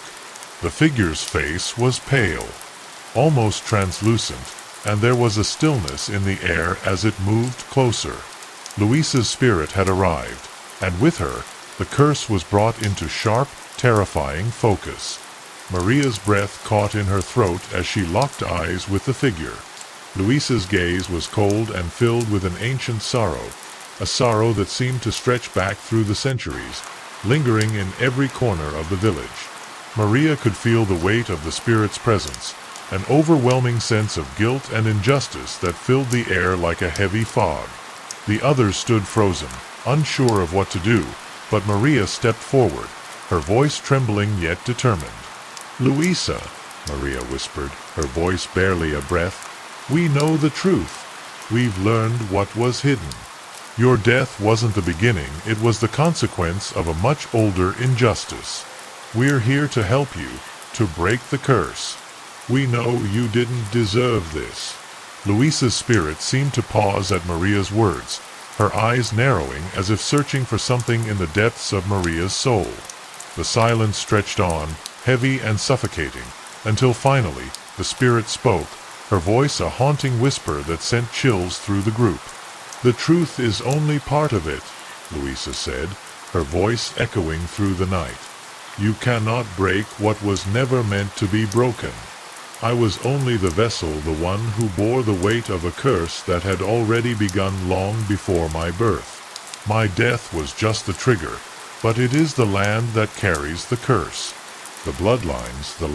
The figure's face was pale, almost translucent, and there was a stillness in the air as it moved closer. Luisa's spirit had arrived, and with her, the curse was brought into sharp, terrifying focus. Maria's breath caught in her throat as she locked eyes with the figure. Luisa's gaze was cold and filled with an ancient sorrow, a sorrow that seemed to stretch back through the centuries, lingering in every corner of the village. Maria could feel the weight of the spirit's presence, an overwhelming sense of guilt and injustice that filled the air like a heavy fog. The others stood frozen, unsure of what to do, but Maria stepped forward, her voice trembling yet determined. "Luisa," Maria whispered, her voice barely a breath, "we know the truth. We've learned what was hidden. Your death wasn't the beginning, it was the consequence of a much older injustice. We're here to help you, to break the curse. We know you didn't deserve this." Luisa's spirit seemed to pause at Maria's words, her eyes narrowing as if searching for something in the depths of Maria's soul. The silence stretched on, heavy and suffocating, until finally the spirit spoke, her voice a haunting whisper that sent chills through the group. "The truth is only part of it," Luisa said, her voice echoing through the night. "You cannot break what was never meant to be broken. I was only the vessel, the one who bore the weight of a curse that had already begun long before my birth. My death was just the trigger, but it is the land that carries the curse. The bloodlines, the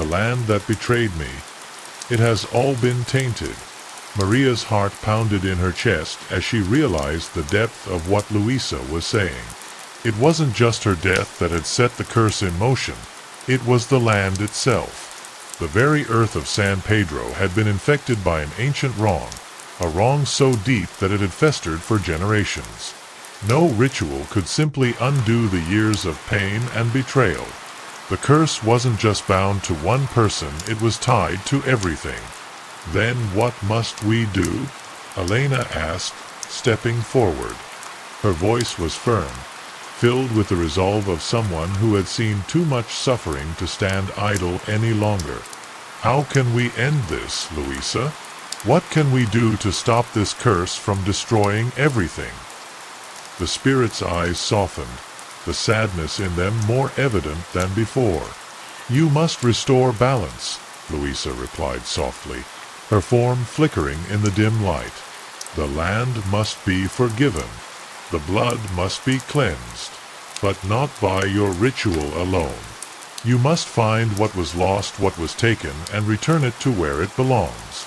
land that betrayed me. It has all been tainted." Maria's heart pounded in her chest as she realized the depth of what Luisa was saying. It wasn't just her death that had set the curse in motion, it was the land itself. The very earth of San Pedro had been infected by an ancient wrong, a wrong so deep that it had festered for generations. No ritual could simply undo the years of pain and betrayal. The curse wasn't just bound to one person, it was tied to everything. "Then what must we do?" Elena asked, stepping forward. Her voice was firm, filled with the resolve of someone who had seen too much suffering to stand idle any longer. "How can we end this, Luisa? What can we do to stop this curse from destroying everything?" The spirit's eyes softened, the sadness in them more evident than before. "You must restore balance," Louisa replied softly, her form flickering in the dim light. "The land must be forgiven. The blood must be cleansed, but not by your ritual alone. You must find what was lost, what was taken, and return it to where it belongs.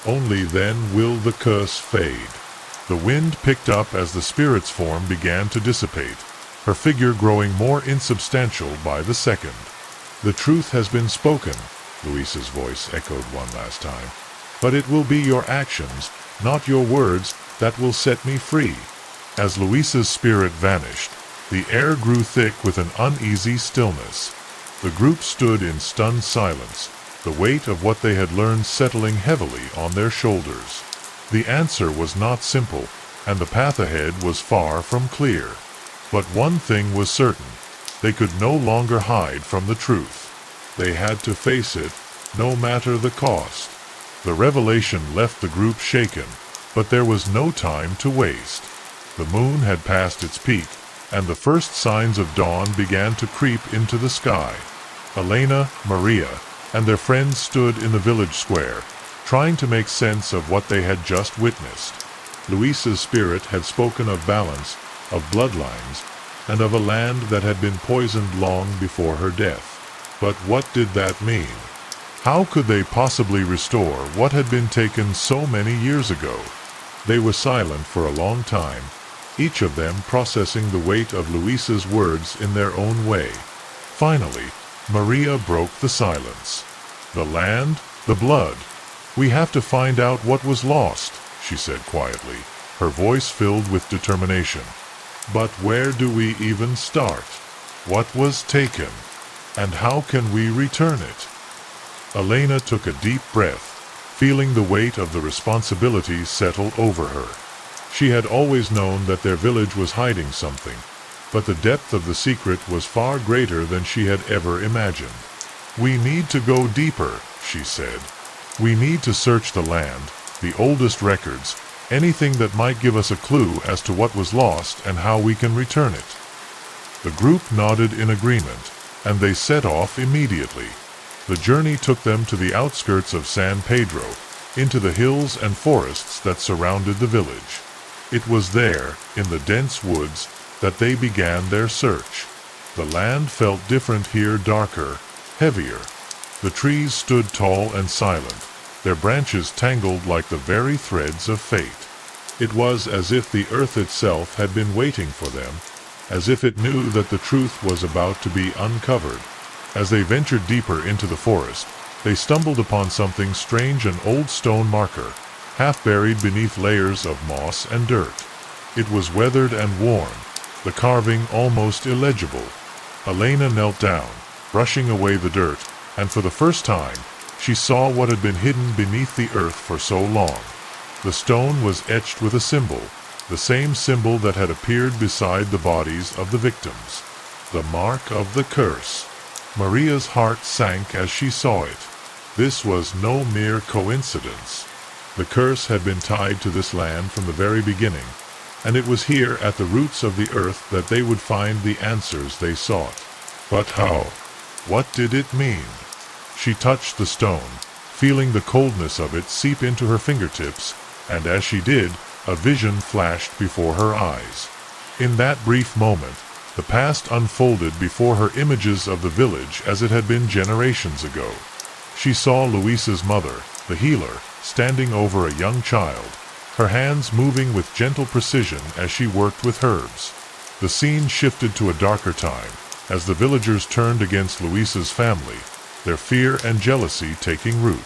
Only then will the curse fade." The wind picked up as the spirit's form began to dissipate, her figure growing more insubstantial by the second. "The truth has been spoken," Louisa's voice echoed one last time. "But it will be your actions, not your words, that will set me free." As Louisa's spirit vanished, the air grew thick with an uneasy stillness. The group stood in stunned silence, the weight of what they had learned settling heavily on their shoulders. The answer was not simple, and the path ahead was far from clear. But one thing was certain: they could no longer hide from the truth. They had to face it, no matter the cost. The revelation left the group shaken, but there was no time to waste. The moon had passed its peak, and the first signs of dawn began to creep into the sky. Elena, Maria, and their friends stood in the village square, trying to make sense of what they had just witnessed. Louisa's spirit had spoken of balance, of bloodlines, and of a land that had been poisoned long before her death. But what did that mean? How could they possibly restore what had been taken so many years ago? They were silent for a long time, each of them processing the weight of Louisa's words in their own way. Finally, Maria broke the silence. "The land, the blood. We have to find out what was lost," she said quietly, her voice filled with determination. "But where do we even start? What was taken? And how can we return it?" Elena took a deep breath, feeling the weight of the responsibility settle over her. She had always known that their village was hiding something, but the depth of the secret was far greater than she had ever imagined. "We need to go deeper," she said. "We need to search the land, the oldest records, anything that might give us a clue as to what was lost and how we can return it." The group nodded in agreement, and they set off immediately. The journey took them to the outskirts of San Pedro, into the hills and forests that surrounded the village. It was there, in the dense woods, that they began their search. The land felt different here, darker, heavier. The trees stood tall and silent, their branches tangled like the very threads of fate. It was as if the earth itself had been waiting for them, as if it knew that the truth was about to be uncovered. As they ventured deeper into the forest, they stumbled upon something strange, an old stone marker, half buried beneath layers of moss and dirt. It was weathered and worn, the carving almost illegible. Elena knelt down, brushing away the dirt, and for the first time, she saw what had been hidden beneath the earth for so long. The stone was etched with a symbol, the same symbol that had appeared beside the bodies of the victims. The mark of the curse. Maria's heart sank as she saw it. This was no mere coincidence. The curse had been tied to this land from the very beginning, and it was here at the roots of the earth that they would find the answers they sought. But how? What did it mean? She touched the stone, feeling the coldness of it seep into her fingertips, and as she did, a vision flashed before her eyes. In that brief moment, the past unfolded before her, images of the village as it had been generations ago. She saw Louisa's mother, the healer, standing over a young child, her hands moving with gentle precision as she worked with herbs. The scene shifted to a darker time, as the villagers turned against Louisa's family, their fear and jealousy taking root.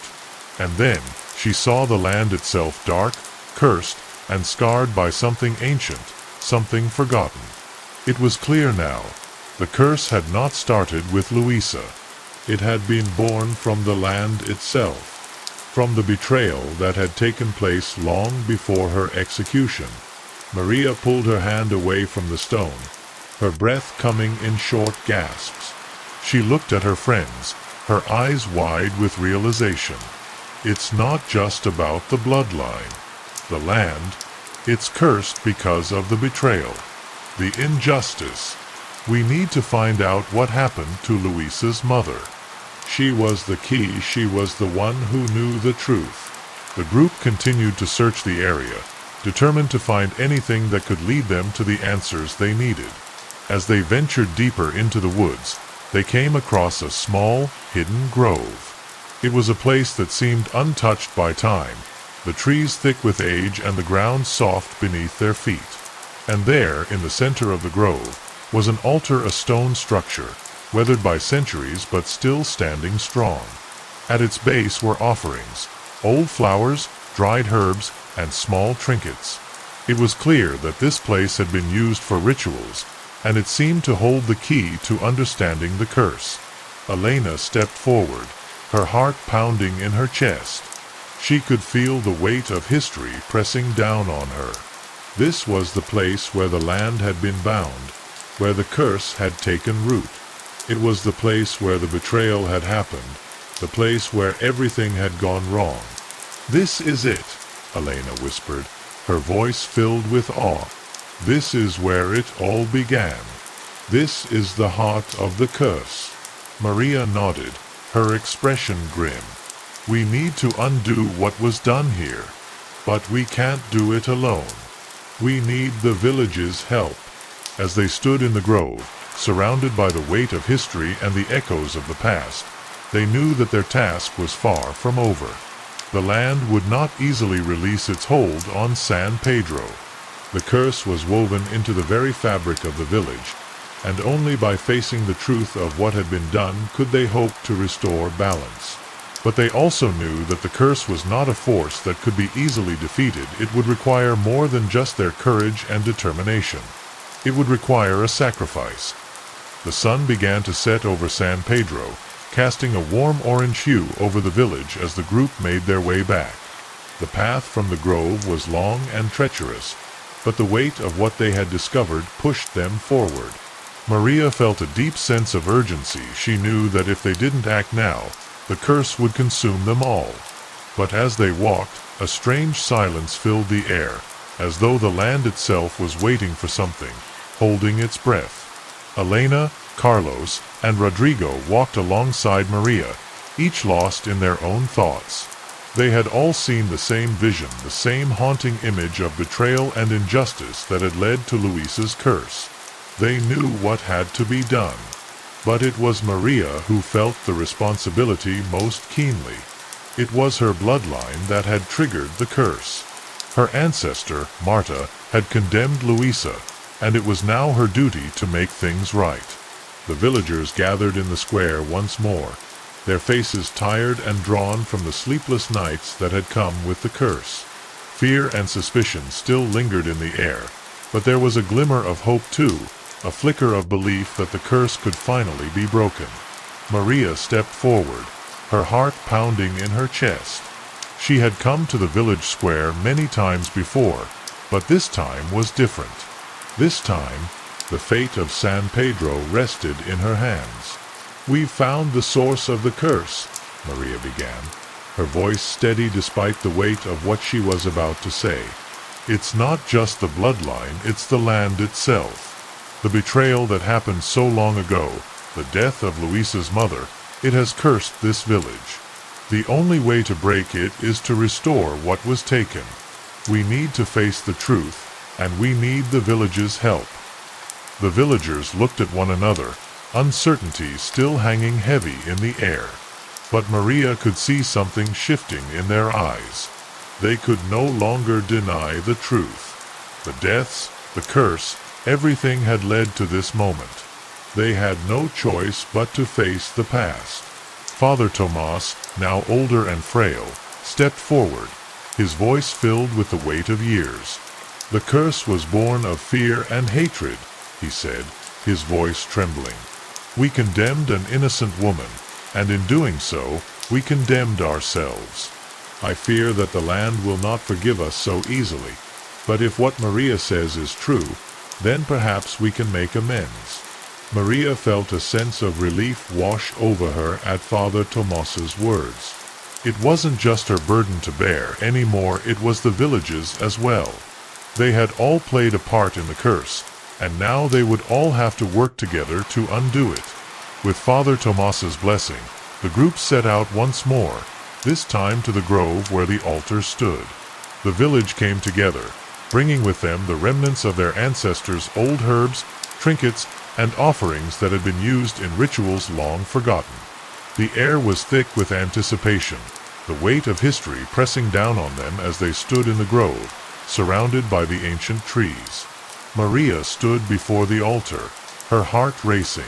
And then, she saw the land itself dark, cursed, and scarred by something ancient, something forgotten. It was clear now. The curse had not started with Louisa. It had been born from the land itself, from the betrayal that had taken place long before her execution. Maria pulled her hand away from the stone, her breath coming in short gasps. She looked at her friends, her eyes wide with realization. It's not just about the bloodline, the land. It's cursed because of the betrayal, the injustice. We need to find out what happened to Luisa's mother. She was the key. She was the one who knew the truth. The group continued to search the area, determined to find anything that could lead them to the answers they needed. As they ventured deeper into the woods, they came across a small, hidden grove. It was a place that seemed untouched by time, the trees thick with age and the ground soft beneath their feet. And there, in the center of the grove, was an altar, a stone structure, weathered by centuries but still standing strong. At its base were offerings, old flowers, dried herbs, and small trinkets. It was clear that this place had been used for rituals, and it seemed to hold the key to understanding the curse. Elena stepped forward, her heart pounding in her chest. She could feel the weight of history pressing down on her. This was the place where the land had been bound, where the curse had taken root. It was the place where the betrayal had happened, the place where everything had gone wrong. "This is it," Elena whispered, her voice filled with awe. "This is where it all began. This is the heart of the curse." Maria nodded, her expression grim. "We need to undo what was done here. But we can't do it alone. We need the village's help." As they stood in the grove, surrounded by the weight of history and the echoes of the past, they knew that their task was far from over. The land would not easily release its hold on San Pedro. The curse was woven into the very fabric of the village, and only by facing the truth of what had been done could they hope to restore balance. But they also knew that the curse was not a force that could be easily defeated. It would require more than just their courage and determination. It would require a sacrifice. The sun began to set over San Pedro, casting a warm orange hue over the village as the group made their way back. The path from the grove was long and treacherous, but the weight of what they had discovered pushed them forward. Maria felt a deep sense of urgency. She knew that if they didn't act now, the curse would consume them all. But as they walked, a strange silence filled the air, as though the land itself was waiting for something, holding its breath. Elena, Carlos, and Rodrigo walked alongside Maria, each lost in their own thoughts. They had all seen the same vision, the same haunting image of betrayal and injustice that had led to Luisa's curse. They knew what had to be done. But it was Maria who felt the responsibility most keenly. It was her bloodline that had triggered the curse. Her ancestor, Marta, had condemned Luisa, and it was now her duty to make things right. The villagers gathered in the square once more, their faces tired and drawn from the sleepless nights that had come with the curse. Fear and suspicion still lingered in the air, but there was a glimmer of hope too, a flicker of belief that the curse could finally be broken. Maria stepped forward, her heart pounding in her chest. She had come to the village square many times before, but this time was different. This time, the fate of San Pedro rested in her hands. "We've found the source of the curse," Maria began, her voice steady despite the weight of what she was about to say. "It's not just the bloodline, it's the land itself. The betrayal that happened so long ago, the death of Luisa's mother, it has cursed this village. The only way to break it is to restore what was taken. We need to face the truth, and we need the village's help." The villagers looked at one another, uncertainty still hanging heavy in the air. But Maria could see something shifting in their eyes. They could no longer deny the truth. The deaths, the curse, everything had led to this moment. They had no choice but to face the past. Father Tomas, now older and frail, stepped forward, his voice filled with the weight of years. "The curse was born of fear and hatred," he said, his voice trembling. "We condemned an innocent woman, and in doing so, we condemned ourselves. I fear that the land will not forgive us so easily, but if what Maria says is true, then perhaps we can make amends." Maria felt a sense of relief wash over her at Father Tomas's words. It wasn't just her burden to bear anymore, it was the village's as well. They had all played a part in the curse, and now they would all have to work together to undo it. With Father Tomas's blessing, the group set out once more, this time to the grove where the altar stood. The village came together, bringing with them the remnants of their ancestors' old herbs, trinkets, and offerings that had been used in rituals long forgotten. The air was thick with anticipation, the weight of history pressing down on them as they stood in the grove, surrounded by the ancient trees. Maria stood before the altar, her heart racing.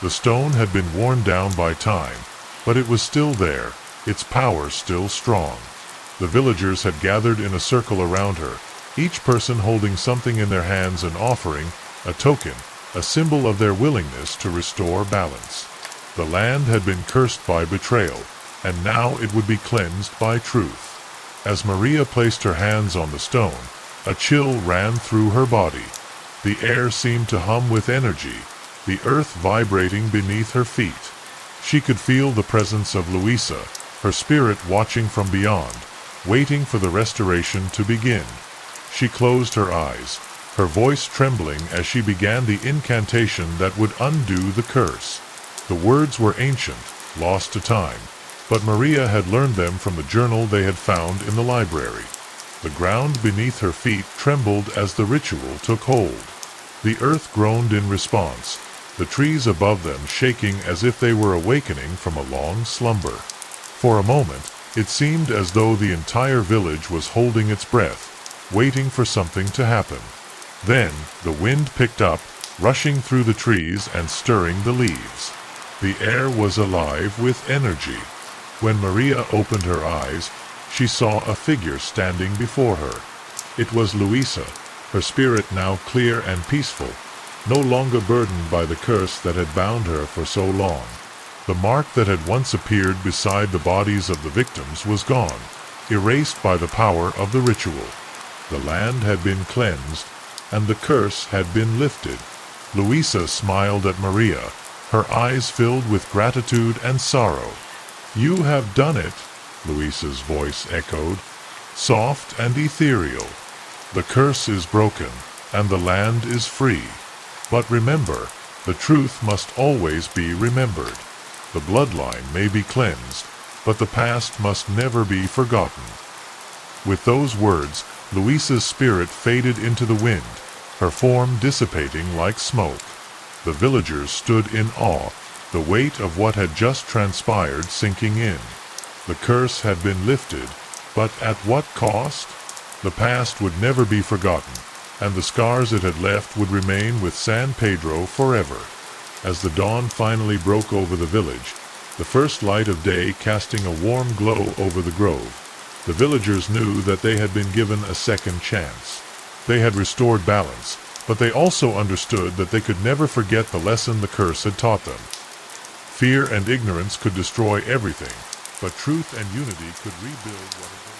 The stone had been worn down by time, but it was still there, its power still strong. The villagers had gathered in a circle around her, each person holding something in their hands, an offering, a token, a symbol of their willingness to restore balance. The land had been cursed by betrayal, and now it would be cleansed by truth. As Maria placed her hands on the stone, a chill ran through her body. The air seemed to hum with energy, the earth vibrating beneath her feet. She could feel the presence of Luisa, her spirit watching from beyond, waiting for the restoration to begin. She closed her eyes, her voice trembling as she began the incantation that would undo the curse. The words were ancient, lost to time, but Maria had learned them from the journal they had found in the library. The ground beneath her feet trembled as the ritual took hold. The earth groaned in response, the trees above them shaking as if they were awakening from a long slumber. For a moment, it seemed as though the entire village was holding its breath, waiting for something to happen. Then, the wind picked up, rushing through the trees and stirring the leaves. The air was alive with energy. When Maria opened her eyes, she saw a figure standing before her. It was Luisa, her spirit now clear and peaceful, no longer burdened by the curse that had bound her for so long. The mark that had once appeared beside the bodies of the victims was gone, erased by the power of the ritual. The land had been cleansed, and the curse had been lifted. Luisa smiled at Maria, her eyes filled with gratitude and sorrow. "You have done it," Luisa's voice echoed, soft and ethereal. "The curse is broken, and the land is free. But remember, the truth must always be remembered. The bloodline may be cleansed, but the past must never be forgotten." With those words, Luisa's spirit faded into the wind, her form dissipating like smoke. The villagers stood in awe, the weight of what had just transpired sinking in. The curse had been lifted, but at what cost? The past would never be forgotten, and the scars it had left would remain with San Pedro forever. As the dawn finally broke over the village, the first light of day casting a warm glow over the grove, the villagers knew that they had been given a second chance. They had restored balance, but they also understood that they could never forget the lesson the curse had taught them. Fear and ignorance could destroy everything, but truth and unity could rebuild what had been.